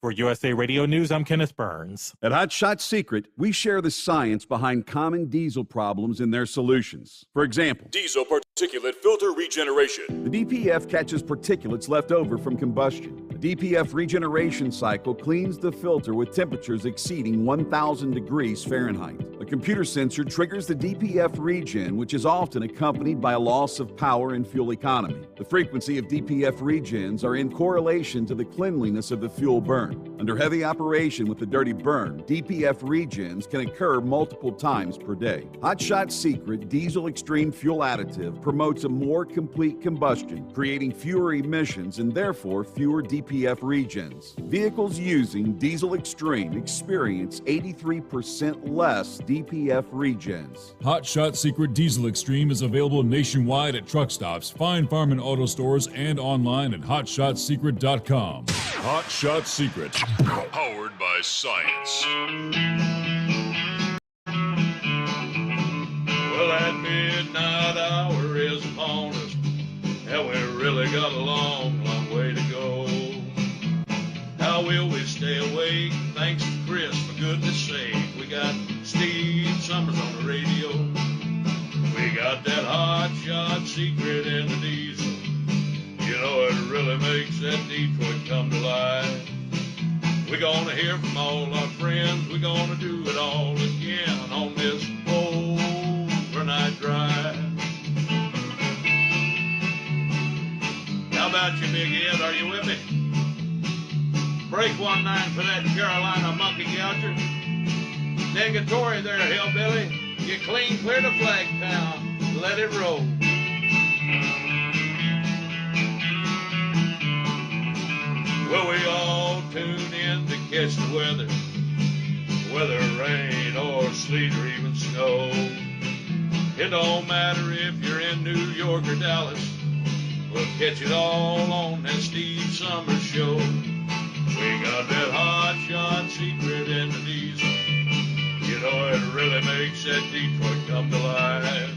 For USA Radio News, I'm Kenneth Burns. At Hot Shot Secret, we share the science behind common diesel problems and their solutions. For example, diesel particulate filter regeneration. The DPF catches particulates left over from combustion. The DPF regeneration cycle cleans the filter with temperatures exceeding 1,000 degrees Fahrenheit. A computer sensor triggers the DPF regen, which is often accompanied by a loss of power and fuel economy. The frequency of DPF regens are in correlation to the cleanliness of the fuel burn. Under heavy operation with the dirty burn, DPF regens can occur multiple times per day. Hot Shot Secret Diesel Extreme Fuel Additive promotes a more complete combustion, creating fewer emissions and therefore fewer DPF regens. Vehicles using Diesel Extreme experience 83% less DPF regens. Hot Shot Secret Diesel Extreme is available nationwide at truck stops, fine farm and auto stores, and online at hotshotsecret.com. Hot Shot Secret, powered by science. Well, that midnight hour is upon us, and we really got a long, long way to go. How will we stay awake? Thanks to Chris, for goodness sake. We got Steve Sommers on the radio. We got that hot shot secret in the diesel. You know, it really makes that Detroit come to life. We're gonna hear from all our friends. We're gonna do it all again on this overnight drive. How about you, Big Ed? Are you with me? Break 1-9 for that Carolina monkey gouger. Negatory there, hillbilly. You clean clear to Flagtown. Let it roll. Well, we all tune in to catch the weather. Whether rain or sleet or even snow. It don't matter if you're in New York or Dallas. We'll catch it all on that Steve Sommers show. We got that hot shot secret in the diesel. You know, it really makes that Detroit come to life.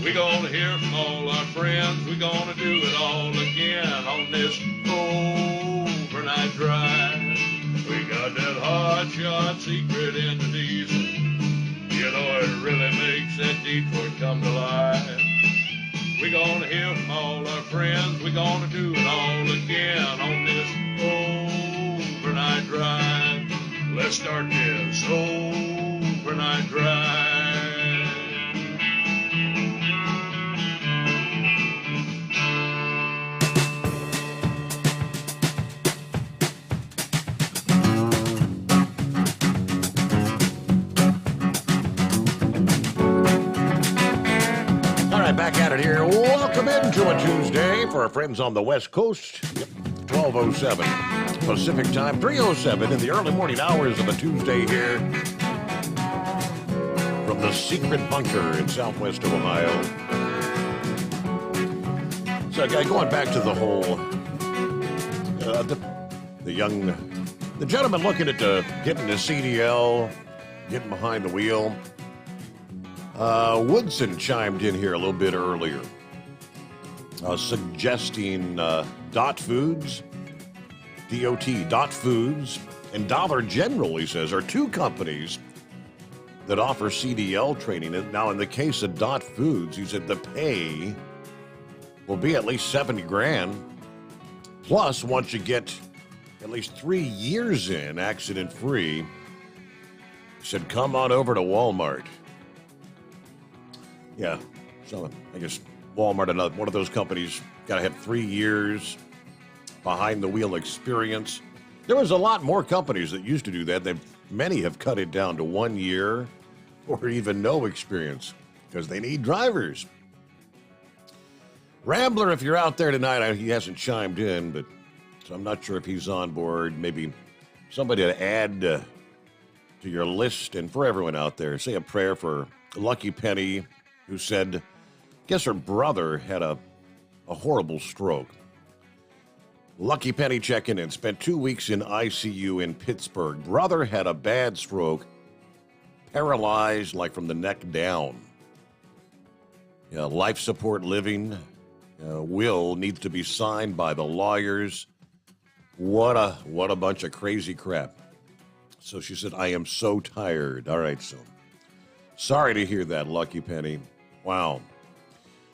We're gonna hear from all our friends. We're gonna do it all again on this overnight drive. We got that hot shot secret in the diesel. You know, it really makes that Detroit come to life. We're gonna hear from all our friends. We're gonna do it all again on this overnight drive. Let's start this overnight drive. Back at it here. Welcome into a Tuesday for our friends on the West Coast. Yep, 12:07 Pacific Time, 3:07 in the early morning hours of a Tuesday here from the secret bunker in Southwest Ohio. So, going back to the whole, the gentleman looking at getting the CDL, getting behind the wheel. Woodson chimed in here a little bit earlier, suggesting Dot Foods, DOT, Dot Foods, and Dollar General, he says, are two companies that offer CDL training. Now, in the case of Dot Foods, he said the pay will be at least $70,000. Plus, once you get at least 3 years in accident-free, he said, come on over to Walmart. Yeah, so I guess Walmart, another one of those companies, got to have 3 years behind the wheel experience. There was a lot more companies that used to do that. Many have cut it down to 1 year or even no experience because they need drivers. Rambler, if you're out there tonight, he hasn't chimed in, but so I'm not sure if he's on board. Maybe somebody to add to your list. And for everyone out there, say a prayer for Lucky Penny, who said, guess her brother had a horrible stroke. Lucky Penny checking in, spent 2 weeks in ICU in Pittsburgh. Brother had a bad stroke, paralyzed like from the neck down. Yeah, life support living. Will needs to be signed by the lawyers. What a bunch of crazy crap. So she said, I am so tired. All right, so sorry to hear that, Lucky Penny. Wow.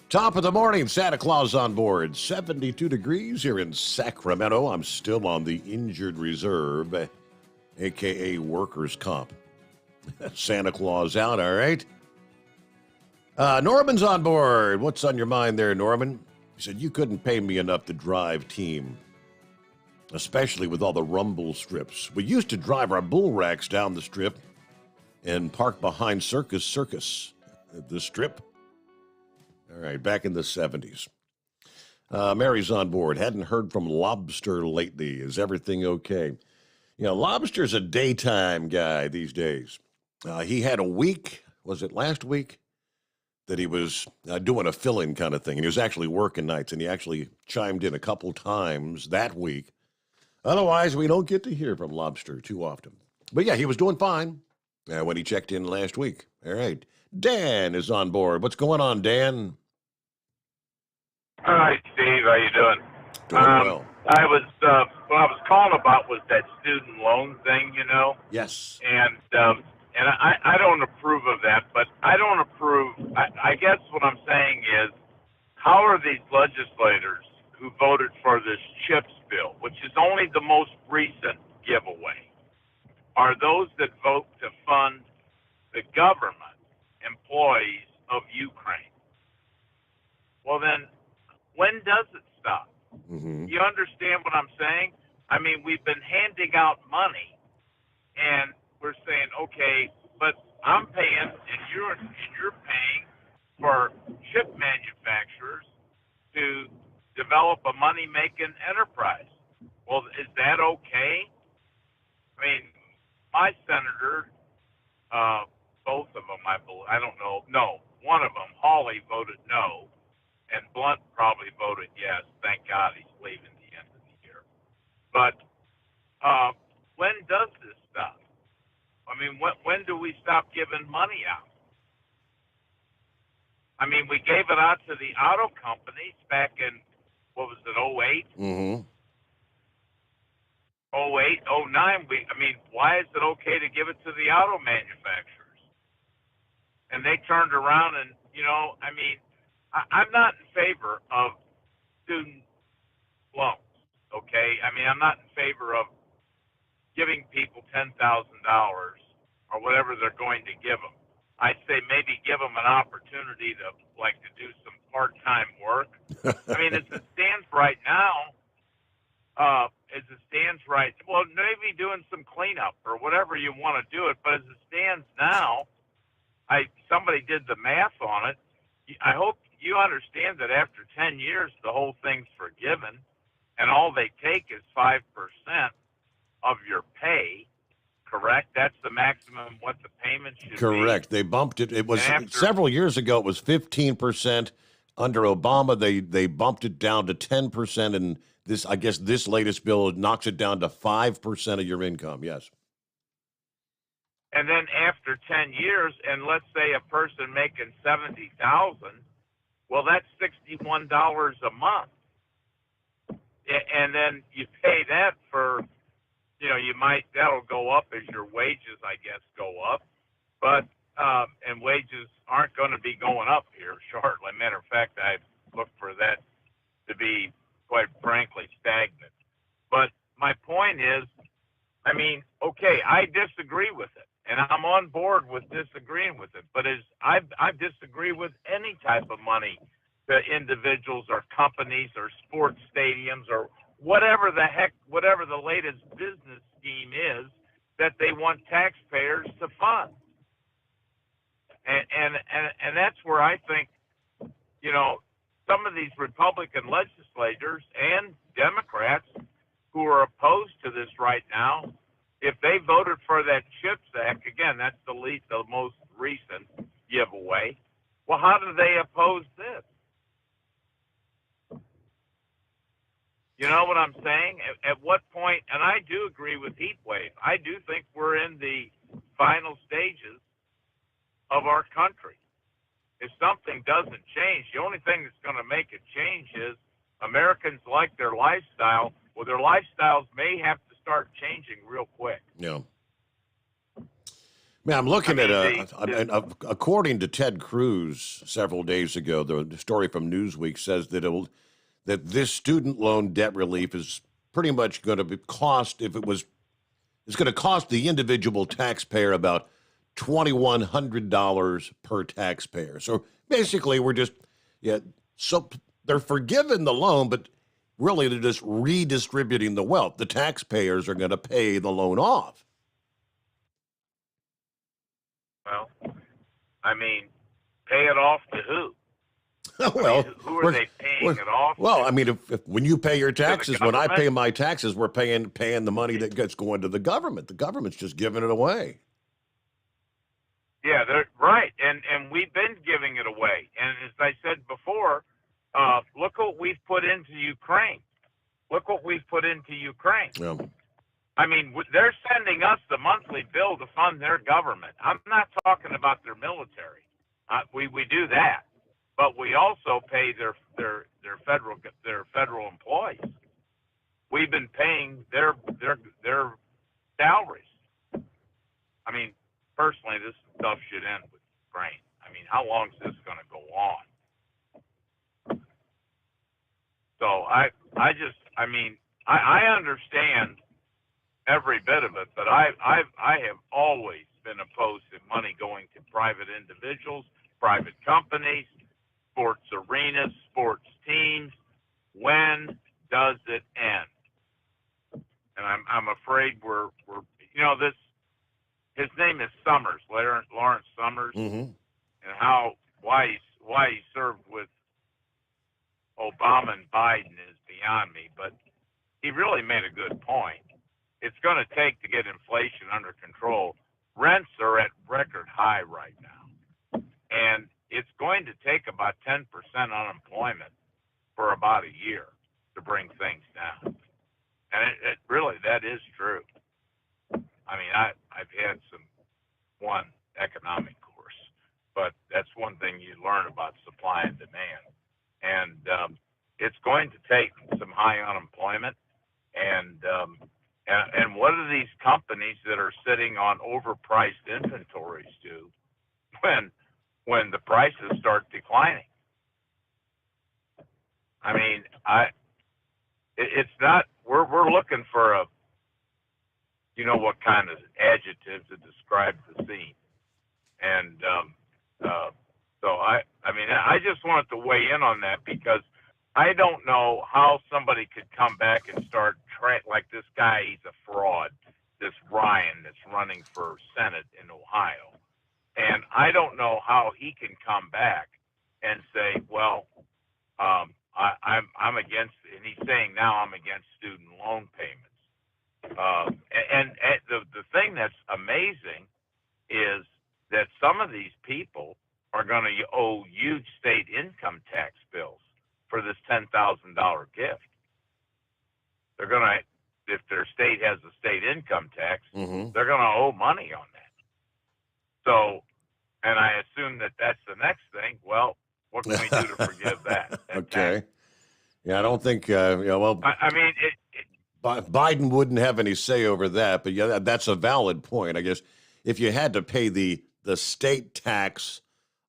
Top of the morning, Santa Claus on board. 72 degrees here in Sacramento. I'm still on the injured reserve, a.k.a. workers' comp. Santa Claus out, all right? Norman's on board. What's on your mind there, Norman? He said, you couldn't pay me enough to drive team, especially with all the rumble strips. We used to drive our bull racks down the strip and park behind Circus, the strip. All right, back in the 70s. Mary's on board. Hadn't heard from Lobster lately. Is everything okay? You know, Lobster's a daytime guy these days. He had a week, was it last week, that he was doing a fill-in kind of thing, and he was actually working nights, and he actually chimed in a couple times that week. Otherwise, we don't get to hear from Lobster too often. But yeah, he was doing fine when he checked in last week. All right. Dan is on board. What's going on, Dan? Hi, Steve. How you doing? Doing well. I was what I was calling about was that student loan thing, you know. Yes. And I don't approve of that, but I don't approve. I guess what I'm saying is, how are these legislators who voted for this CHIPS bill, which is only the most recent giveaway, are those that vote to fund the government employees of Ukraine? Well, then, when does it stop? Mm-hmm. You understand what I'm saying? I mean, we've been handing out money, and we're saying, okay, but I'm paying, and you're paying for chip manufacturers to develop a money-making enterprise. Well, is that okay? I mean, my senator, both of them, I believe, I don't know, no, one of them, Hawley, voted no, and Blunt probably voted yes. Thank God he's leaving the end of the year. But when does this stop? I mean, when do we stop giving money out? I mean, we gave it out to the auto companies back in, what was it, 08? Mm-hmm. 08, 09. Why is it okay to give it to the auto manufacturers? And they turned around and, I'm not in favor of student loans, okay? I mean, I'm not in favor of giving people $10,000 or whatever they're going to give them. I'd say maybe give them an opportunity to do some part-time work. I mean, as it stands right now, well, maybe doing some cleanup or whatever you want to do it, but as it stands now, somebody did the math on it. I hope you understand that after 10 years, the whole thing's forgiven, and all they take is 5% of your pay, correct? That's the maximum what the payment should be. Correct. They bumped it. It was several years ago. It was 15%. Under Obama, they bumped it down to 10%, and this latest bill knocks it down to 5% of your income. Yes. And then after 10 years, and let's say a person making $70,000, well, that's $61 a month, and then you pay that for. That'll go up as your wages, I guess, go up. But, and wages aren't going to be going up here shortly. Matter of fact, I look for that to be, quite frankly, stagnant. But my point is, okay, I disagree with it, and I'm on board with disagreeing with it. But I disagree with any type of money to individuals or companies or sports stadiums or whatever the latest business scheme is that they want taxpayers to fund. And that's where I think, some of these Republican legislators and Democrats who are opposed to this right now, if they voted for that CHIPS Act, again, that's the most recent giveaway, well, how do they oppose this? You know what I'm saying? At what point, and I do agree with heat wave, I do think we're in the final stages of our country. If something doesn't change, the only thing that's going to make it change is Americans like their lifestyle. Well, their lifestyles may have to start changing real quick. Yeah. Man, I'm looking according to Ted Cruz several days ago, the story from Newsweek says that that this student loan debt relief is pretty much going to cost, it's going to cost the individual taxpayer about $2,100 per taxpayer. So basically, so they're forgiving the loan, but really they're just redistributing the wealth. The taxpayers are going to pay the loan off. Well, I mean, pay it off to who? Well, who are they paying it off? Well, I mean, if when you pay your taxes, when I pay my taxes, we're paying the money that gets going to the government. The government's just giving it away. Yeah, right, and we've been giving it away. And as I said before, look what we've put into Ukraine. Look what we've put into Ukraine. Yeah. I mean, they're sending us the monthly bill to fund their government. I'm not talking about their military. We do that, but we also pay their federal employees. We've been paying their salaries. I mean, personally, this stuff should end with Ukraine. I mean, how long is this going to go on? So I understand every bit of it, but I have always been opposed to money going to private individuals, private companies, sports arenas, sports teams. When does it end? And I'm afraid we're this. His name is Sommers, Lawrence Sommers, and why he served with Obama and Biden is beyond me. But he really made a good point. It's going to take to get inflation under control. Rents are at record high right now, and it's going to take about 10% unemployment for about a year to bring things down. And it really, that is true. I mean, I've had one economic course, but that's one thing you learn about supply and demand. And it's going to take some high unemployment. And what do these companies that are sitting on overpriced inventories do when the prices start declining? I mean, it's not. We're looking for what kind of adjective to describe the scene, and so I just wanted to weigh in on that because I don't know how somebody could come back and start like this guy. He's a fraud. This Ryan that's running for Senate in Ohio, and I don't know how he can come back and say, well, I'm against, and he's saying now I'm against student loan payments. And the thing that's amazing is that some of these people are going to owe huge state income tax bills for this $10,000 gift. They're going to, if their state has a state income tax, they're going to owe money on that. So, and I assume that that's the next thing. Well, what can we do to forgive that? Okay. Yeah, I don't think, well, I mean, Biden wouldn't have any say over that, but yeah, that's a valid point. I guess if you had to pay the state tax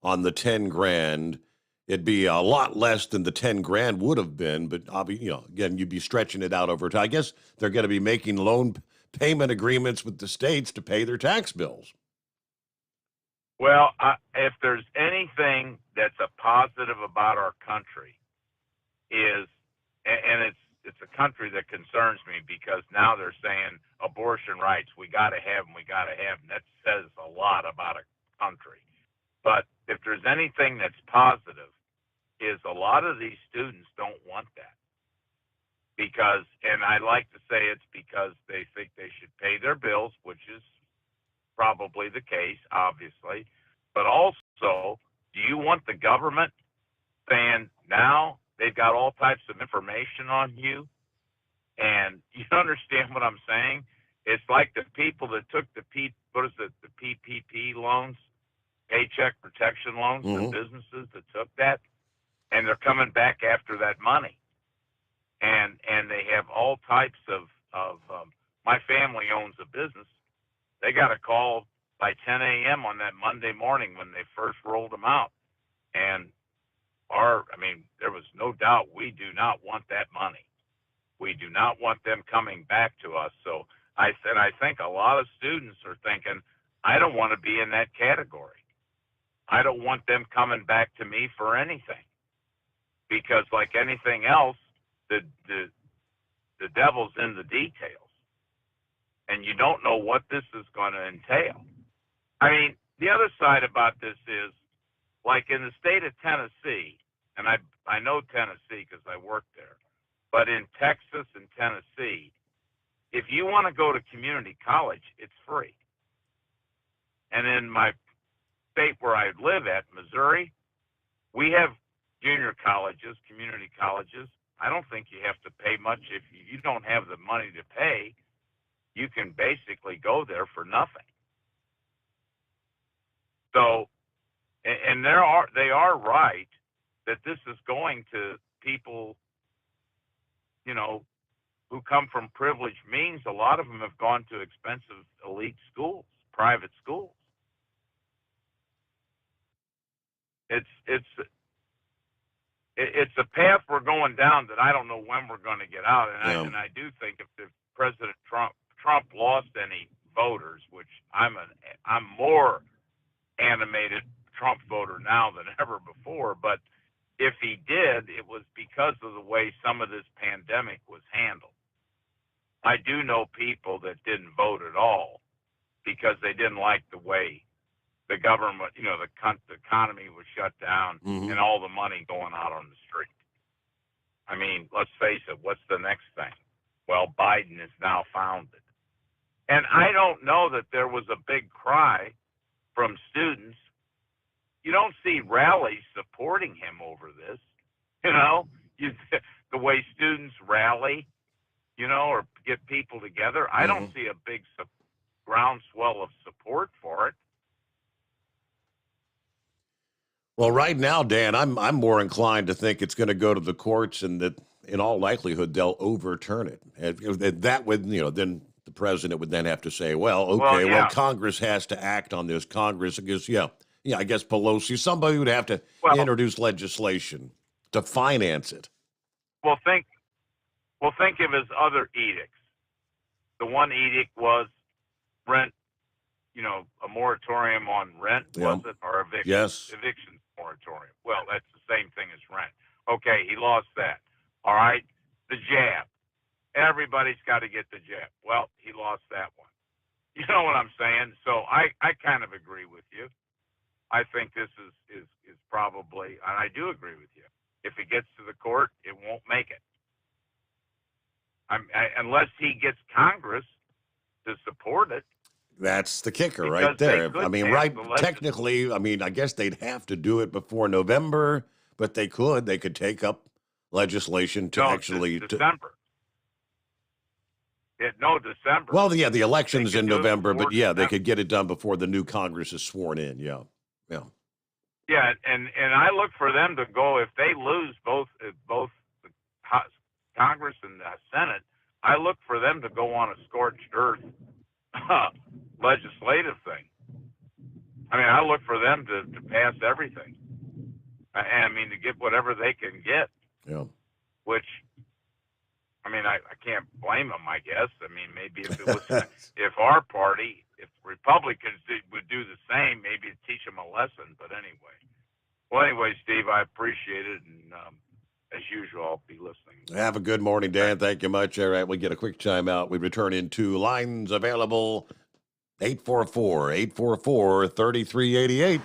on the 10 grand, it'd be a lot less than the 10 grand would have been. But again, you'd be stretching it out over time. I guess they're going to be making loan payment agreements with the states to pay their tax bills. Well, if there's anything that's a positive about our country is, and it's a country that concerns me because now they're saying abortion rights, we got to have them, we got to have them. That says a lot about a country. But if there's anything that's positive, is a lot of these students don't want that. Because, and I like to say it's because they think they should pay their bills, which is probably the case, obviously. But also, do you want the government saying now they've got all types of information on you? And you understand what I'm saying? It's like the people that took the PPP loans, paycheck protection loans, the businesses that took that, and they're coming back after that money. And they have all types of my family owns a business. They got a call by 10 a.m. on that Monday morning when they first rolled them out. And there was no doubt we do not want that money. We do not want them coming back to us. So I think a lot of students are thinking, I don't want to be in that category. I don't want them coming back to me for anything. Because like anything else, the devil's in the details. And you don't know what this is going to entail. I mean, the other side about this is, like in the state of Tennessee, and I know Tennessee because I worked there, but in Texas and Tennessee, if you want to go to community college, it's free. And in my state where I live at, Missouri, we have junior colleges, community colleges. I don't think you have to pay much. If you don't have the money to pay, you can basically go there for nothing. So, and they are right that this is going to people, who come from privileged means. A lot of them have gone to expensive elite schools, private schools. It's a path we're going down that I don't know when we're going to get out. And I do think if President Trump lost any voters, which I'm more animated Trump voter now than ever before, but if he did, it was because of the way some of this pandemic was handled. I do know people that didn't vote at all because they didn't like the way the government, the economy was shut down and all the money going out on the street. I mean, let's face it, what's the next thing? Well, Biden is now founded. And I don't know that there was a big cry from students. You don't see rallies supporting him over this, the way students rally, or get people together. I don't see a big groundswell of support for it. Well, right now, Dan, I'm more inclined to think it's going to go to the courts, and that in all likelihood they'll overturn it. And that would, then the president would then have to say, well, Congress has to act on this. Congress, I guess Pelosi, somebody would have to introduce legislation to finance it. Well, think of his other edicts. The one edict was rent, a moratorium on rent, was it, or eviction? Yes. Eviction moratorium. Well, that's the same thing as rent. Okay, he lost that. All right, the jab. Everybody's got to get the jab. Well, he lost that one. You know what I'm saying? So I kind of agree with you. I think this is probably, and I do agree with you. If it gets to the court, it won't make it. Unless he gets Congress to support it. That's the kicker right there. Technically, I guess they'd have to do it before November, but they could take up legislation to December. December. Well, the election's in November, but they could get it done before the new Congress is sworn in. Yeah, and I look for them to go if they lose both the Congress and the Senate. I look for them to go on a scorched earth legislative thing. I look for them to pass everything. To get whatever they can get. Yeah. Which, I can't blame them, I guess. Maybe if it was, if our party, if Republicans would do the same, maybe it'd teach them a lesson. But anyway. Well, anyway, Steve, I appreciate it. And as usual, I'll be listening. Have a good morning, Dan. Thank you much. All right, we get a quick time out. We return into lines available. 844-844-3388.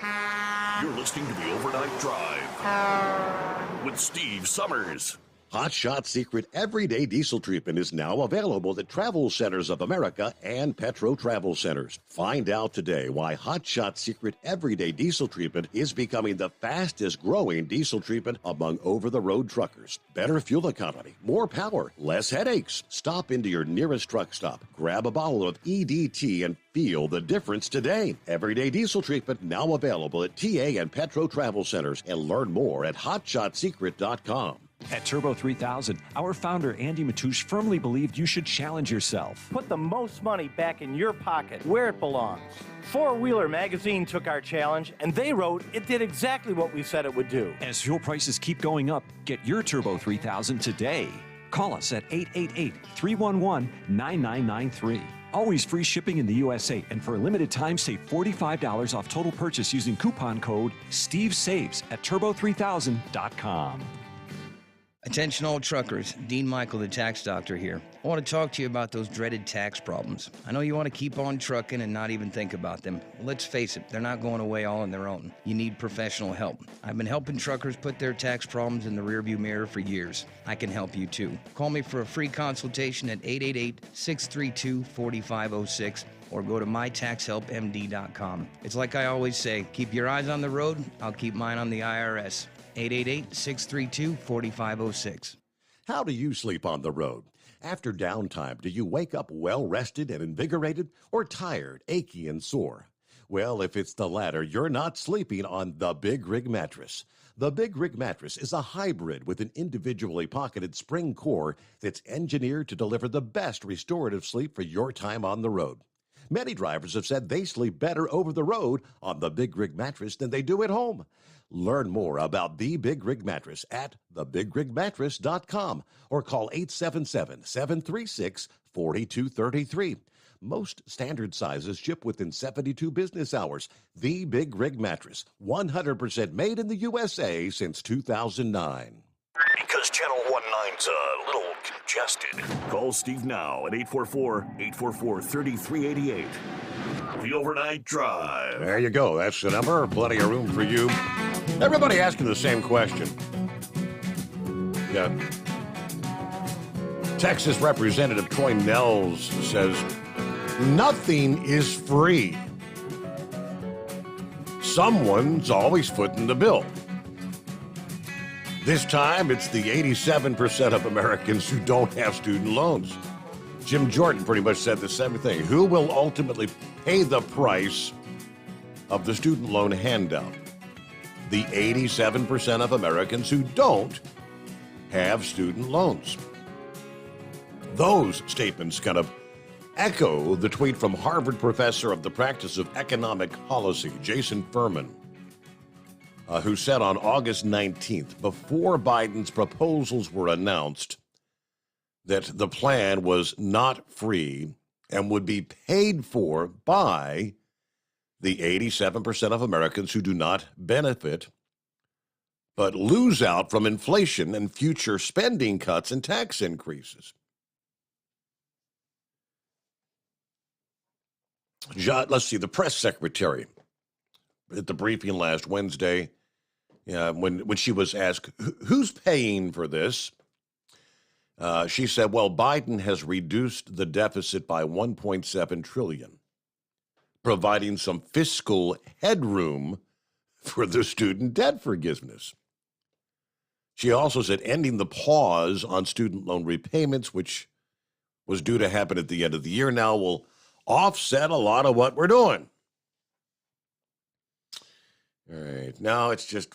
You're listening to the Overnight Drive with Steve Summers. Hot Shot Secret Everyday Diesel Treatment is now available at Travel Centers of America and Petro Travel Centers. Find out today why Hot Shot Secret Everyday Diesel Treatment is becoming the fastest growing diesel treatment among over-the-road truckers. Better fuel economy, more power, less headaches. Stop into your nearest truck stop, grab a bottle of EDT, and feel the difference today. Everyday Diesel Treatment now available at TA and Petro Travel Centers, and learn more at hotshotsecret.com. At Turbo 3000, our founder Andy Matoush firmly believed you should challenge yourself. Put the most money back in your pocket, where it belongs. Four Wheeler Magazine took our challenge, and they wrote it did exactly what we said it would do. As fuel prices keep going up, get your Turbo 3000 today. Call us at 888-311-9993. Always free shipping in the USA, and for a limited time, save $45 off total purchase using coupon code STEVESAVES at turbo3000.com. Attention all truckers, Dean Michael, the tax doctor here. I want to talk to you about those dreaded tax problems. I know you want to keep on trucking and not even think about them. Let's face it, they're not going away all on their own. You need professional help. I've been helping truckers put their tax problems in the rearview mirror for years. I can help you too. Call me for a free consultation at 888-632-4506 or go to mytaxhelpmd.com. It's like I always say, keep your eyes on the road, I'll keep mine on the IRS. 888-632-4506. How do you sleep on the road? After downtime, do you wake up well-rested and invigorated or tired, achy, and sore? Well, if it's the latter, you're not sleeping on the Big Rig Mattress. The Big Rig Mattress is a hybrid with an individually pocketed spring core that's engineered to deliver the best restorative sleep for your time on the road. Many drivers have said they sleep better over the road on the Big Rig Mattress than they do at home. Learn more about the Big Rig Mattress at thebigrigmattress.com or call 877-736-4233. Most standard sizes ship within 72 business hours. The Big Rig Mattress, 100% made in the USA since 2009. Because Channel 19's a little congested. Call Steve now at 844-844-3388. The Overnight Drive. There you go. That's the number. Plenty of room for you. Everybody asking the same question. Yeah. Texas Representative Troy Nels says, nothing is free. Someone's always footing the bill. This time, it's the 87% of Americans who don't have student loans. Jim Jordan pretty much said the same thing. Who will ultimately pay the price of the student loan handout? The 87% of Americans who don't have student loans. Those statements kind of echo the tweet from Harvard professor of the practice of economic policy, Jason Furman, who said on August 19th, before Biden's proposals were announced, that the plan was not free and would be paid for by the 87% of Americans who do not benefit but lose out from inflation and future spending cuts and tax increases. Let's see, the press secretary at the briefing last Wednesday, when she was asked, who's paying for this? She said, well, Biden has reduced the deficit by $1.7 trillion, providing some fiscal headroom for the student debt forgiveness. She also said ending the pause on student loan repayments, which was due to happen at the end of the year now, will offset a lot of what we're doing. All right. Now it's just,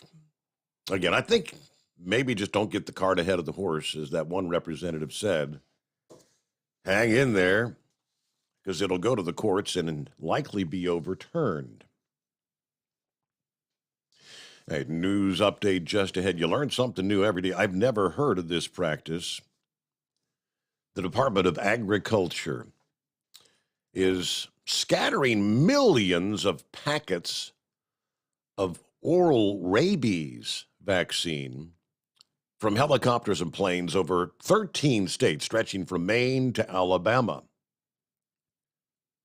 again, I think maybe just don't get the cart ahead of the horse, as that one representative said. Hang in there, because it'll go to the courts and likely be overturned. Hey, news update just ahead. You learn something new every day. I've never heard of this practice. The Department of Agriculture is scattering millions of packets of oral rabies vaccine from helicopters and planes over 13 states, stretching from Maine to Alabama.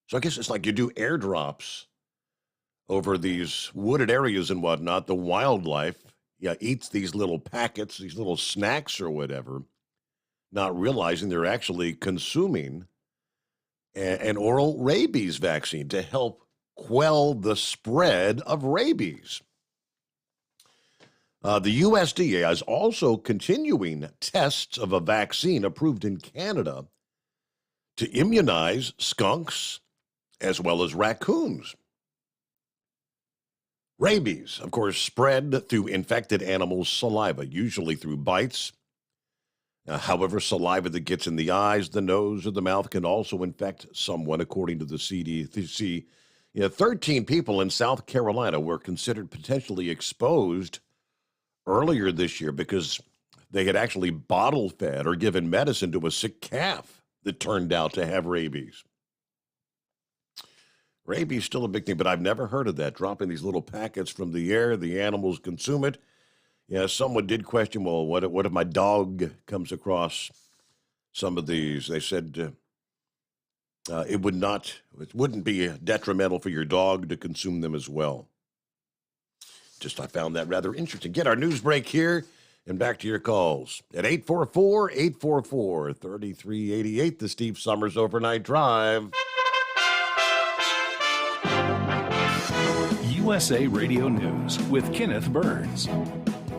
So I guess it's like you do airdrops over these wooded areas and whatnot. The wildlife eats these little packets, these little snacks or whatever, not realizing they're actually consuming an oral rabies vaccine to help quell the spread of rabies. The USDA is also continuing tests of a vaccine approved in Canada to immunize skunks as well as raccoons. Rabies, of course, spread through infected animals' saliva, usually through bites, However, saliva that gets in the eyes, the nose, or the mouth can also infect someone, according to the CDC. 13 people in South Carolina were considered potentially exposed earlier this year because they had actually bottle fed or given medicine to a sick calf that turned out to have rabies. Rabies is still a big thing, but I've never heard of that, dropping these little packets from the air. The animals consume it. Yeah, someone did question, well, what if my dog comes across some of these? They said it wouldn't be detrimental for your dog to consume them as well. I found that rather interesting. Get our news break here and back to your calls at 844-844-3388, the Steve Summers Overnight Drive. USA Radio News with Kenneth Burns.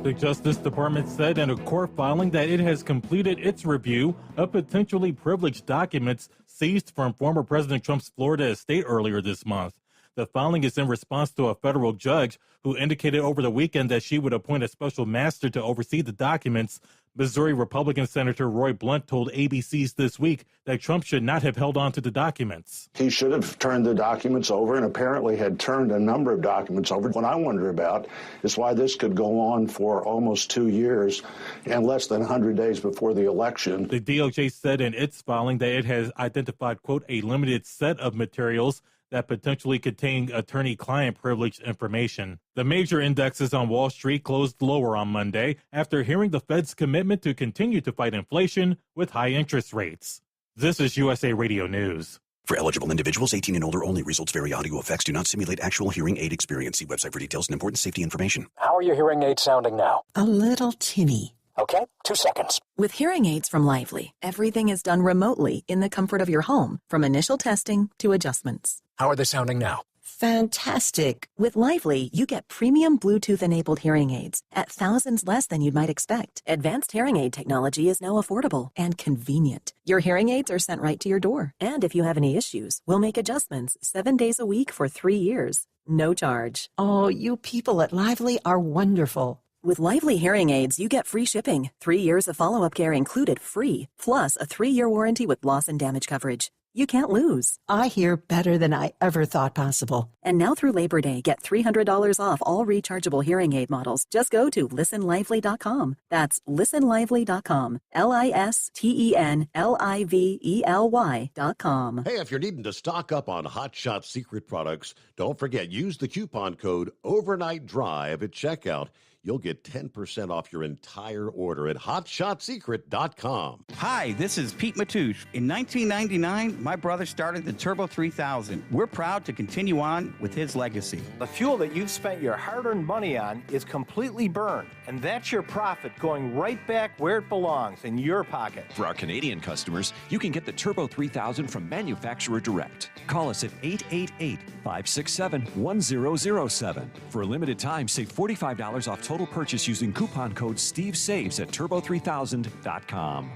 The Justice Department said in a court filing that it has completed its review of potentially privileged documents seized from former President Trump's Florida estate earlier this month. The filing is in response to a federal judge who indicated over the weekend that she would appoint a special master to oversee the documents. Missouri Republican Senator Roy Blunt told ABC's This Week that Trump should not have held on to the documents. He should have turned the documents over and apparently had turned a number of documents over. What I wonder about is why this could go on for almost 2 years and less than 100 days before the election. The DOJ said in its filing that it has identified, quote, a limited set of materials that potentially contain attorney-client privileged information. The major indexes on Wall Street closed lower on Monday after hearing the Fed's commitment to continue to fight inflation with high interest rates. This is USA Radio News. For eligible individuals 18 and older only. Results vary. Audio effects do not simulate actual hearing aid experience. See website for details and important safety information. How are your hearing aids sounding now? A little tinny. Okay, 2 seconds. With hearing aids from Lively, everything is done remotely in the comfort of your home, from initial testing to adjustments. How are they sounding now? Fantastic. With Lively, you get premium Bluetooth-enabled hearing aids at thousands less than you'd might expect. Advanced hearing aid technology is now affordable and convenient. Your hearing aids are sent right to your door. And if you have any issues, we'll make adjustments 7 days a week for 3 years. No charge. Oh, you people at Lively are wonderful. With Lively hearing aids, you get free shipping, 3 years of follow-up care included free, plus a 3-year warranty with loss and damage coverage. You can't lose. I hear better than I ever thought possible. And now through Labor Day, get $300 off all rechargeable hearing aid models. Just go to listenlively.com. That's listenlively.com. listenlively.com. Hey, if you're needing to stock up on Hot Shot Secret products, don't forget, use the coupon code Overnight Drive at checkout. You'll get 10% off your entire order at hotshotsecret.com. Hi, this is Pete Matouche. In 1999, my brother started the Turbo 3000. We're proud to continue on with his legacy. The fuel that you've spent your hard-earned money on is completely burned, and that's your profit going right back where it belongs, in your pocket. For our Canadian customers, you can get the Turbo 3000 from manufacturer direct. Call us at 888-567-1007. For a limited time, save $45 off total purchase using coupon code SteveSaves at turbo3000.com.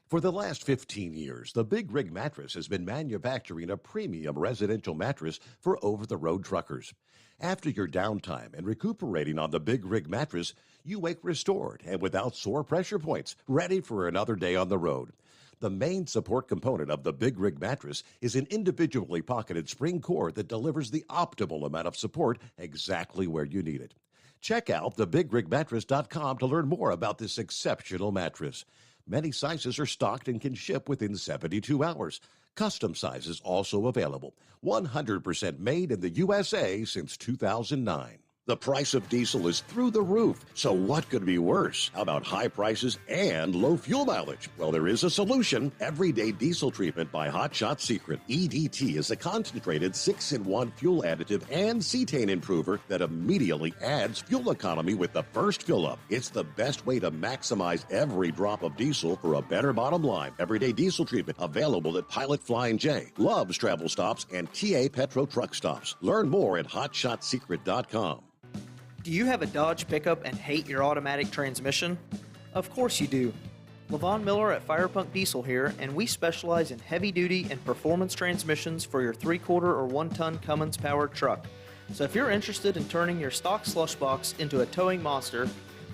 For the last 15 years, the Big Rig Mattress has been manufacturing a premium residential mattress for over-the-road truckers. After your downtime and recuperating on the Big Rig Mattress, you wake restored and without sore pressure points, ready for another day on the road. The main support component of the Big Rig Mattress is an individually pocketed spring core that delivers the optimal amount of support exactly where you need it. Check out thebigrigmattress.com to learn more about this exceptional mattress. Many sizes are stocked and can ship within 72 hours. Custom sizes also available. 100% made in the USA since 2009. The price of diesel is through the roof, so what could be worse? How about high prices and low fuel mileage? Well, there is a solution. Everyday Diesel Treatment by Hot Shot Secret. EDT is a concentrated 6-in-1 fuel additive and cetane improver that immediately adds fuel economy with the first fill-up. It's the best way to maximize every drop of diesel for a better bottom line. Everyday Diesel Treatment available at Pilot Flying J, Love's Travel Stops, and TA Petro Truck Stops. Learn more at hotshotsecret.com. Do you have a Dodge pickup and hate your automatic transmission? Of course you do. Levon Miller at Firepunk Diesel here, and we specialize in heavy-duty and performance transmissions for your 3-quarter or 1-ton Cummins-powered truck. So if you're interested in turning your stock slush box into a towing monster,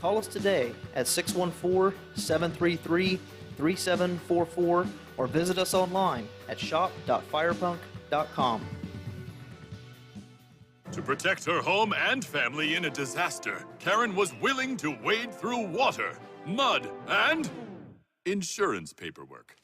Call us today at 614-733-3744 or visit us online at shop.firepunk.com. To protect her home and family in a disaster, Karen was willing to wade through water, mud, and insurance paperwork.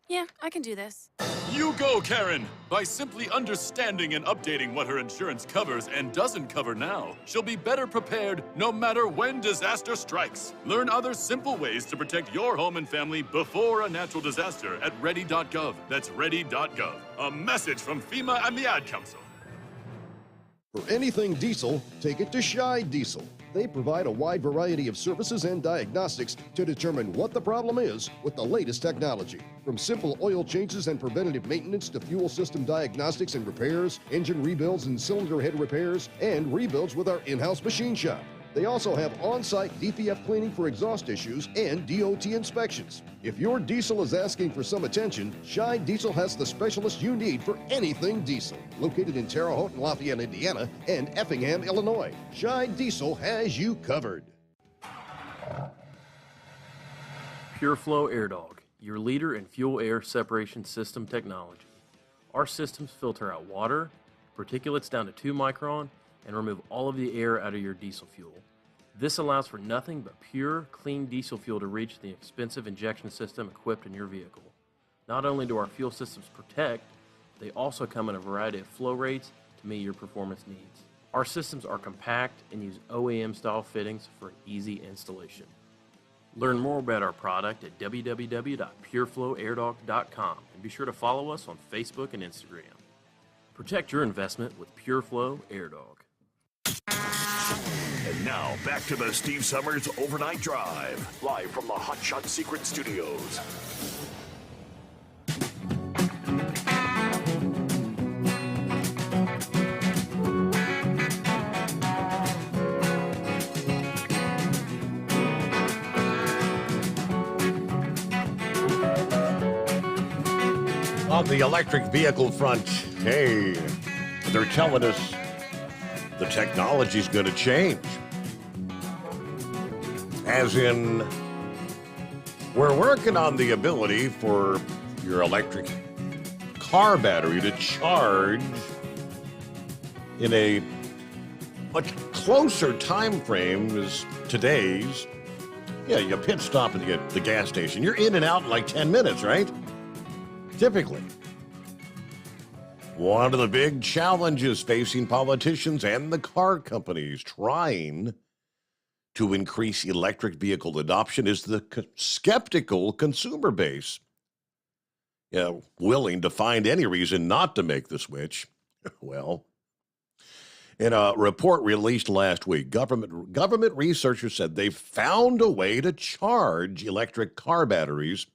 Yeah, I can do this. You go, Karen! By simply understanding and updating what her insurance covers and doesn't cover now, she'll be better prepared no matter when disaster strikes. Learn other simple ways to protect your home and family before a natural disaster at ready.gov. That's ready.gov. A message from FEMA and the Ad Council. For anything diesel, take it to Scheid Diesel. They provide a wide variety of services and diagnostics to determine what the problem is with the latest technology. From simple oil changes and preventative maintenance to fuel system diagnostics and repairs, engine rebuilds and cylinder head repairs, and rebuilds with our in-house machine shop. They also have on-site DPF cleaning for exhaust issues and DOT inspections. If your diesel is asking for some attention, Scheid Diesel has the specialist you need for anything diesel. Located in Terre Haute and Lafayette, Indiana, and Effingham, Illinois, Scheid Diesel has you covered. PureFlow Air Dog, your leader in fuel air separation system technology. Our systems filter out water, particulates down to 2 micron, and remove all of the air out of your diesel fuel. This allows for nothing but pure, clean diesel fuel to reach the expensive injection system equipped in your vehicle. Not only do our fuel systems protect, they also come in a variety of flow rates to meet your performance needs. Our systems are compact and use OEM-style fittings for easy installation. Learn more about our product at www.pureflowairdog.com and be sure to follow us on Facebook and Instagram. Protect your investment with PureFlow Air Dog. And now, back to the Steve Summers Overnight Drive, live from the Hot Shot Secret Studios. On the electric vehicle front, hey, they're telling us the technology's going to change. As in, we're working on the ability for your electric car battery to charge in a much closer time frame as today's. Yeah, you pit stop at the gas station. You're in and out in like 10 minutes, right? Typically. One of the big challenges facing politicians and the car companies trying to increase electric vehicle adoption is the skeptical consumer base. Willing to find any reason not to make the switch. Well, in a report released last week, government researchers said they found a way to charge electric car batteries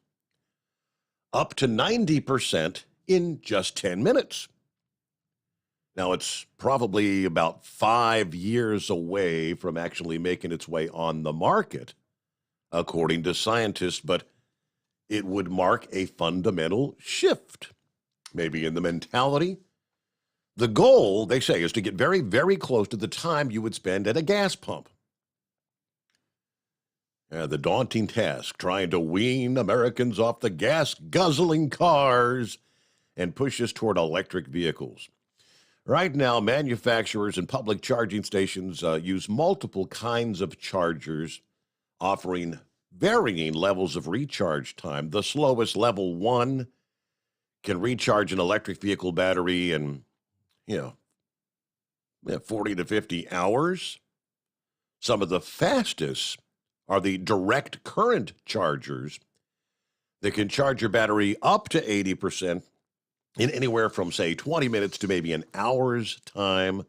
up to 90% in just 10 minutes. Now, it's probably about 5 years away from actually making its way on the market, according to scientists, but it would mark a fundamental shift, maybe in the mentality. The goal, they say, is to get very, very close to the time you would spend at a gas pump. The daunting task, trying to wean Americans off the gas-guzzling cars and push us toward electric vehicles. Right now, manufacturers and public charging stations use multiple kinds of chargers, offering varying levels of recharge time. The slowest, level 1, can recharge an electric vehicle battery in, 40 to 50 hours. Some of the fastest are the direct current chargers that can charge your battery up to 80% in anywhere from, say, 20 minutes to maybe an hour's time.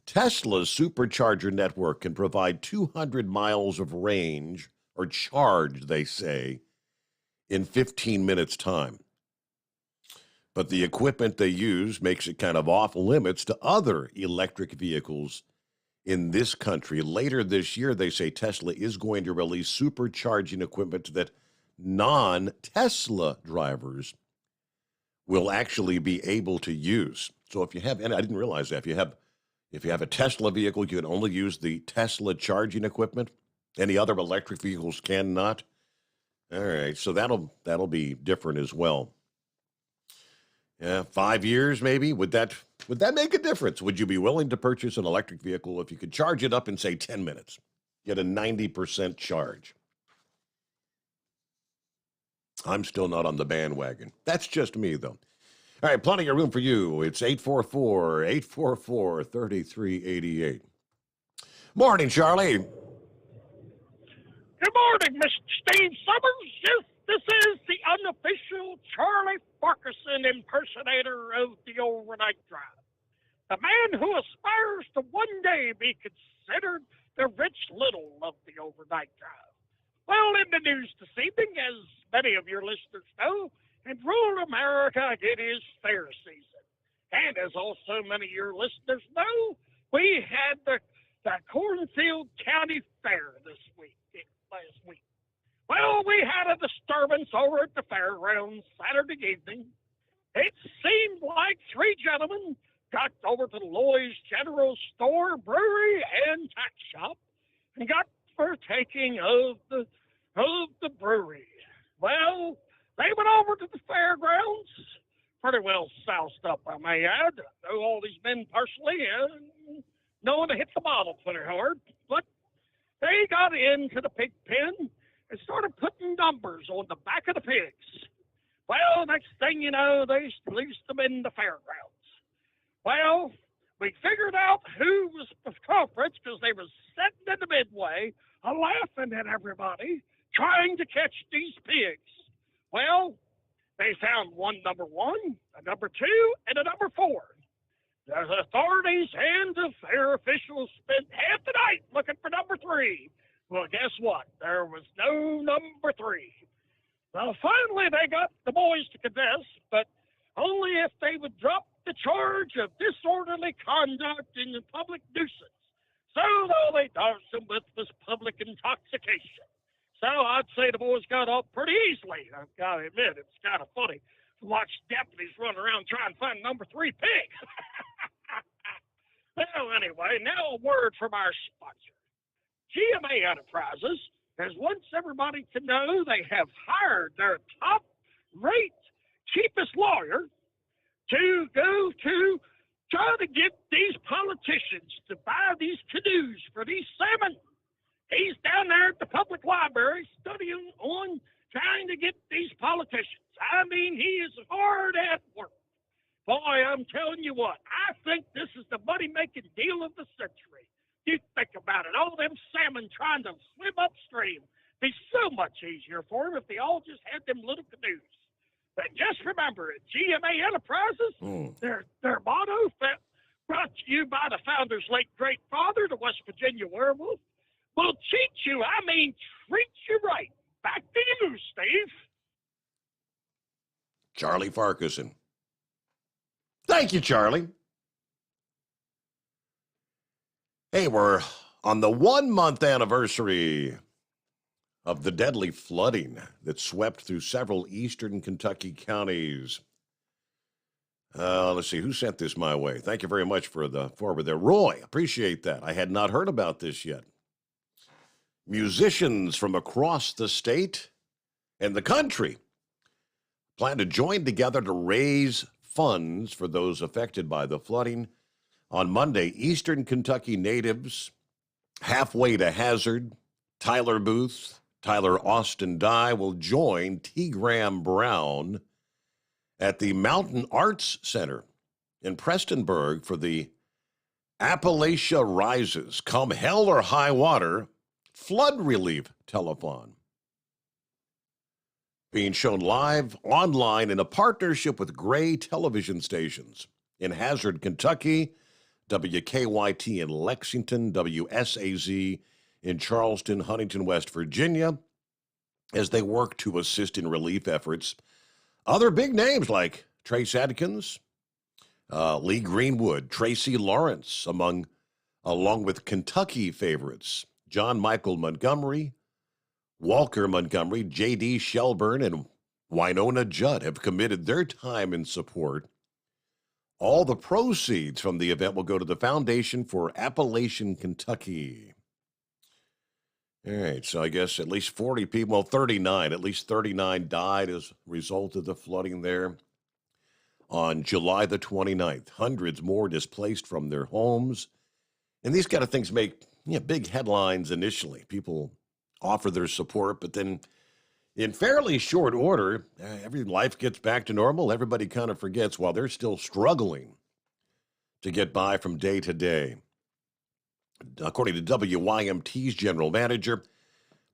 Tesla's supercharger network can provide 200 miles of range, or charge, they say, in 15 minutes' time. But the equipment they use makes it kind of off limits to other electric vehicles in this country. Later this year, they say Tesla is going to release supercharging equipment that non-Tesla drivers will actually be able to use. So if you have, and I didn't realize that, if you have a Tesla vehicle, you can only use the Tesla charging equipment. Any other electric vehicles cannot? All right, so that'll be different as well. Yeah, 5 years maybe. Would that make a difference? Would you be willing to purchase an electric vehicle if you could charge it up in, say, 10 minutes? Get a 90% charge. I'm still not on the bandwagon. That's just me, though. All right, plenty of room for you. It's 844-844-3388. Morning, Charlie. Good morning, Mr. Steve Summers. Yes, this is the unofficial Charlie Farquharson impersonator of the overnight drive. The man who aspires to one day be considered the Rich Little of the overnight drive. Well, in the news this evening, as many of your listeners know, in rural America, it is fair season. And as also many of your listeners know, we had the Cornfield County Fair last week. Well, we had a disturbance over at the fairgrounds Saturday evening. It seemed like three gentlemen got over to Loy's General Store, Brewery, and Tack Shop and got partaking of the brewery. Well, they went over to the fairgrounds, pretty well soused up, I may add. I know all these men personally, and knowing to hit the bottle pretty hard, but they got into the pig pen and started putting numbers on the back of the pigs. Well, next thing you know, they released them in the fairgrounds. Well, we figured out who was the culprits because they were sitting in the midway, laughing at everybody, trying to catch these pigs. Well, they found number one, a number two, and a number four. The authorities and the fair officials spent half the night looking for number three. Well, guess what? There was no number three. Well, finally, they got the boys to confess, but only if they would drop the charge of disorderly conduct in the public nuisance. So, though they charged them with was public intoxication. So, I'd say the boys got off pretty easily. I've got to admit, it's kind of funny to watch deputies run around trying to find number three pig. Well, anyway, now a word from our sponsor. GMA Enterprises has wants everybody to know they have hired their top-rate, cheapest lawyer to go to try to get these politicians to buy these canoes for these salmon. He's down there at the public library studying on trying to get these politicians. I mean, he is hard at work. Boy, I'm telling you what, I think this is the money-making deal of the century. You think about it, all them salmon trying to swim upstream. Be so much easier for them if they all just had them little canoes. But just remember, at GMA Enterprises, their motto, brought to you by the founder's late great-father, the West Virginia werewolf, will treat you you right. Back to you, Steve. Charlie Farquharson. Thank you, Charlie. Hey, we're on the 1 month anniversary of the deadly flooding that swept through several eastern Kentucky counties. Let's see, who sent this my way? Thank you very much for the forward there. Roy, appreciate that. I had not heard about this yet. Musicians from across the state and the country plan to join together to raise funds for those affected by the flooding. On Monday, Eastern Kentucky natives Halfway to Hazard, Tyler Booth, Tyler Austin Dye will join T. Graham Brown at the Mountain Arts Center in Prestonburg for the Appalachia Rises, Come Hell or High Water Flood Relief Telethon. Being shown live online in a partnership with Gray television stations in Hazard, Kentucky, WKYT in Lexington, WSAZ in Charleston, Huntington, West Virginia, as they work to assist in relief efforts. Other big names like Trace Adkins, Lee Greenwood, Tracy Lawrence, along with Kentucky favorites, John Michael Montgomery, Walker Montgomery, J.D. Shelburne, and Winona Judd have committed their time and support. All the proceeds from the event will go to the Foundation for Appalachian Kentucky. All right, so I guess at least 40 people, well, 39, at least 39 died as a result of the flooding there on July the 29th. Hundreds more displaced from their homes. And these kind of things make big headlines initially. People offer their support, but then in fairly short order, every life gets back to normal. Everybody kind of forgets while they're still struggling to get by from day to day. According to WYMT's general manager,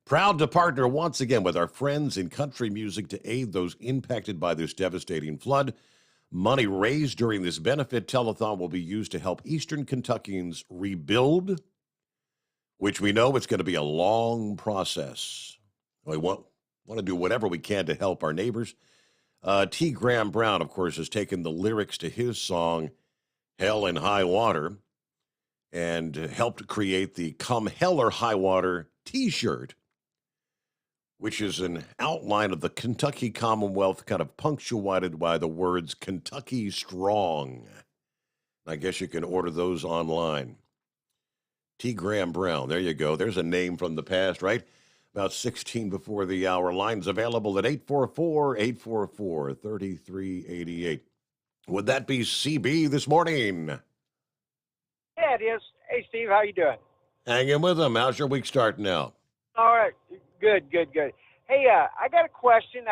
proud to partner once again with our friends in country music to aid those impacted by this devastating flood. Money raised during this benefit telethon will be used to help Eastern Kentuckians rebuild, which we know it's going to be a long process. We want to do whatever we can to help our neighbors. T. Graham Brown, of course, has taken the lyrics to his song, Hell and High Water, and helped create the Come Hell or High Water t-shirt, which is an outline of the Kentucky Commonwealth kind of punctuated by the words Kentucky Strong. I guess you can order those online. T. Graham Brown, there you go. There's a name from the past, right? About 16 before the hour. Lines available at 844-844-3388. Would that be CB this morning? Yeah, it is. Hey, Steve, how you doing? Hanging with them. How's your week starting now? All right. Good. Hey, I got a question.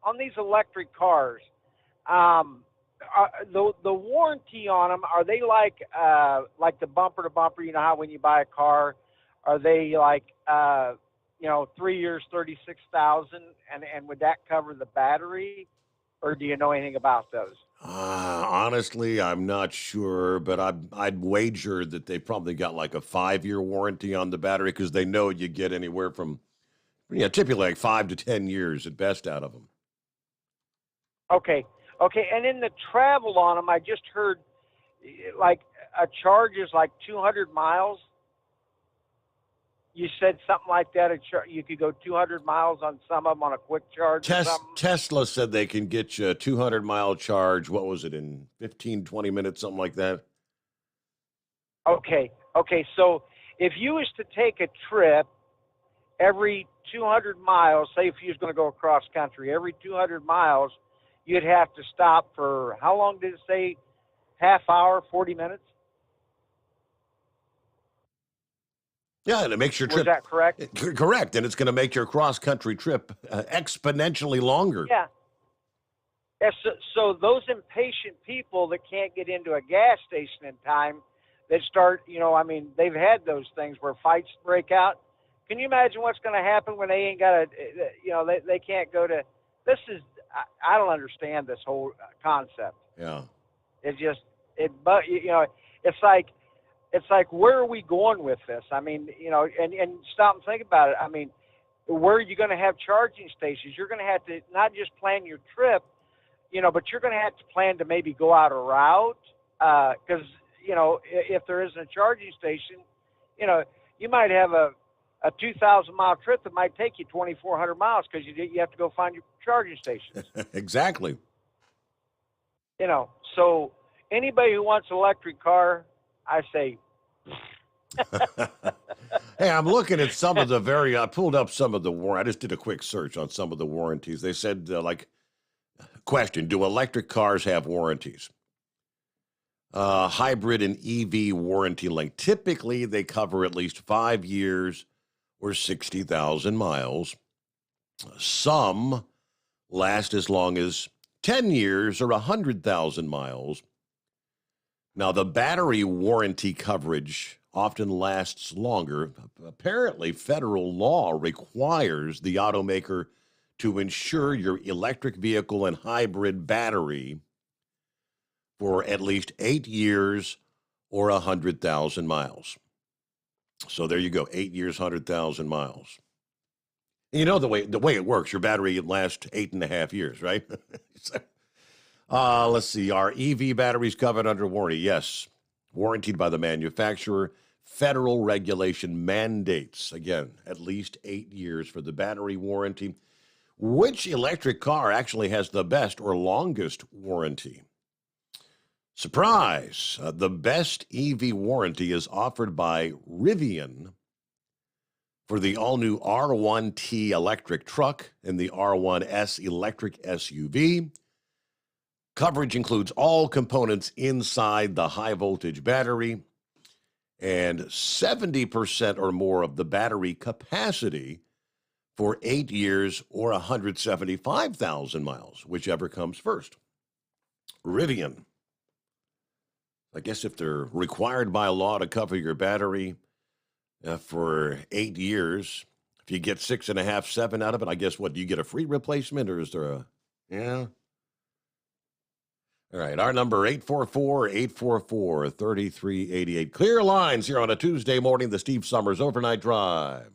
On these electric cars, the warranty on them, are they like the bumper to bumper? You know how when you buy a car, are they like 3 years, 36,000, and would that cover the battery, or do you know anything about those? Honestly, I'm not sure, but I'd wager that they probably got like a 5-year warranty on the battery because they know you get anywhere from, typically like 5 to 10 years at best out of them. Okay. And in the travel on them, I just heard like a charge is like 200 miles. You said something like that. You could go 200 miles on some of them on a quick charge or something? Tesla said they can get you a 200-mile charge. What was it, in 15, 20 minutes, something like that? Okay. So if you was to take a trip every 200 miles, say if you was going to go across country, every 200 miles, you'd have to stop for, how long did it say? Half hour, 40 minutes? Yeah, and it makes your trip... Was that correct? Correct, and it's going to make your cross-country trip exponentially longer. Yeah. So those impatient people that can't get into a gas station in time, that start, they've had those things where fights break out. Can you imagine what's going to happen when they ain't got they can't go to... I don't understand this whole concept. Yeah. It's like, where are we going with this? I mean, and stop and think about it. I mean, where are you going to have charging stations? You're going to have to not just plan your trip, but you're going to have to plan to maybe go out a route. Because, if there isn't a charging station, you might have a 2,000-mile trip that might take you 2,400 miles because you have to go find your charging stations. Exactly. So anybody who wants an electric car, I say. Hey, I'm looking at some of the I pulled up some of the I just did a quick search on some of the warranties. They said, question, do electric cars have warranties? Hybrid and EV warranty length. Typically, they cover at least 5 years or 60,000 miles. Some last as long as 10 years or 100,000 miles. Now, the battery warranty coverage often lasts longer. Apparently, federal law requires the automaker to insure your electric vehicle and hybrid battery for at least 8 years or 100,000 miles. So there you go, 8 years, 100,000 miles. The way it works, your battery lasts 8.5 years, right? Let's see. Are EV batteries covered under warranty? Yes. Warranted by the manufacturer. Federal regulation mandates, again, at least 8 years for the battery warranty. Which electric car actually has the best or longest warranty? Surprise! The best EV warranty is offered by Rivian for the all-new R1T electric truck and the R1S electric SUV. Coverage includes all components inside the high-voltage battery and 70% or more of the battery capacity for 8 years or 175,000 miles, whichever comes first. Rivian. I guess if they're required by law to cover your battery for 8 years, if you get 6.5, 7 out of it, I guess what, do you get a free replacement or is there a, yeah? All right, our number 844-844-3388. Clear lines here on a Tuesday morning, the Steve Summers Overnight Drive.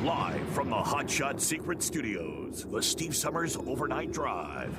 Live from the Hot Shot Secret Studios, the Steve Summers Overnight Drive.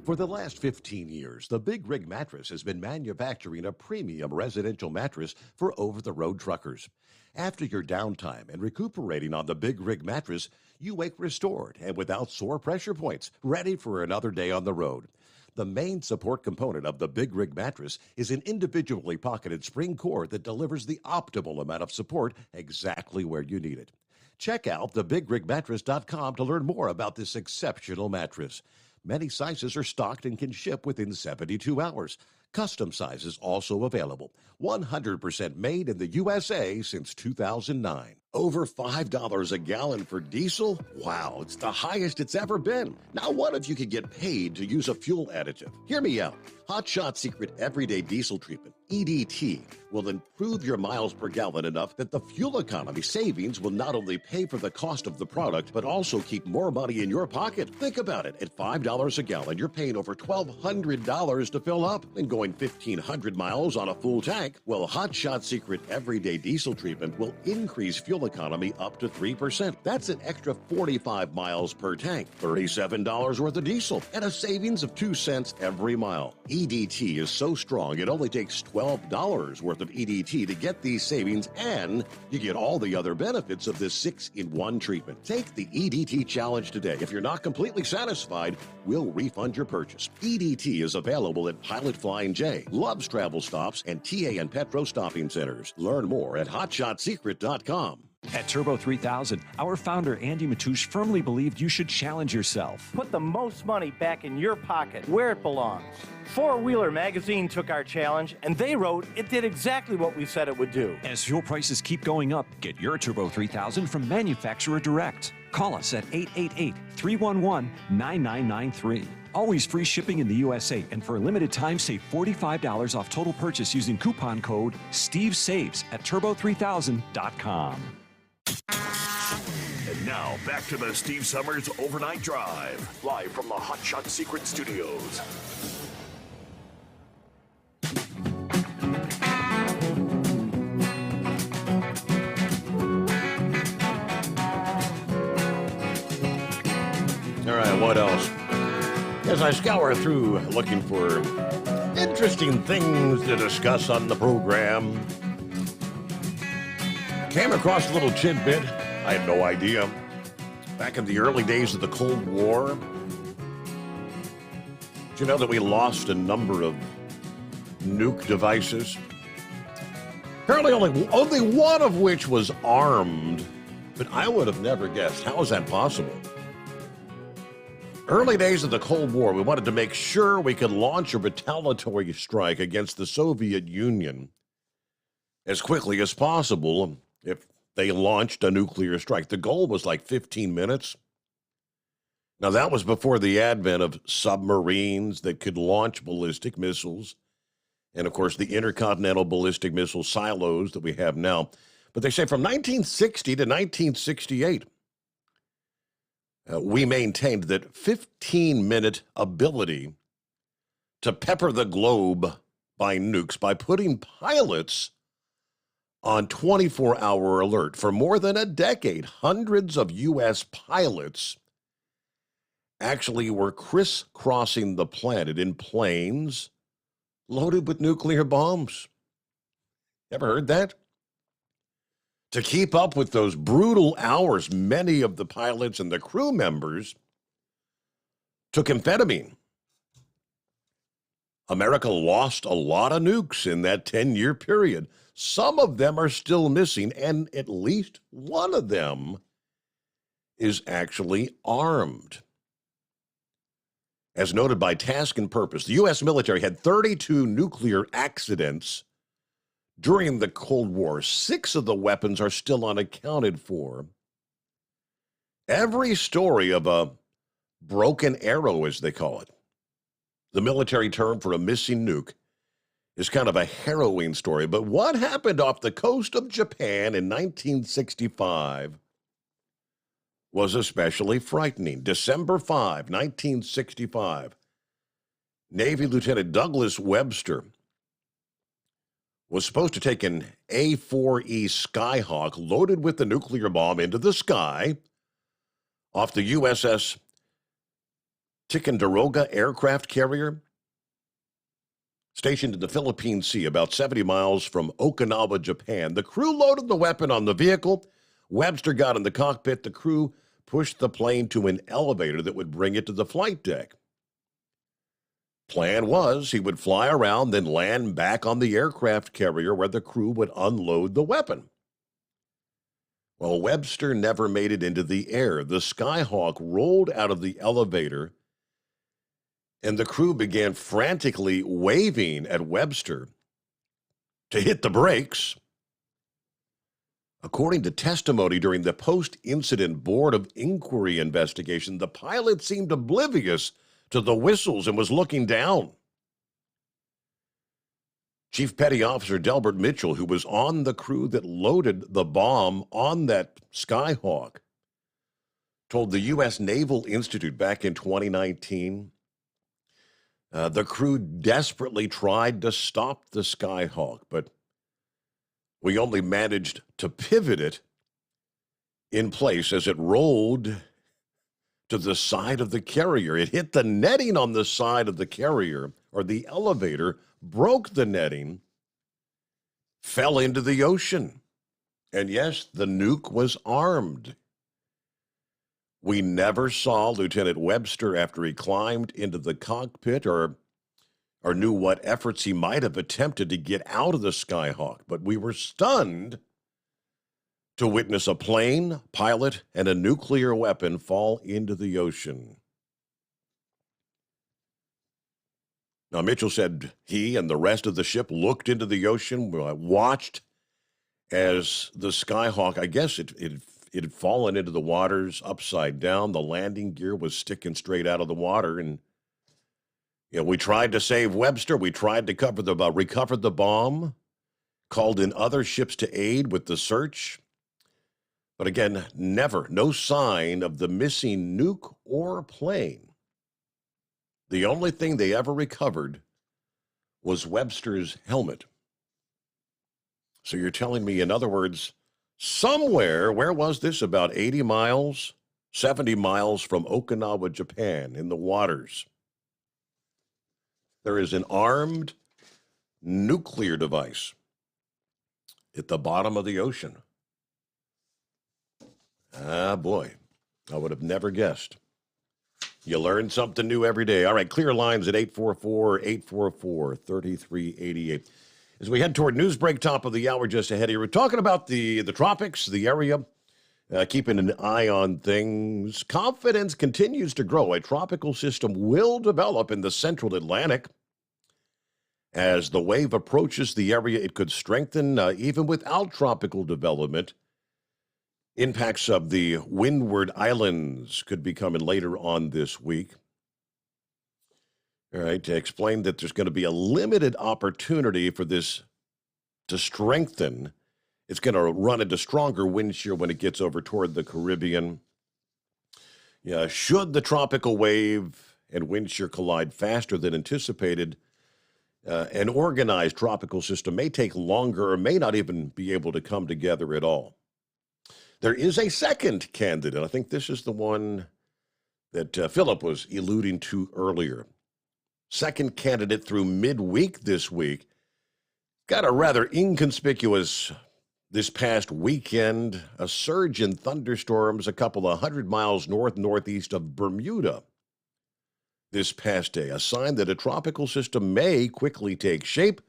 For the last 15 years, the Big Rig Mattress has been manufacturing a premium residential mattress for over-the-road truckers. After your downtime and recuperating on the Big Rig Mattress, you wake restored and without sore pressure points, ready for another day on the road. The main support component of the Big Rig Mattress is an individually pocketed spring core that delivers the optimal amount of support exactly where you need it. Check out thebigrigmattress.com to learn more about this exceptional mattress. Many sizes are stocked and can ship within 72 hours. Custom sizes also available. 100% made in the USA since 2009. Over $5 a gallon for diesel? Wow, it's the highest it's ever been. Now what if you could get paid to use a fuel additive? Hear me out. Hot Shot Secret Everyday Diesel Treatment, EDT, will improve your miles per gallon enough that the fuel economy savings will not only pay for the cost of the product, but also keep more money in your pocket. Think about it. At $5 a gallon, you're paying over $1,200 to fill up and going 1,500 miles on a full tank. Well, Hot Shot Secret Everyday Diesel Treatment will increase fuel economy up to 3%. That's an extra 45 miles per tank, $37 worth of diesel, and a savings of 2 cents every mile. EDT is so strong, it only takes $12 worth of EDT to get these savings, and you get all the other benefits of this 6-in-1 treatment. Take the EDT challenge today. If you're not completely satisfied, we'll refund your purchase. EDT is available at Pilot Flying J, Love's Travel Stops, and TA and Petro Stopping Centers. Learn more at hotshotsecret.com. At Turbo 3000, our founder Andy Matoush firmly believed you should challenge yourself. Put the most money back in your pocket, where it belongs. Four Wheeler Magazine took our challenge, and they wrote it did exactly what we said it would do. As fuel prices keep going up, get your Turbo 3000 from manufacturer direct. Call us at 888-311-9993. Always free shipping in the USA, and for a limited time, save $45 off total purchase using coupon code STEVESAVES at turbo3000.com. And now, back to the Steve Summers Overnight Drive, live from the Hot Shot Secret Studios. All right, what else? As I scour through looking for interesting things to discuss on the program, came across a little tidbit. I had no idea. Back in the early days of the Cold War, did you know that we lost a number of nuke devices? Apparently only one of which was armed, but I would have never guessed. How is that possible? Early days of the Cold War, we wanted to make sure we could launch a retaliatory strike against the Soviet Union as quickly as possible if they launched a nuclear strike. The goal was like 15 minutes. Now, that was before the advent of submarines that could launch ballistic missiles and, of course, the intercontinental ballistic missile silos that we have now. But they say from 1960 to 1968, we maintained that 15-minute ability to pepper the globe by nukes by putting pilots on 24-hour alert. For more than a decade, hundreds of U.S. pilots actually were crisscrossing the planet in planes loaded with nuclear bombs. Ever heard that? To keep up with those brutal hours, many of the pilots and the crew members took amphetamine. America lost a lot of nukes in that 10-year period. Some of them are still missing, and at least one of them is actually armed. As noted by Task and Purpose, the U.S. military had 32 nuclear accidents during the Cold War. 6 of the weapons are still unaccounted for. Every story of a broken arrow, as they call it, the military term for a missing nuke, is kind of a harrowing story. But what happened off the coast of Japan in 1965 was especially frightening. December 5, 1965, Navy Lieutenant Douglas Webster was supposed to take an A-4E Skyhawk loaded with the nuclear bomb into the sky off the USS Ticonderoga aircraft carrier, stationed in the Philippine Sea, about 70 miles from Okinawa, Japan. The crew loaded the weapon on the vehicle. Webster got in the cockpit. The crew pushed the plane to an elevator that would bring it to the flight deck. Plan was he would fly around, then land back on the aircraft carrier where the crew would unload the weapon. Well, Webster never made it into the air. The Skyhawk rolled out of the elevator, and the crew began frantically waving at Webster to hit the brakes. According to testimony during the post-incident Board of Inquiry investigation, the pilot seemed oblivious to the whistles and was looking down. Chief Petty Officer Delbert Mitchell, who was on the crew that loaded the bomb on that Skyhawk, told the U.S. Naval Institute back in 2019, the crew desperately tried to stop the Skyhawk, but we only managed to pivot it in place as it rolled to the side of the carrier. It hit the netting on the side of the carrier, or the elevator, broke the netting, fell into the ocean. And yes, the nuke was armed. We never saw Lieutenant Webster after he climbed into the cockpit or knew what efforts he might have attempted to get out of the Skyhawk, but we were stunned to witness a plane, pilot, and a nuclear weapon fall into the ocean. Now, Mitchell said he and the rest of the ship looked into the ocean, watched as the Skyhawk, I guess it had fallen into the waters upside down. The landing gear was sticking straight out of the water, and we tried to save Webster. We tried to recover the bomb, called in other ships to aid with the search. But again, no sign of the missing nuke or plane. The only thing they ever recovered was Webster's helmet. So you're telling me, in other words, somewhere, where was this? About 80 miles, 70 miles from Okinawa, Japan, in the waters, there is an armed nuclear device at the bottom of the ocean. Ah, boy, I would have never guessed. You learn something new every day. All right, clear lines at 844-844-3388. As we head toward news break, top of the hour just ahead here, we're talking about the tropics, the area, keeping an eye on things. Confidence continues to grow. A tropical system will develop in the central Atlantic. As the wave approaches the area, it could strengthen even without tropical development. Impacts of the Windward Islands could be coming later on this week. All right, to explain that there's going to be a limited opportunity for this to strengthen. It's going to run into stronger wind shear when it gets over toward the Caribbean. Yeah, should the tropical wave and wind shear collide faster than anticipated, an organized tropical system may take longer or may not even be able to come together at all. There is a second candidate. I think this is the one that Philip was alluding to earlier. Second candidate through midweek this week. Got a rather inconspicuous this past weekend, a surge in thunderstorms a couple of 100 miles northeast of Bermuda. this past day, a sign that a tropical system may quickly take shape.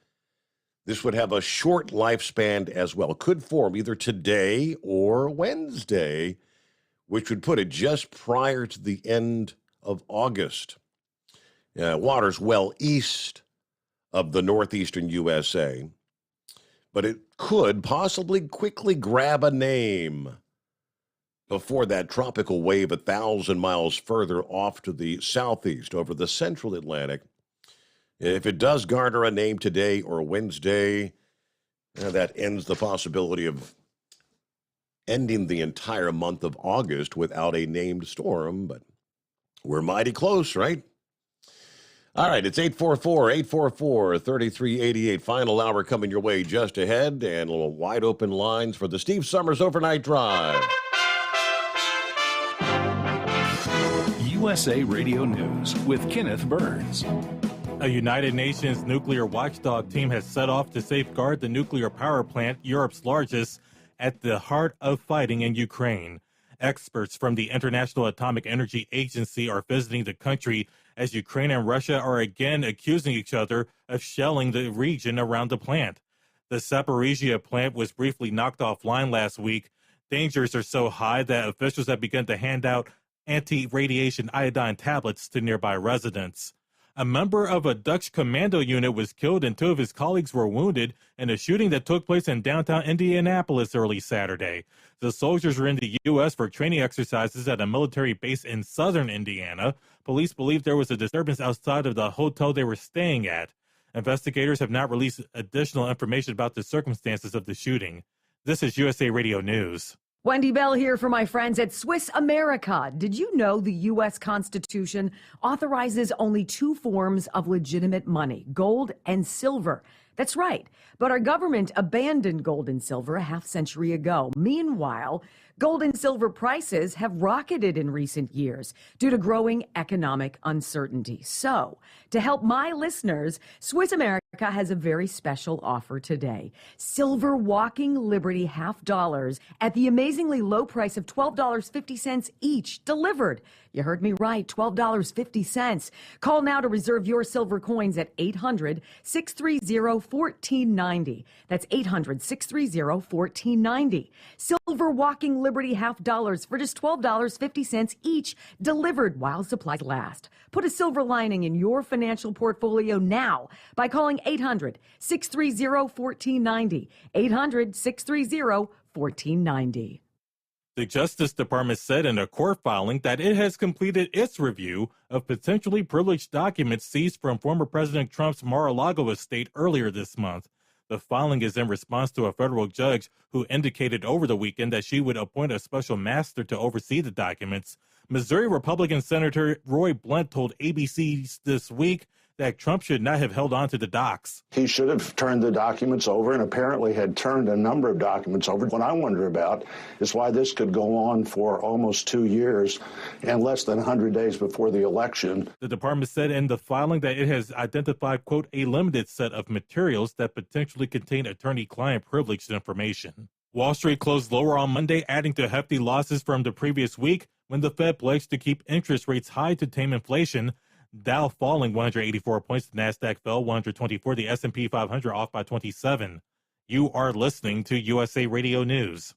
This would have a short lifespan as well. Could form either today or Wednesday, which would put it just prior to the end of August. Waters well east of the northeastern USA, but it could possibly quickly grab a name before that tropical wave 1,000 miles further off to the southeast over the central Atlantic. If it does garner a name today or Wednesday, that ends the possibility of ending the entire month of August without a named storm, but we're mighty close, right? All right, it's 844-844-3388. Final hour coming your way just ahead, and a little wide open lines for the Steve Summers Overnight Drive. USA Radio News with Kenneth Burns. A United Nations nuclear watchdog team has set off to safeguard the nuclear power plant, Europe's largest, at the heart of fighting in Ukraine. Experts from the International Atomic Energy Agency are visiting the country as Ukraine and Russia are again accusing each other of shelling the region around the plant. The Zaporizhia plant was briefly knocked offline last week. Dangers are so high that officials have begun to hand out anti-radiation iodine tablets to nearby residents. A member of a Dutch commando unit was killed and 2 of his colleagues were wounded in a shooting that took place in downtown Indianapolis early Saturday. The soldiers were in the U.S. for training exercises at a military base in southern Indiana. Police believe there was a disturbance outside of the hotel they were staying at. Investigators have not released additional information about the circumstances of the shooting. This is USA Radio News. Wendy Bell here for my friends at Swiss America. Did you know the U.S. Constitution authorizes only 2 forms of legitimate money, gold and silver? That's right. But our government abandoned gold and silver a half-century ago. Meanwhile, gold and silver prices have rocketed in recent years due to growing economic uncertainty. So, to help my listeners, Swiss America has a very special offer today. Silver Walking Liberty $half at the amazingly low price of $12.50 each, delivered. You heard me right, $12.50. Call now to reserve your silver coins at 800-630-1490. That's 800-630-1490. Silver Walking Liberty $half for just $12.50 each, delivered while supplies last. Put a silver lining in your financial portfolio now by calling 800-630-1490. 800-630-1490. The Justice Department said in a court filing that it has completed its review of potentially privileged documents seized from former President Trump's Mar-a-Lago estate earlier this month. The filing is in response to a federal judge who indicated over the weekend that she would appoint a special master to oversee the documents. Missouri Republican Senator Roy Blunt told ABC this week that Trump should not have held on to the docs. He should have turned the documents over and apparently had turned a number of documents over. What I wonder about is why this could go on for almost 2 years and less than 100 days before the election. The department said in the filing that it has identified, quote, a limited set of materials that potentially contain attorney-client privileged information. Wall Street closed lower on Monday, adding to hefty losses from the previous week when the Fed pledged to keep interest rates high to tame inflation. Dow falling 184 points, the NASDAQ fell 124, the S&P 500 off by 27. You are listening to USA Radio News.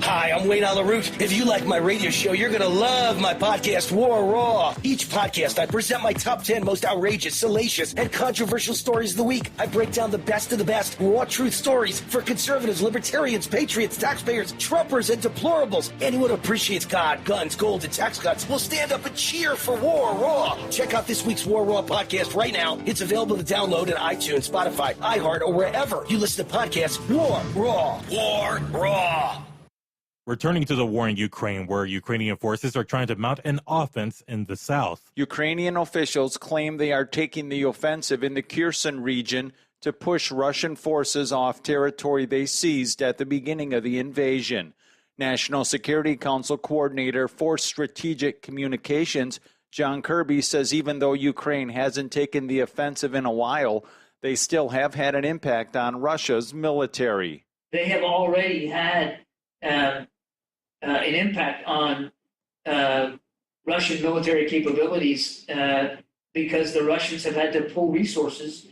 Hi, I'm Wayne Alaroot. If you like my radio show, you're going to love my podcast, War Raw. Each podcast, I present my top 10 most outrageous, salacious, and controversial stories of the week. I break down the best of the best raw truth stories for conservatives, libertarians, patriots, taxpayers, Trumpers, and deplorables. Anyone who appreciates God, guns, gold, and tax cuts will stand up and cheer for War Raw. Check out this week's War Raw podcast right now. It's available to download at iTunes, Spotify, iHeart, or wherever you listen to podcasts. War Raw. War Raw. Returning to the war in Ukraine, where Ukrainian forces are trying to mount an offense in the south. Ukrainian officials claim they are taking the offensive in the Kherson region to push Russian forces off territory they seized at the beginning of the invasion. National Security Council Coordinator for Strategic Communications, John Kirby, says even though Ukraine hasn't taken the offensive in a while, they still have had an impact on Russia's military. They have already had an impact on Russian military capabilities because the Russians have had to pull resources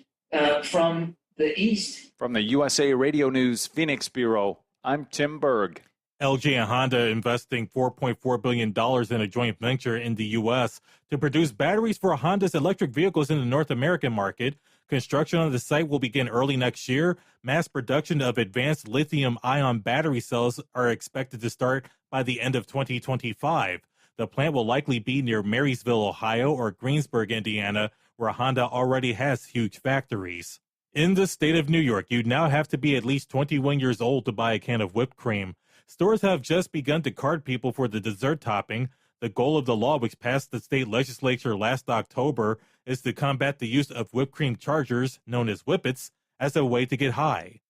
from the east. From the USA Radio News Phoenix Bureau, I'm Tim Berg. LG and Honda investing $4.4 billion in a joint venture in the U.S. to produce batteries for Honda's electric vehicles in the North American market. Construction on the site will begin early next year. Mass production of advanced lithium-ion battery cells are expected to start by the end of 2025. The plant will likely be near Marysville, Ohio, or Greensburg, Indiana, where Honda already has huge factories. In the state of New York, you now have to be at least 21 years old to buy a can of whipped cream. Stores have just begun to card people for the dessert topping. The goal of the law, which passed the state legislature last October, is to combat the use of whipped cream chargers, known as whippets, as a way to get high.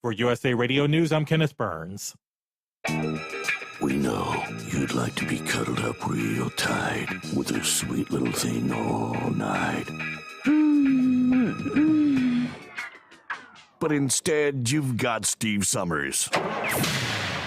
For USA Radio News, I'm Kenneth Burns. We know you'd like to be cuddled up real tight with a sweet little thing all night. But instead, you've got Steve Summers.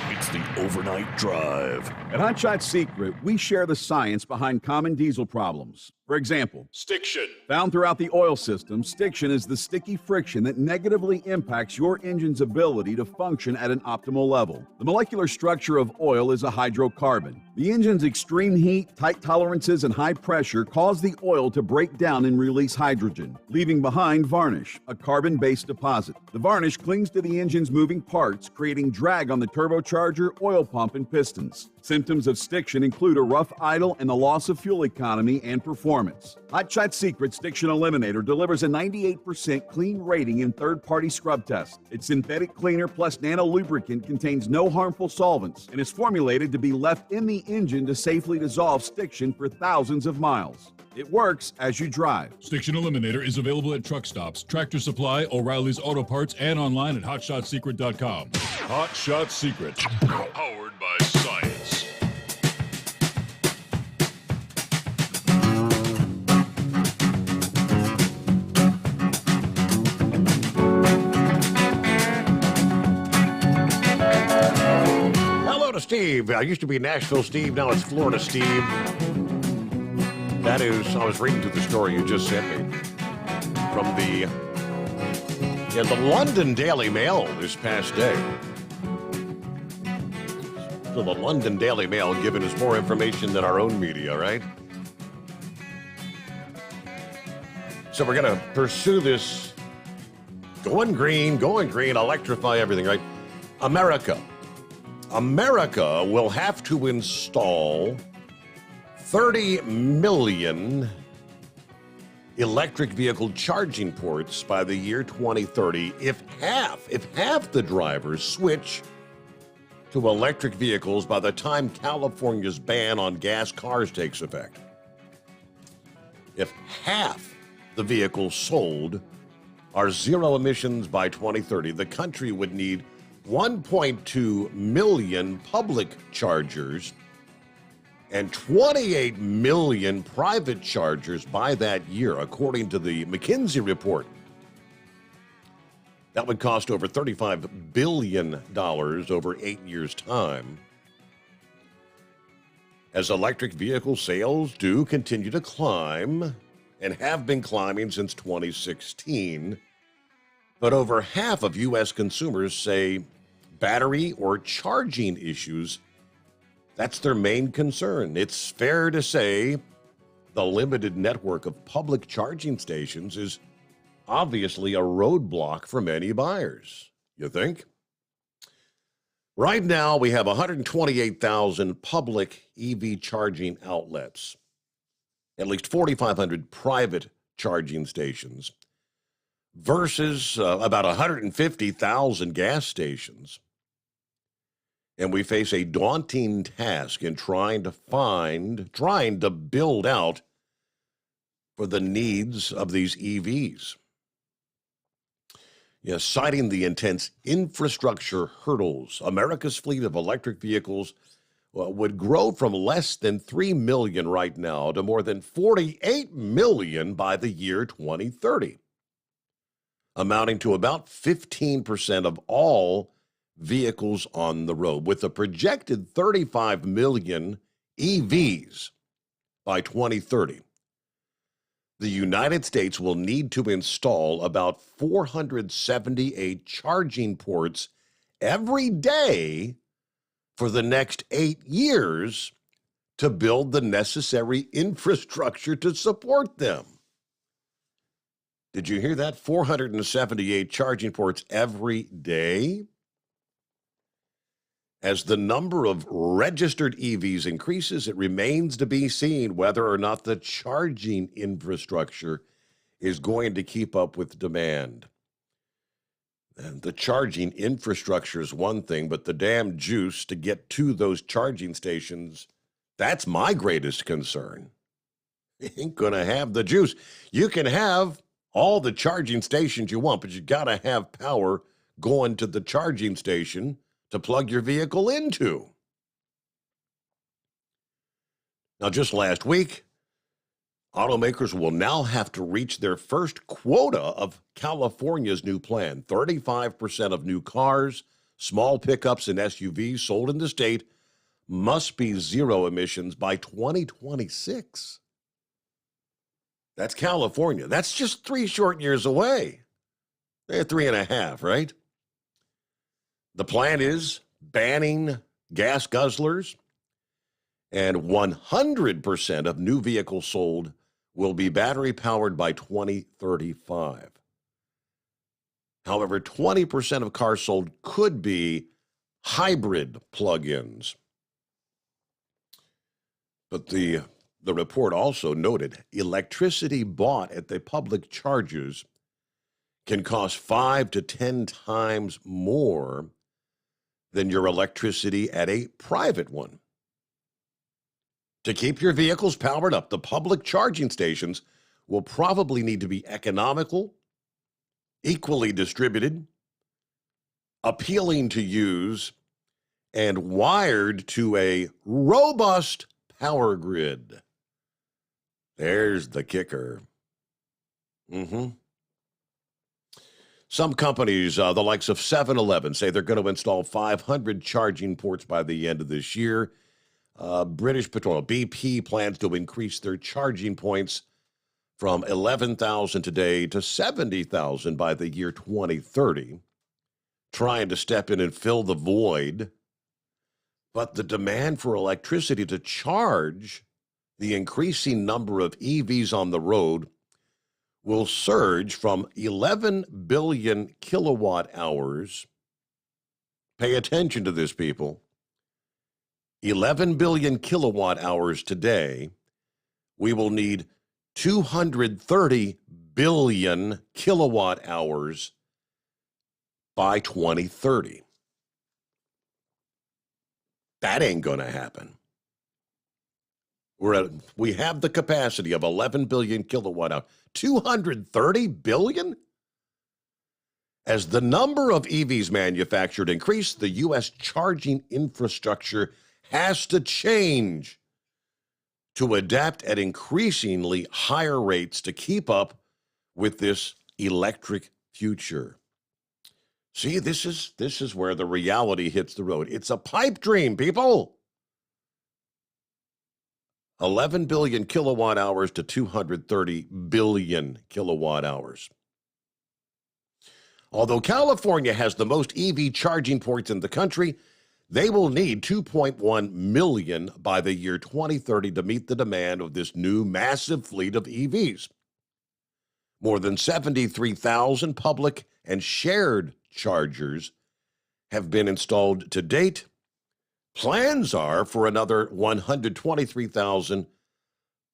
It's the Overnight Drive. At Hot Shot Secret, we share the science behind common diesel problems. For example, stiction. Found throughout the oil system, stiction is the sticky friction that negatively impacts your engine's ability to function at an optimal level. The molecular structure of oil is a hydrocarbon. The engine's extreme heat, tight tolerances, and high pressure cause the oil to break down and release hydrogen, leaving behind varnish, a carbon-based deposit. The varnish clings to the engine's moving parts, creating drag on the turbocharger, oil pump, and pistons. Symptoms of stiction include a rough idle and the loss of fuel economy and performance. Hot Shot Secret Stiction Eliminator delivers a 98% clean rating in third-party scrub tests. Its synthetic cleaner plus nano lubricant contains no harmful solvents and is formulated to be left in the engine to safely dissolve stiction for thousands of miles. It works as you drive. Stiction Eliminator is available at truck stops, Tractor Supply, O'Reilly's Auto Parts, and online at hotshotsecret.com. Hot Shot Secret, powered by science. Hello to Steve. I used to be Nashville Steve, now it's Florida Steve. That is, I was reading through the story you just sent me from the London Daily Mail this past day. So the London Daily Mail giving us more information than our own media, right? So we're going to pursue this going green, electrify everything, right? America will have to install 30 million electric vehicle charging ports by the year 2030 if half the drivers switch to electric vehicles by the time California's ban on gas cars takes effect. If half the vehicles sold are zero emissions by 2030, the country would need 1.2 million public chargers and 28 million private chargers by that year, according to the McKinsey report. That would cost over $35 billion over 8 years' time. As electric vehicle sales do continue to climb and have been climbing since 2016, but over half of U.S. consumers say battery or charging issues, that's their main concern. It's fair to say the limited network of public charging stations is obviously a roadblock for many buyers. You think? Right now, we have 128,000 public EV charging outlets, at least 4,500 private charging stations, versus about 150,000 gas stations. And we face a daunting task in trying to build out for the needs of these EVs. Yes, citing the intense infrastructure hurdles, America's fleet of electric vehicles would grow from less than 3 million right now to more than 48 million by the year 2030, amounting to about 15% of all vehicles on the road. With a projected 35 million EVs by 2030. The United States will need to install about 478 charging ports every day for the next 8 years to build the necessary infrastructure to support them. Did you hear that? 478 charging ports every day? As the number of registered EVs increases, it remains to be seen whether or not the charging infrastructure is going to keep up with demand. And the charging infrastructure is one thing, but the damn juice to get to those charging stations, that's my greatest concern. You ain't going to have the juice. You can have all the charging stations you want, but you got to have power going to the charging station to plug your vehicle into. Now, just last week, automakers will now have to reach their first quota of California's new plan. 35% of new cars, small pickups, and SUVs sold in the state must be zero emissions by 2026. That's California. That's just 3 short years away. 3.5, right? The plan is banning gas guzzlers, and 100% of new vehicles sold will be battery-powered by 2035. However, 20% of cars sold could be hybrid plug-ins. But the report also noted electricity bought at the public chargers can cost 5 to 10 times more than your electricity at a private one. To keep your vehicles powered up, the public charging stations will probably need to be economical, equally distributed, appealing to use, and wired to a robust power grid. There's the kicker. Some companies, the likes of 7-Eleven, say they're going to install 500 charging ports by the end of this year. British Petroleum, BP, plans to increase their charging points from 11,000 today to 70,000 by the year 2030, trying to step in and fill the void. But the demand for electricity to charge the increasing number of EVs on the road will surge from 11 billion kilowatt hours. Pay attention to this, people. 11 billion kilowatt hours today. We will need 230 billion kilowatt hours by 2030. That ain't going to happen. We have the capacity of 11 billion kilowatt hours. 230 billion? As the number of EVs manufactured increase, the U.S. charging infrastructure has to change to adapt at increasingly higher rates to keep up with this electric future. See, this is where the reality hits the road. It's a pipe dream, people. 11 billion kilowatt hours to 230 billion kilowatt hours. Although California has the most EV charging ports in the country, they will need 2.1 million by the year 2030 to meet the demand of this new massive fleet of EVs. More than 73,000 public and shared chargers have been installed to date. Plans are for another 123,000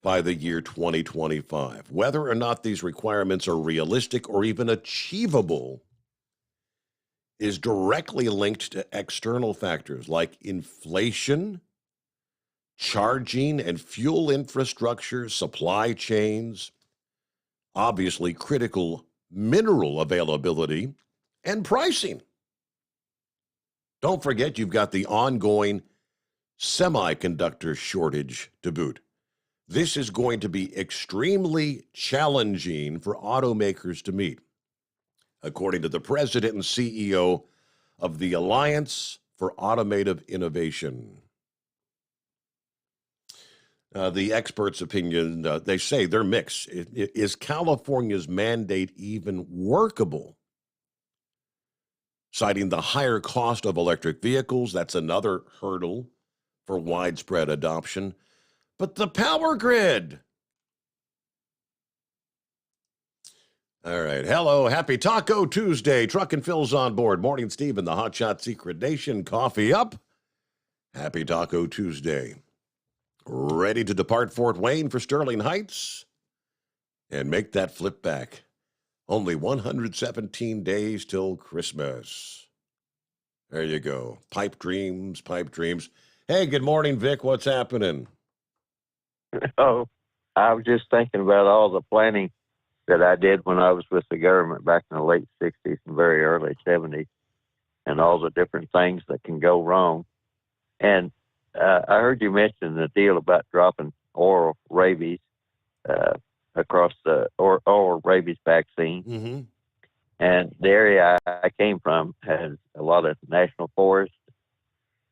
by the year 2025. Whether or not these requirements are realistic or even achievable is directly linked to external factors like inflation, charging and fuel infrastructure, supply chains, obviously critical mineral availability, and pricing. Don't forget, you've got the ongoing semiconductor shortage to boot. This is going to be extremely challenging for automakers to meet, according to the president and CEO of the Alliance for Automotive Innovation. The experts' opinion, they say they're mixed. Is California's mandate even workable? Citing the higher cost of electric vehicles, that's another hurdle for widespread adoption. But the power grid. All right. Hello. Happy Taco Tuesday. Truck and Phil's on board. Morning, Steve, and the Hot Shot Secret Nation. Coffee up. Happy Taco Tuesday. Ready to depart Fort Wayne for Sterling Heights and make that flip back. Only 117 days till Christmas. There you go. Pipe dreams, pipe dreams. Hey, good morning, Vic. What's happening? Oh, I was just thinking about all the planning that I did when I was with the government back in the late 60s and very early 70s, and all the different things that can go wrong. And I heard you mention the deal about dropping oral rabies across the oral rabies vaccine. Mm-hmm. And the area I came from has a lot of national forests.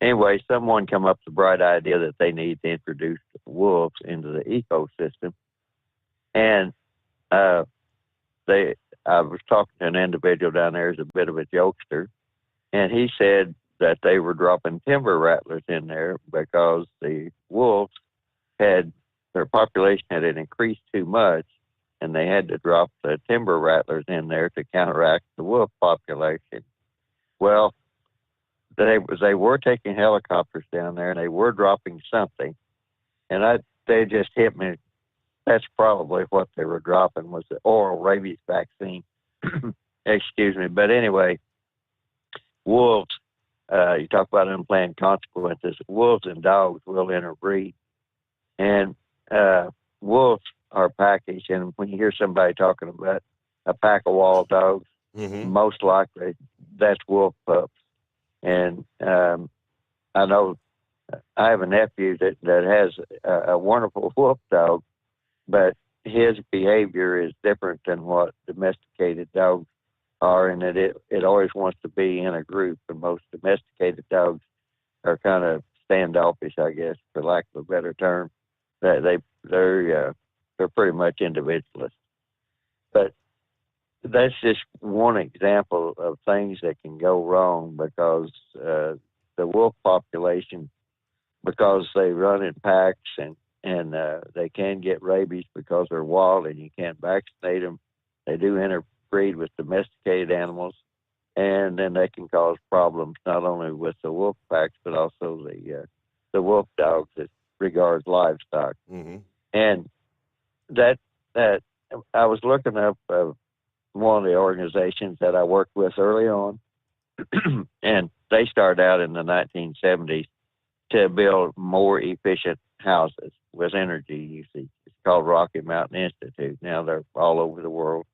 Anyway, someone come up with the bright idea that they need to introduce wolves into the ecosystem. And I was talking to an individual down there who's a bit of a jokester, and he said that they were dropping timber rattlers in there because the wolves their population had increased too much, and they had to drop the timber rattlers in there to counteract the wolf population. Well, they were taking helicopters down there, and they were dropping something, and they just hit me. That's probably what they were dropping, was the oral rabies vaccine. Excuse me. But anyway, wolves, you talk about unplanned consequences. Wolves and dogs will interbreed. And wolves are packish. And when you hear somebody talking about a pack of wild dogs, most likely that's wolf pups. And I know I have a nephew that has a wonderful wolf dog, but his behavior is different than what domesticated dogs are, and it always wants to be in a group. And most domesticated dogs are kind of standoffish, I guess, for lack of a better term. They're pretty much individualists. But that's just one example of things that can go wrong because the wolf population, because they run in packs and they can get rabies because they're wild and you can't vaccinate them. They do interbreed with domesticated animals, and then they can cause problems not only with the wolf packs but also the wolf dogs that regards livestock. Mm-hmm. And that I was looking up one of the organizations that I worked with early on, and they started out in the 1970s to build more efficient houses with energy usage. It's called Rocky Mountain Institute. Now they're all over the world,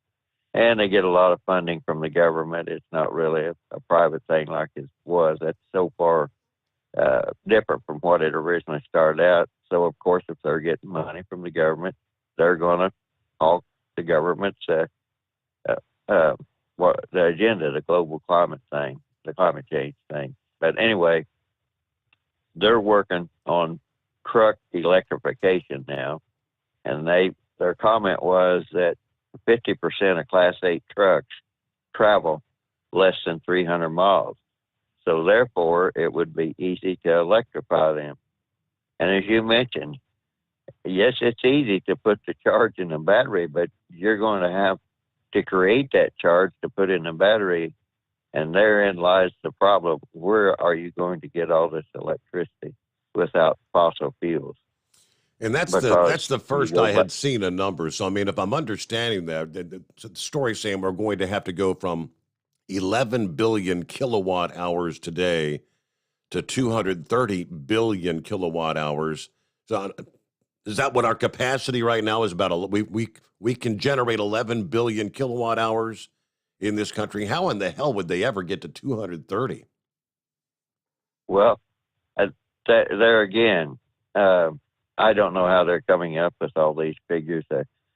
and they get a lot of funding from the government. It's not really a private thing like it was. That's so far different from what it originally started out. So, of course, if they're getting money from the government, they're going to halt the government's the agenda, the global climate thing, the climate change thing. But anyway, they're working on truck electrification now, and their comment was that 50% of Class 8 trucks travel less than 300 miles. So therefore, it would be easy to electrify them. And as you mentioned, yes, it's easy to put the charge in the battery, but you're going to have to create that charge to put in the battery, and therein lies the problem. Where are you going to get all this electricity without fossil fuels? And that's the first I had seen a number. So, I mean, if I'm understanding that, the story saying we're going to have to go from 11 billion kilowatt hours today to 230 billion kilowatt hours. So is that what our capacity right now is about? We can generate 11 billion kilowatt hours in this country. How in the hell would they ever get to 230? Well, there again, I don't know how they're coming up with all these figures.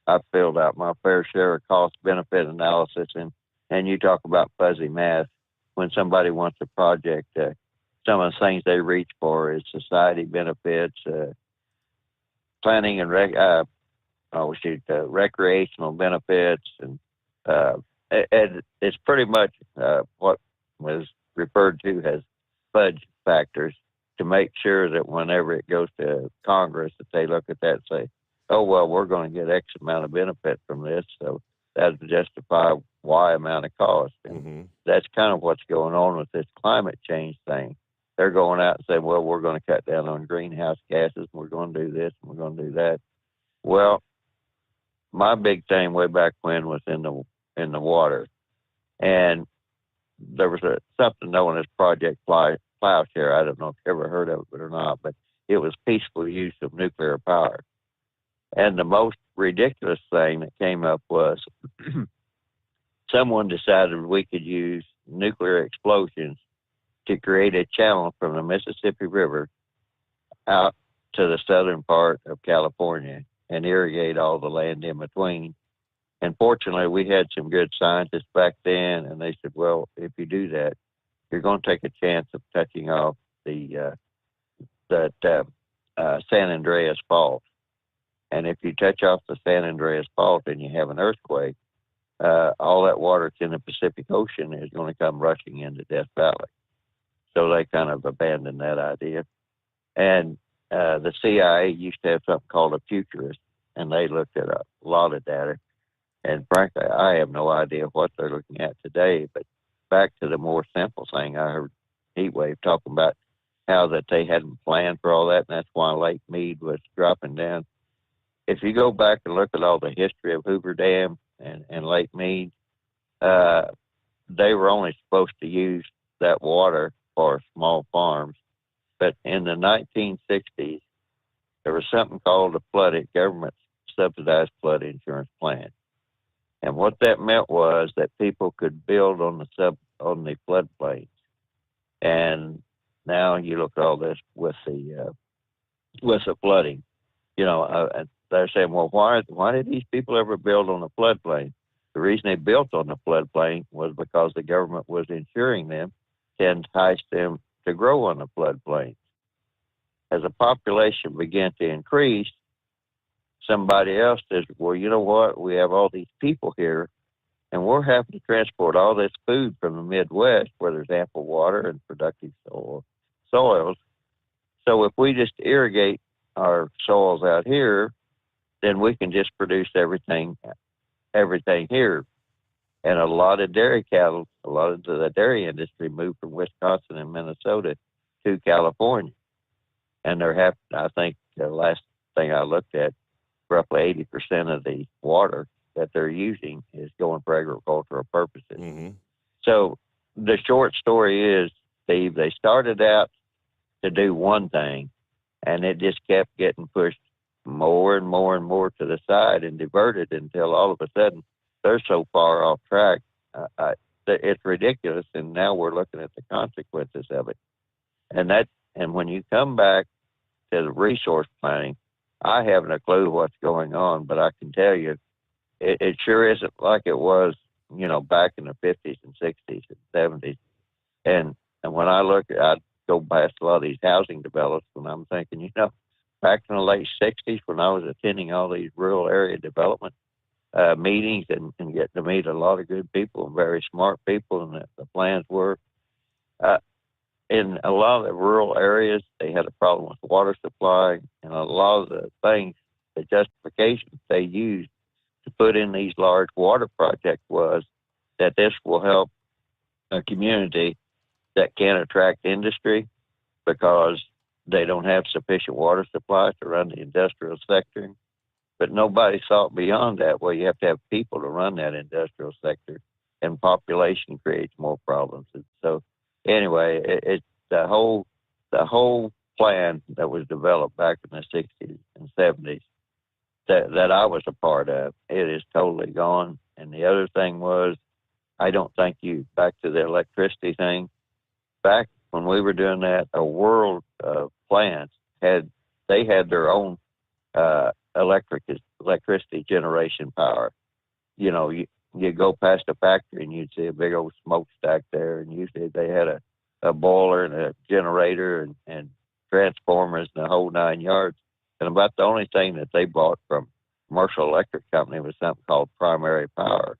I've filled out my fair share of cost-benefit analysis, and you talk about fuzzy math. When somebody wants a project, some of the things they reach for is society benefits, planning and recreational benefits, and it's pretty much what was referred to as fudge factors, to make sure that whenever it goes to Congress, that they look at that and say, oh, well, we're going to get X amount of benefit from this, so that will justify Y amount of cost. And that's kind of what's going on with this climate change thing. They're going out and saying, well, we're going to cut down on greenhouse gases, and we're going to do this, and we're going to do that. Well, my big thing way back when was in the water, and there was something known as Project Plowshare. I don't know if you ever heard of it or not, but it was peaceful use of nuclear power. And the most ridiculous thing that came up was someone decided we could use nuclear explosions to create a channel from the Mississippi River out to the southern part of California and irrigate all the land in between. And fortunately, we had some good scientists back then, and they said, well, if you do that, you're going to take a chance of touching off the San Andreas Fault. And if you touch off the San Andreas Fault and you have an earthquake, all that water that's in the Pacific Ocean is going to come rushing into Death Valley. So they kind of abandoned that idea. And the CIA used to have something called a futurist, and they looked at a lot of data. And frankly, I have no idea what they're looking at today. But back to the more simple thing, I heard Heatwave talking about how that they hadn't planned for all that, and that's why Lake Mead was dropping down. If you go back and look at all the history of Hoover Dam and Lake Mead, they were only supposed to use that water for small farms. But in the 1960s, there was something called a government subsidized flood insurance plan. And what that meant was that people could build on the floodplains. And now you look at all this with the flooding. You know, they're saying, well, why did these people ever build on the floodplain? The reason they built on the floodplain was because the government was insuring them to entice them to grow on the floodplain. As the population began to increase, somebody else says, well, you know what? We have all these people here, and we're having to transport all this food from the Midwest where there's ample water and productive soils. So if we just irrigate our soils out here, then we can just produce everything here. And a lot of dairy cattle, a lot of the dairy industry moved from Wisconsin and Minnesota to California. And I think the last thing I looked at, roughly 80% of the water that they're using is going for agricultural purposes. So the short story is, Steve, they started out to do one thing, and it just kept getting pushed more and more and more to the side and diverted until all of a sudden they're so far off track. It's ridiculous, and now we're looking at the consequences of it. And when you come back to the resource planning, I haven't a clue what's going on, but I can tell you, it sure isn't like it was, you know, back in the 50s and 60s and 70s. And when I go past a lot of these housing developments, and I'm thinking, you know, back in the late 60s when I was attending all these rural area development meetings and getting to meet a lot of good people and very smart people, and the plans were, in a lot of the rural areas, they had a problem with water supply, and a lot of the things, the justifications they used to put in these large water projects was that this will help a community that can't attract industry because they don't have sufficient water supplies to run the industrial sector. But nobody thought beyond that. Well, you have to have people to run that industrial sector, and population creates more problems. And so anyway, it's the whole plan that was developed back in the 60s and 70s that I was a part of, it is totally gone. And the other thing was, I don't think back to the electricity thing, back when we were doing that, a world of plants had their own electricity generation power. You know, you go past a factory and you'd see a big old smokestack there, and usually they had a boiler and a generator and transformers and the whole 9 yards. and about the only thing that they bought from commercial electric company was something called primary power.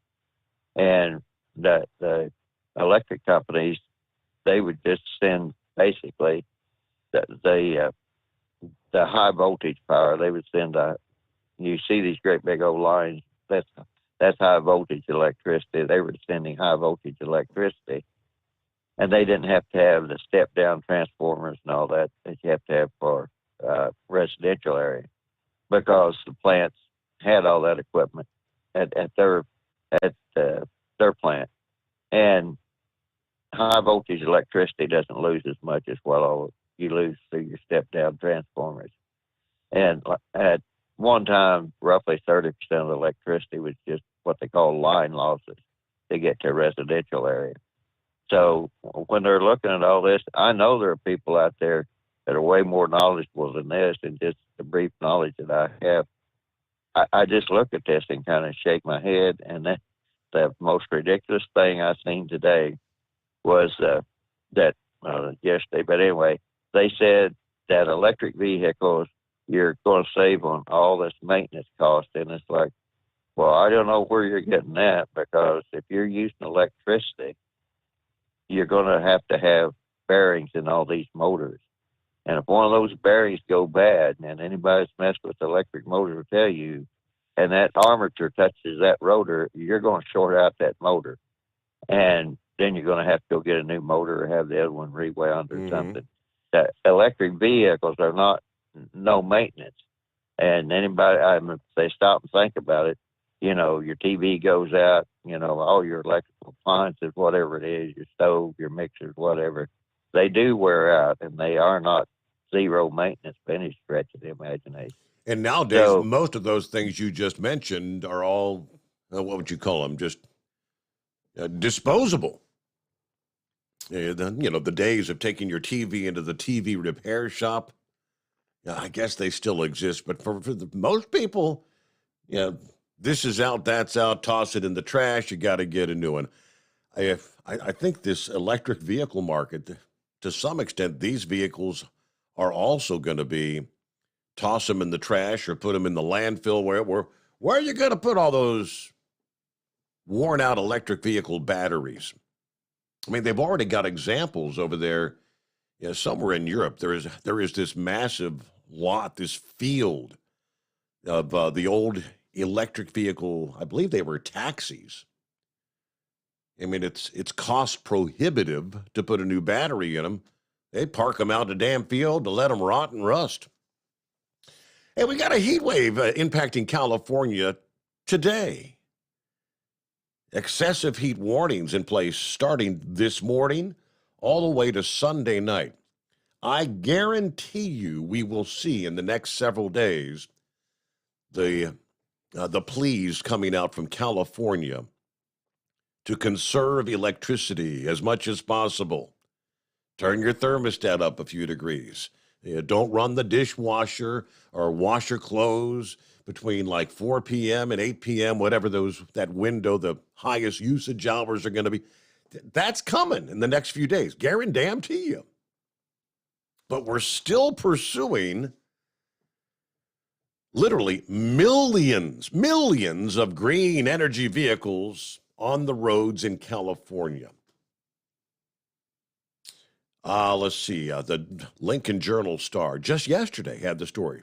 And the electric companies, they would just send basically the high voltage power. They would send you see these great big old lines. That's high voltage electricity. They were sending high voltage electricity, and they didn't have to have the step down transformers and all that you have to have for residential area, because the plants had all that equipment at their plant. And high voltage electricity doesn't lose as much as what you lose through your step down transformers. And at one time, roughly 30% of the electricity was just what they call line losses to get to a residential area. So when they're looking at all this, I know there are people out there that are way more knowledgeable than this, and just the brief knowledge that I have, I just look at this and kind of shake my head. And the most ridiculous thing I seen today was that yesterday. But anyway, they said that electric vehicles, you're going to save on all this maintenance cost. And it's like, well, I don't know where you're getting that, because if you're using electricity, you're going to have bearings in all these motors. And if one of those bearings go bad, and anybody that's messed with the electric motor will tell you, and that armature touches that rotor, you're going to short out that motor. And then you're going to have to go get a new motor or have the other one rewound or something. The electric vehicles are not no maintenance. And anybody, if they stop and think about it, your TV goes out, all your electrical appliances, whatever it is, your stove, your mixers, whatever, they do wear out, and they are not zero maintenance by any stretch of the imagination. And nowadays, most of those things you just mentioned are all, what would you call them, just disposable. The days of taking your TV into the TV repair shop, I guess they still exist. But for most people, this is out, that's out, toss it in the trash, you got to get a new one. I think this electric vehicle market, to some extent, these vehicles are also going to be toss them in the trash or put them in the landfill. Where are you going to put all those worn out electric vehicle batteries? I mean, they've already got examples over there. Somewhere in Europe, there is this massive lot, this field of the old electric vehicle. I believe they were taxis. I mean, it's cost prohibitive to put a new battery in them. They park them out in the damn field to let them rot and rust. Hey, we got a heat wave impacting California today. Excessive heat warnings in place starting this morning all the way to Sunday night. I guarantee you we will see in the next several days the pleas coming out from California to conserve electricity as much as possible. Turn your thermostat up a few degrees. Don't run the dishwasher or wash your clothes between like 4 p.m. and 8 p.m., whatever that window, the highest usage hours are going to be. That's coming in the next few days. Guarantee you. But we're still pursuing literally millions of green energy vehicles on the roads in California. Let's see. The Lincoln Journal-Star just yesterday had the story.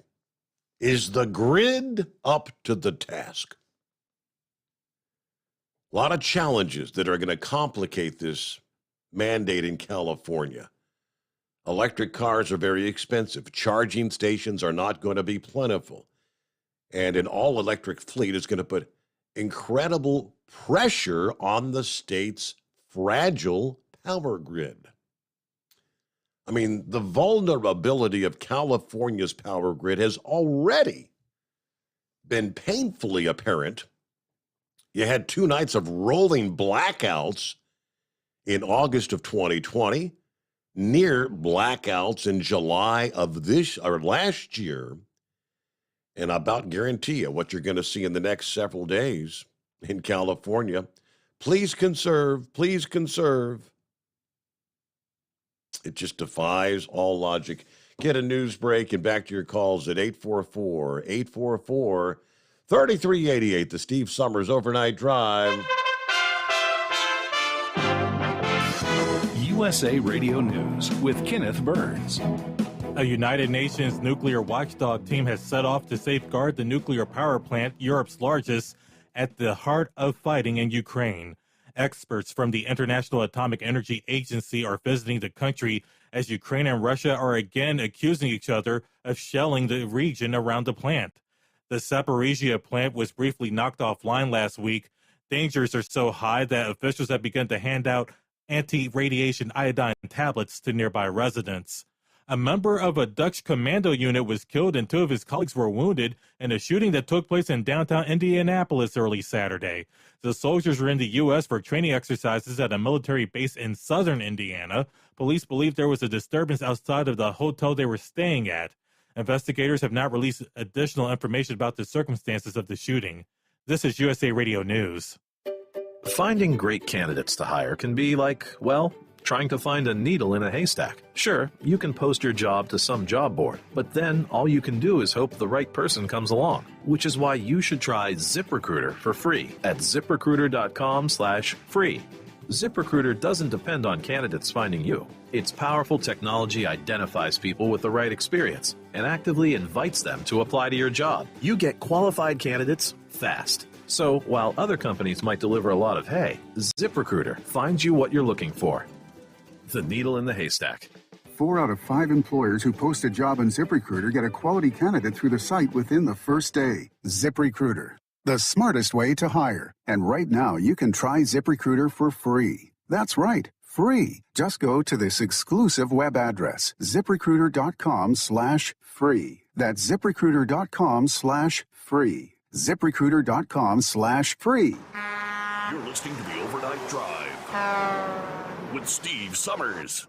Is the grid up to the task? A lot of challenges that are going to complicate this mandate in California. Electric cars are very expensive. Charging stations are not going to be plentiful. And an all-electric fleet is going to put incredible pressure on the state's fragile power grid. I mean, the vulnerability of California's power grid has already been painfully apparent. You had 2 nights of rolling blackouts in August of 2020, near blackouts in July of last year. And I about guarantee you what you're going to see in the next several days in California. Please conserve, please conserve. It just defies all logic. Get a news break and back to your calls at 844-844-3388. The Steve Sommers Overnight Drive. USA Radio News with Kenneth Burns. A United Nations nuclear watchdog team has set off to safeguard the nuclear power plant, Europe's largest, at the heart of fighting in Ukraine. Experts from the International Atomic Energy Agency are visiting the country as Ukraine and Russia are again accusing each other of shelling the region around the plant. The Zaporizhia plant was briefly knocked offline last week. Dangers are so high that officials have begun to hand out anti-radiation iodine tablets to nearby residents. A member of a Dutch commando unit was killed and 2 of his colleagues were wounded in a shooting that took place in downtown Indianapolis early Saturday. The soldiers were in the U.S. for training exercises at a military base in southern Indiana. Police believe there was a disturbance outside of the hotel they were staying at. Investigators have not released additional information about the circumstances of the shooting. This is USA Radio News. Finding great candidates to hire can be like, well, trying to find a needle in a haystack. Sure, you can post your job to some job board, but then all you can do is hope the right person comes along, which is why you should try ZipRecruiter for free at ZipRecruiter.com/free. ZipRecruiter doesn't depend on candidates finding you. Its powerful technology identifies people with the right experience and actively invites them to apply to your job. You get qualified candidates fast. So while other companies might deliver a lot of hay, ZipRecruiter finds you what you're looking for. The needle in the haystack. 4 out of 5 employers who post a job on ZipRecruiter get a quality candidate through the site within the first day. ZipRecruiter, the smartest way to hire. And right now, you can try ZipRecruiter for free. That's right, free. Just go to this exclusive web address, ZipRecruiter.com/free. That's ZipRecruiter.com/free. ZipRecruiter.com/free. You're listening to the Overnight Drive with Steve Sommers.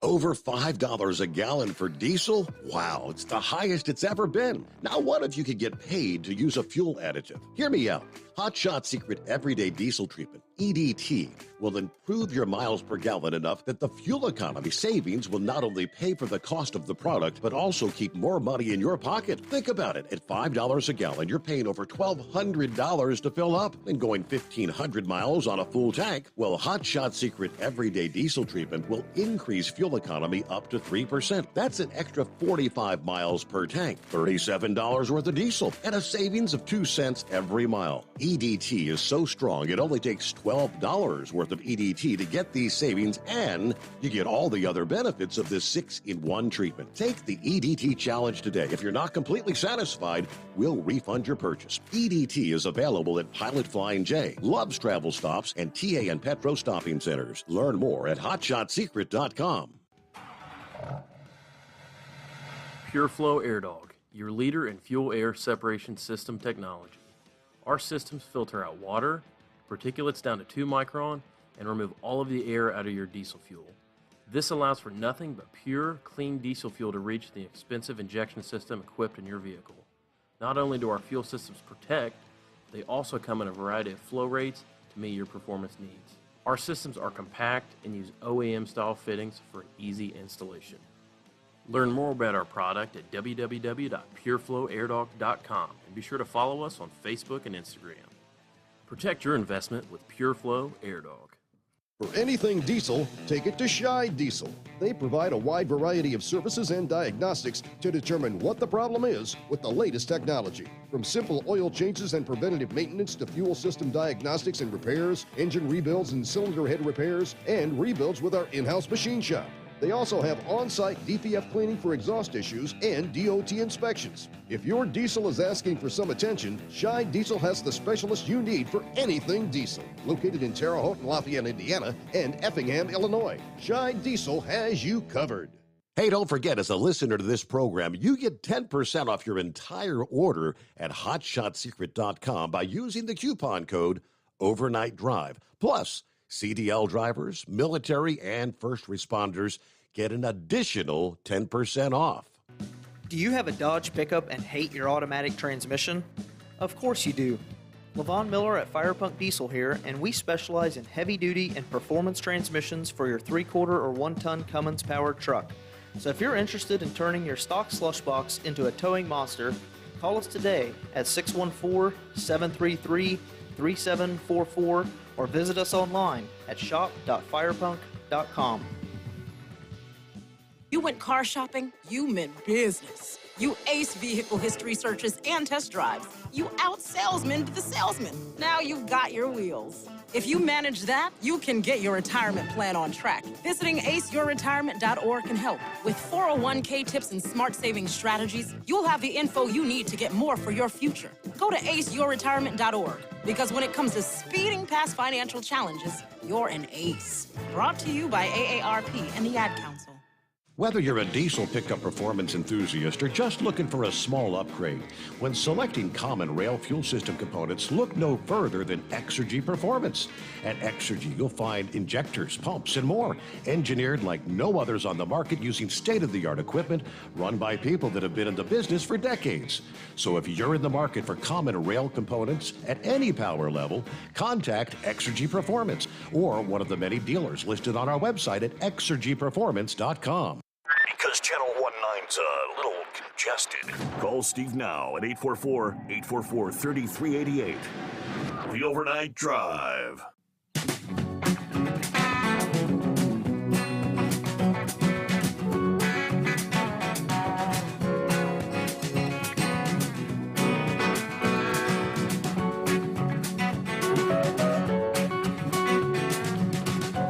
Over $5 a gallon for diesel? Wow, it's the highest it's ever been. Now, what if you could get paid to use a fuel additive? Hear me out. Hot Shot Secret Everyday Diesel Treatment, EDT, will improve your miles per gallon enough that the fuel economy savings will not only pay for the cost of the product, but also keep more money in your pocket. Think about it. At $5 a gallon, you're paying over $1,200 to fill up and going 1,500 miles on a full tank. Well, Hot Shot Secret Everyday Diesel Treatment will increase fuel economy up to 3%. That's an extra 45 miles per tank, $37 worth of diesel, and a savings of 2 cents every mile. EDT is so strong, it only takes $12 worth of EDT to get these savings, and you get all the other benefits of this 6-in-1 treatment. Take the EDT challenge today. If you're not completely satisfied, we'll refund your purchase. EDT is available at Pilot Flying J, Love's Travel Stops, and TA and Petro Stopping Centers. Learn more at hotshotsecret.com. PureFlow AirDog, your leader in fuel air separation system technology. Our systems filter out water, particulates down to 2 micron, and remove all of the air out of your diesel fuel. This allows for nothing but pure, clean diesel fuel to reach the expensive injection system equipped in your vehicle. Not only do our fuel systems protect, they also come in a variety of flow rates to meet your performance needs. Our systems are compact and use OEM-style fittings for easy installation. Learn more about our product at www.pureflowairdog.com and be sure to follow us on Facebook and Instagram. Protect your investment with PureFlow AirDog. For anything diesel, take it to Shy Diesel. They provide a wide variety of services and diagnostics to determine what the problem is with the latest technology. From simple oil changes and preventative maintenance to fuel system diagnostics and repairs, engine rebuilds and cylinder head repairs, and rebuilds with our in-house machine shop. They also have on-site DPF cleaning for exhaust issues and DOT inspections. If your diesel is asking for some attention, Shy Diesel has the specialist you need for anything diesel. Located in Terre Haute and Lafayette, Indiana, and Effingham, Illinois, Shy Diesel has you covered. Hey, don't forget, as a listener to this program, you get 10% off your entire order at hotshotsecret.com by using the coupon code Overnight Drive. Plus, CDL drivers, military, and first responders get an additional 10% off. Do you have a Dodge pickup and hate your automatic transmission? Of course you do. Levon Miller at Firepunk Diesel here, and we specialize in heavy-duty and performance transmissions for your 3/4 or 1-ton Cummins-powered truck. So if you're interested in turning your stock slush box into a towing monster, call us today at 614-733-3744 or visit us online at shop.firepunk.com. You went car shopping, you meant business. You ace vehicle history searches and test drives. You out-salesman the salesman. Now you've got your wheels. If you manage that, you can get your retirement plan on track. Visiting aceyourretirement.org can help. With 401k tips and smart savings strategies, you'll have the info you need to get more for your future. Go to aceyourretirement.org, because when it comes to speeding past financial challenges, you're an ace. Brought to you by AARP and the Ad Council. Whether you're a diesel pickup performance enthusiast or just looking for a small upgrade, when selecting common rail fuel system components, look no further than Exergy Performance. At Exergy, you'll find injectors, pumps, and more, engineered like no others on the market using state-of-the-art equipment run by people that have been in the business for decades. So if you're in the market for common rail components at any power level, contact Exergy Performance or one of the many dealers listed on our website at exergyperformance.com. Because Channel 19's a little congested. Call Steve now at 844-844-3388. The Overnight Drive.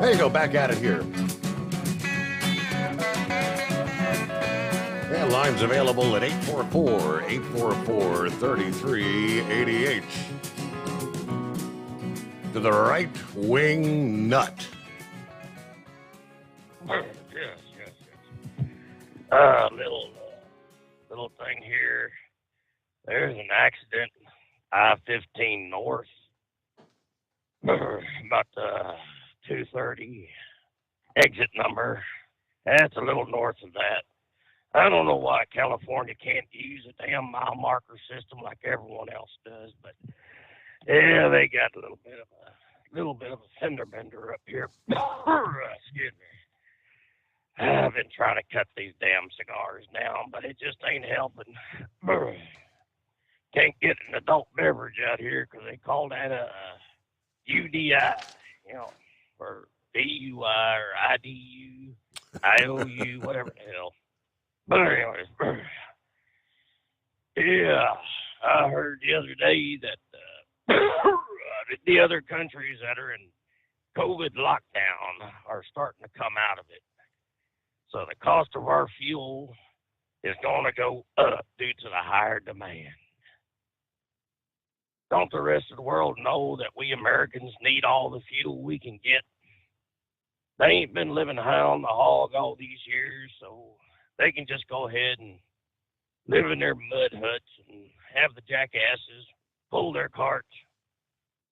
There you go, back at it here. And lines available at 844-844-3388. To the right wing nut. Yes. Little thing here. There's an accident, I-15 north, about the 230 exit number. That's a little north of that. I don't know why California can't use a damn mile marker system like everyone else does, but yeah, they got a little bit of a fender bender up here. Excuse me. I've been trying to cut these damn cigars down, but it just ain't helping. Can't get an adult beverage out here because they call that a UDI, or DUI or IDU, IOU, whatever the hell. But anyways, yeah, I heard the other day that the other countries that are in COVID lockdown are starting to come out of it. So the cost of our fuel is going to go up due to the higher demand. Don't the rest of the world know that we Americans need all the fuel we can get? They ain't been living high on the hog all these years, so they can just go ahead and live in their mud huts and have the jackasses pull their carts.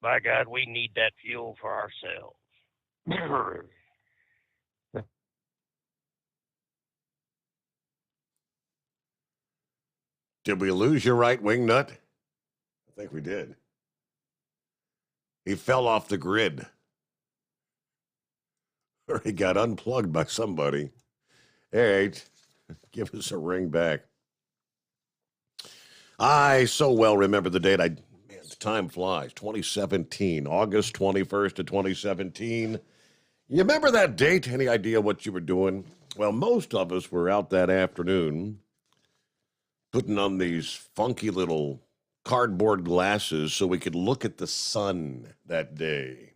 By God, we need that fuel for ourselves. Did we lose your right wing nut? I think we did. He fell off the grid. Or he got unplugged by somebody. Hey, give us a ring back. I so well remember the date. Man, time flies. 2017, August 21st of 2017. You remember that date? Any idea what you were doing? Well, most of us were out that afternoon putting on these funky little cardboard glasses so we could look at the sun that day.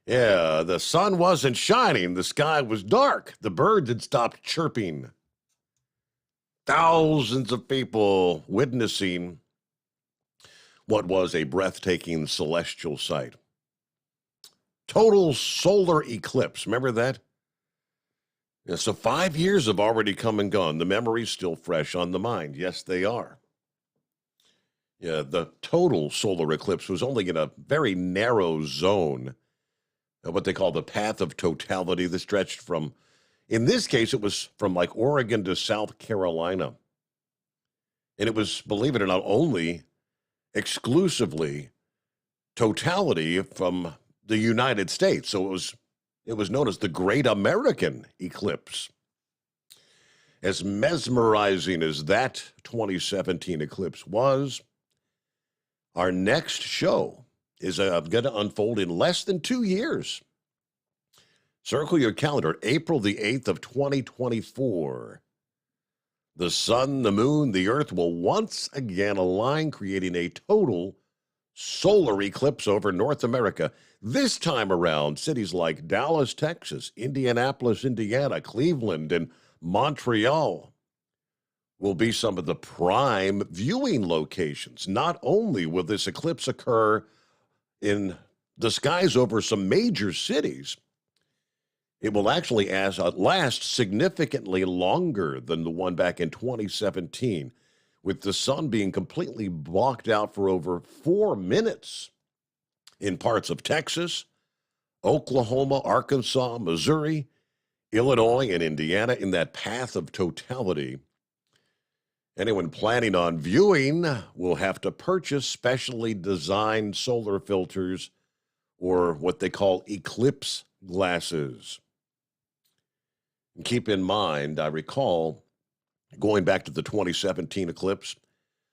Yeah, the sun wasn't shining. The sky was dark. The birds had stopped chirping. Thousands of people witnessing what was a breathtaking celestial sight. Total solar eclipse. Remember that? Yeah, so 5 years have already come and gone. The memory's still fresh on the mind. Yes, they are. Yeah, the total solar eclipse was only in a very narrow zone, what they call the path of totality, that stretched from, in this case, it was from like Oregon to South Carolina. And it was, believe it or not, only exclusively totality from the United States. So it was known as the Great American Eclipse. As mesmerizing as that 2017 eclipse was, our next show is going to unfold in less than 2 years. Circle your calendar, April the 8th of 2024. The sun, the moon, the earth will once again align, creating a total solar eclipse over North America. This time around, cities like Dallas, Texas, Indianapolis, Indiana, Cleveland, and Montreal will be some of the prime viewing locations. Not only will this eclipse occur in the skies over some major cities, it will actually last significantly longer than the one back in 2017, with the sun being completely blocked out for over 4 minutes in parts of Texas, Oklahoma, Arkansas, Missouri, Illinois, and Indiana in that path of totality. Anyone planning on viewing will have to purchase specially designed solar filters, or what they call eclipse glasses. And keep in mind, I recall going back to the 2017 eclipse,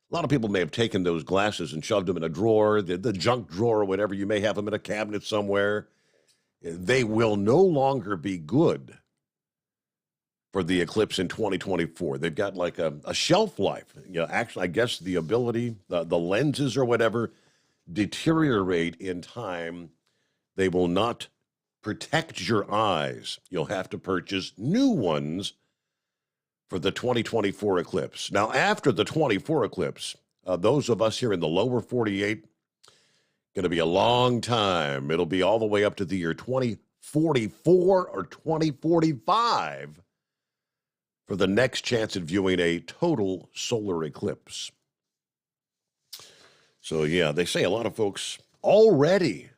a lot of people may have taken those glasses and shoved them in a drawer, the junk drawer or whatever. You may have them in a cabinet somewhere. They will no longer be good for the eclipse in 2024. They've got like a shelf life. Actually, I guess the ability, the lenses or whatever, deteriorate in time. They will not protect your eyes. You'll have to purchase new ones for the 2024 eclipse. Now, after the 24 eclipse, those of us here in the lower 48, going to be a long time. It'll be all the way up to the year 2044 or 2045 for the next chance at viewing a total solar eclipse. So, yeah, they say a lot of folks already,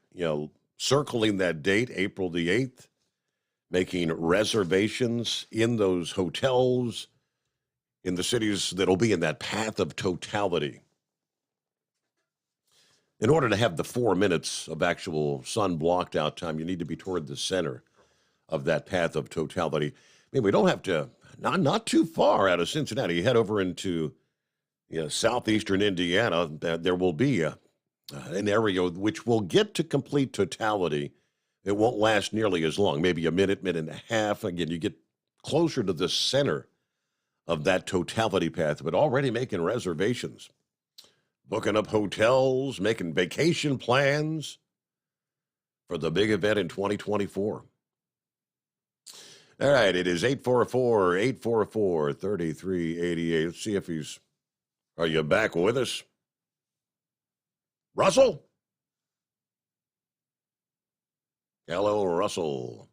circling that date, April the 8th, making reservations in those hotels in the cities that'll be in that path of totality. In order to have the 4 minutes of actual sun blocked out time, you need to be toward the center of that path of totality. I mean, we don't have to, not too far out of Cincinnati. You head over into southeastern Indiana, there will be an area which will get to complete totality. It won't last nearly as long, maybe a minute, minute and a half. Again, you get closer to the center of that totality path, but already making reservations, booking up hotels, making vacation plans for the big event in 2024. All right, it is 844-844-3388. Let's see if are you back with us? Russell? Hello, Russell.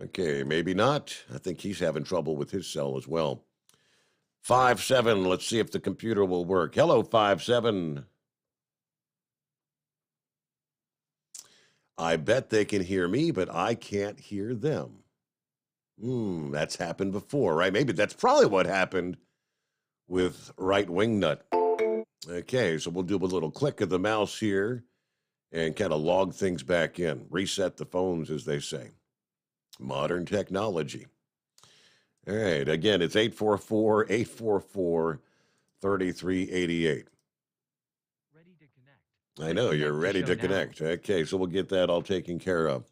Okay, maybe not. I think he's having trouble with his cell as well. 5-7, let's see if the computer will work. Hello, 5-7. I bet they can hear me, but I can't hear them. That's happened before, right? Maybe that's probably what happened with Right Wingnut. Okay, so we'll do a little click of the mouse here and kind of log things back in. Reset the phones, as they say. Modern technology. All right, again, it's 844-844-3388. I know, you're ready to connect. Okay, so we'll get that all taken care of.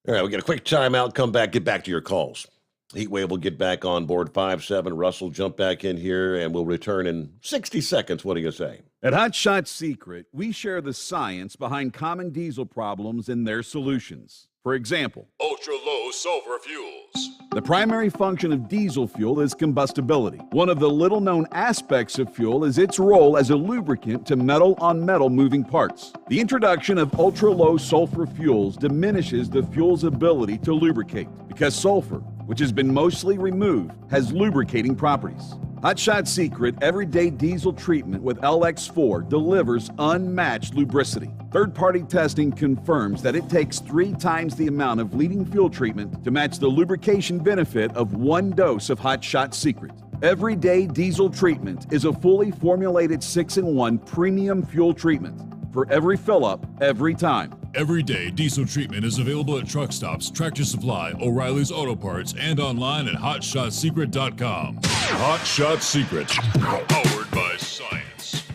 All right, we'll get a quick timeout, come back, get back to your calls. Heatwave will get back on board 5-7. Russell, jump back in here, and we'll return in 60 seconds. What do you say? At Hot Shot Secret, we share the science behind common diesel problems and their solutions. For example, ultra-low sulfur fuels. The primary function of diesel fuel is combustibility. One of the little-known aspects of fuel is its role as a lubricant to metal-on-metal moving parts. The introduction of ultra-low sulfur fuels diminishes the fuel's ability to lubricate because sulfur, which has been mostly removed, has lubricating properties. Hot Shot Secret Everyday Diesel Treatment with LX4 delivers unmatched lubricity. Third-party testing confirms that it takes 3 times the amount of leading fuel treatment to match the lubrication benefit of 1 dose of Hot Shot Secret. Everyday Diesel Treatment is a fully formulated 6-in-1 premium fuel treatment for every fill-up, every time. Everyday diesel treatment is available at truck stops, Tractor Supply, O'Reilly's Auto Parts, and online at HotShotSecret.com. Hot Shot Secret, powered by science.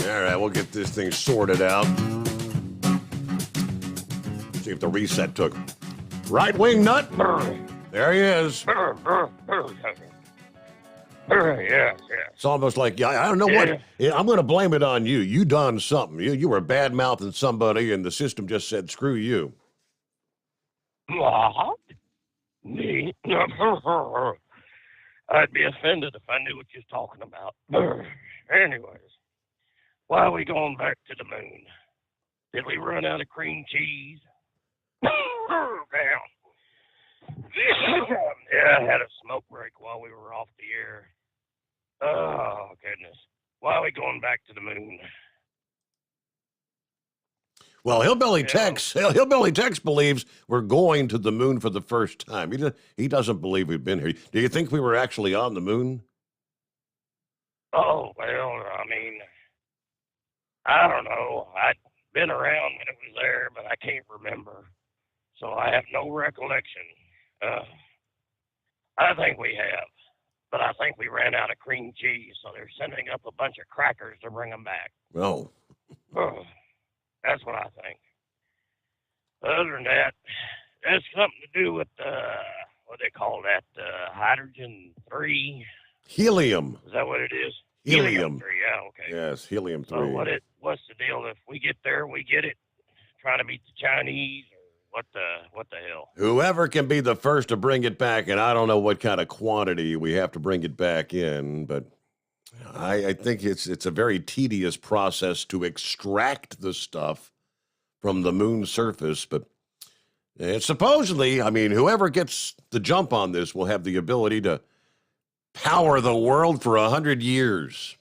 All right, we'll get this thing sorted out. See if the reset took. Right wing nut. There he is. Yeah. It's almost like, I don't know what. I'm going to blame it on you. You done something. You were bad-mouthing somebody, and the system just said, screw you. What? Me? I'd be offended if I knew what you're talking about. Anyways, why are we going back to the moon? Did we run out of cream cheese? Damn. Yeah, I had a smoke break while we were off the air. Oh, goodness. Why are we going back to the moon? Well, Hillbilly Tex believes we're going to the moon for the first time. He doesn't believe we've been here. Do you think we were actually on the moon? Oh, well, I mean, I don't know. I'd been around when it was there, but I can't remember. So I have no recollection. I think we have. But I think we ran out of cream cheese, so they're sending up a bunch of crackers to bring them back. Oh. That's what I think. Other than that, it's something to do with, what they call that, hydrogen-3? Helium. Is that what it is? Helium. 3, yeah, okay. Yes, helium-3. So what's the deal? If we get there, we get it? Trying to beat the Chinese? What the hell? Whoever can be the first to bring it back, and I don't know what kind of quantity we have to bring it back in, but I think it's a very tedious process to extract the stuff from the moon's surface, but supposedly, I mean, whoever gets the jump on this will have the ability to power the world for 100 years.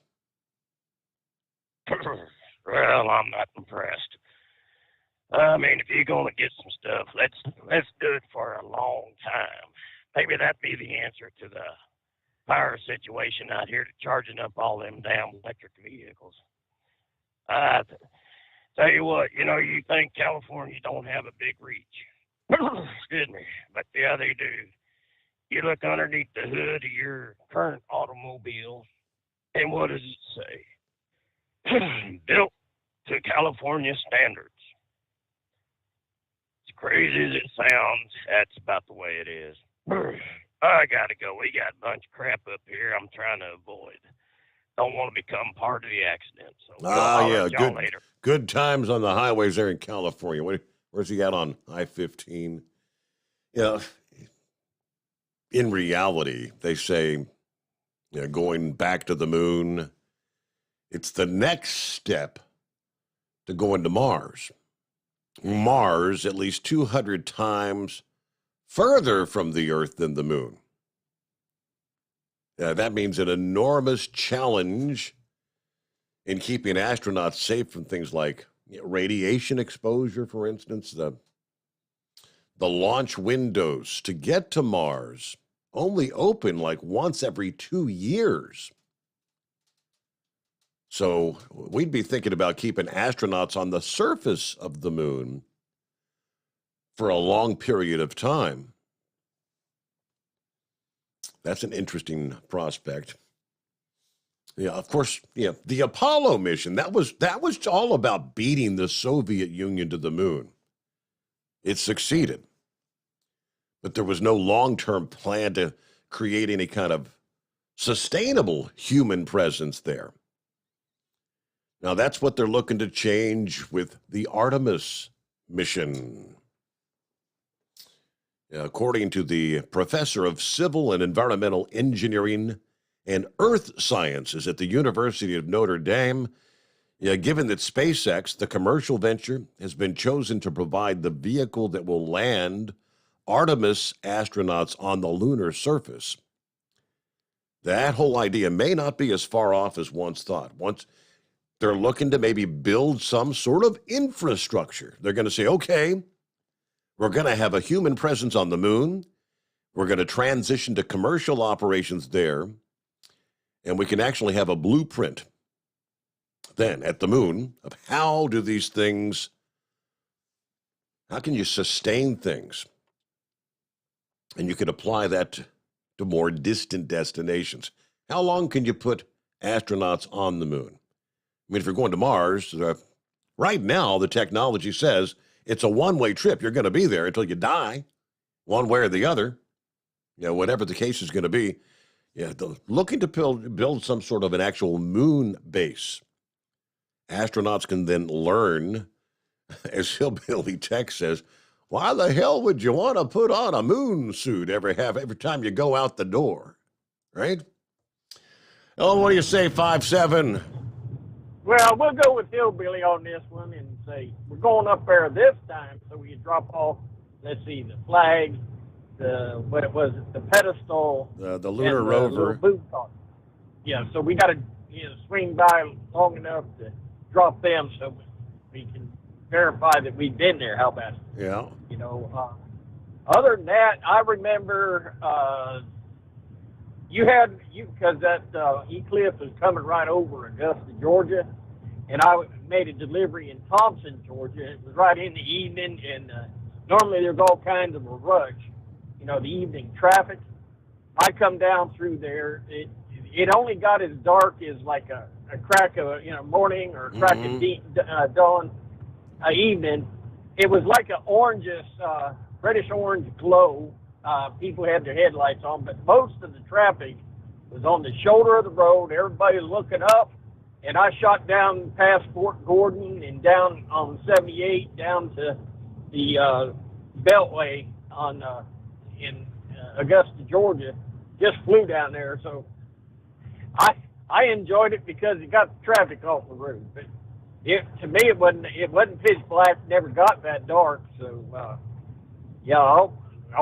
Well, I'm not impressed. I mean, if you're going to get some stuff, let's do it for a long time. Maybe that'd be the answer to the power situation out here to charging up all them damn electric vehicles. Tell you what, you think California don't have a big reach. Excuse me, but yeah, they do. You look underneath the hood of your current automobile, and what does it say? Built to California standards. Crazy as it sounds, that's about the way it is. I gotta go. We got a bunch of crap up here I'm trying to avoid. Don't want to become part of the accident. So y'all later. Good times on the highways there in California. Where's he at on I-15? Yeah. In reality, they say, going back to the moon, it's the next step to going to Mars. Mars at least 200 times further from the Earth than the moon. That means an enormous challenge in keeping astronauts safe from things like radiation exposure, for instance. The launch windows to get to Mars only open like once every 2 years. So we'd be thinking about keeping astronauts on the surface of the moon for a long period of time. That's an interesting prospect. Yeah, of course, the Apollo mission, that was all about beating the Soviet Union to the moon. It succeeded. But there was no long-term plan to create any kind of sustainable human presence there. Now, that's what they're looking to change with the Artemis mission. According to the professor of civil and environmental engineering and earth sciences at the University of Notre Dame, given that SpaceX, the commercial venture, has been chosen to provide the vehicle that will land Artemis astronauts on the lunar surface, that whole idea may not be as far off as once thought. They're looking to maybe build some sort of infrastructure. They're going to say, okay, we're going to have a human presence on the moon. We're going to transition to commercial operations there. And we can actually have a blueprint then at the moon of how do these things How can you sustain things? And you could apply that to more distant destinations. How long can you put astronauts on the moon? I mean, if you're going to Mars, right now the technology says it's a one-way trip. You're going to be there until you die, one way or the other. You know, whatever the case is going to be. Yeah, looking to build some sort of an actual moon base. Astronauts can then learn, as Hillbilly Tech says, why the hell would you want to put on a moon suit every time you go out the door, right? Oh, what do you say, 5-7? Well, we'll go with Hillbilly on this one and say we're going up there this time, so we can drop off, let's see, the flag, the pedestal, the lunar rover. Yeah, so we got to swing by long enough to drop them so we can verify that we've been there. How about it? Yeah. You know, other than that, I remember because that eclipse was coming right over Augusta, Georgia, and I made a delivery in Thompson, Georgia. It was right in the evening, and normally there's all kinds of a rush, you know, the evening traffic. I come down through there. It only got as dark as like a crack of morning or a crack of dawn evening. It was like an orangish, reddish orange glow. People had their headlights on, but most of the traffic was on the shoulder of the road. Everybody was looking up, and I shot down past Fort Gordon and down on 78 down to the Beltway in Augusta, Georgia. Just flew down there, so I enjoyed it because it got the traffic off the road. But to me, it wasn't pitch black. Never got that dark. So yeah, I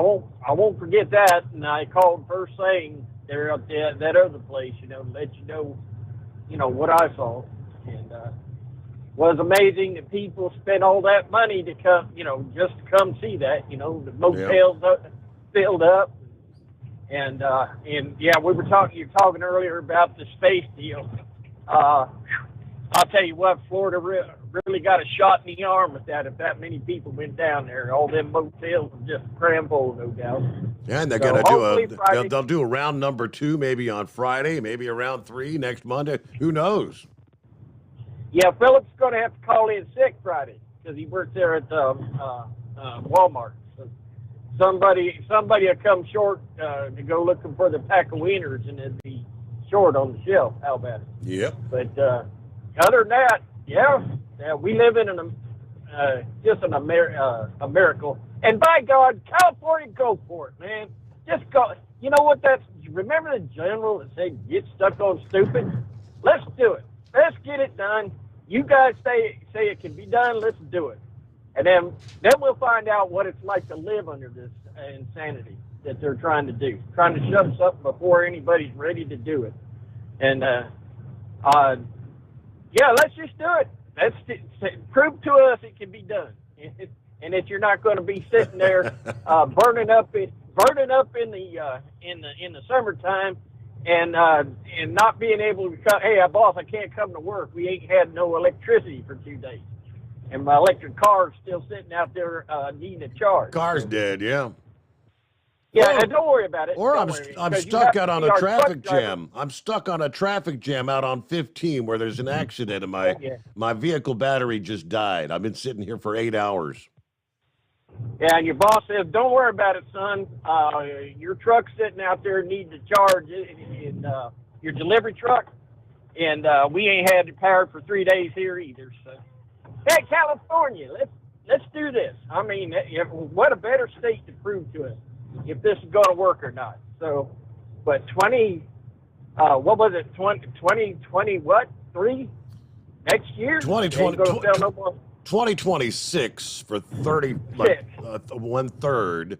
won't forget that. And I called first thing there at that other place, to let you know, what I saw. And was amazing that people spent all that money to come, just to come see that. The motels filled up. And yeah, you're talking earlier about the space deal. I'll tell you what, Florida really got a shot in the arm with that. If that many people went down there, all them motels were just crammed full, no doubt. Yeah, and they're So going to Friday, they'll do a round number 2 maybe on Friday, maybe a round 3 next Monday. Who knows? Yeah, Philip's going to have to call in sick Friday because he works there at Walmart. So somebody will come short to go looking for the pack of wieners, and it'd be short on the shelf. How about it? Yep. But other than that, yeah, we live in just a miracle. And by God, California, go for it, man. Just go. You know what? Remember the general that said, "Get stuck on stupid." Let's do it. Let's get it done. You guys say it can be done. Let's do it. And then we'll find out what it's like to live under this insanity that they're trying to do, trying to shove something before anybody's ready to do it. And yeah, let's just do it. Let's prove to us it can be done, and that you're not going to be sitting there burning up in the summertime, and not being able to come. Hey, boss, I can't come to work. We ain't had no electricity for 2 days, and my electric car's still sitting out there needing a charge. Car's dead, yeah. Yeah, and don't worry about it. Or I'm stuck out on a traffic jam. I'm stuck on a traffic jam out on 15 where there's an accident and my vehicle battery just died. I've been sitting here for 8 hours. Yeah, and your boss says, "Don't worry about it, son. Your truck's sitting out there needing to charge in your delivery truck, and we ain't had it powered for 3 days here either." So, hey, California, let's do this. I mean, what a better state to prove to us if this is going to work or not. So, but 2020 what? 3? Next year? 2026 for 1/3.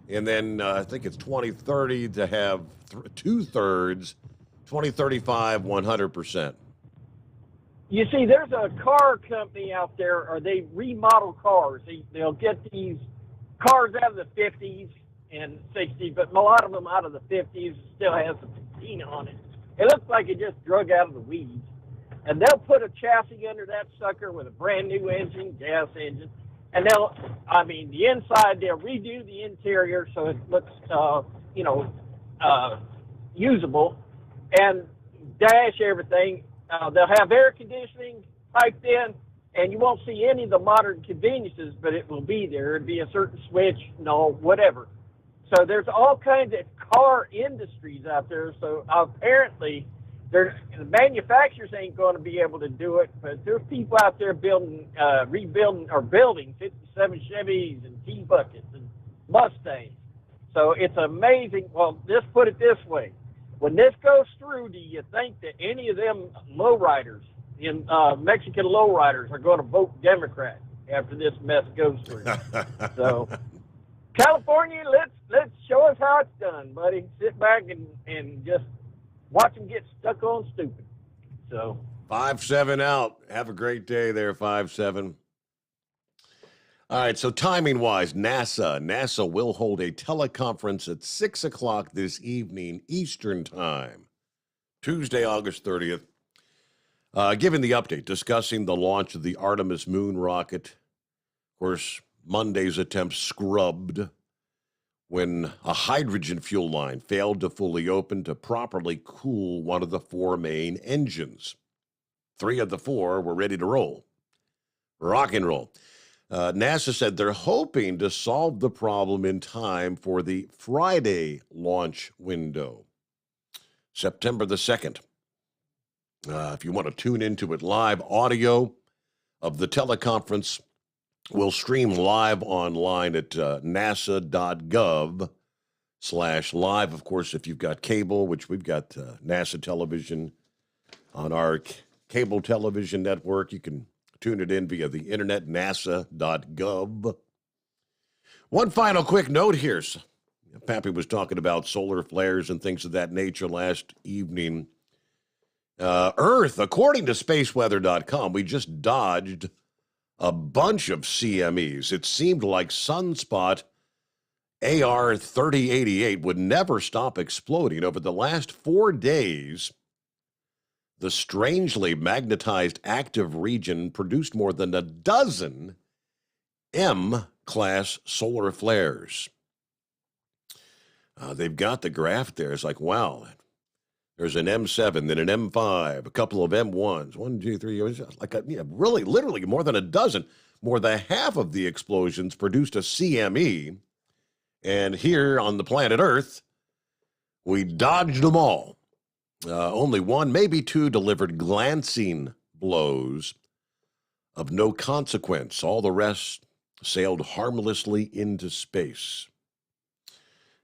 And then I think it's 2030 to have 2/3, 2035, 100%. You see, there's a car company out there, or they remodel cars. They'll get these cars out of the 50s and 60s, but a lot of them out of the 50s still has a patina on it. It looks like it just drug out of the weeds. And they'll put a chassis under that sucker with a brand new engine, gas engine, and I mean, the inside, they'll redo the interior so it looks, usable, and dash everything. They'll have air conditioning piped in, and you won't see any of the modern conveniences, but it will be there. It'll be a certain switch, whatever. So there's all kinds of car industries out there. So apparently, the manufacturers ain't going to be able to do it, but there's people out there building 57 Chevys and T-Buckets and Mustangs. So it's amazing. Well, just put it this way. When this goes through, do you think that any of them lowriders, Mexican lowriders, are going to vote Democrat after this mess goes through? So, California, let's show us how it's done, buddy. Sit back and just watch them get stuck on stupid. So 5-7 out. Have a great day there, 5-7. All right, so timing-wise, NASA will hold a teleconference at 6 o'clock this evening, Eastern Time, Tuesday, August 30th, giving the update, discussing the launch of the Artemis moon rocket. Of course, Monday's attempt scrubbed when a hydrogen fuel line failed to fully open to properly cool one of the 4 main engines. 3 of the 4 were ready to roll. Rock and roll. NASA said they're hoping to solve the problem in time for the Friday launch window, September the 2nd. If you want to tune into it live, audio of the teleconference will stream live online at nasa.gov/live. Of course, if you've got cable, which we've got NASA television on our cable television network, you can tune it in via the internet, nasa.gov. One final quick note here. Pappy was talking about solar flares and things of that nature last evening. Earth, according to spaceweather.com, we just dodged a bunch of CMEs. It seemed like sunspot AR 3088 would never stop exploding. Over the last 4 days, the strangely magnetized active region produced more than a dozen M-class solar flares. They've got the graph there. It's like, wow, there's an M7, then an M5, a couple of M1s, 1, 2, 3, really, literally more than a dozen. More than half of the explosions produced a CME. And here on the planet Earth, we dodged them all. Only 1, maybe 2 delivered glancing blows of no consequence. All the rest sailed harmlessly into space.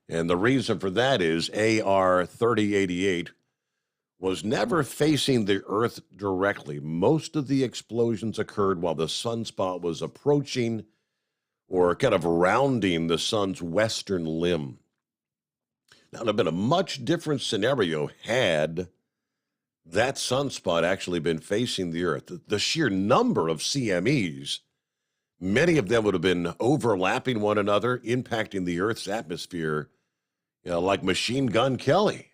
And the reason for that is AR 3088 was never facing the Earth directly. Most of the explosions occurred while the sunspot was approaching or kind of rounding the sun's western limb. Now, it would have been a much different scenario had that sunspot actually been facing the Earth. The sheer number of CMEs, many of them would have been overlapping one another, impacting the Earth's atmosphere, like Machine Gun Kelly.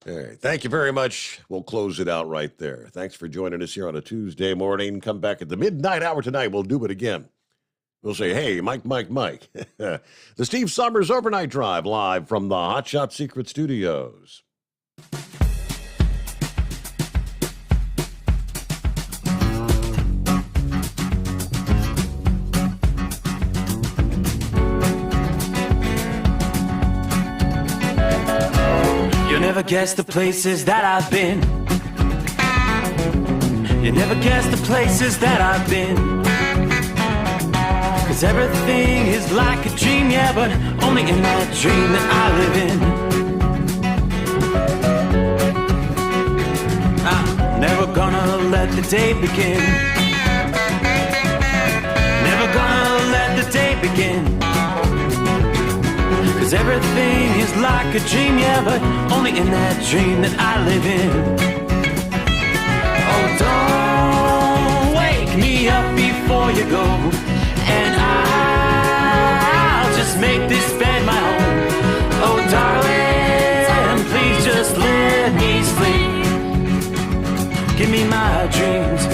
All right, thank you very much. We'll close it out right there. Thanks for joining us here on a Tuesday morning. Come back at the midnight hour tonight. We'll do it again. We'll say, hey, Mike. The Steve Sommers Overnight Drive live from the Hot Shot Secret Studios. You'll never guess the places that I've been. You never guess the places that I've been. 'Cause everything is like a dream, yeah, but only in that dream that I live in. I'm never gonna let the day begin. Never gonna let the day begin. 'Cause everything is like a dream, yeah, but only in that dream that I live in. Oh, don't wake me up before you go, and I'll just make this bed my home. Oh, darling, please just let me sleep. Give me my dreams.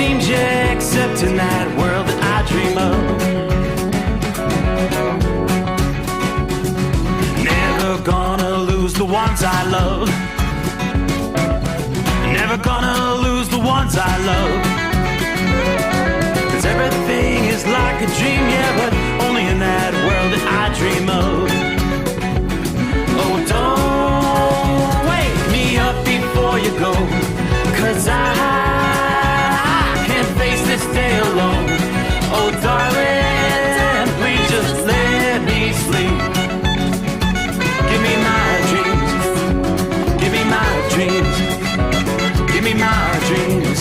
seems you accept in that world that I dream of. Never gonna lose the ones I love. Never gonna lose the ones I love. 'Cause everything is like a dream, yeah, but only in that world that I dream of. Oh, don't wake me up before you go, 'cause I can't face this day alone. Oh, darling, please just let me sleep. Give me my dreams. Give me my dreams. Give me my dreams.